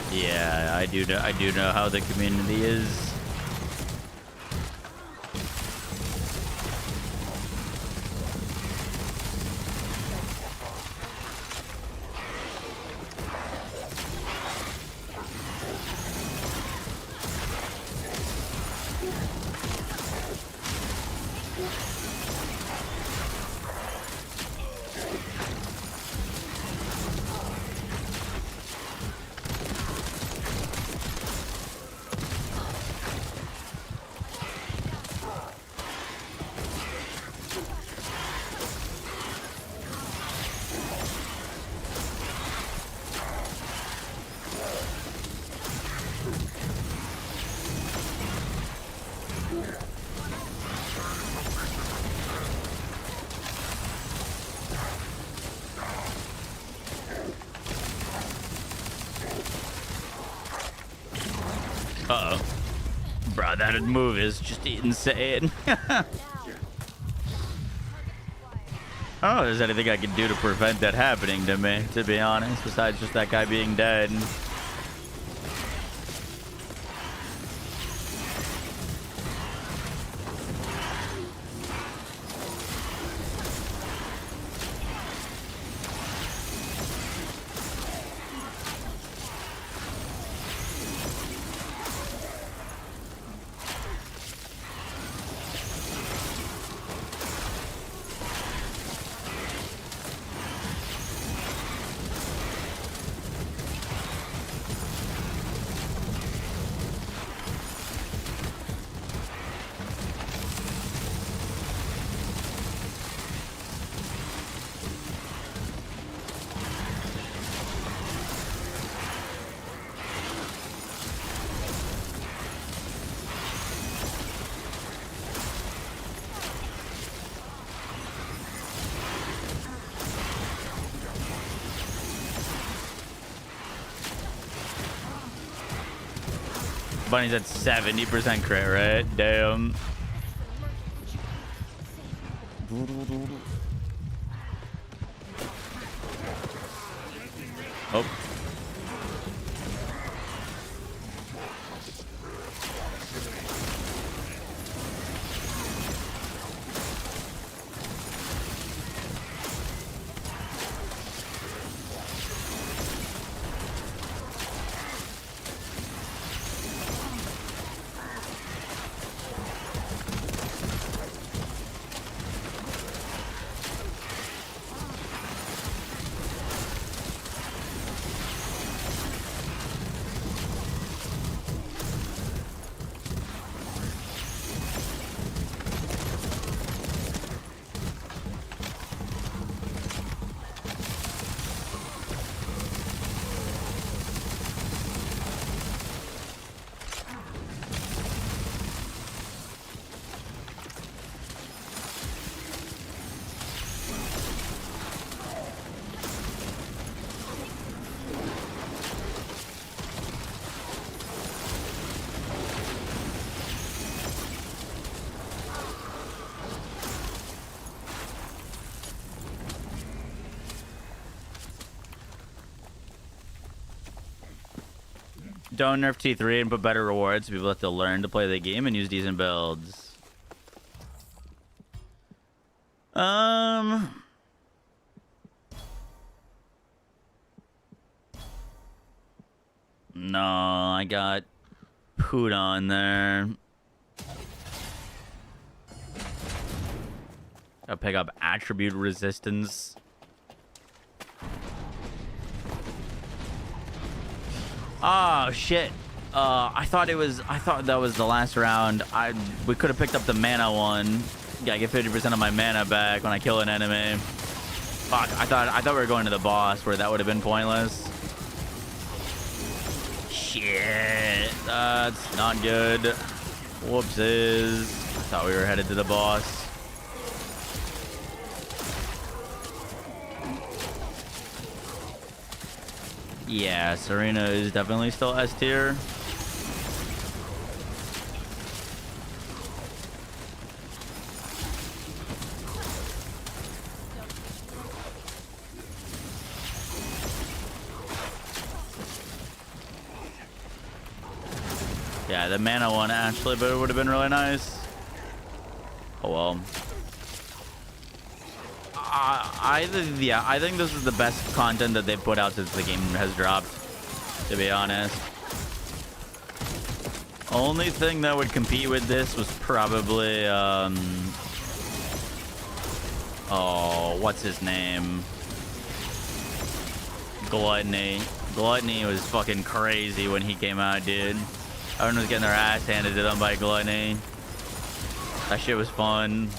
Yeah, I do know how the community is. Uh-oh. Bro, that move is just insane. I don't know if there's anything I can do to prevent that happening to me, to be honest, besides just that guy being dead. Bunny's at 70% crit, right? Damn. Oh. Don't nerf T3 and put better rewards. People have to learn to play the game and use decent builds. No, I got pooed on there. Gotta pick up attribute resistance. Oh shit. I thought that was the last round. We could have picked up the mana one. Yeah, I get 50% of my mana back when I kill an enemy. Fuck, I thought we were going to the boss where that would have been pointless. Shit. That's not good. Whoopsies. I thought we were headed to the boss. Yeah, Serena is definitely still S tier. Yeah, the mana one actually, but it would have been really nice. Oh well. I think this is the best content that they've put out since the game has dropped, to be honest. Only thing that would compete with this was probably oh, what's his name? Gluttony. Gluttony was fucking crazy when he came out, dude. Everyone was getting their ass handed to them by Gluttony. That shit was fun.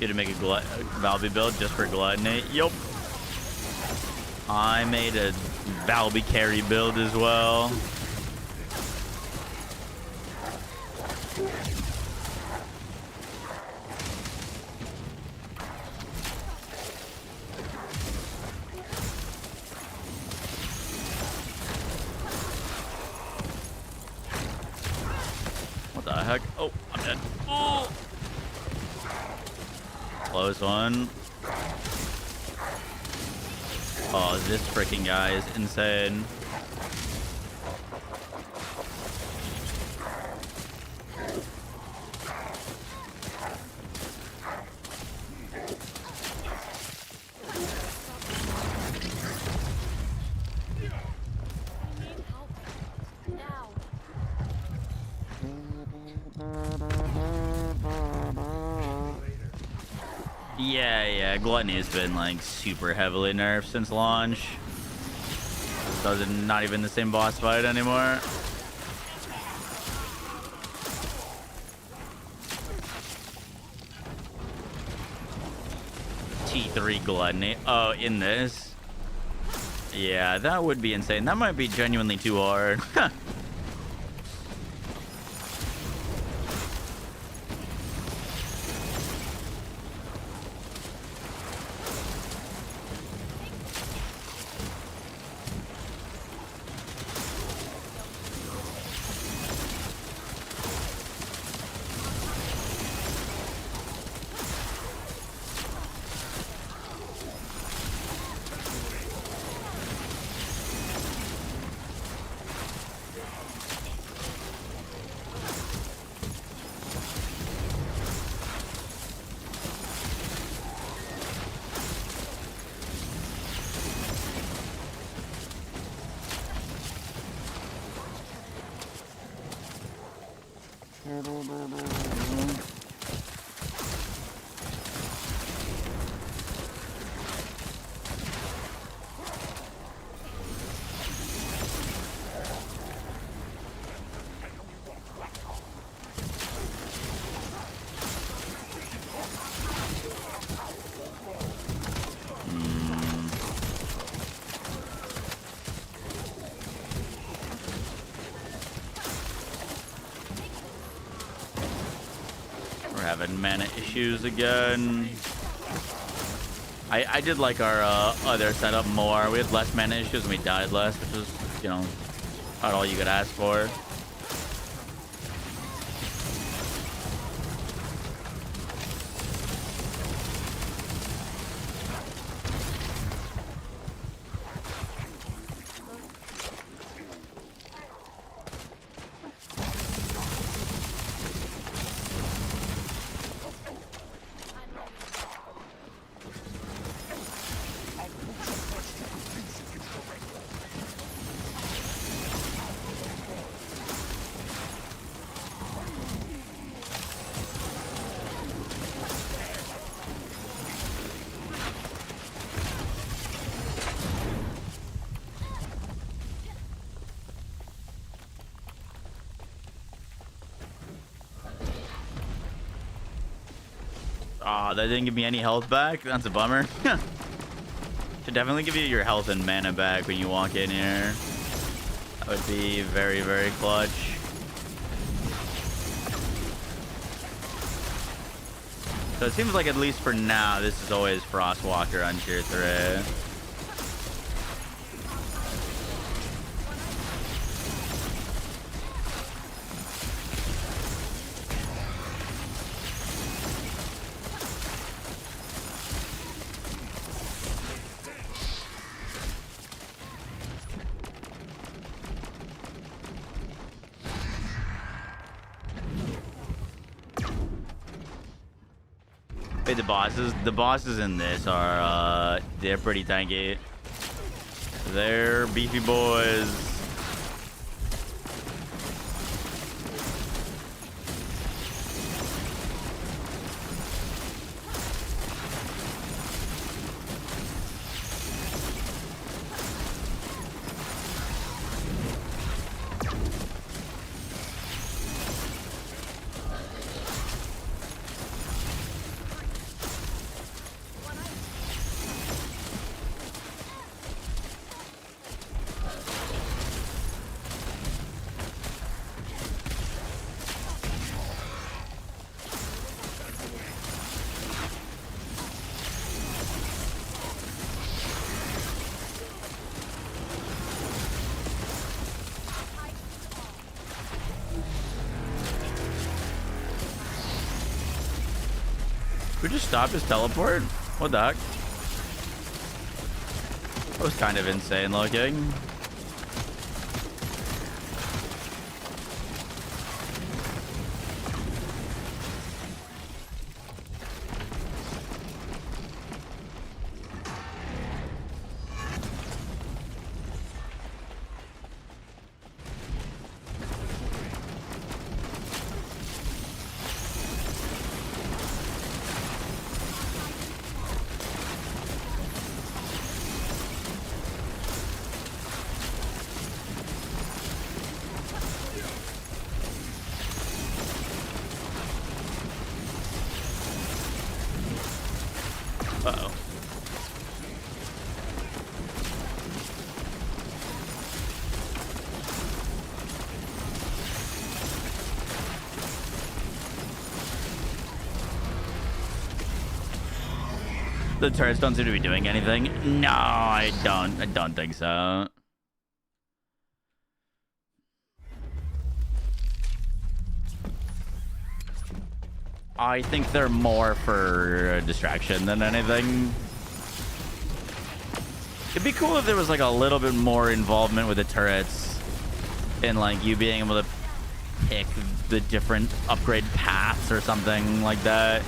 To make a Valby build just for Gluttony. Yup. I made a Valby carry build as well. What the heck? Oh, I'm dead. Oh! Close one. Oh, this freaking guy is insane. Yeah, Gluttony has been like super heavily nerfed since launch. So it's not even the same boss fight anymore. T3 Gluttony. Oh, in this? Yeah, that would be insane. That might be genuinely too hard. Having mana issues again. I did like our other setup more. We had less mana issues and we died less, which was, you know, not all you could ask for. Aw, that didn't give me any health back. That's a bummer. Should definitely give you your health and mana back when you walk in here. That would be very, very clutch. So it seems like at least for now, this is always Frostwalker on tier 3. Wait, the bosses in this are they're pretty tanky. They're beefy boys. We just stopped his teleport? What the heck? That was kind of insane looking. The turrets don't seem to be doing anything. No, I don't think so. I think they're more for distraction than anything. It'd be cool if there was like a little bit more involvement with the turrets and like you being able to pick the different upgrade paths or something like that.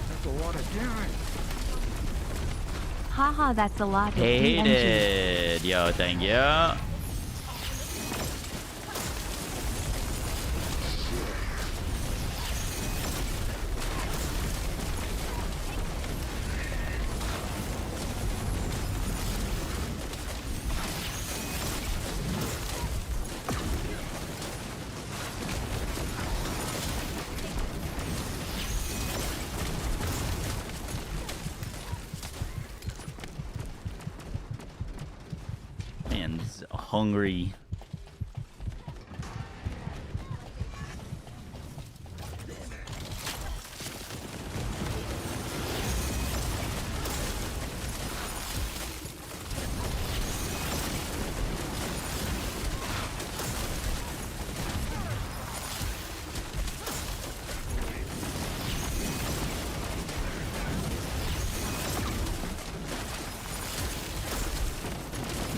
That's a lot of damage. Haha, that's a lot of PNG. Hated. Yo, thank you. Man's hungry.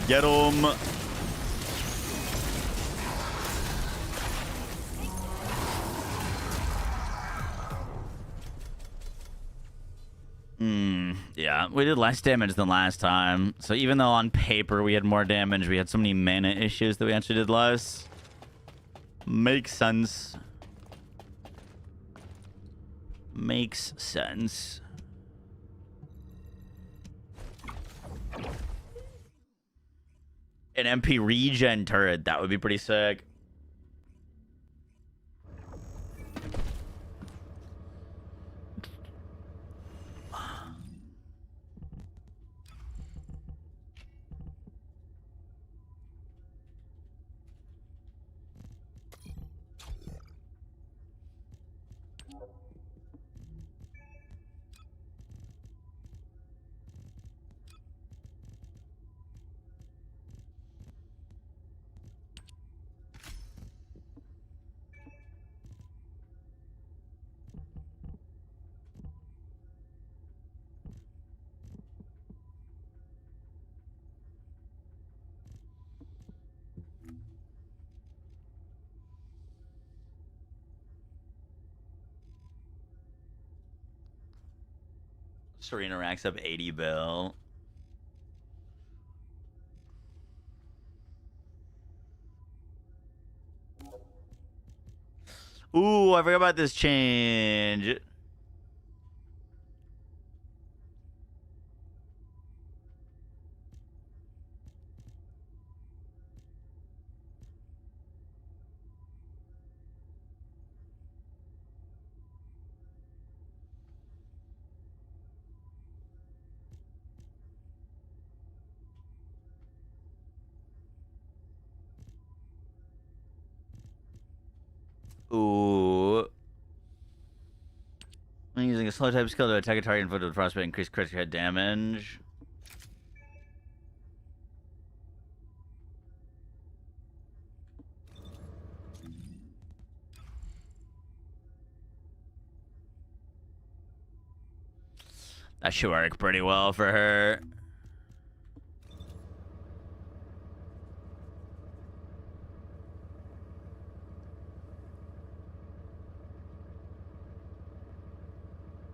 Get him. Yeah, we did less damage than last time. So even though on paper we had more damage, we had so many mana issues that we actually did less. Makes sense. Makes sense. An MP regen turret, that would be pretty sick. Serena racks up 80 bill. Ooh, I forgot about this change. Ooh. I'm using a slow type skill to attack a target inflicted with frostbite, increase critical hit damage. That should work pretty well for her.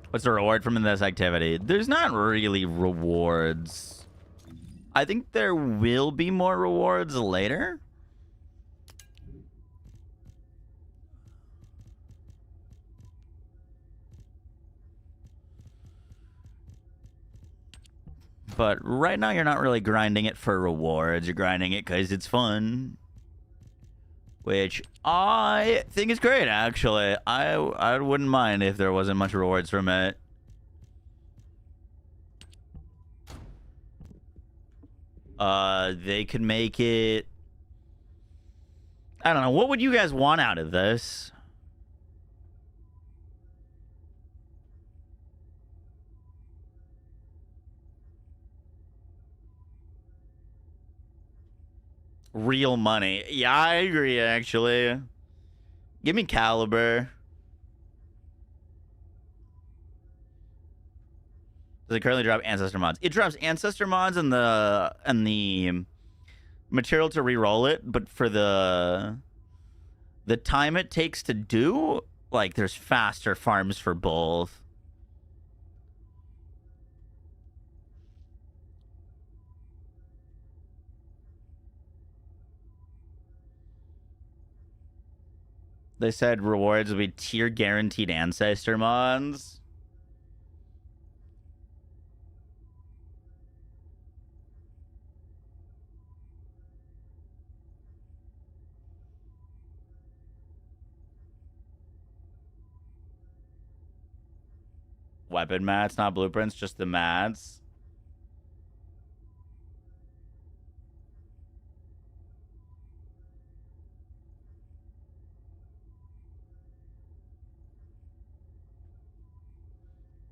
What's the reward from this activity? There's not really rewards. I think there will be more rewards later. But right now you're not really grinding it for rewards. You're grinding it because it's fun. Which I think is great, actually. I wouldn't mind if there wasn't much rewards from it. They could make it... I don't know. What would you guys want out of this? Real money. Yeah, I agree, actually. Give me Caliber. Does it currently drop Ancestor mods? It drops Ancestor mods and the material to re-roll it, but for the time it takes to do, like, there's faster farms for both. They said rewards will be tier guaranteed Ancestor mods. Weapon mats, not blueprints, just the mats.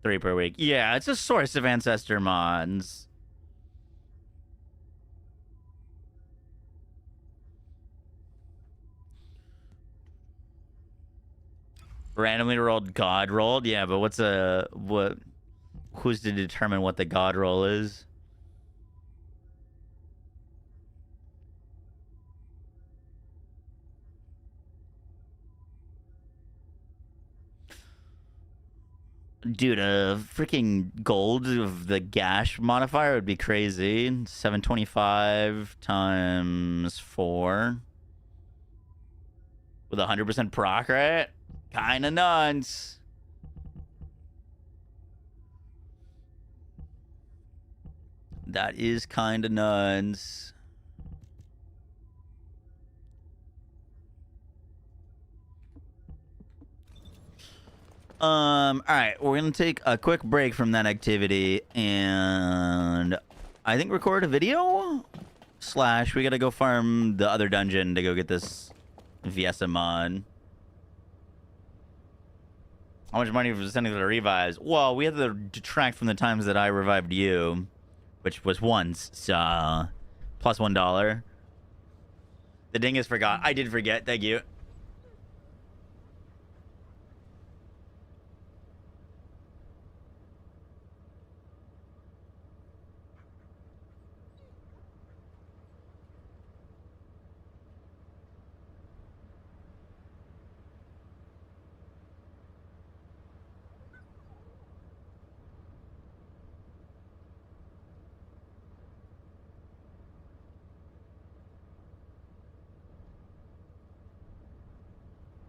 $3 per week. Yeah, it's a source of Ancestor mods. Randomly rolled God rolled? Yeah, but who's to determine what the God roll is? Dude, a freaking gold of the gash modifier would be crazy. 725 times 4 with 100% proc, right? Kinda nuts. That is kinda nuts. All right, we're gonna take a quick break from that activity and I think record a video / we gotta go farm the other dungeon to go get this Viesa mod. How much money for sending the revives? Well, we had to detract from the times that I revived you, which was once, so plus $1. The dingus forgot. I did forget. Thank you.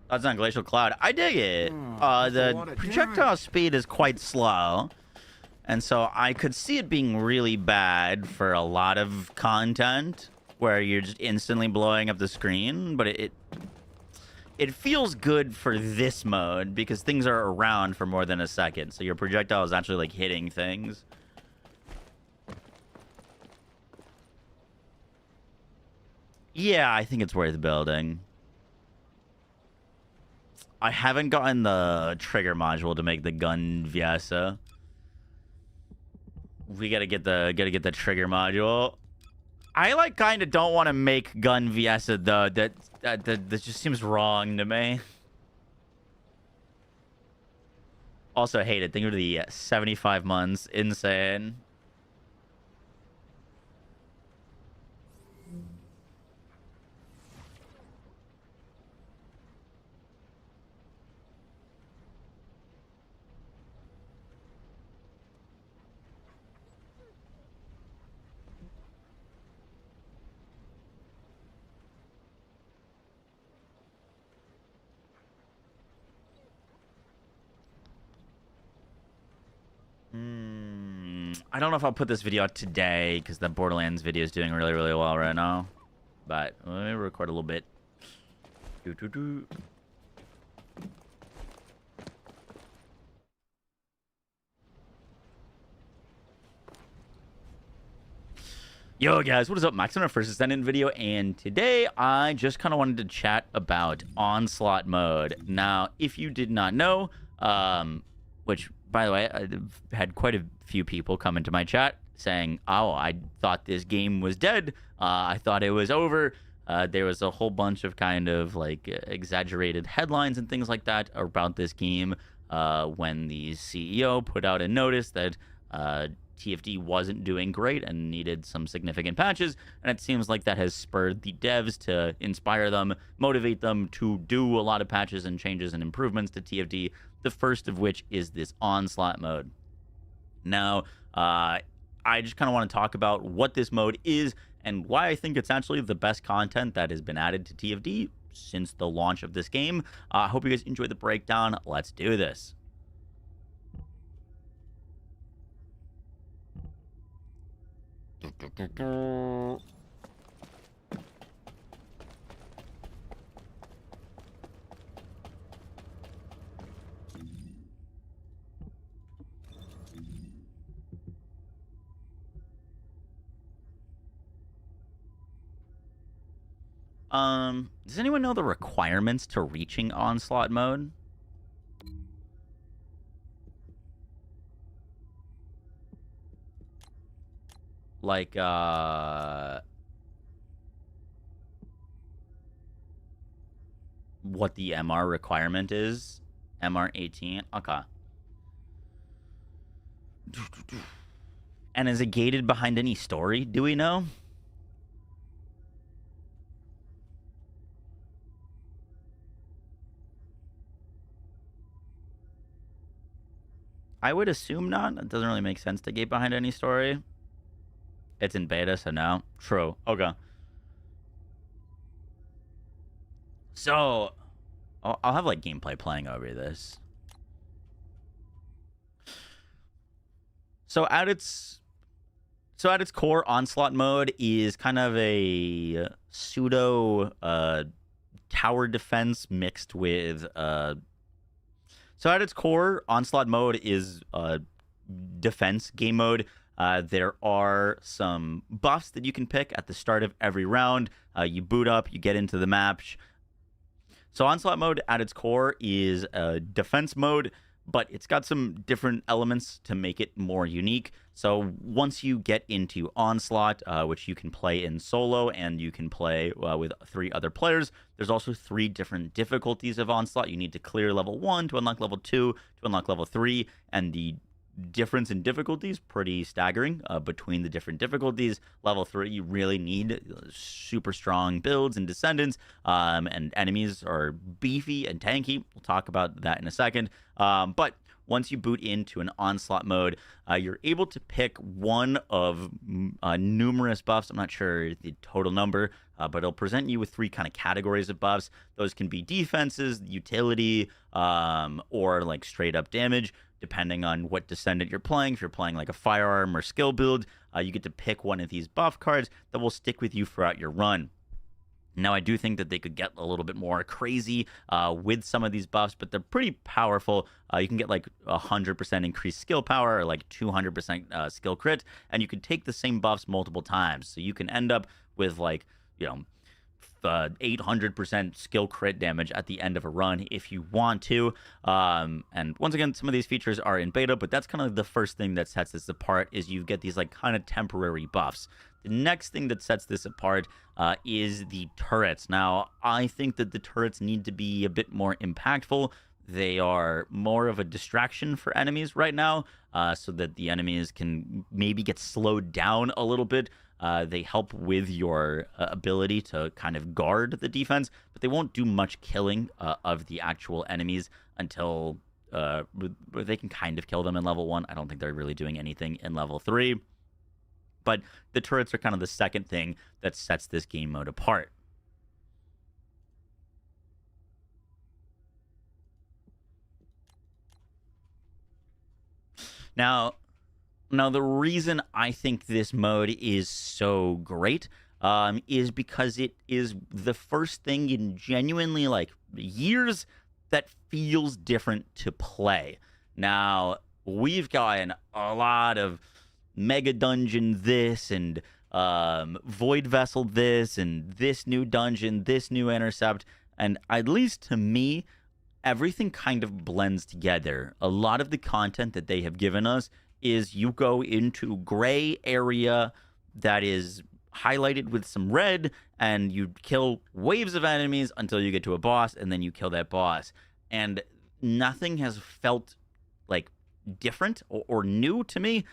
That's not Glacial Cloud. I dig it. The projectile speed is quite slow. And so I could see it being really bad for a lot of content where you're just instantly blowing up the screen. But it feels good for this mode because things are around for more than a second. So your projectile is actually like hitting things. Yeah, I think it's worth building. I haven't gotten the trigger module to make the gun Viesa. We gotta get the trigger module. I like kind of don't want to make gun Viesa though. That just seems wrong to me. Also hate it. Think of the 75 months. Insane. I don't know if I'll put this video out today because the Borderlands video is doing really, really well right now. But let me record a little bit. Yo guys, what is up? Max on our first Ascendant video, and today I just kind of wanted to chat about Onslaught mode. Now, if you did not know, which by the way, I've had quite a few people come into my chat saying, "Oh, I thought this game was dead. I thought it was over." There was a whole bunch of kind of like exaggerated headlines and things like that about this game when the CEO put out a notice that TFD wasn't doing great and needed some significant patches, and it seems like that has spurred the devs to inspire them, motivate them to do a lot of patches and changes and improvements to TFD, the first of which is this Onslaught mode. Now, I just kind of want to talk about what this mode is and why I think it's actually the best content that has been added to TFD since the launch of this game. I hope you guys enjoyed the breakdown. Let's do this. Does anyone know the requirements to reaching Onslaught mode? Like, what the MR requirement is? MR 18? Okay. And is it gated behind any story? Do we know? I would assume not. It doesn't really make sense to gate behind any story. It's in beta, so no. True. Okay. So, I'll have like gameplay playing over this. So at its core, Onslaught mode is kind of a pseudo tower defense mixed with so at its core, Onslaught mode is a defense game mode. There are some buffs that you can pick at the start of every round. You boot up, you get into the map. So Onslaught mode at its core is a defense mode, but it's got some different elements to make it more unique. So once you get into Onslaught, which you can play in solo and you can play with 3 other players, there's also 3 different difficulties of Onslaught. You need to clear level 1 to unlock level 2 to unlock level 3, and the difference in difficulties pretty staggering between the different difficulties. Level 3, you really need super strong builds and descendants, and enemies are beefy and tanky. We'll talk about that in a second. But once you boot into an Onslaught mode, you're able to pick one of numerous buffs. I'm not sure the total number, but it'll present you with 3 kind of categories of buffs. Those can be defenses, utility, or like straight up damage, depending on what descendant you're playing. If you're playing like a firearm or skill build, you get to pick one of these buff cards that will stick with you throughout your run. Now, I do think that they could get a little bit more crazy with some of these buffs, but they're pretty powerful. You can get like 100% increased skill power or like 200% skill crit, and you can take the same buffs multiple times. So you can end up with like, 800% skill crit damage at the end of a run if you want to. And once again, some of these features are in beta, but that's kind of the first thing that sets this apart is you get these like kind of temporary buffs. The next thing that sets this apart is the turrets. Now, I think that the turrets need to be a bit more impactful. They are more of a distraction for enemies right now, so that the enemies can maybe get slowed down a little bit. They help with your ability to kind of guard the defense, but they won't do much killing of the actual enemies until they can kind of kill them in level 1. I don't think they're really doing anything in level 3. But the turrets are kind of the second thing that sets this game mode apart. Now, the reason I think this mode is so great is because it is the first thing in genuinely like years that feels different to play. Now, we've gotten a lot of Mega Dungeon this and Void Vessel this and this new dungeon, this new intercept, and at least to me, everything kind of blends together. A lot of the content that they have given us is you go into gray area that is highlighted with some red, and you kill waves of enemies until you get to a boss, and then you kill that boss. And nothing has felt like different or new to me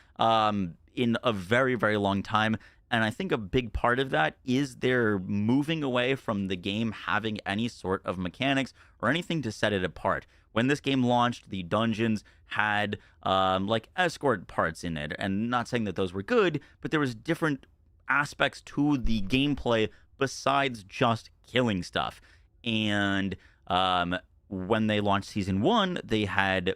in a very, very long time. And I think a big part of that is they're moving away from the game having any sort of mechanics or anything to set it apart. When this game launched, the dungeons had like escort parts in it, and not saying that those were good, but there was different aspects to the gameplay besides just killing stuff. And when they launched Season 1, they had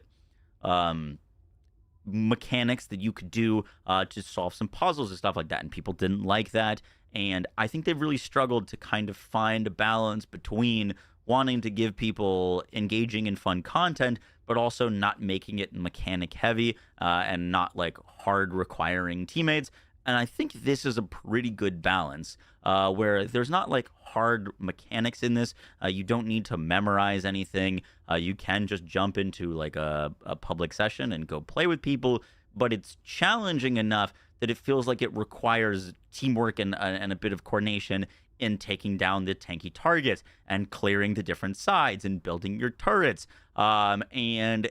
mechanics that you could do to solve some puzzles and stuff like that, and people didn't like that. And I think they've really struggled to kind of find a balance between wanting to give people engaging and fun content, but also not making it mechanic heavy and not like hard requiring teammates. And I think this is a pretty good balance where there's not like hard mechanics in this. You don't need to memorize anything. You can just jump into like a public session and go play with people, but it's challenging enough that it feels like it requires teamwork and a bit of coordination in taking down the tanky targets and clearing the different sides and building your turrets. And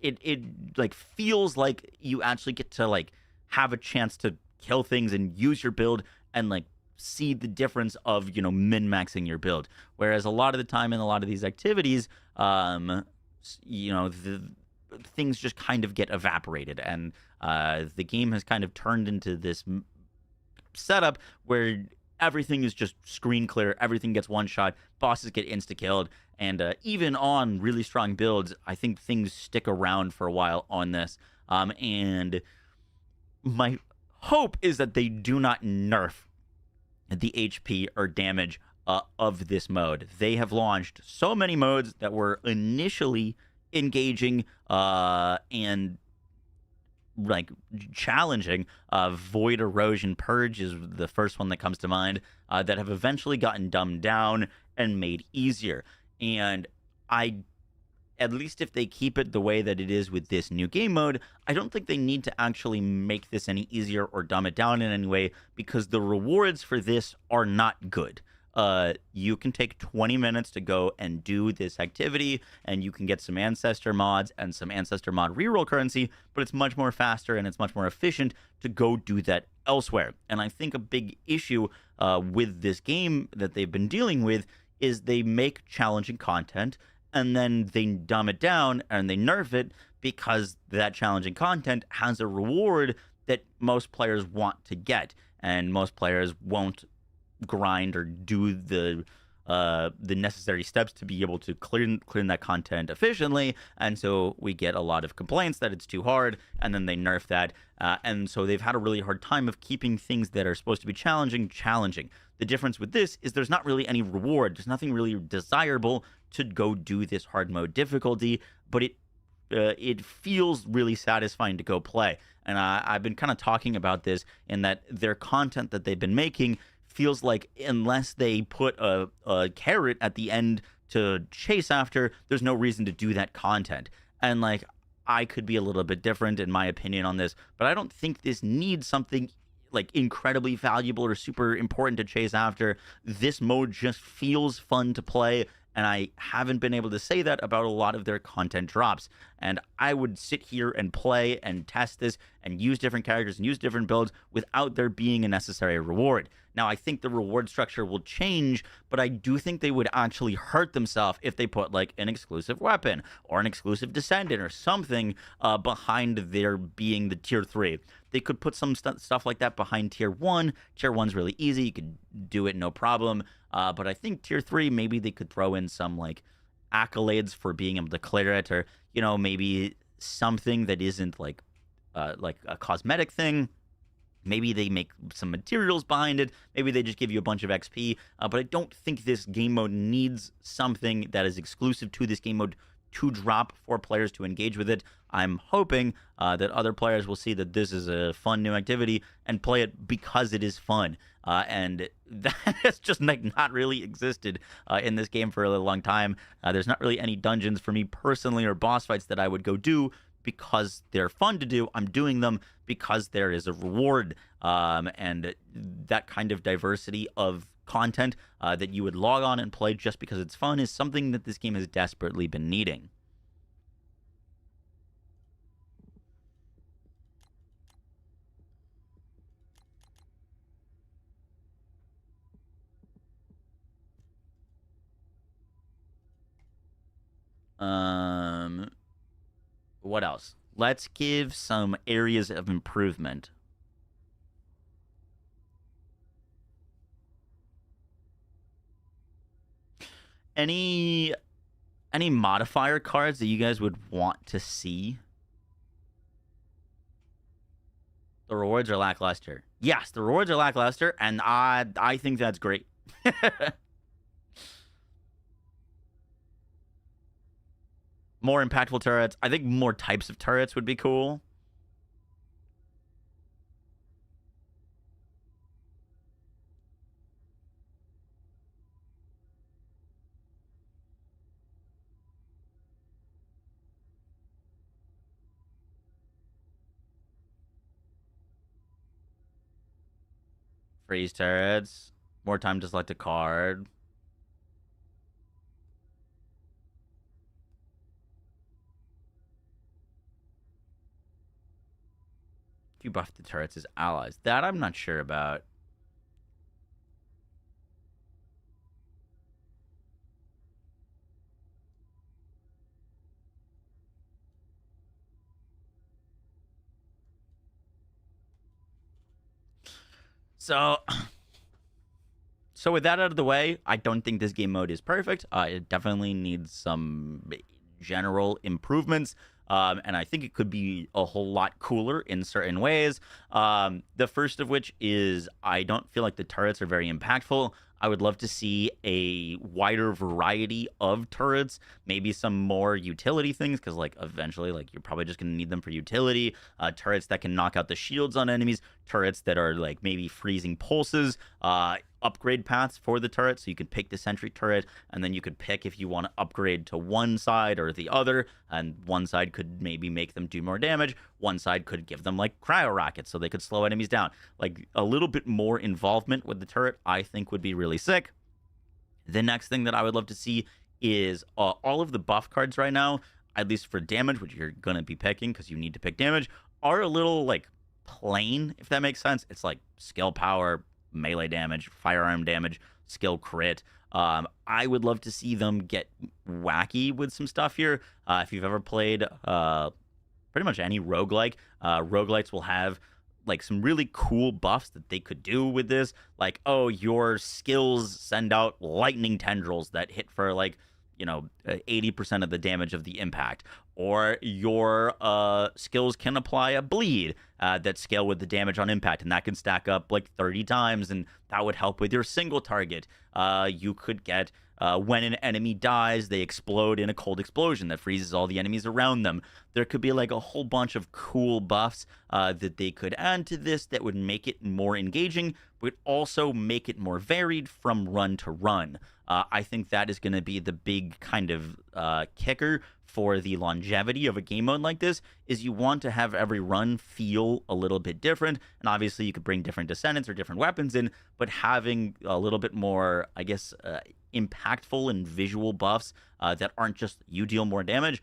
it like feels like you actually get to like have a chance to kill things and use your build and like see the difference of, you know, min-maxing your build. Whereas a lot of the time in a lot of these activities, you know, the things just kind of get evaporated, and the game has kind of turned into this setup where everything is just screen clear, everything gets one shot, bosses get insta-killed, and even on really strong builds, I think things stick around for a while on this. And my hope is that they do not nerf the HP or damage of this mode. They have launched so many modes that were initially engaging and like challenging. Void Erosion Purge is the first one that comes to mind, that have eventually gotten dumbed down and made easier. And at least if they keep it the way that it is with this new game mode, I don't think they need to actually make this any easier or dumb it down in any way, because the rewards for this are not good. You can take 20 minutes to go and do this activity, and you can get some Ancestor mods and some Ancestor mod reroll currency, but it's much more faster and it's much more efficient to go do that elsewhere. And I think a big issue with this game that they've been dealing with is they make challenging content, and then they dumb it down and they nerf it because that challenging content has a reward that most players want to get, and most players won't grind or do the necessary steps to be able to clear that content efficiently. And so we get a lot of complaints that it's too hard, and then they nerf that. And so they've had a really hard time of keeping things that are supposed to be challenging. The difference with this is there's not really any reward. There's nothing really desirable to go do this hard mode difficulty, but it feels really satisfying to go play. And I've been kind of talking about this in that their content that they've been making feels like, unless they put a carrot at the end to chase after, there's no reason to do that content. And like, I could be a little bit different in my opinion on this, but I don't think this needs something like incredibly valuable or super important to chase after. This mode just feels fun to play, and I haven't been able to say that about a lot of their content drops. And I would sit here and play and test this and use different characters and use different builds without there being a necessary reward. Now, I think the reward structure will change, but I do think they would actually hurt themselves if they put like an exclusive weapon or an exclusive descendant or something behind their being the tier 3. They could put some stuff like that behind tier 1. Tier 1's really easy. You could do it no problem. But I think tier 3, maybe they could throw in some like accolades for being able to clear it, or, you know, maybe something that isn't like a cosmetic thing. Maybe they make some materials behind it. Maybe they just give you a bunch of XP. But I don't think this game mode needs something that is exclusive to this game mode to drop for players to engage with it. I'm hoping that other players will see that this is a fun new activity and play it because it is fun. And that has just like not really existed in this game for a long time. There's not really any dungeons for me personally or boss fights that I would go do, because they're fun to do. I'm doing them because there is a reward, and that kind of diversity of content that you would log on and play just because it's fun is something that this game has desperately been needing. What else? Let's give some areas of improvement. Any modifier cards that you guys would want to see? The rewards are lackluster. Yes, the rewards are lackluster, and I think that's great. More impactful turrets. I think more types of turrets would be cool. Freeze turrets. More time to select a card. If you buff the turrets as allies. That I'm not sure about. So with that out of the way, I don't think this game mode is perfect. It definitely needs some general improvements. And I think it could be a whole lot cooler in certain ways. The first of which is I don't feel like the turrets are very impactful. I would love to see a wider variety of turrets, maybe some more utility things, because like eventually like you're probably just going to need them for utility. Turrets that can knock out the shields on enemies, turrets that are like maybe freezing pulses, upgrade paths for the turret, so you could pick the sentry turret, and then you could pick if you want to upgrade to one side or the other, and one side could maybe make them do more damage, one side could give them like cryo rockets so they could slow enemies down. Like a little bit more involvement with the turret I think would be really sick. The next thing that I would love to see is all of the buff cards right now, at least for damage, which you're going to be picking because you need to pick damage, are a little like plain, if that makes sense. It's like skill power, melee damage, firearm damage, skill crit. I would love to see them get wacky with some stuff here. If you've ever played pretty much any roguelike, roguelites will have like some really cool buffs that they could do with this. Like, oh, your skills send out lightning tendrils that hit for like, 80% of the damage of the impact. Or your skills can apply a bleed that scale with the damage on impact, and that can stack up like 30 times, and that would help with your single target. You could get when an enemy dies, they explode in a cold explosion that freezes all the enemies around them. There could be like a whole bunch of cool buffs that they could add to this that would make it more engaging, but also make it more varied from run to run. I think that is going to be the big kind of kicker for the longevity of a game mode like this, is you want to have every run feel a little bit different. And obviously you could bring different descendants or different weapons in, but having a little bit more, I guess, impactful and visual buffs that aren't just you deal more damage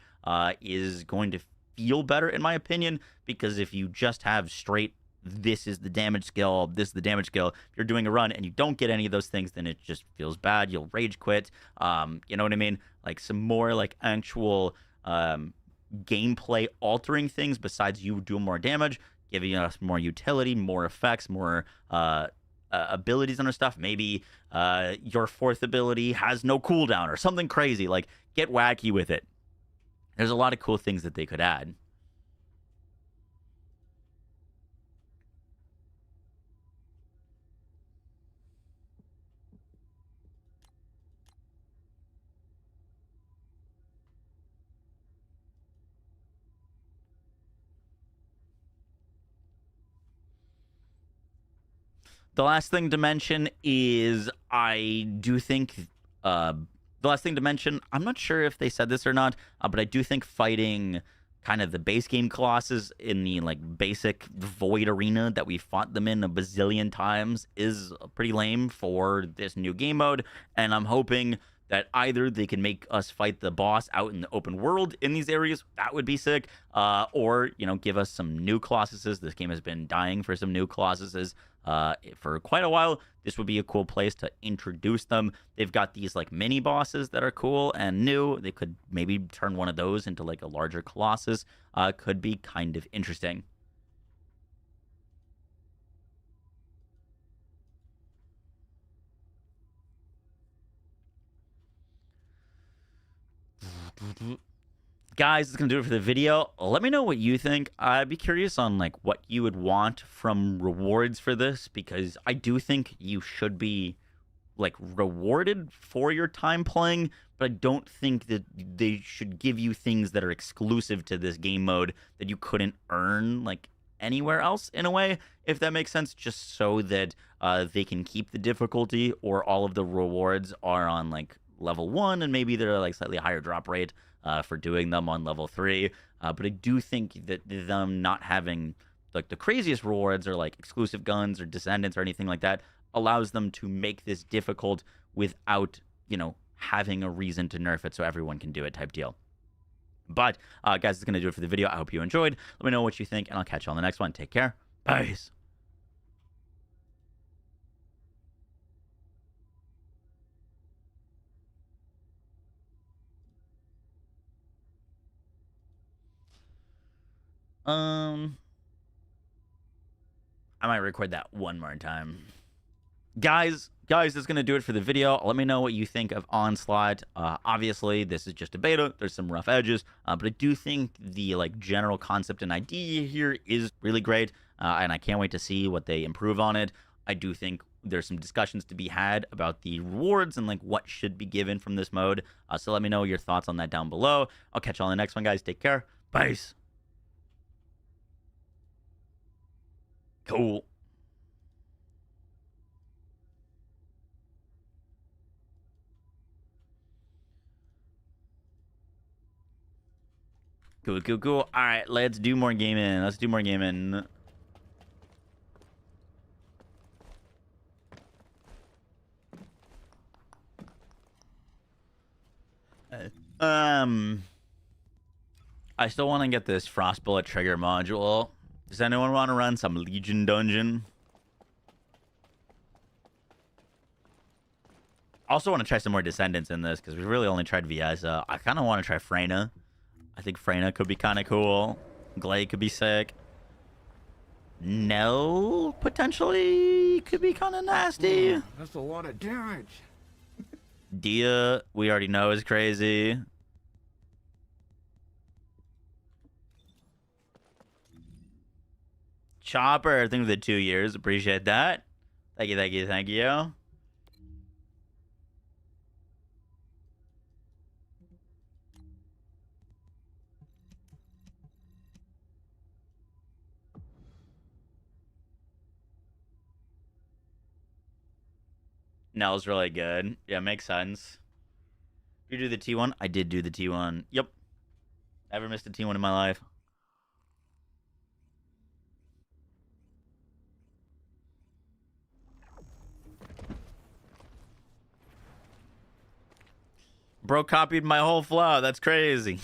is going to feel better, in my opinion, because if you just have straight this is the damage skill, this is the damage skill, if you're doing a run and you don't get any of those things, then it just feels bad. You'll rage quit. You know what I mean? Like some more like actual gameplay altering things besides you do more damage, giving us more utility, more effects, more abilities on our stuff. Maybe your fourth ability has no cooldown or something crazy. Like, get wacky with it. There's a lot of cool things that they could add. The last thing to mention is I do think the last thing to mention, I'm not sure if they said this or not, but I do think fighting kind of the base game Colossus in the like basic void arena that we fought them in a bazillion times is pretty lame for this new game mode. And I'm hoping that either they can make us fight the boss out in the open world in these areas, that would be sick, or, you know, give us some new Colossuses. This game has been dying for some new Colossuses for quite a while. This would be a cool place to introduce them. They've got these like mini bosses that are cool and new. They could maybe turn one of those into like a larger Colossus. Could be kind of interesting. Guys, that's gonna do it for the video. Let me know what you think. I'd be curious on like what you would want from rewards for this, because I do think you should be like rewarded for your time playing, but I don't think that they should give you things that are exclusive to this game mode that you couldn't earn like anywhere else, in a way, if that makes sense, just so that they can keep the difficulty, or all of the rewards are on like level 1 and maybe they're like slightly higher drop rate for doing them on level 3. But I do think that them not having like the craziest rewards or like exclusive guns or descendants or anything like that allows them to make this difficult without, you know, having a reason to nerf it so everyone can do it type deal. But guys, that's gonna do it for the video. I hope you enjoyed. Let me know what you think, and I'll catch you on the next one. Take care. Peace. I might record that one more time. Guys, that's going to do it for the video. Let me know what you think of Onslaught. Obviously, this is just a beta. There's some rough edges, but I do think the like general concept and idea here is really great, and I can't wait to see what they improve on it. I do think there's some discussions to be had about the rewards and like what should be given from this mode. So let me know your thoughts on that down below. I'll catch you on the next one, guys. Take care. Peace. Cool. Cool. All right, let's do more gaming. I still want to get this frost bullet trigger module. Does anyone want to run some Legion dungeon? I also want to try some more Descendants in this, because we really only tried Viesa. I kind of want to try Freyna. I think Freyna could be kind of cool. Glade could be sick. Nell, potentially, could be kind of nasty. That's a lot of damage. Dia, we already know, is crazy. Chopper, thank you for the 2 years. Appreciate that. Thank you. Nell's really good. Yeah, makes sense. You do the T1? I did do the T1. Yep. Never missed a T1 in my life. Bro copied my whole flow. That's crazy.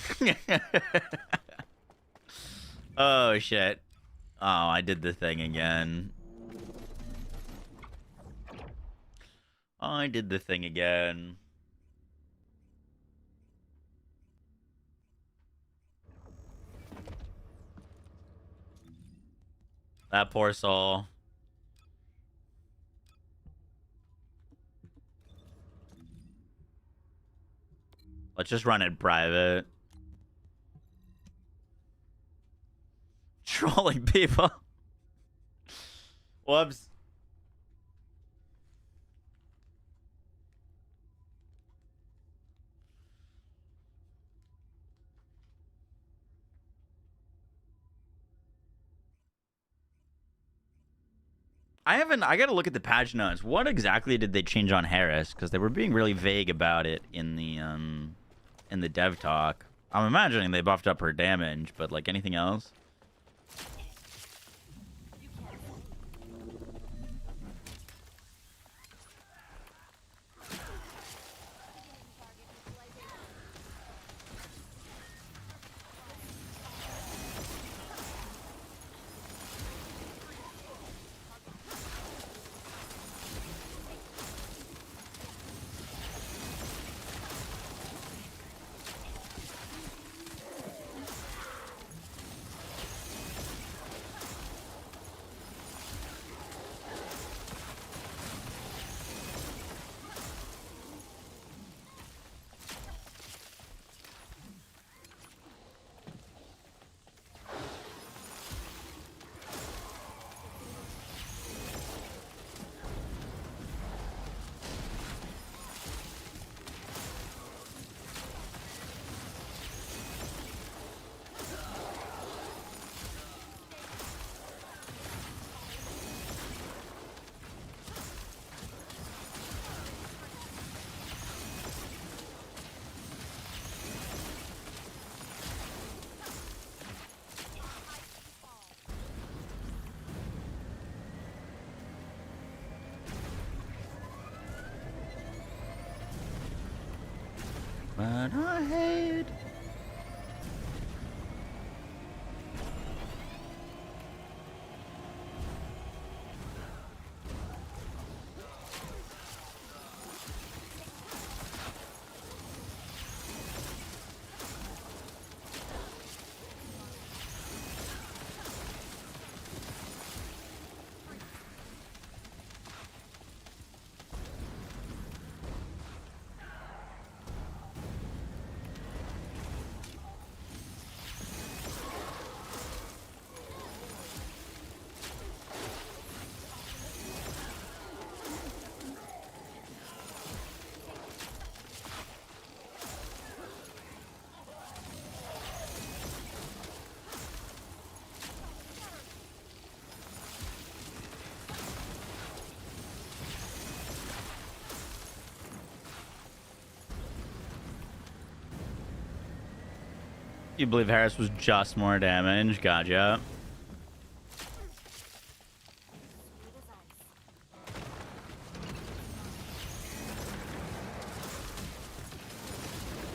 Oh, shit. Oh, I did the thing again. That poor soul. Let's just run it private. Trolling people. Whoops. I gotta look at the patch notes. What exactly did they change on Harris? Because they were being really vague about it in the dev talk. I'm imagining they buffed up her damage, but like anything else? But I hate. You believe Harris was just more damage? Gotcha.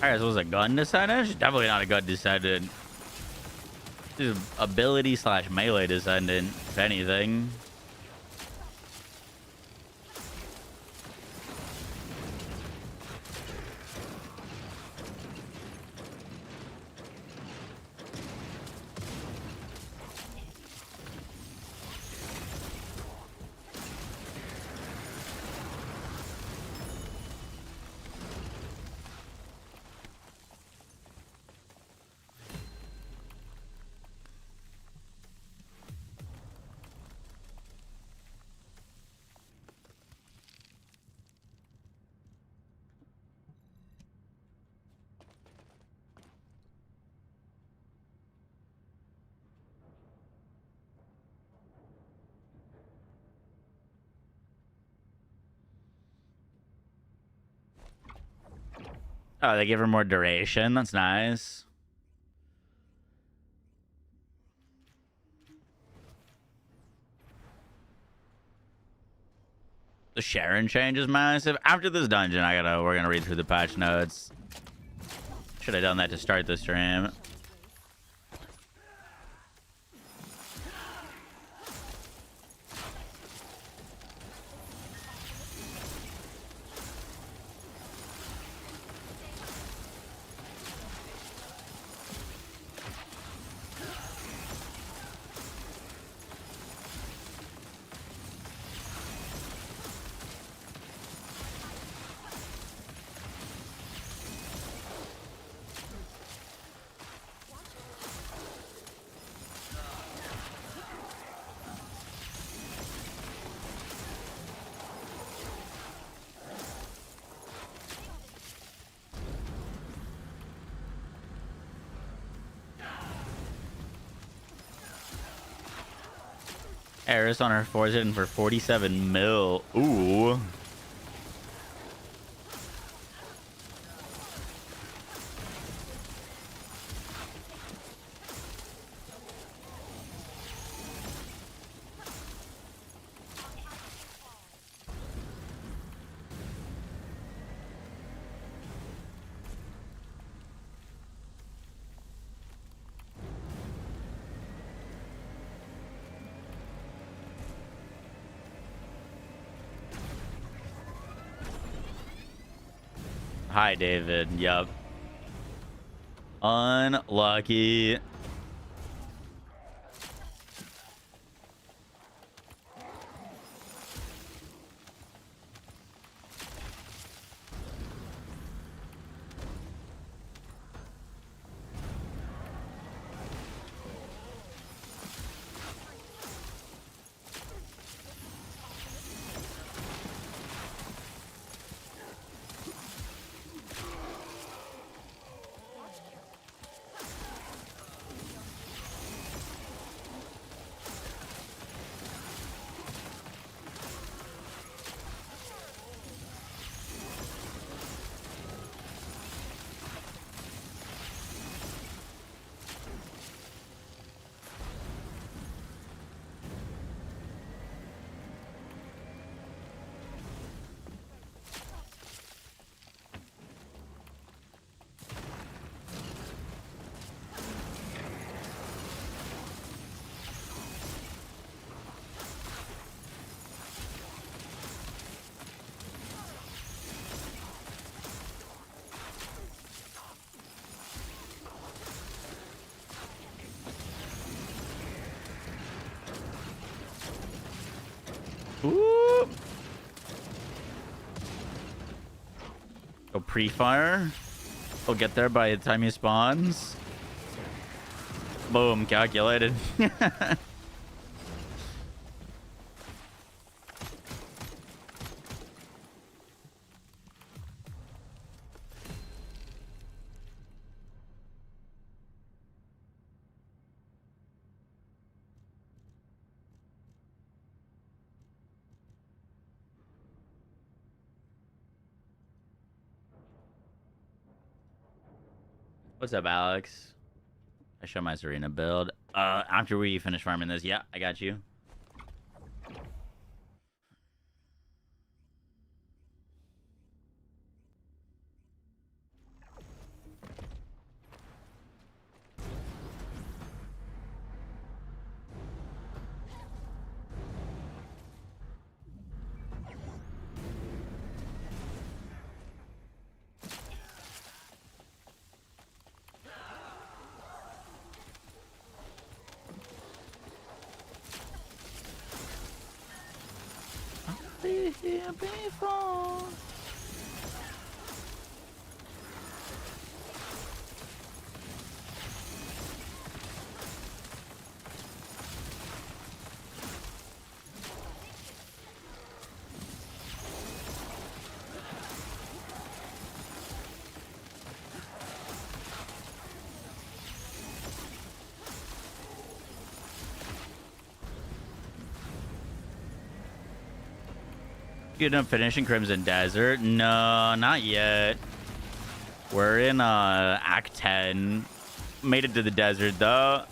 Harris was a gun descendant? She's definitely not a gun descendant. She's ability slash melee descendant, if anything. Oh, they give her more duration. That's nice. The Sharon change is massive. After this dungeon, we're gonna read through the patch notes. Should have done that to start the stream. Eris on her 4's hitting for 47 mil. Ooh. Hi, David. Yup. Unlucky. Ooh. Go pre-fire. He'll get there by the time he spawns. Boom, calculated. What's up, Alex? I show my Serena build. After we finish farming this, yeah, I got you. Here before. Good enough finishing Crimson Desert? No, not yet. We're in Act 10. Made it to the desert though.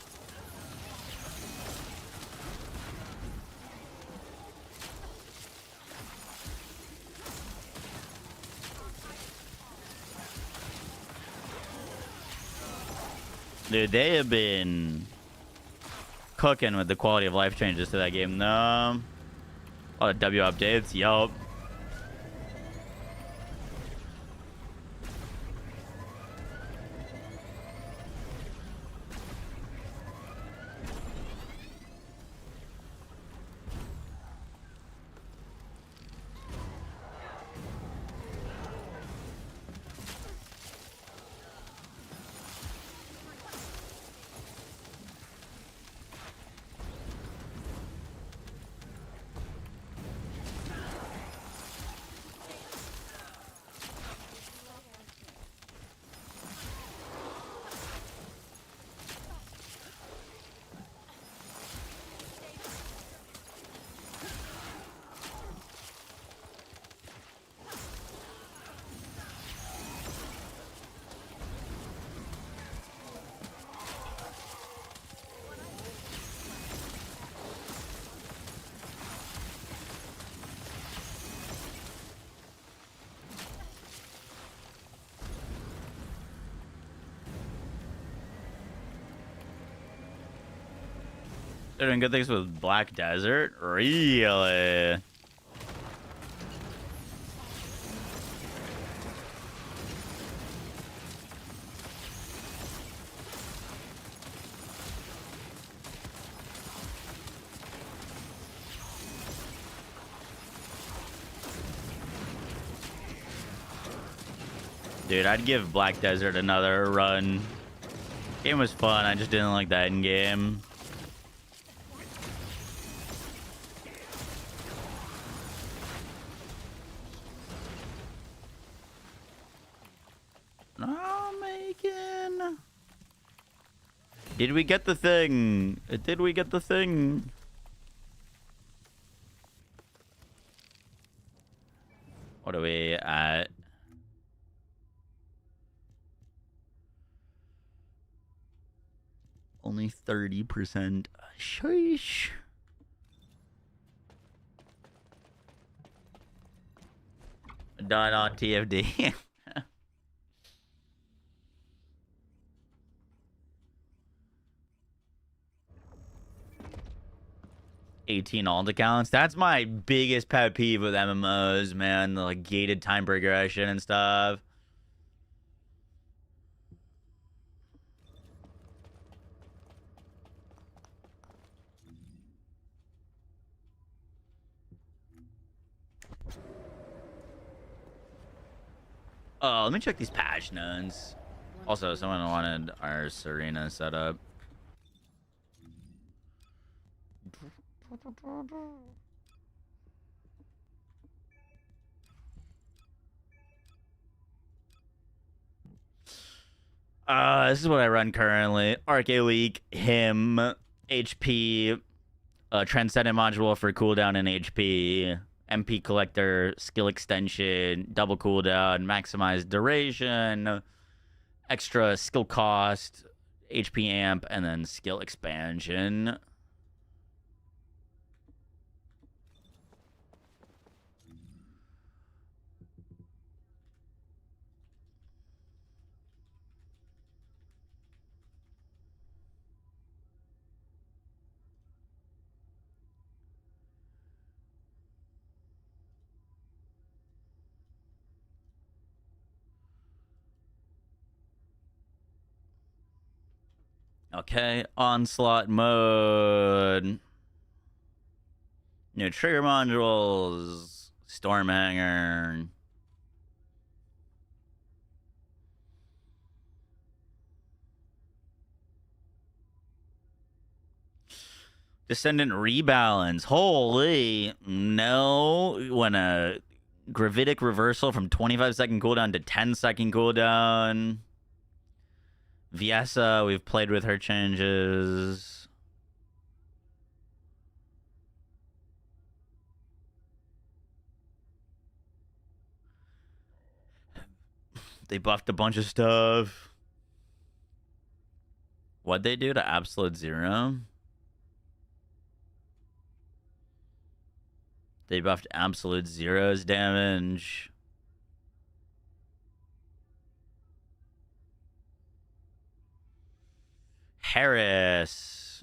Dude, they have been cooking with the quality of life changes to that game. No. A lot of W updates. Yup. They're doing good things with Black Desert? Really? Dude, I'd give Black Desert another run. Game was fun. I just didn't like the end game. Oh, Macon. Did we get the thing? Did we get the thing? What are we at? Only 30%. Sheesh. Done on TFD. 18 alt accounts. That's my biggest pet peeve with MMOs, man. The like gated time progression and stuff. Oh, let me check these patch notes. Also, someone wanted our Serena set up. This is what I run currently. Arcade Leak, him, HP, Transcendent module for cooldown and HP, MP collector, skill extension, double cooldown, maximize duration, extra skill cost, HP amp, and then skill expansion. Okay, Onslaught mode. New trigger modules. Stormhanger. Descendant rebalance. Holy no. When a gravitic reversal from 25-second cooldown to 10-second cooldown. Viessa, we've played with her changes. They buffed a bunch of stuff. What'd they do to Absolute Zero? They buffed Absolute Zero's damage. Harris,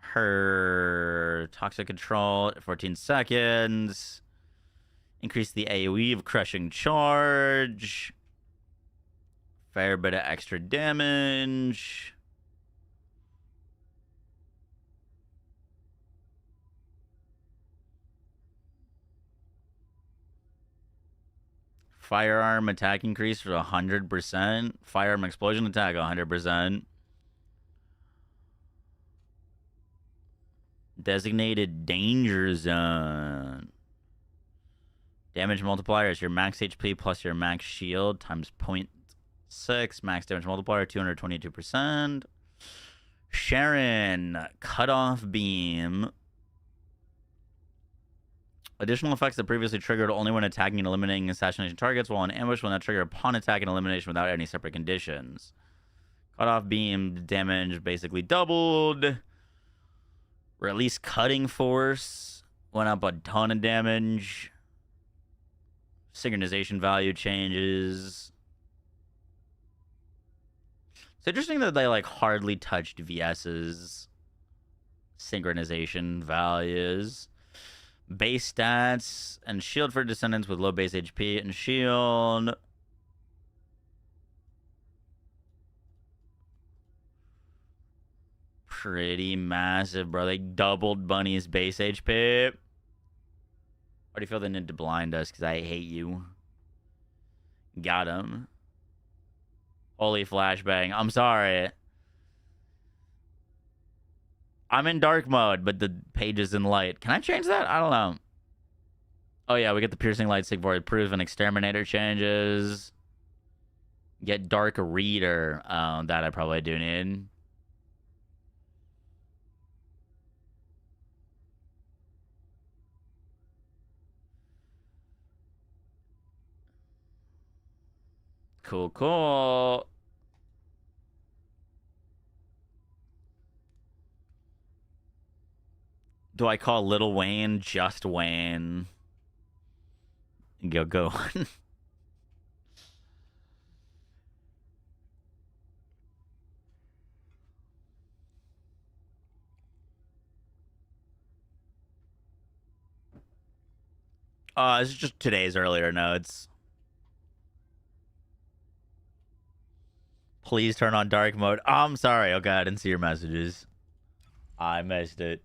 her toxic control at 14 seconds. Increase the AoE of crushing charge. Fair bit of extra damage. Firearm attack increase for 100%. Firearm explosion attack 100%. Designated danger zone. Damage multiplier is your max HP plus your max shield times 0.6. Max damage multiplier 222%. Sharon, cutoff beam. Additional effects that previously triggered only when attacking and eliminating assassination targets, while in ambush when that trigger upon attack and elimination without any separate conditions. Cutoff beam damage basically doubled. Release cutting force went up a ton of damage. Synchronization value changes. It's interesting that they like hardly touched VS's synchronization values. Base stats and shield for descendants with low base HP and shield. Pretty massive, bro. They doubled Bunny's base HP. Why do you feel they need to blind us? Because I hate you. Got him. Holy flashbang. I'm sorry. I'm in dark mode, but the page is in light. Can I change that? I don't know. Oh, yeah, we get the piercing light stick void proof and exterminator changes. Get dark reader. That I probably do need. Cool, cool. Do I call Little Wayne just Wayne? Go. This is just today's earlier notes. Please turn on dark mode. Oh, I'm sorry. Okay, I didn't see your messages. I missed it.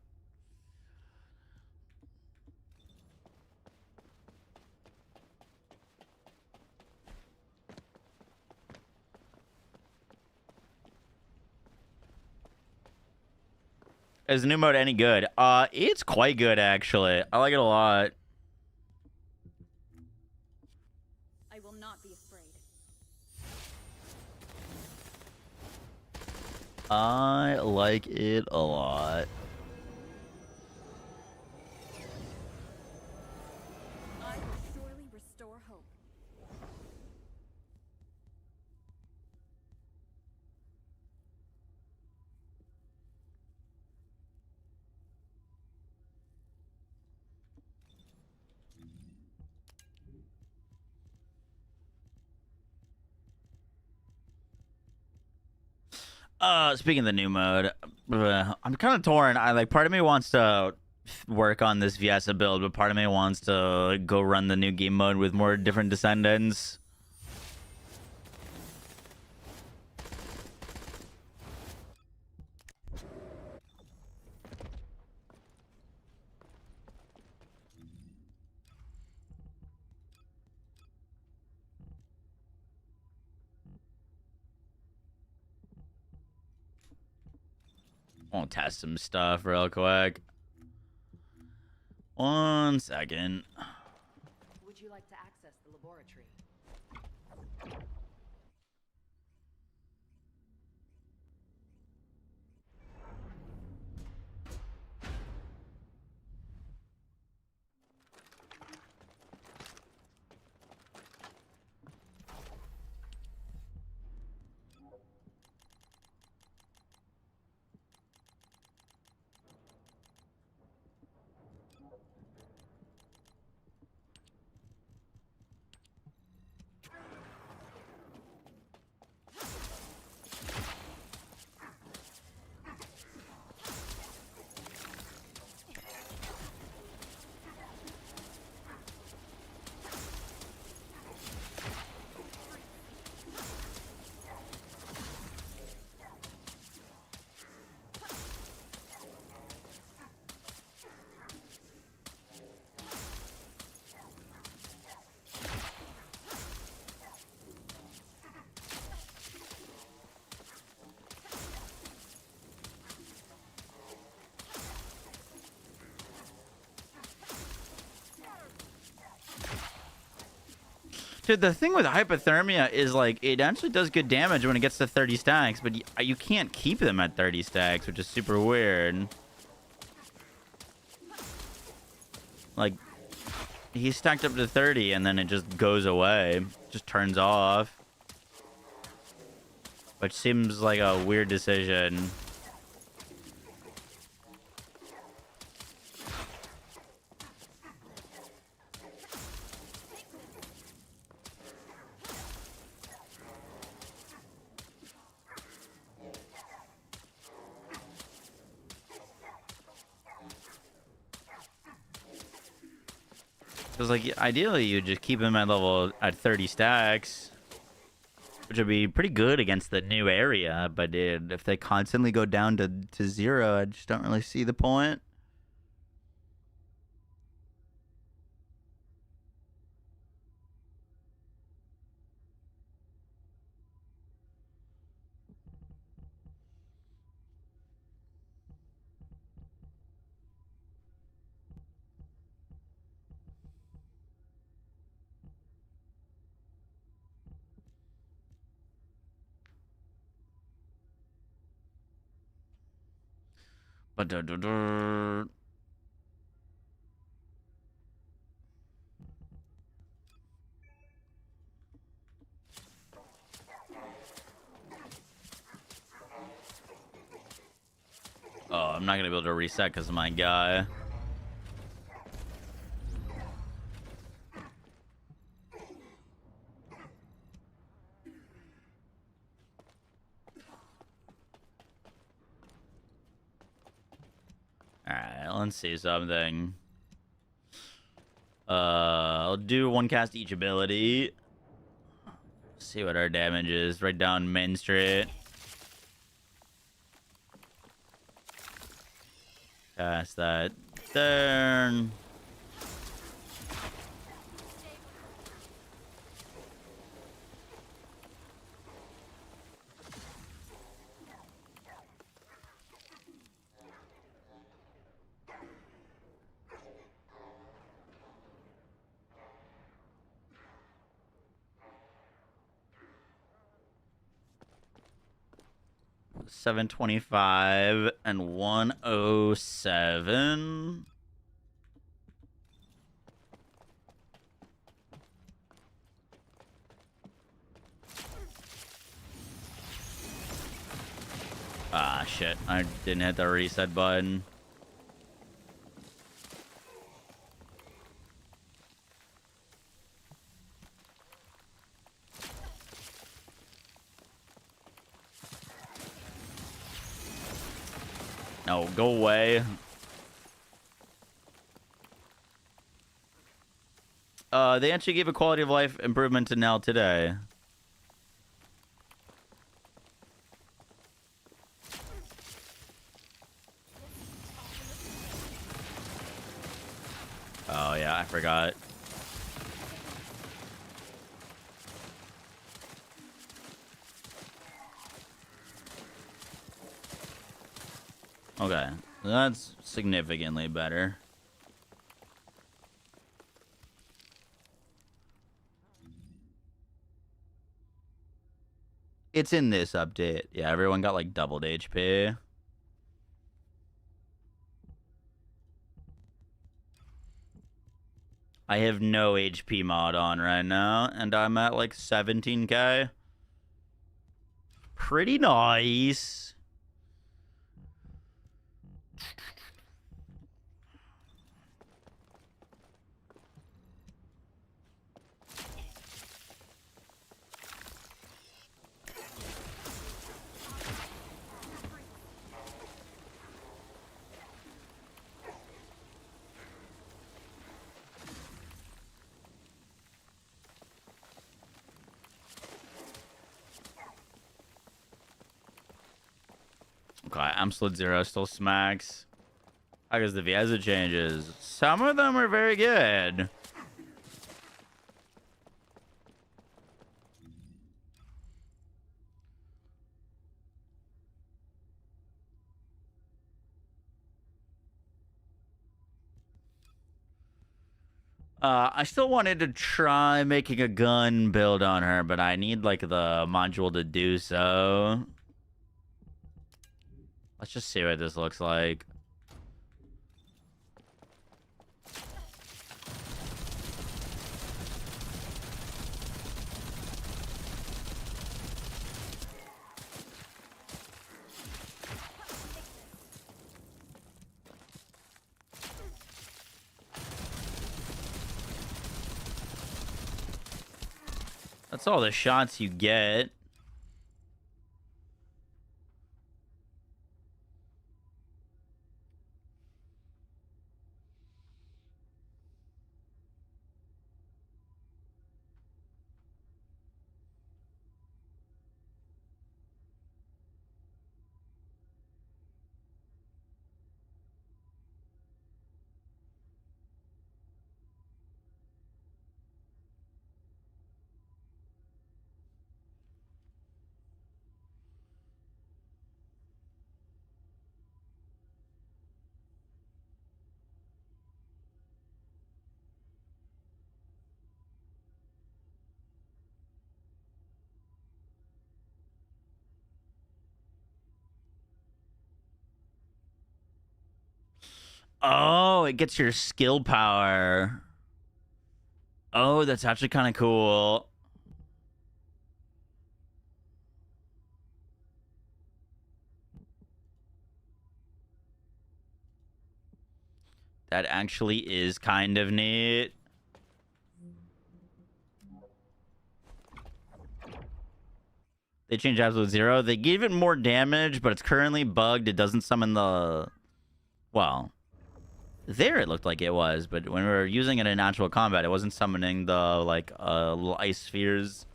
Is the new mode any good? It's quite good, actually. I like it a lot. I will not be afraid. I like it a lot. I will surely restore hope. Speaking of the new mode, I'm kind of torn. Part of me wants to work on this Viesa build, but part of me wants to go run the new game mode with more different descendants. I'll test some stuff real quick. 1 second. Would you like to access the laboratory? Dude, the thing with hypothermia is, like, it actually does good damage when it gets to 30 stacks, but you can't keep them at 30 stacks, which is super weird. Like, he's stacked up to 30, and then it just goes away. Just turns off. Which seems like a weird decision. Because, like, ideally, you just keep him at level at 30 stacks, which would be pretty good against the new area. But if they constantly go down to 0, I just don't really see the point. But oh, I'm not gonna be able to reset because of my guy. Alright, let's see something. I'll do one cast each ability. See what our damage is. Right down Main Street. Cast that turn. $725 and $107. Ah, shit. I didn't hit the reset button. No, go away. They actually gave a quality of life improvement to Nell today. Oh, yeah, I forgot. Okay, that's significantly better. It's in this update. Yeah, everyone got like doubled HP. I have no HP mod on right now, and I'm at like 17k. Pretty nice. Okay, Absolute Zero still smacks. How goes the Vieza changes? Some of them are very good. I still wanted to try making a gun build on her, but I need like the module to do so. Let's just see what this looks like. That's all the shots you get. Oh, it gets your skill power. Oh, that's actually kind of cool. That actually is kind of neat. They changed Absolute Zero. They gave it more damage, but it's currently bugged. It doesn't summon the... Well, there it looked like it was, but when we were using it in actual combat, it wasn't summoning the, like, little ice spheres.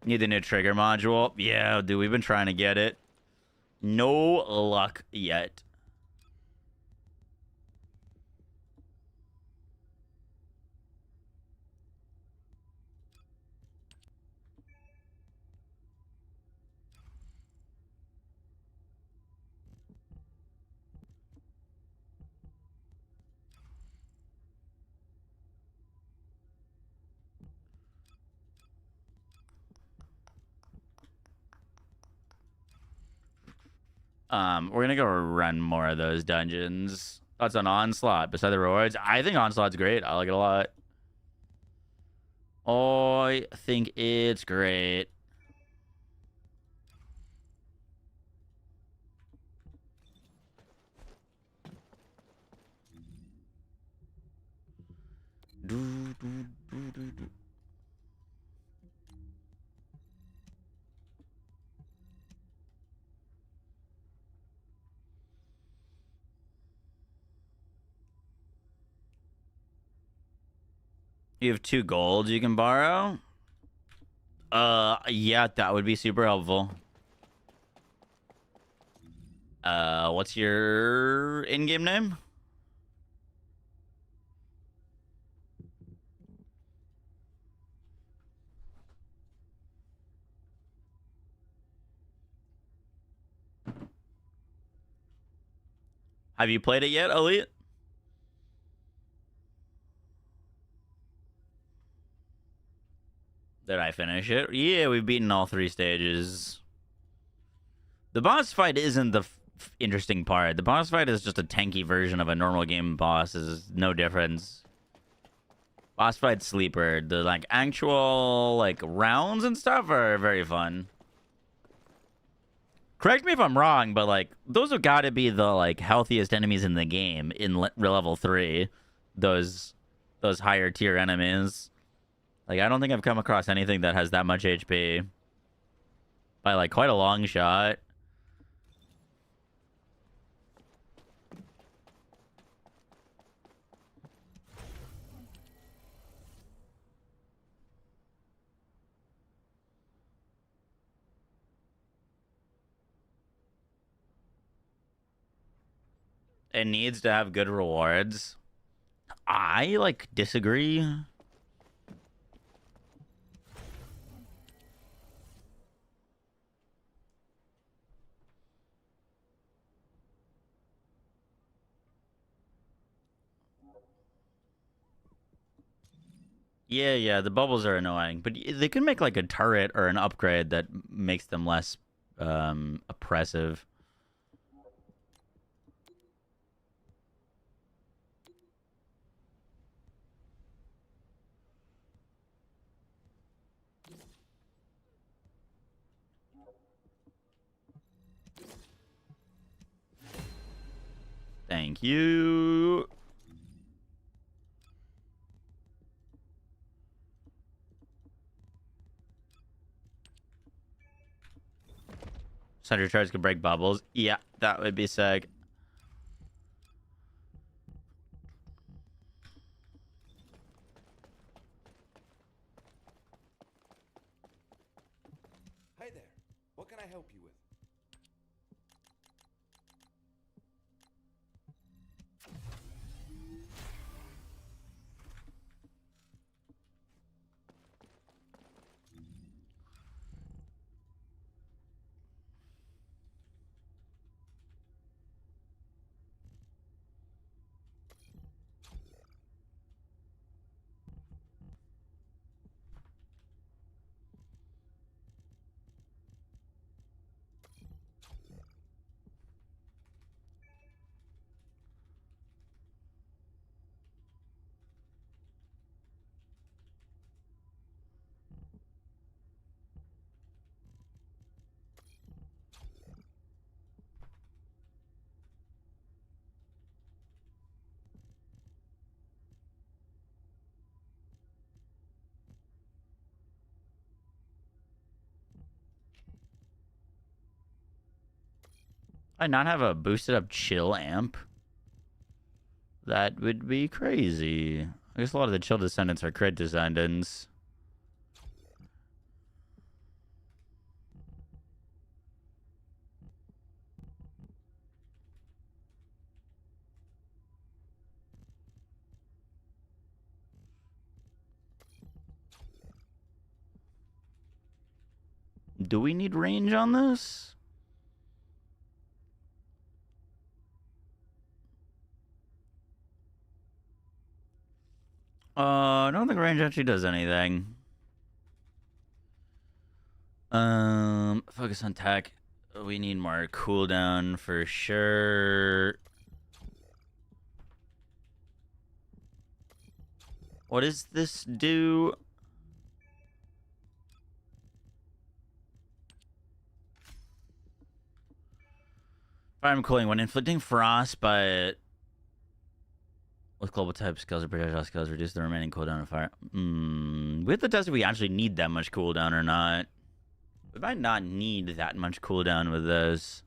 Need the new trigger module. Yeah, dude, we've been trying to get it. No luck yet. We're gonna go run more of those dungeons. Thoughts on Onslaught beside the rewards? I think Onslaught's great. I like it a lot. I think it's great. You have 2 gold you can borrow? Yeah, that would be super helpful. What's your in-game name? Have you played it yet, Elite? Did I finish it? Yeah, we've beaten all 3 stages. The boss fight isn't the interesting part. The boss fight is just a tanky version of a normal game boss. Is no difference. Boss fight sleeper. The like actual like rounds and stuff are very fun. Correct me if I'm wrong, but like those have got to be the like healthiest enemies in the game in level 3. Those higher tier enemies. Like I don't think I've come across anything that has that much HP by like quite a long shot. It needs to have good rewards. I like disagree. Yeah, the bubbles are annoying, but they can make like a turret or an upgrade that makes them less oppressive. Thank you. Thunder charge could break bubbles. Yeah, that would be sick. Hi there. What can I help you with? I not have a boosted up chill amp? That would be crazy. I guess a lot of the chill descendants are crit descendants. Do we need range on this? I don't think range actually does anything. Focus on tech. We need more cooldown for sure. What does this do? Fire cooling. When inflicting frostbite with global type skills or projectile skills, reduce the remaining cooldown of fire. We have to test if we actually need that much cooldown or not. We might not need that much cooldown with this.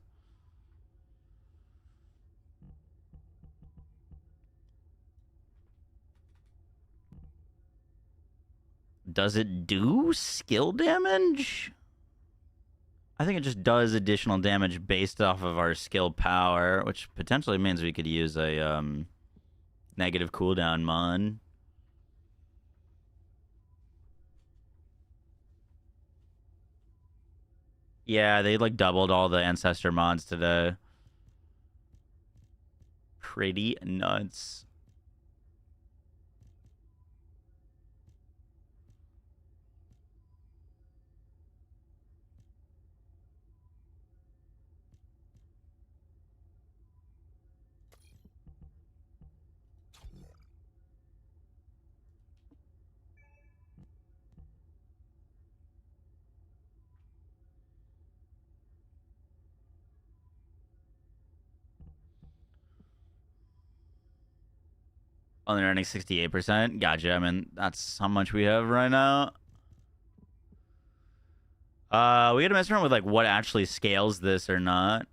Does it do skill damage? I think it just does additional damage based off of our skill power, which potentially means we could use a negative cooldown mon. Yeah, they like doubled all the ancestor mods today. Pretty nuts. Only earning 68%. Gotcha. I mean, that's how much we have right now. We gotta mess around with like what actually scales this or not.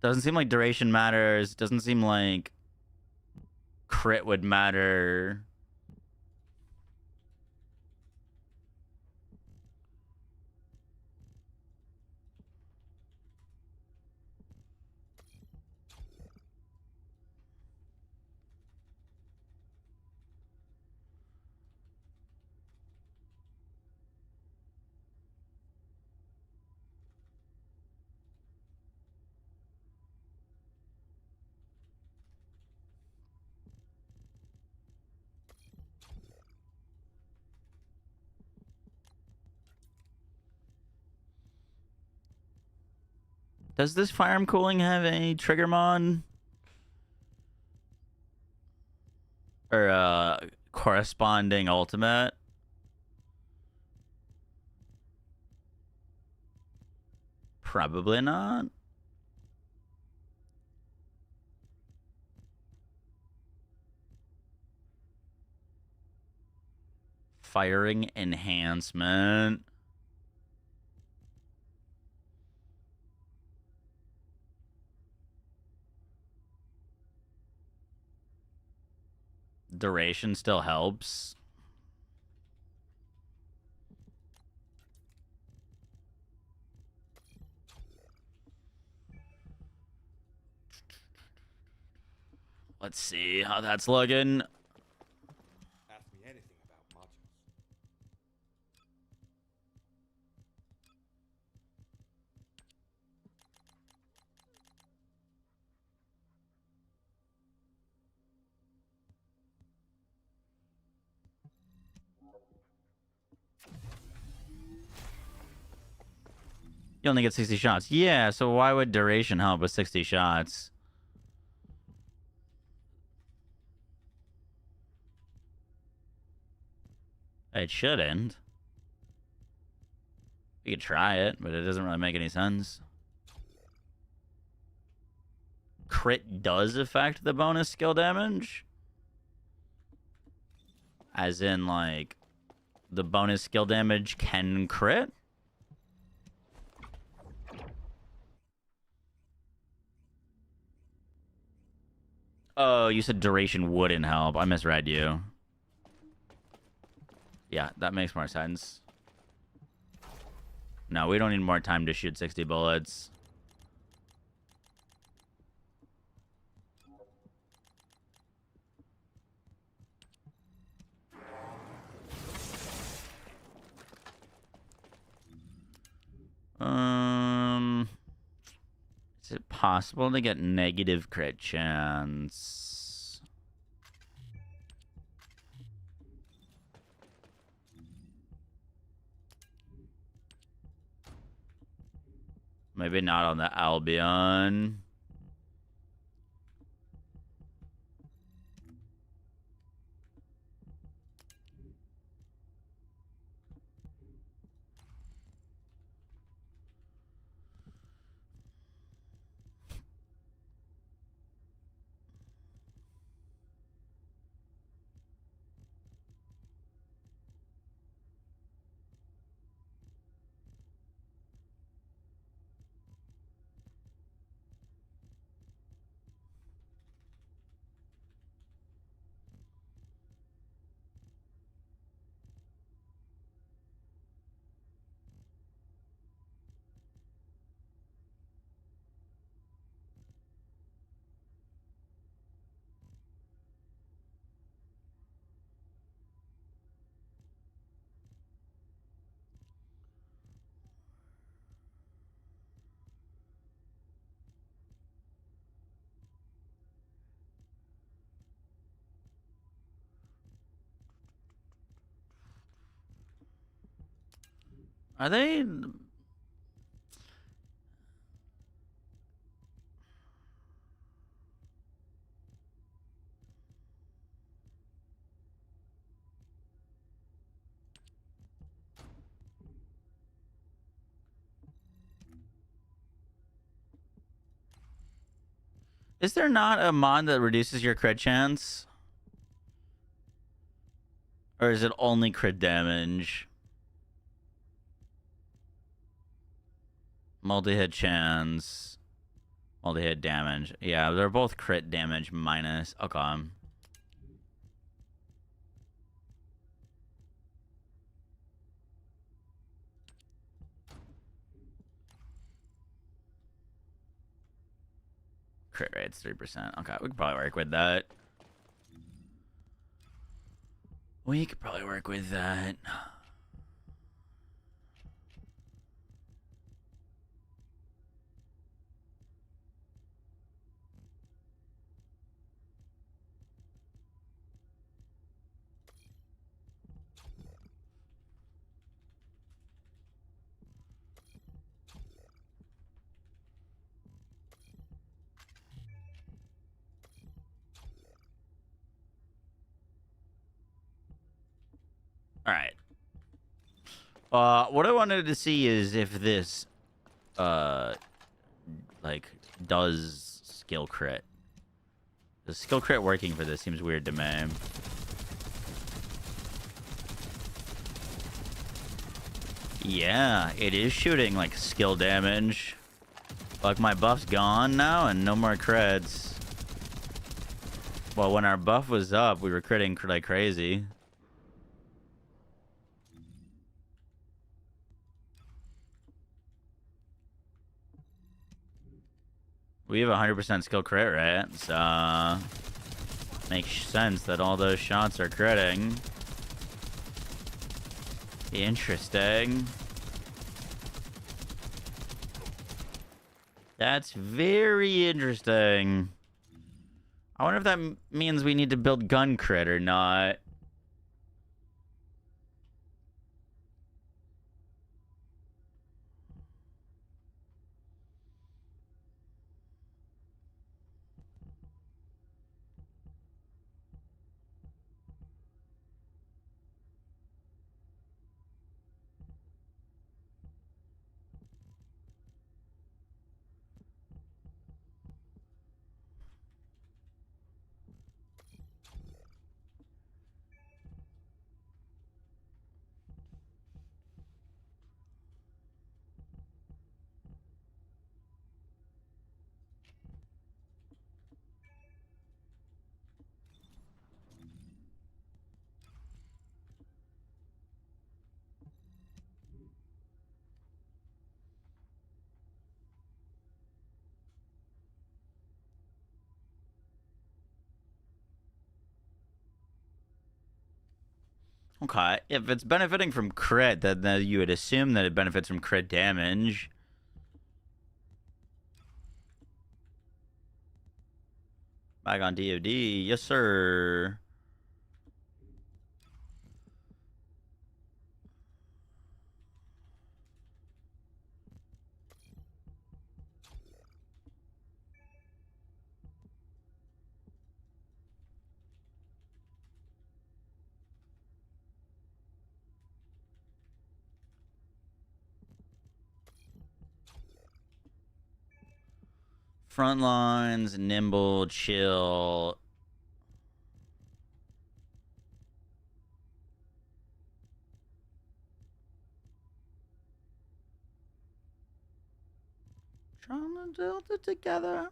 Doesn't seem like duration matters. Doesn't seem like crit would matter. Does this firearm cooling have a trigger mod? Or a corresponding ultimate? Probably not. Firing enhancement. Duration still helps. Let's see how that's looking. Ask me anything about modules. You only get 60 shots. Yeah, so why would duration help with 60 shots? It shouldn't. You could try it, but it doesn't really make any sense. Crit does affect the bonus skill damage? As in, like, the bonus skill damage can crit? Oh, you said duration wouldn't help. I misread you. Yeah, that makes more sense. No, we don't need more time to shoot 60 bullets. Is it possible to get negative crit chance? Maybe not on the Albion. Are they... Is there not a mod that reduces your crit chance? Or is it only crit damage? Multi-hit chance. Multi-hit damage. Yeah, they're both crit damage minus. Okay. Crit rate's 3%. Okay, we could probably work with that. We could probably work with that. All right. What I wanted to see is if this, like, does skill crit. The skill crit working for this seems weird to me. Yeah, it is shooting, like, skill damage. Like, my buff's gone now and no more crits. Well, when our buff was up, we were critting like crazy. We have 100% skill crit rate, so makes sense that all those shots are critting. Interesting. That's very interesting. I wonder if that means we need to build gun crit or not. Okay, if it's benefiting from crit, then you would assume that it benefits from crit damage. Back on TFD, yes sir. Front lines, nimble, chill. Trying to build it together.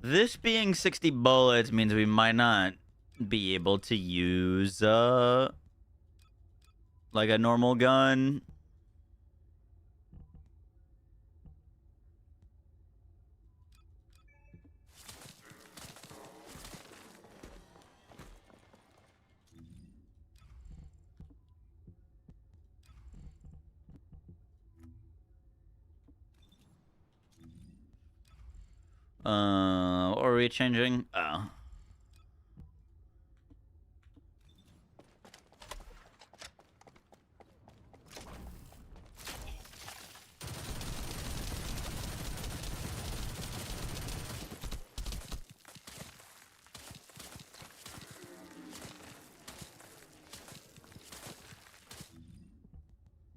This being 60 bullets means we might not be able to use like a normal gun. What are we changing? Oh.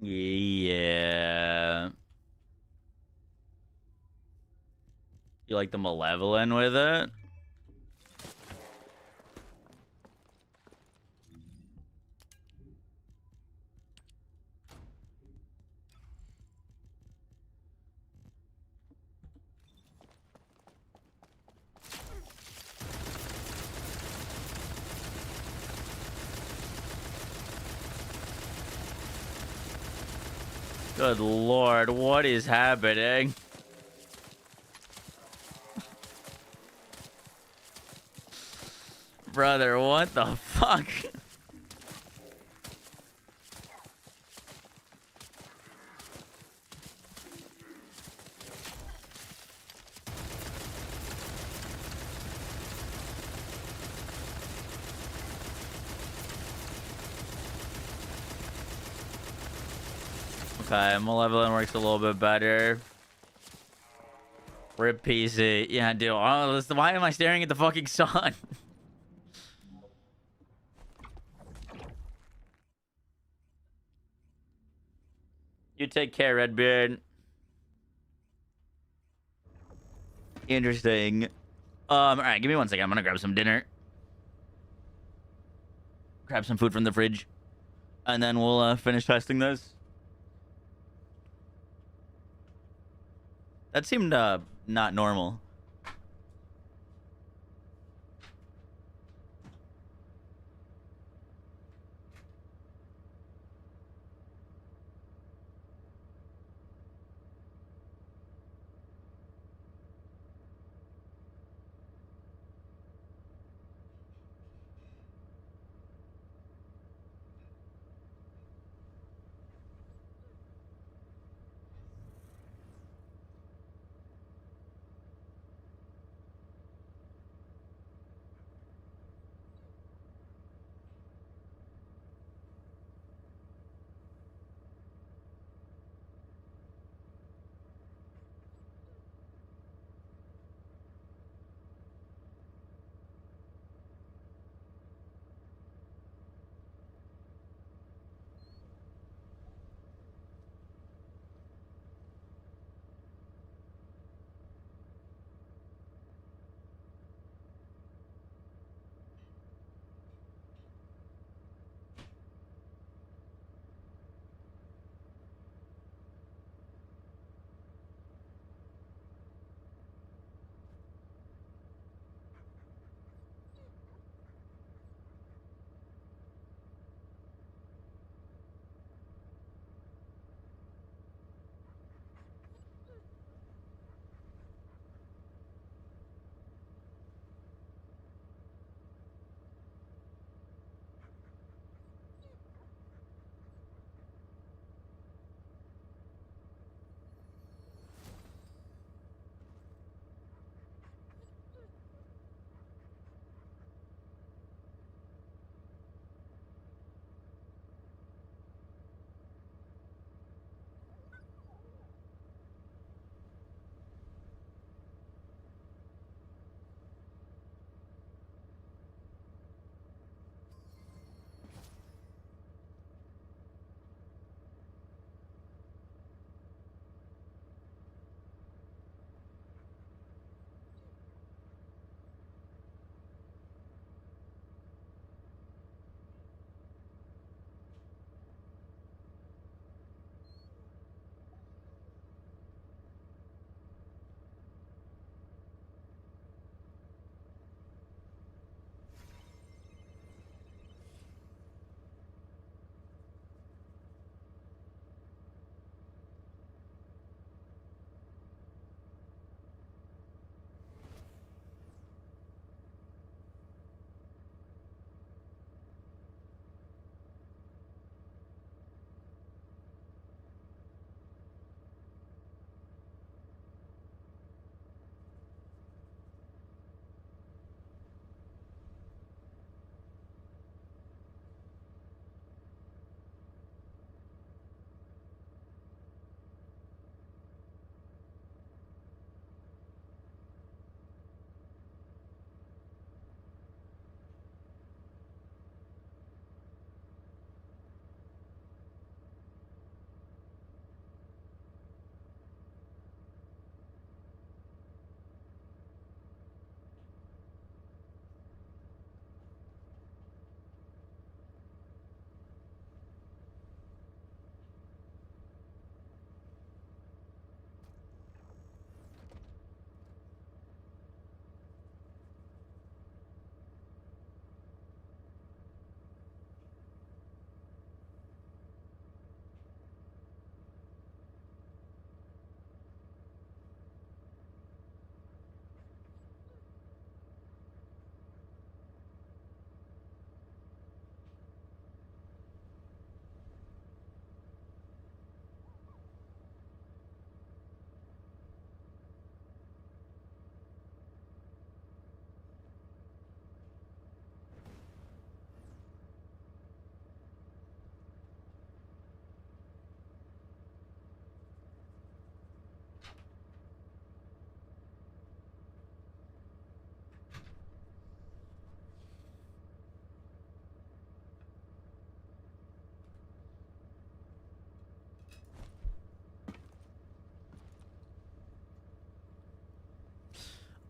Yeah. You like the malevolent with it? Good lord, what is happening? Brother, what the fuck? Okay, Malevolent works a little bit better. Rip PC. Yeah, dude. Oh, why am I staring at the fucking sun? You take care, Redbeard. Interesting. Alright, give me 1 second. I'm gonna grab some dinner. Grab some food from the fridge. And then we'll finish testing this. That seemed not normal.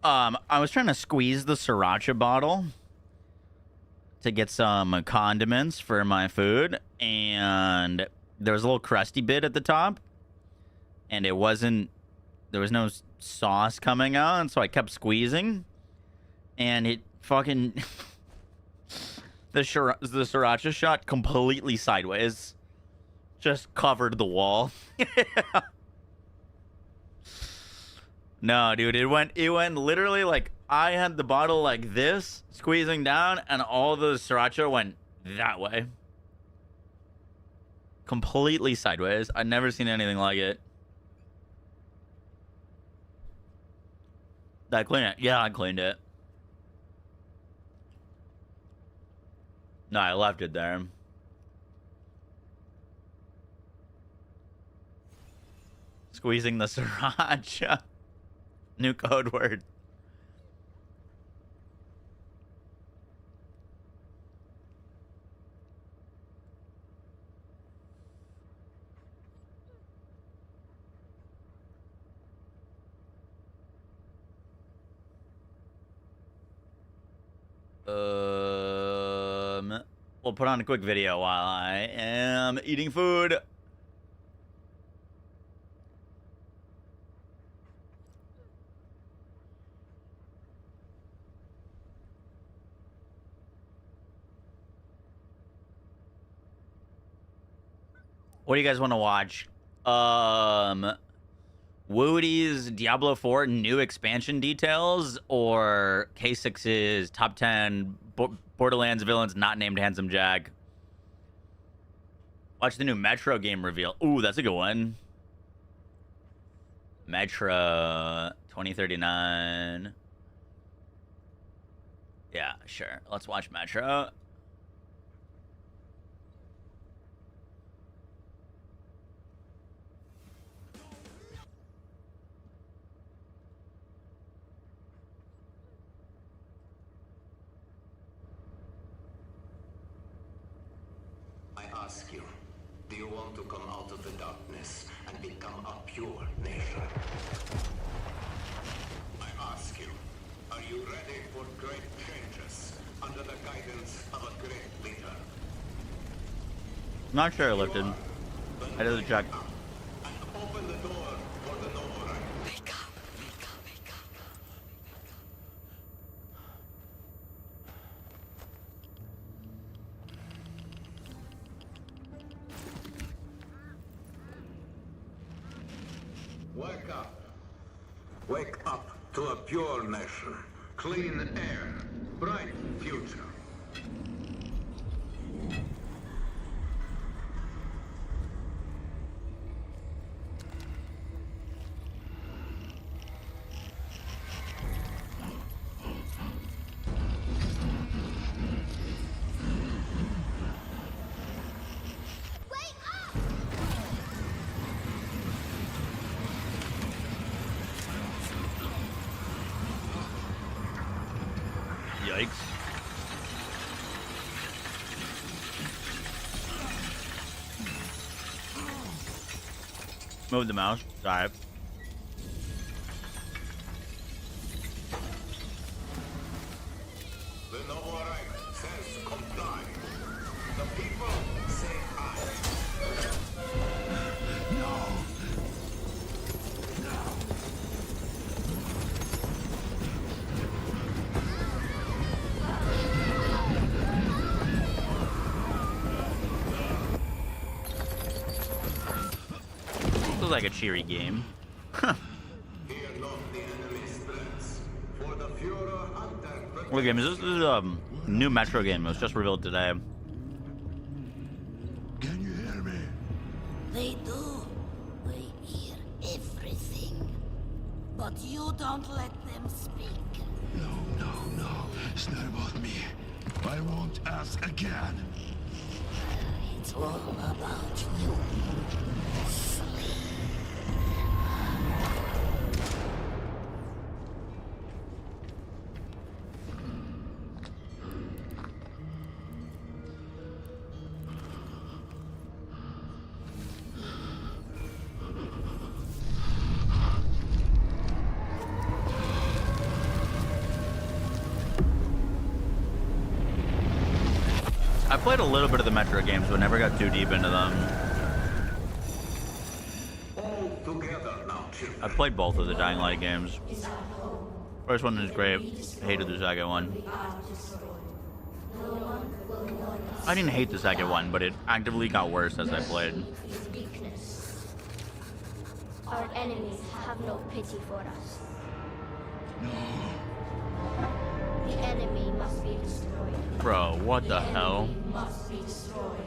I was trying to squeeze the sriracha bottle to get some condiments for my food, and there was a little crusty bit at the top, and there was no sauce coming out, and so I kept squeezing, and it fucking the sriracha shot completely sideways, just covered the wall. No, dude, it went literally like I had the bottle like this, squeezing down, and all the sriracha went that way. Completely sideways. I've never seen anything like it. Did I clean it? Yeah, I cleaned it. No, I left it there. Squeezing the sriracha. New code word. We'll put on a quick video while I am eating food. What do you guys want to watch? Woody's Diablo 4 new expansion details, or K6's top 10 Borderlands villains not named Handsome Jack? Watch the new Metro game reveal. Ooh, that's a good one. Metro 2039. Yeah, sure. Let's watch Metro. I ask you, do you want to come out of the darkness and become a pure nation? I ask you, are you ready for great changes under the guidance of a great leader? Not sure I lifted. I did the check. And open the door for the noble right. Wake up, wake up, wake up. Wake up. Wake up to a pure nation. Clean air. Bright future. Yikes. Move the mouse. Sorry. The noble right says comply. The people say aye. This was like a cheery game. Fear not the enemy's threats, for the Führer hunter What game is this? This is a new Metro game. It was just revealed today. Can you hear me? They do. We hear everything. But you don't let them speak. No. It's not about me. I won't ask again. It's all about you. I played a little bit of the Metro games, but never got too deep into them. I played both of the Dying Light games. First one is great. Hated the second one. I didn't hate the second one, but it actively got worse as I played. Our enemies have no pity for us. The enemy must be destroyed. Bro, what the hell? Must be destroyed.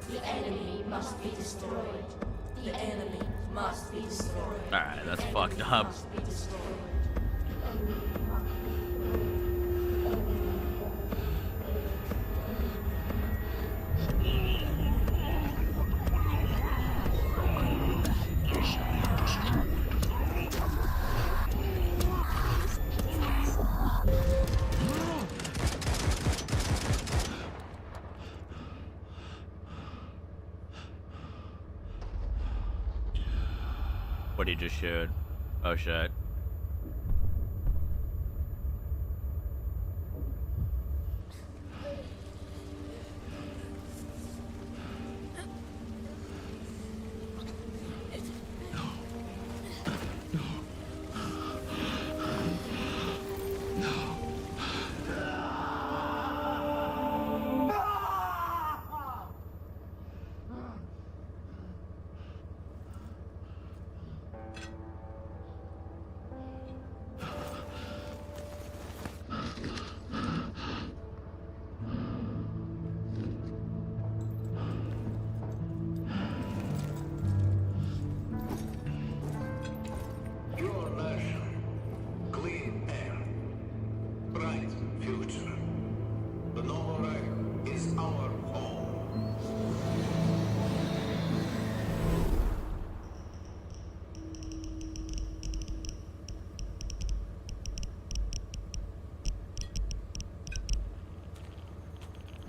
The enemy must be destroyed. The enemy must be destroyed. Alright, that's fucked up. What he just showed. Oh shit.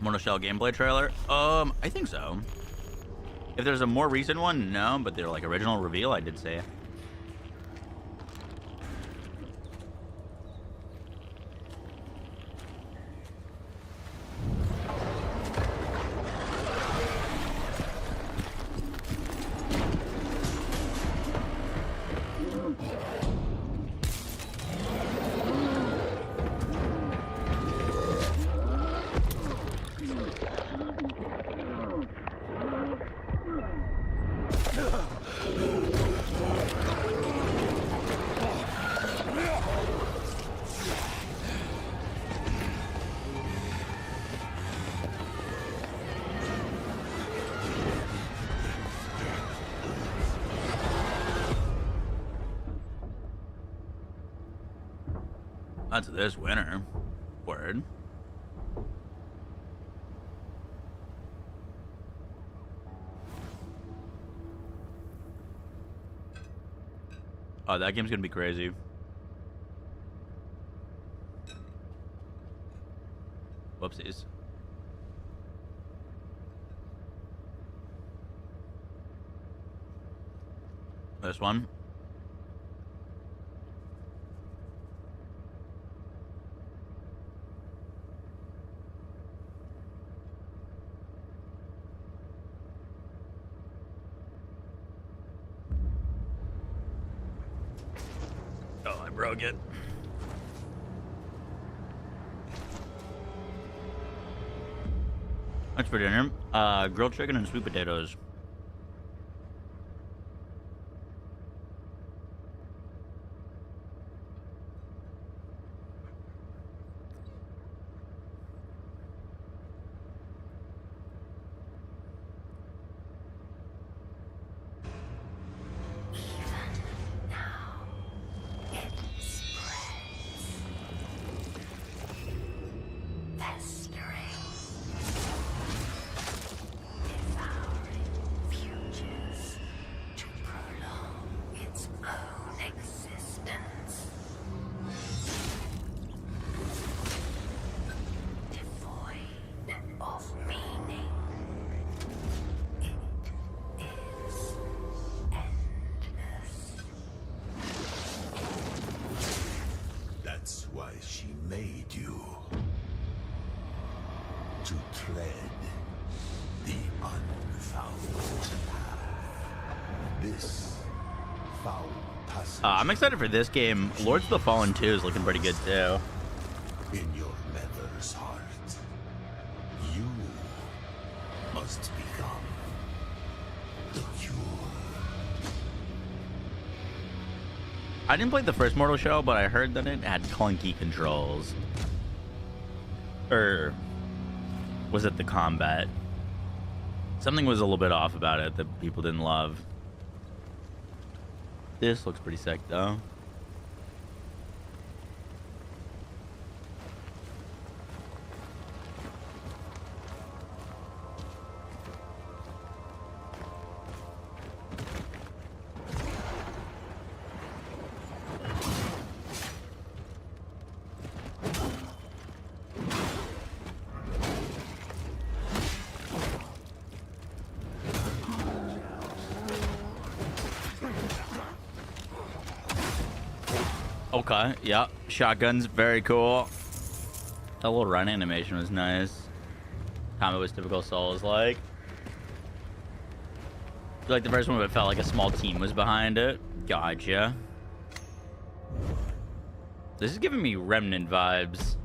Monoshell gameplay trailer? I think so. If there's a more recent one, no, but they're like original reveal, I did say. That's this winter. Word. Oh, that game's gonna be crazy. Whoopsies. This one. Oh, I broke it. What's for dinner? Grilled chicken and sweet potatoes. That's why she made you. To tread this foul passage. I'm excited for this game. Lords of the Fallen 2 is looking pretty good too. In your mother's heart, you must become the cure. I didn't play the first Mortal Shell, but I heard that it had clunky controls. Or was it the combat? Something was a little bit off about it that people didn't love. This looks pretty sick though. Okay, yep. Shotguns, very cool. That little run animation was nice. Combat was typical Souls-like. Like the first one, it felt like a small team was behind it. Gotcha. This is giving me Remnant vibes.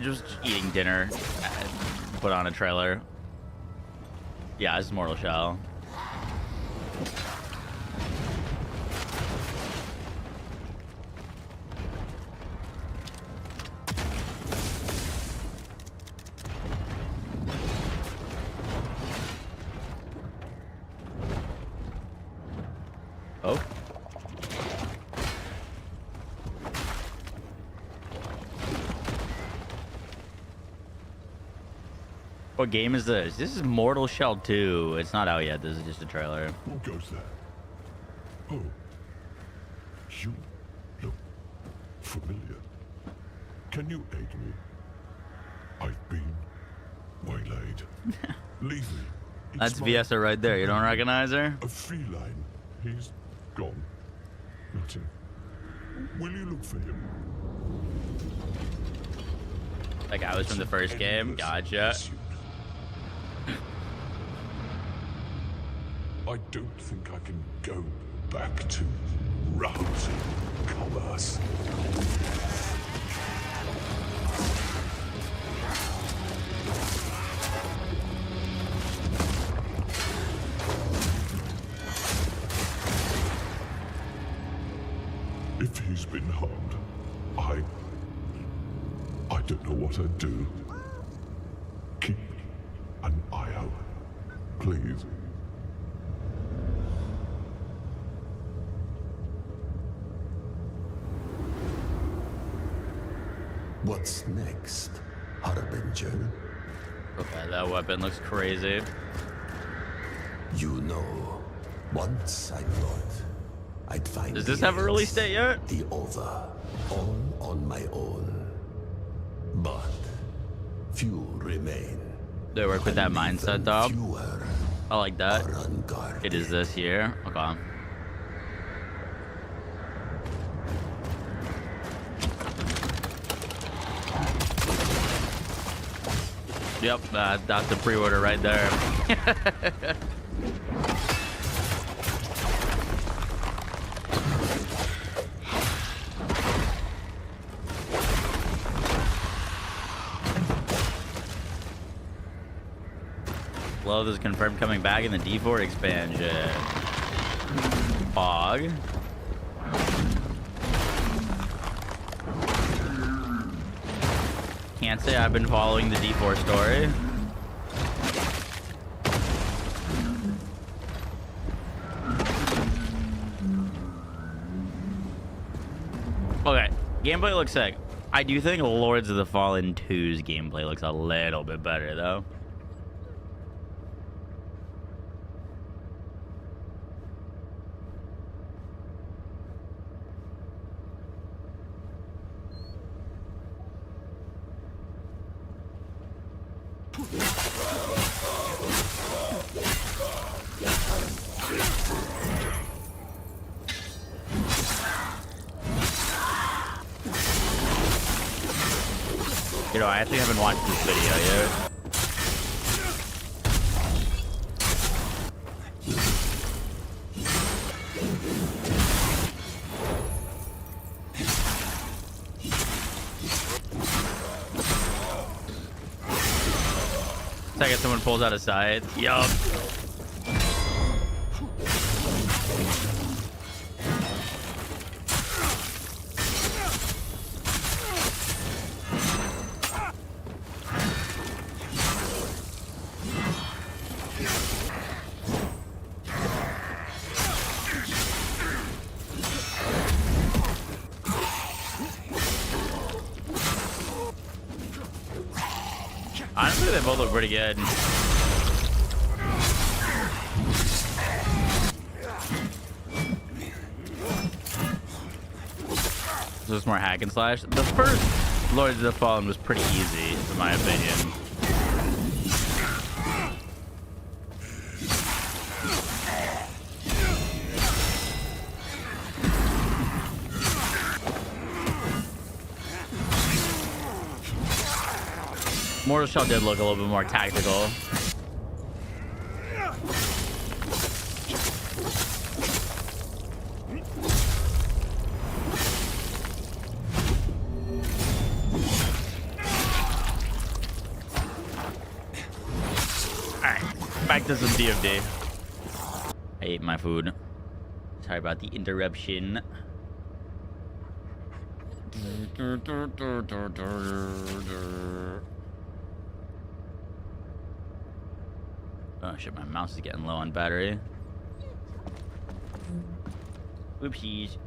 Just eating dinner. Put on a trailer. Yeah, this is Mortal Shell. Oh. What game is this? This is Mortal Shell 2. It's not out yet. This is just a trailer. Who goes there? Oh, you look familiar. Can you aid me? I've been waylaid. Leave me. That's Viesa right there. You don't recognize her? A feline. He's gone. Nothing. Will you look for him? That guy was from the first game. Gotcha. I don't think I can go back to rousing commerce. If he's been harmed, I don't know what I'd do. Keep an eye out, please. What's next, Harbinger? Okay, that weapon looks crazy. You know, once I thought I'd find. Does this have a release date yet? The over, all on my own. But few remain. They work with that mindset, though. I like that. It is this year. Okay. Yep, that's the pre-order right there. Love is confirmed coming back in the D4 expansion. Fog. Can't say I've been following the D4 story. Okay, gameplay looks sick. I do think Lords of the Fallen 2's gameplay looks a little bit better, though. know, I actually haven't watched this video yet. Second someone pulls out a side. Yup. Honestly, they both look pretty good. This is more hack and slash. The first Lords of the Fallen was pretty easy, in my opinion. Mortal Shell did look a little bit more tactical. Alright, back to some TFD. I ate my food. Sorry about the interruption. Oh shit, my mouse is getting low on battery. Oopsies.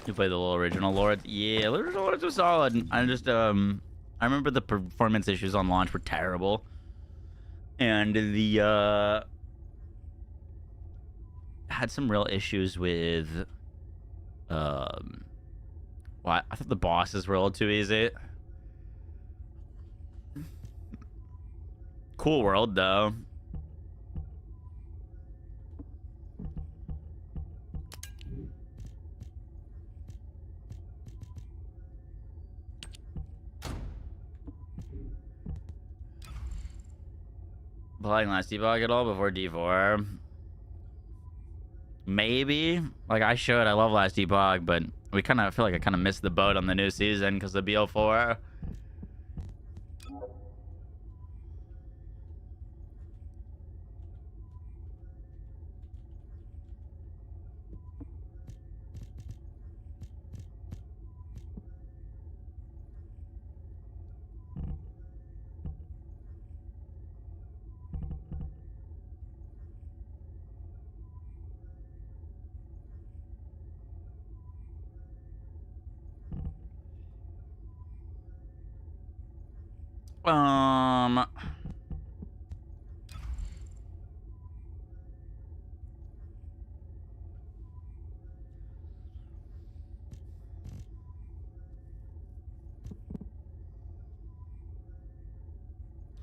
You play the little original Lords? Yeah, the original Lords was solid. I just I remember the performance issues on launch were terrible. And the had some real issues with well, I thought the bosses were a little too easy. Cool world though. Playing last debug at all before D4? Maybe. Like, I should. I love last debug, but we kind of feel like I kind of missed the boat on the new season because of BO4.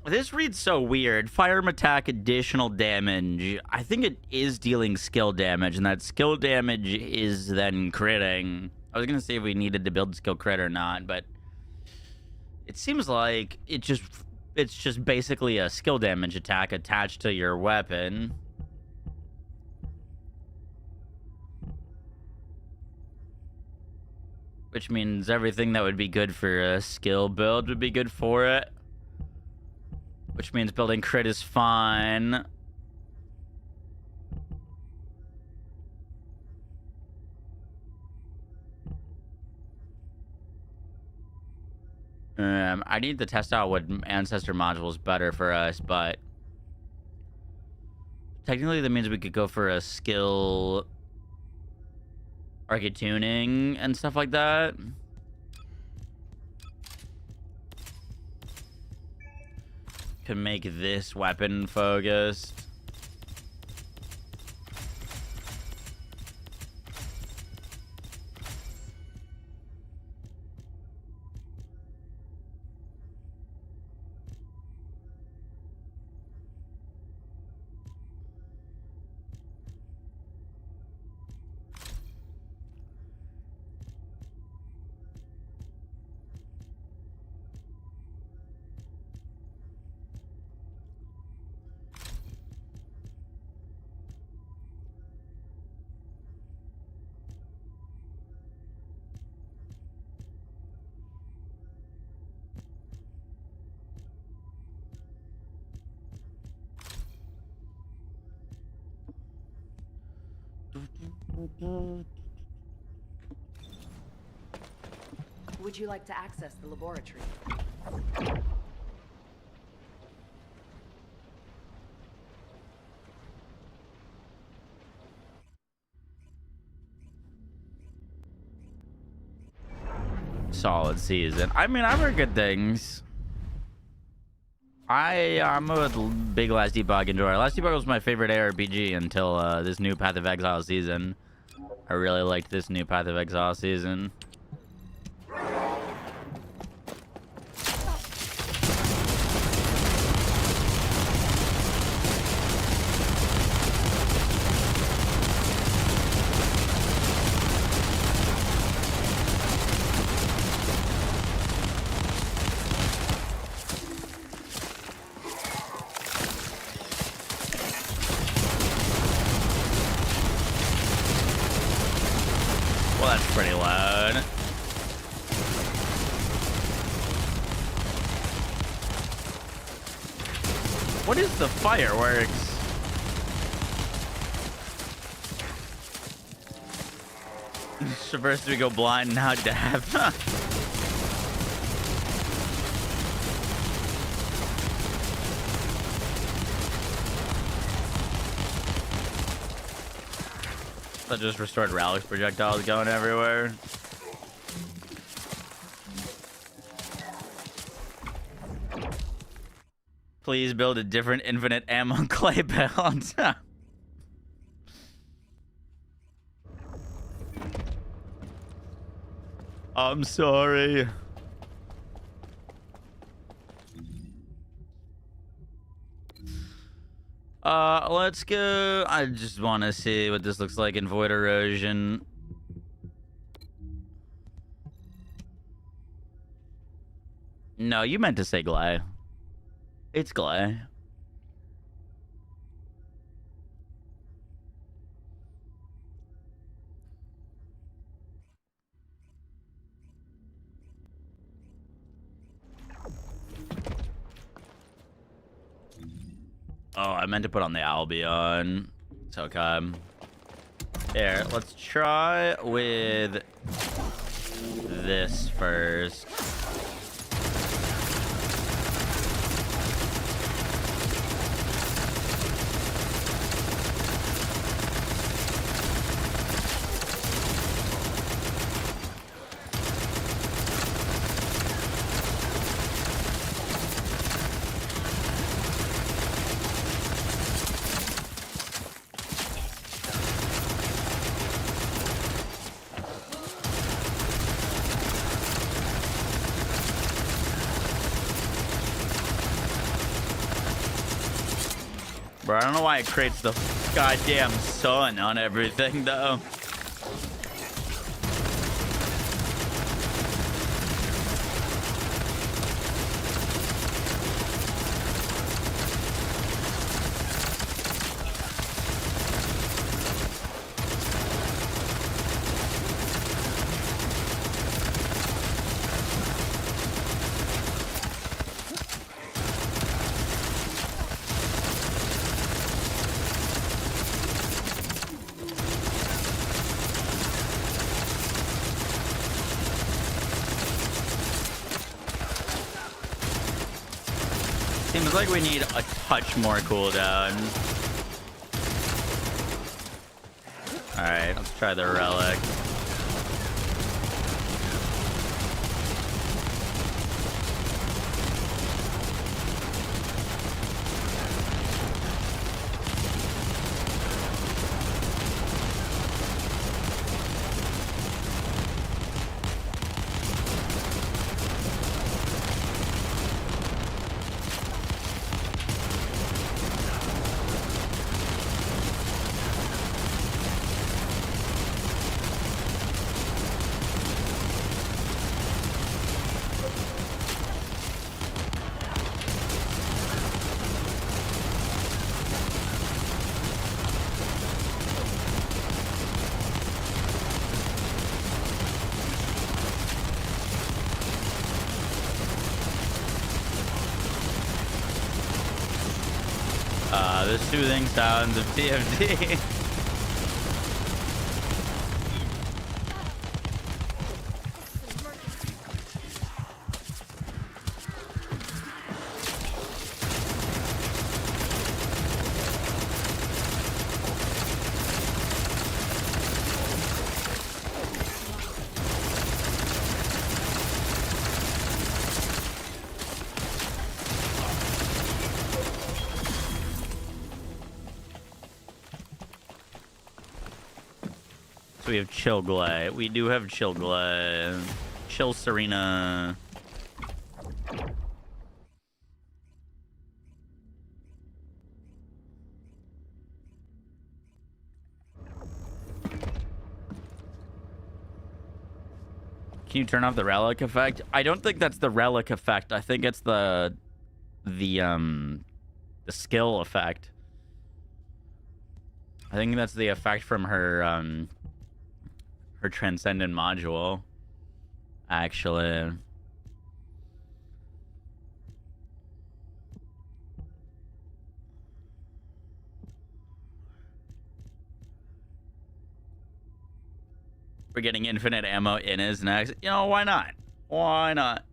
This reads so weird. Firearm attack, additional damage. I think it is dealing skill damage, and that skill damage is then critting. I was gonna say if we needed to build skill crit or not, but it seems like it's just basically a skill damage attack attached to your weapon. Which means everything that would be good for a skill build would be good for it. Which means building crit is fine. I need to test out what ancestor module is better for us, but technically that means we could go for a skill arcade tuning and stuff like that. Can make this weapon focused. Would you like to access the laboratory? Solid season. I mean, I've heard good things. I'm a big Last Epoch enjoyer. Last Epoch was my favorite ARPG until this new Path of Exile season. I really liked this new Path of Exile season. Well, that's pretty loud. What is the fireworks? First we go blind, now deaf. That just restored Rally's projectiles going everywhere. Please build a different infinite ammo clay build. I'm sorry. Let's go. I just want to see what this looks like in Void Erosion. No, you meant to say Glay. It's Glay. Oh, I meant to put on the Albion. It's okay. Here, let's try with this first. Bro, I don't know why it creates the goddamn sun on everything, though. Seems like we need a touch more cooldown. Alright, let's try the relic. The soothing sounds of TFD. So we have Chill Glay. We do have Chill Glay. Chill Serena. Can you turn off the relic effect? I don't think that's the relic effect. I think it's the skill effect. I think that's the effect from her her transcendent module. Actually. We're getting infinite ammo in his next. You know, why not? Why not?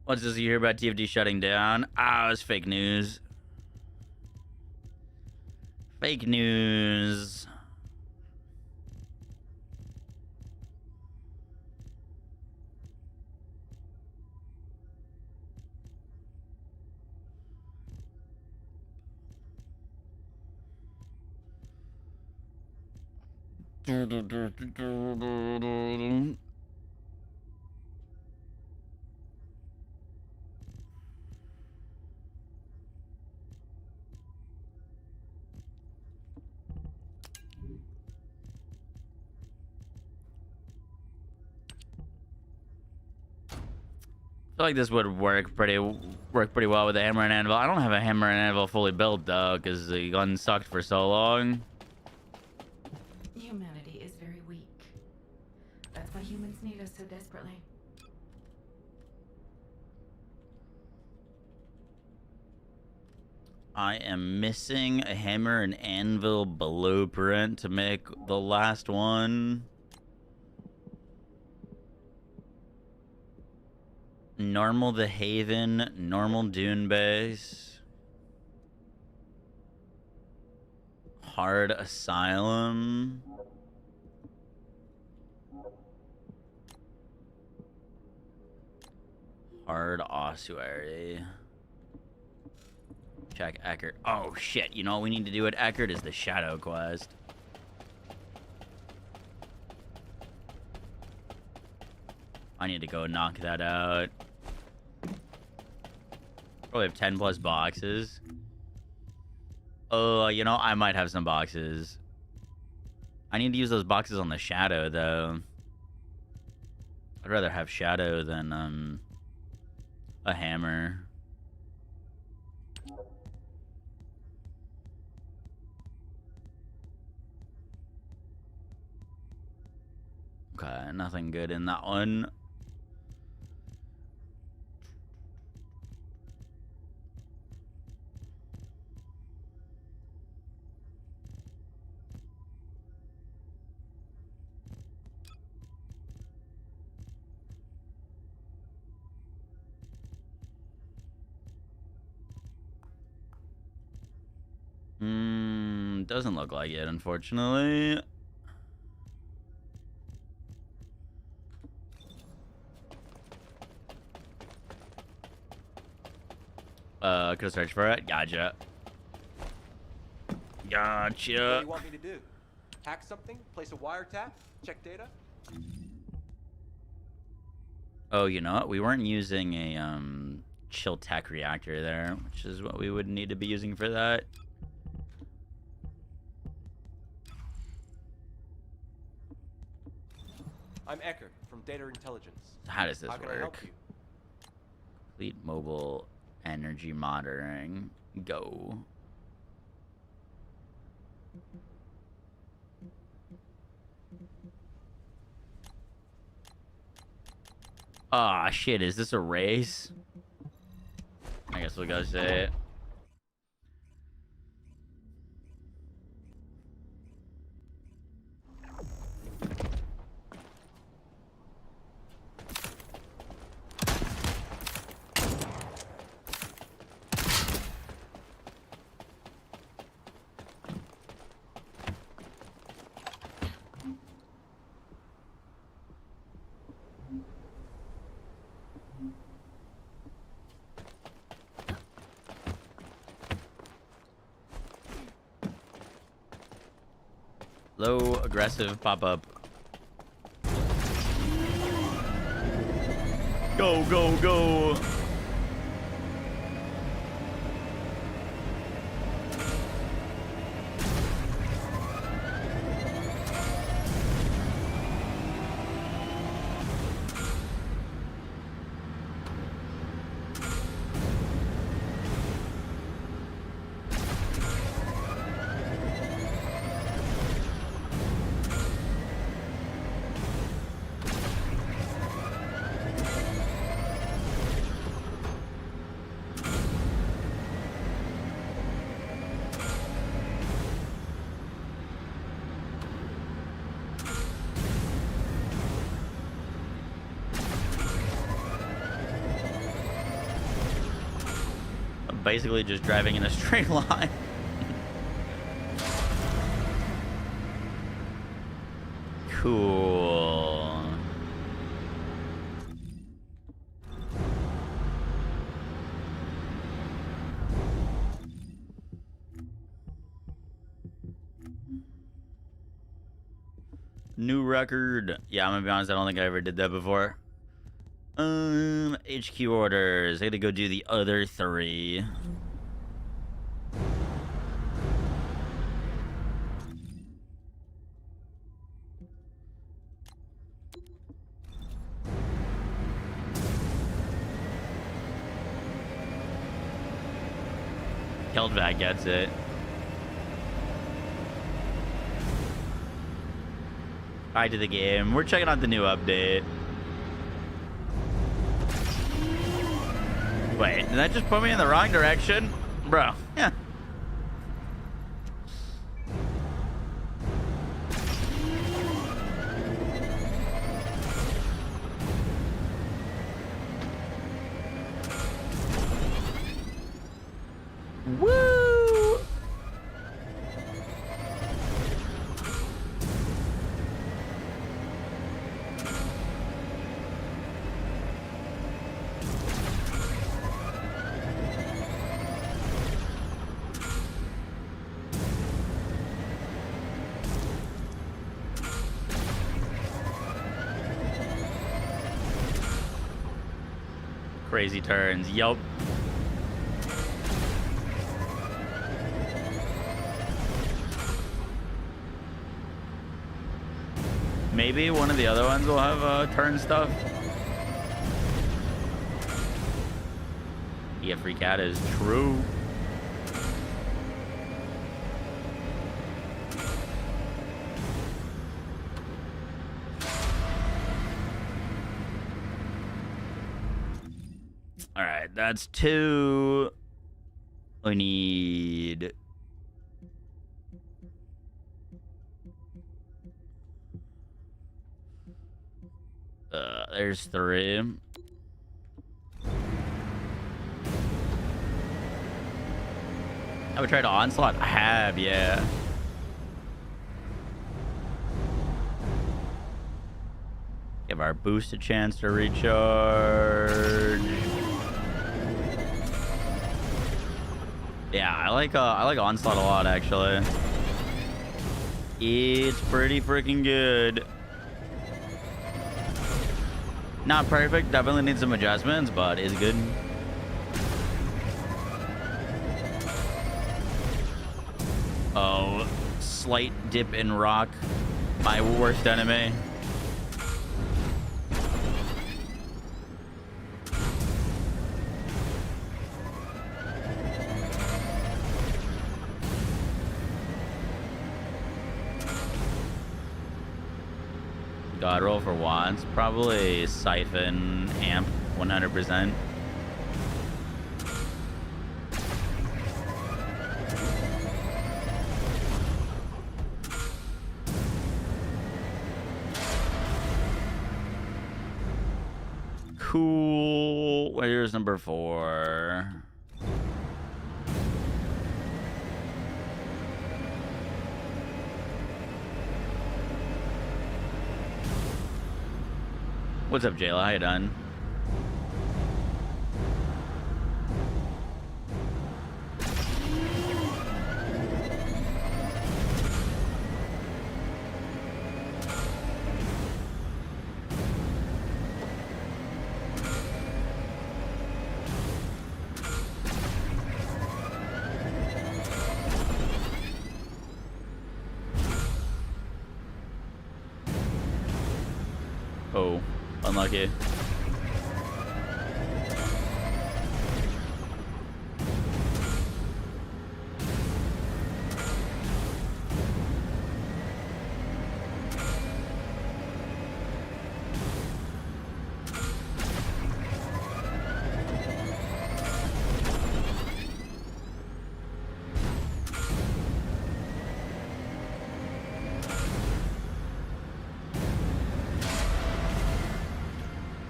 What's this you hear about TFD shutting down? Ah, it's fake news. Fake news. I feel like this would work pretty well with the hammer and anvil. I don't have a hammer and anvil fully built though, because the gun sucked for so long. Humanity is very weak. That's why humans need us so desperately. I am missing a hammer and anvil blueprint to make the last one. Normal the Haven, normal Dune Base. Hard Asylum. Hard Ossuary. Check Eckert. Oh shit, you know what we need to do at Eckert is the Shadow Quest. I need to go knock that out. Probably have 10 plus boxes. Oh, you know, I might have some boxes. I need to use those boxes on the Shadow, though. I'd rather have Shadow than, a hammer. Okay, nothing good in that one. Doesn't look like it, unfortunately. Could I search for it? Gotcha. What do Gotcha. you want me to do? Hack something? Place a wiretap? Check data? Oh, you know what? We weren't using a chill tech reactor there, which is what we would need to be using for that. I'm Eckert from Data Intelligence. How does this How can I help work? you? Complete mobile energy monitoring. Go. Ah, shit. Is this a race? I guess we'll go say it. Low aggressive pop-up. Go, go, go. Basically just driving in a straight line. Cool. New record. Yeah, I'm gonna be honest, I don't think I ever did that before. HQ orders. I gotta go do the other 3. Keldvac gets it. Hi to the game. We're checking out the new update. Wait, did that just put me in the wrong direction? Bro, yeah. Woo! Crazy turns. Yup. Maybe one of the other ones will have turn stuff. Yeah, free cat is true. All right, that's 2. I need... there's 3. I would try to Onslaught. I have, yeah. Give our boost a chance to recharge. Yeah, I like Onslaught a lot, actually. It's pretty freaking good. Not perfect, definitely needs some adjustments, but it's good. Oh, slight dip in rock. My worst enemy. God roll for once. Probably Siphon Amp 100%. Cool. Where's number 4? What's up, Jayla? How you done? Unlucky.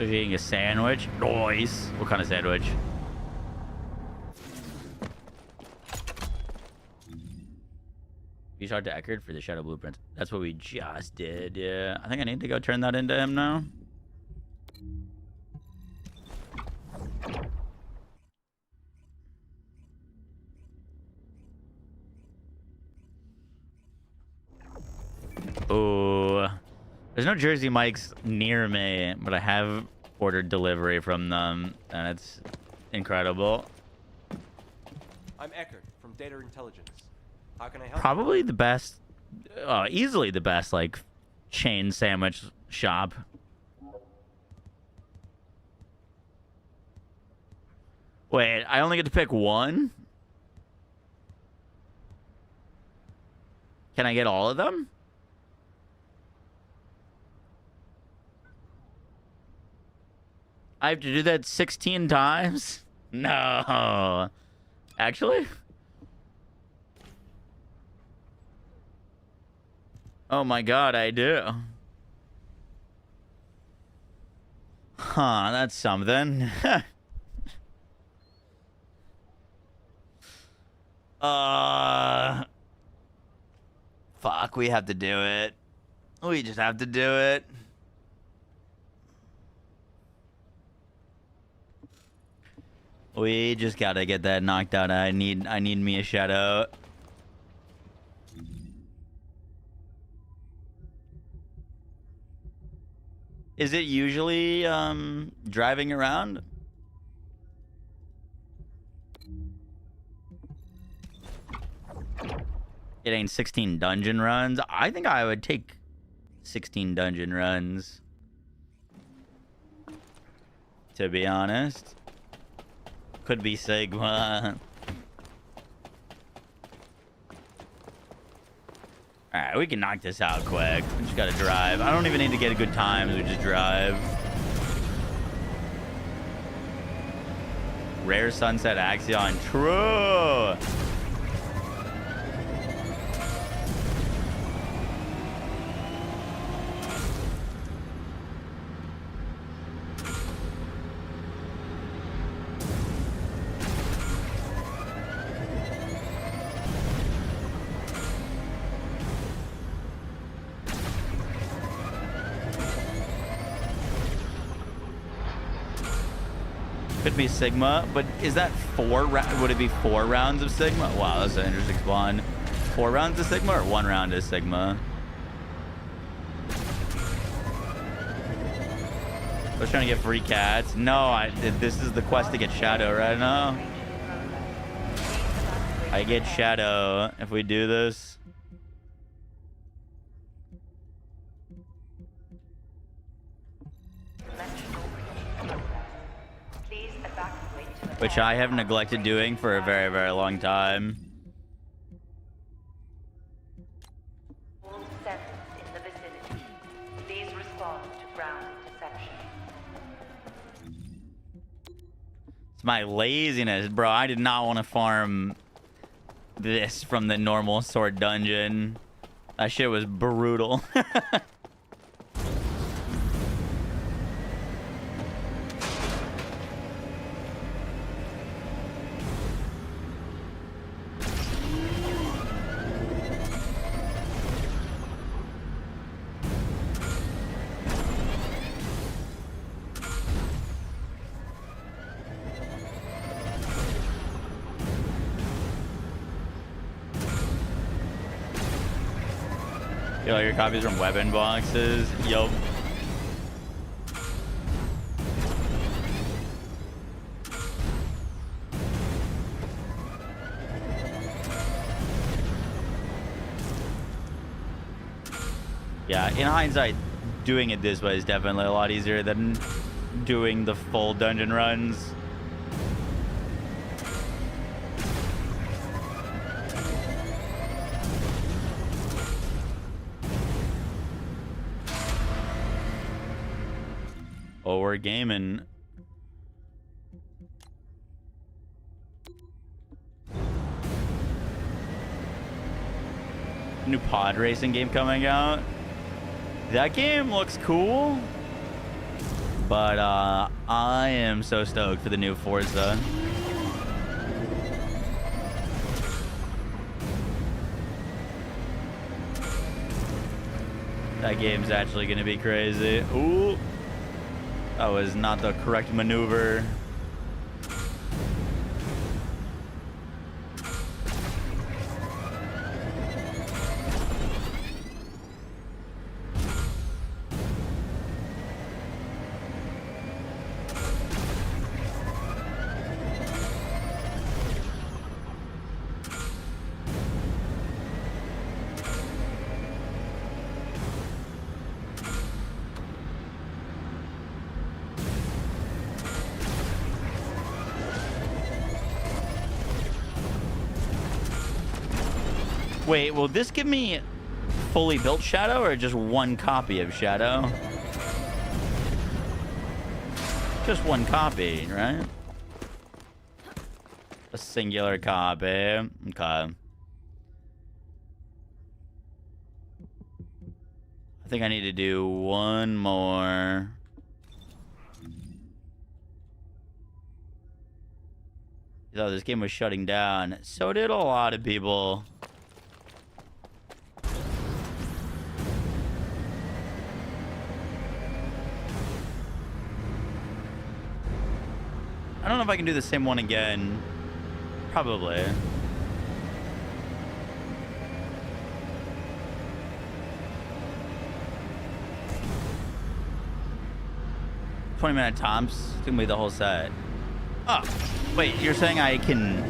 Eating a sandwich. Nice. What kind of sandwich? Reach out to Eckerd for the Shadow Blueprint. That's what we just did. Yeah. I think I need to go turn that into him now. Oh. There's no Jersey Mike's near me, but I have ordered delivery from them, and it's incredible. I'm Eckerd from Data Intelligence. How can I help? Probably the best, easily the best, like, chain sandwich shop. Wait, I only get to pick one? Can I get all of them? I have to do that 16 times? No. Actually? Oh my god, I do. Huh, that's something. Fuck, we have to do it. We just have to do it. We just gotta get that knocked out. I need me a shadow. Is it usually driving around? It ain't 16 dungeon runs. I think I would take 16 dungeon runs, to be honest. Could be Sigma. Alright, we can knock this out quick. We just gotta drive. I don't even need to get a good time. We just drive. Rare Sunset Axion. True! Could be Sigma, but is that would it be 4 rounds of Sigma? Wow, that's an interesting spawn. 4 rounds of Sigma or 1 round of Sigma? I was trying to get free cats. No, this is the quest to get Shadow right now. I get Shadow if we do this. Which I have neglected doing for a very, very long time. All sensors in the vicinity. Please respond to ground interception. It's my laziness, bro. I did not want to farm this from the normal sword dungeon. That shit was brutal. Yo, your copies from weapon boxes. Yo. Yeah, in hindsight, doing it this way is definitely a lot easier than doing the full dungeon runs. Oh, we're gaming. New pod racing game coming out. That game looks cool, but I am so stoked for the new Forza. That game's actually gonna be crazy. Ooh, that was not the correct maneuver. Wait, will this give me fully built Shadow or just one copy of Shadow? Just one copy, right? A singular copy. Okay. I think I need to do one more. Oh, this game was shutting down. So did a lot of people. I don't know if I can do the same one again. Probably. $20-minute tops. It's gonna be the whole set. Oh, wait, you're saying I can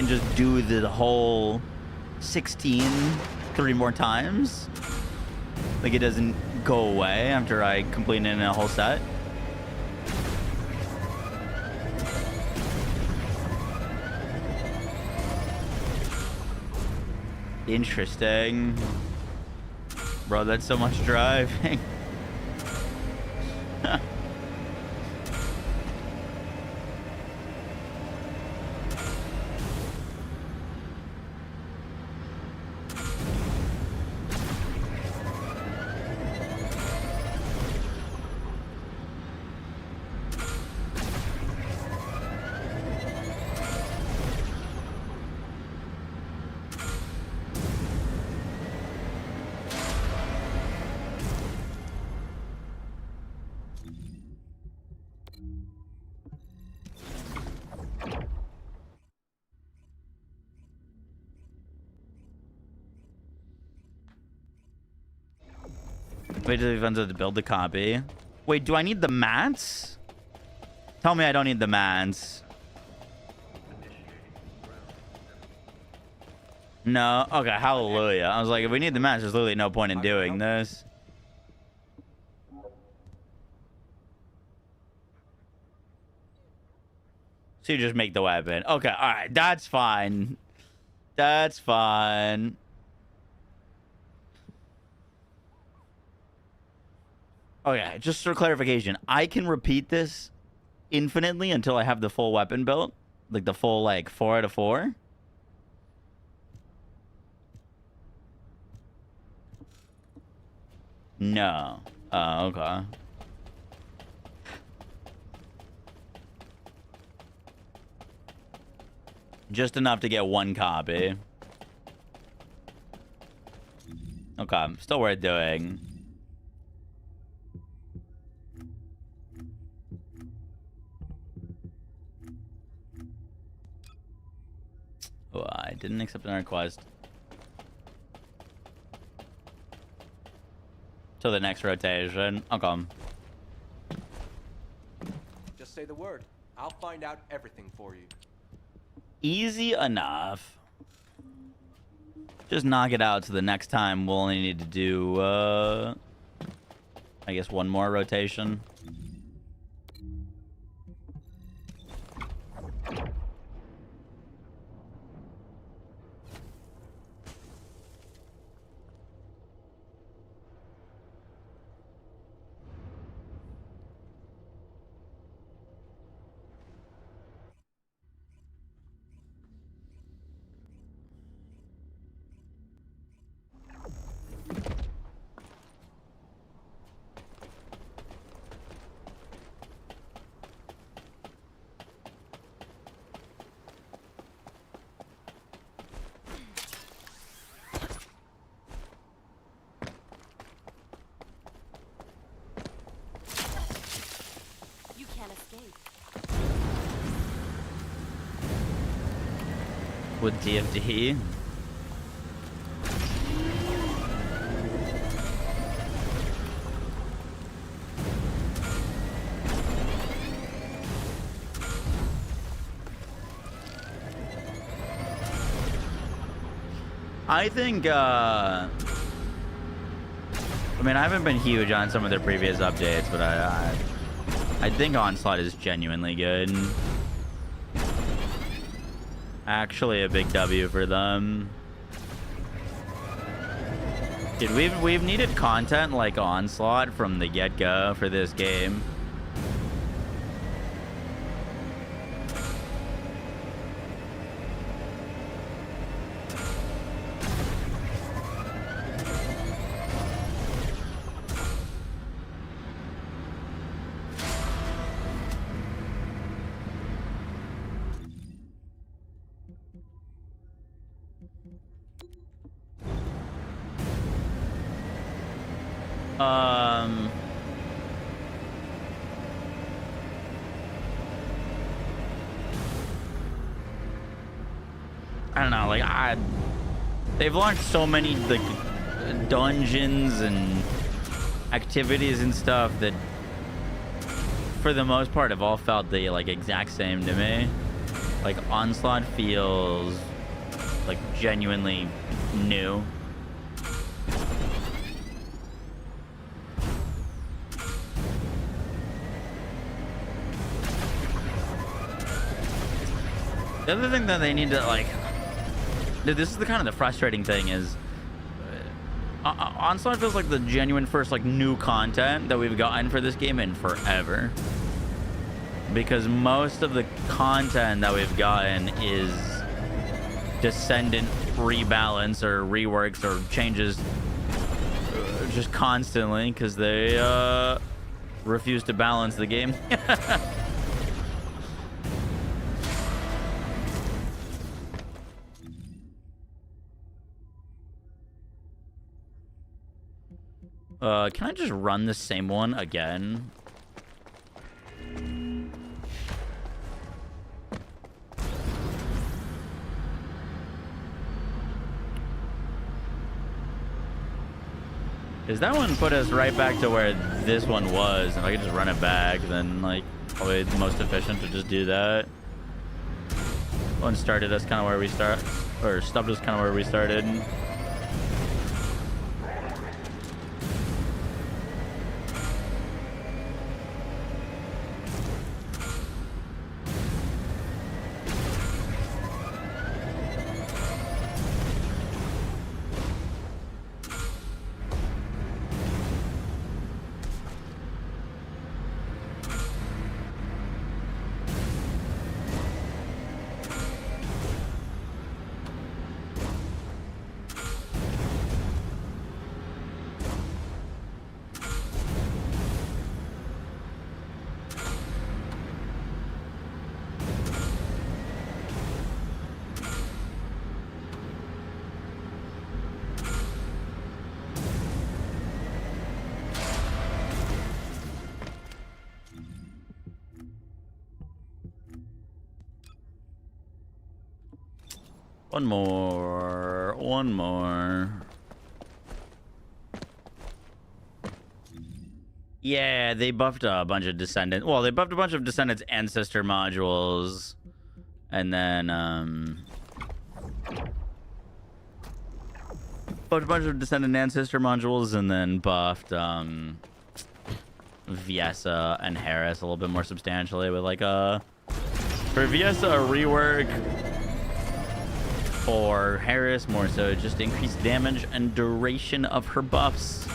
just do the whole 16 3 more times? Like it doesn't go away after I complete it in a whole set? Interesting. Bro, that's so much driving. Wait till the to build the copy. Wait, do I need the mats? Tell me I don't need the mats. No? Okay, hallelujah. I was like, if we need the mats, there's literally no point in doing this. So you just make the weapon. Okay, alright, that's fine. That's fine. Okay, just for clarification, I can repeat this infinitely until I have the full weapon built? Like the full, like, 4 out of 4? No. Oh, okay. Just enough to get one copy. Okay, still worth doing. Oh, I didn't accept an request. Till the next rotation. Okay. Just say the word. I'll find out everything for you. Easy enough. Just knock it out, so the next time we'll only need to do I guess one more rotation. You can't escape. With TFD. I think, I mean, I haven't been huge on some of their previous updates, but I think Onslaught is genuinely good. Actually, a big W for them. Dude, we've needed content like Onslaught from the get-go for this game. I don't know, like they've launched so many like dungeons and activities and stuff that for the most part have all felt the like exact same to me. Like Onslaught feels like genuinely new. The other thing that they need to like, dude, this is the kind of the frustrating thing is, Onslaught feels like the genuine first like new content that we've gotten for this game in forever. Because most of the content that we've gotten is Descendant rebalance or reworks or changes just constantly because they refuse to balance the game. Can I just run the same one again? Because that one put us right back to where this one was. If I could just run it back, then like probably the most efficient to just do that. One started us kind of where we stopped us kind of where we started. One more. Yeah, they buffed a bunch of Descendant. Well, they buffed a bunch of Descendant's ancestor modules. And then, buffed a bunch of Descendant ancestor modules and then buffed, Viesa and Harris a little bit more substantially with like a for Viesa a rework, for Harris more so just increased damage and duration of her buffs.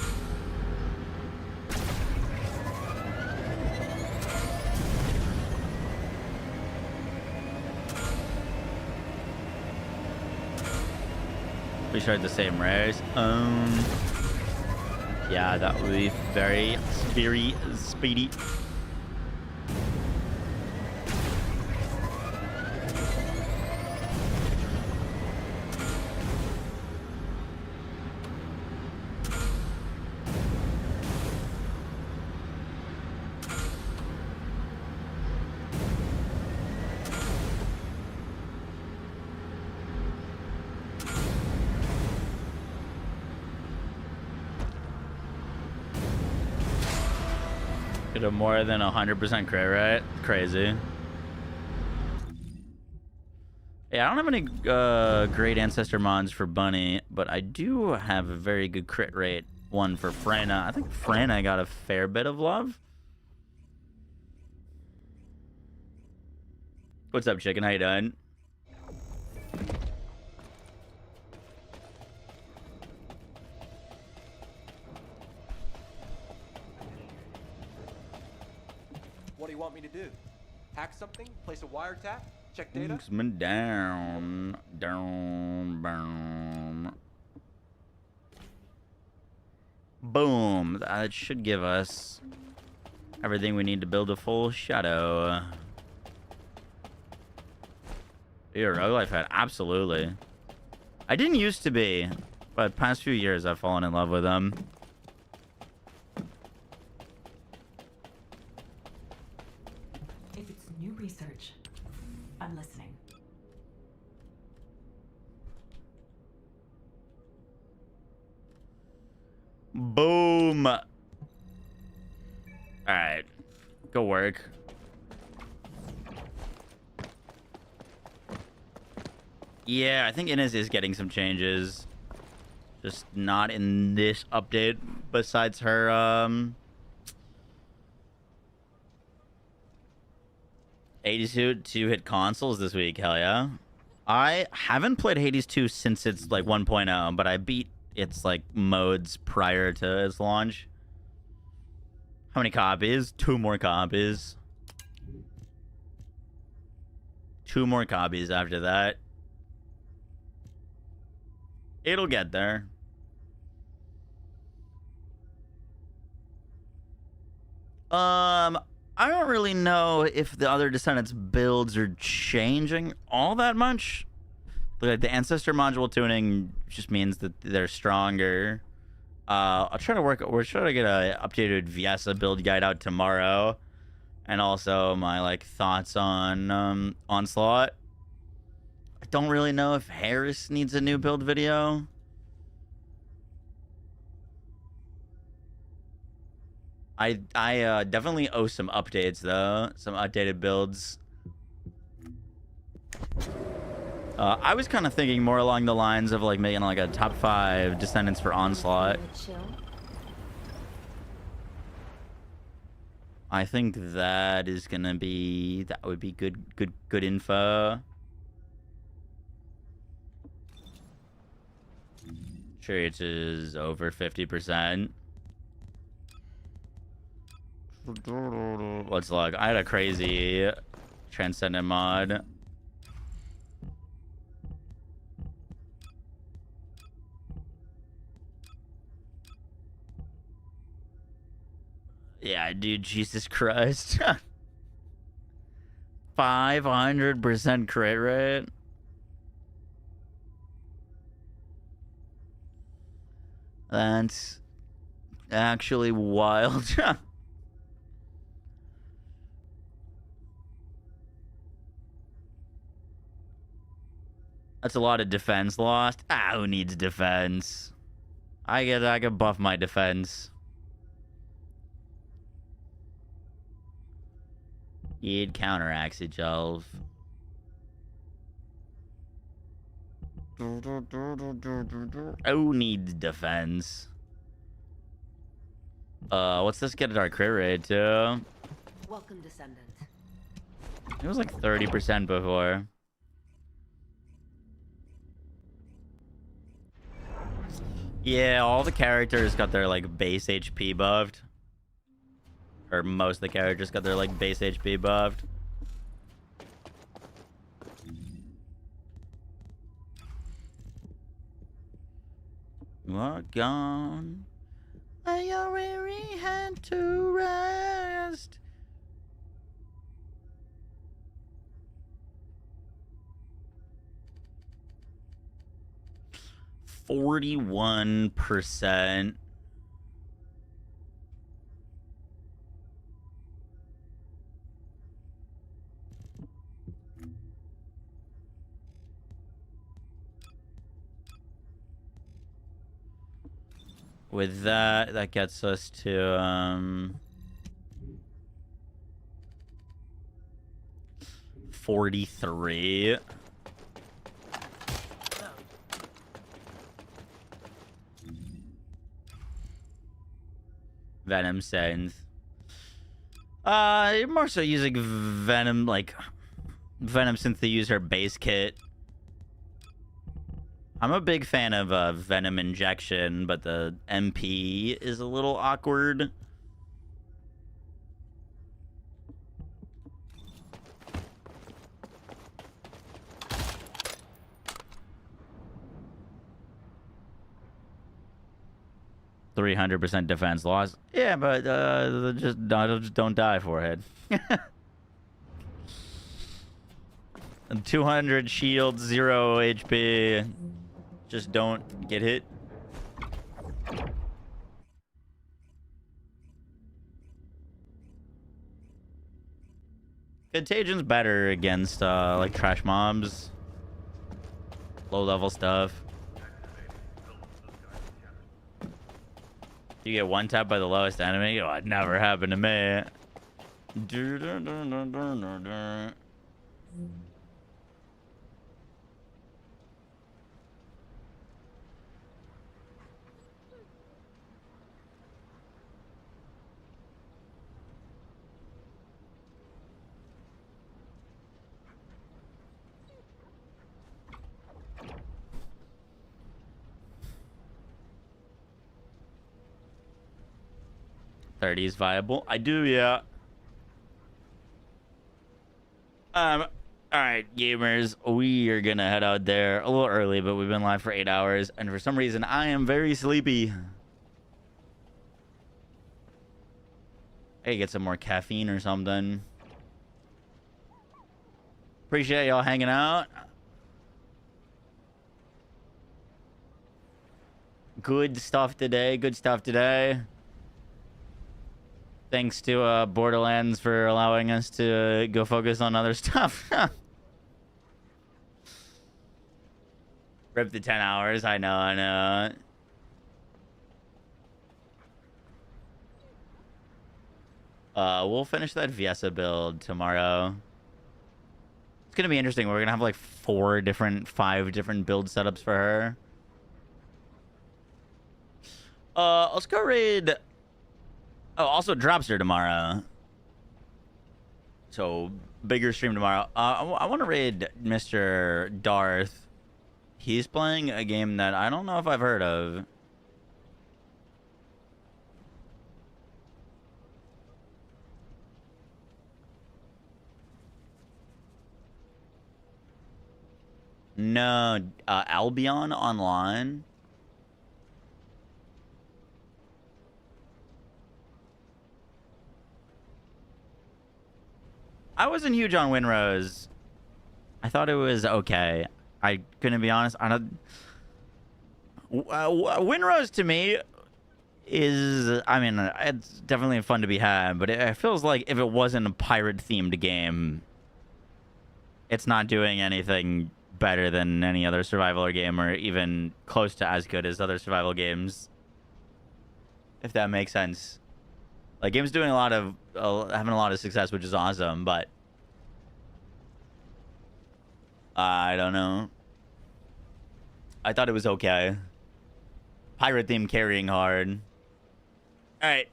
We shared the same rares. Yeah, that would be very speedy. Get a more than 100% crit rate. Crazy. Yeah, I don't have any great ancestor mods for Bunny, but I do have a very good crit rate one for Freyna. I think Freyna got a fair bit of love. What's up, chicken? How you doing? What do you want me to do? Hack something? Place a wiretap? Check data? Down, boom. Boom. That should give us everything we need to build a full shadow. Yeah, roguelike fan, absolutely. I didn't used to be, but past few years I've fallen in love with them. If it's new research, I'm listening. Boom. All right, go work. Yeah, I think Inez is getting some changes. Just not in this update, besides her, 82 to hit consoles this week, hell yeah. I haven't played Hades 2 since it's like 1.0, but I beat its like modes prior to its launch. How many copies? 2 more copies. 2 more copies after that. It'll get there. I don't really know if the other Descendants builds are changing all that much. Like the Ancestor module tuning just means that they're stronger. I'll try to we're trying to get a updated Viesa build guide out tomorrow, and also my like thoughts on Onslaught. I don't really know if Harris needs a new build video. I definitely owe some updates though, some updated builds. I was kind of thinking more along the lines of like making like a top 5 Descendants for Onslaught. I think that is gonna be, that would be good info. Chariots is over 50%. Let's look. I had a crazy Transcendent mod. Yeah, dude, Jesus Christ. 500% crit rate. That's actually wild. That's a lot of defense lost. Ah, who needs defense? I can buff my defense. You'd counteract it, Jelv. Who needs defense? What's this get at our crit rate too? Welcome, Descendant. It was like 30% before. Yeah, all the characters got their like base HP buffed. Or most of the characters got their like base HP buffed. Walk on. Lay your weary head to rest. %41%. With that, that gets us to 43. Venom Synth. You're more so using Venom, like Venom Synth to use her base kit. I'm a big fan of Venom Injection, but the MP is a little awkward. %300 defense loss. Yeah, but just don't die, forehead. And 200 shield, 0 HP. Just don't get hit. Contagion's better against like trash mobs, low level stuff. You get one tap by the lowest enemy. Oh, it never happened to me. $30 is viable. I do, yeah. All right, gamers, we are gonna head out there a little early, but we've been live for 8 hours, and for some reason, I am very sleepy. Hey, get some more caffeine or something. Appreciate y'all hanging out. Good stuff today. Good stuff today. Thanks to Borderlands for allowing us to go focus on other stuff. Rip the 10 hours. I know, I know. We'll finish that Viesa build tomorrow. It's gonna be interesting. We're gonna have like 5 different build setups for her. Let's go raid. Oh, also Dropster tomorrow. So, bigger stream tomorrow. I want to raid Mr. Darth. He's playing a game that I don't know if I've heard of. No, Albion Online. I wasn't huge on Winrose. I thought it was okay. I couldn't be honest. I don't. Winrose to me is, I mean, it's definitely fun to be had, but it feels like if it wasn't a pirate-themed game, it's not doing anything better than any other survival game, or even close to as good as other survival games. If that makes sense. Like, game's doing having a lot of success, which is awesome, but I don't know. I thought it was okay. Pirate theme carrying hard. All right,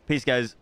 Peace, guys.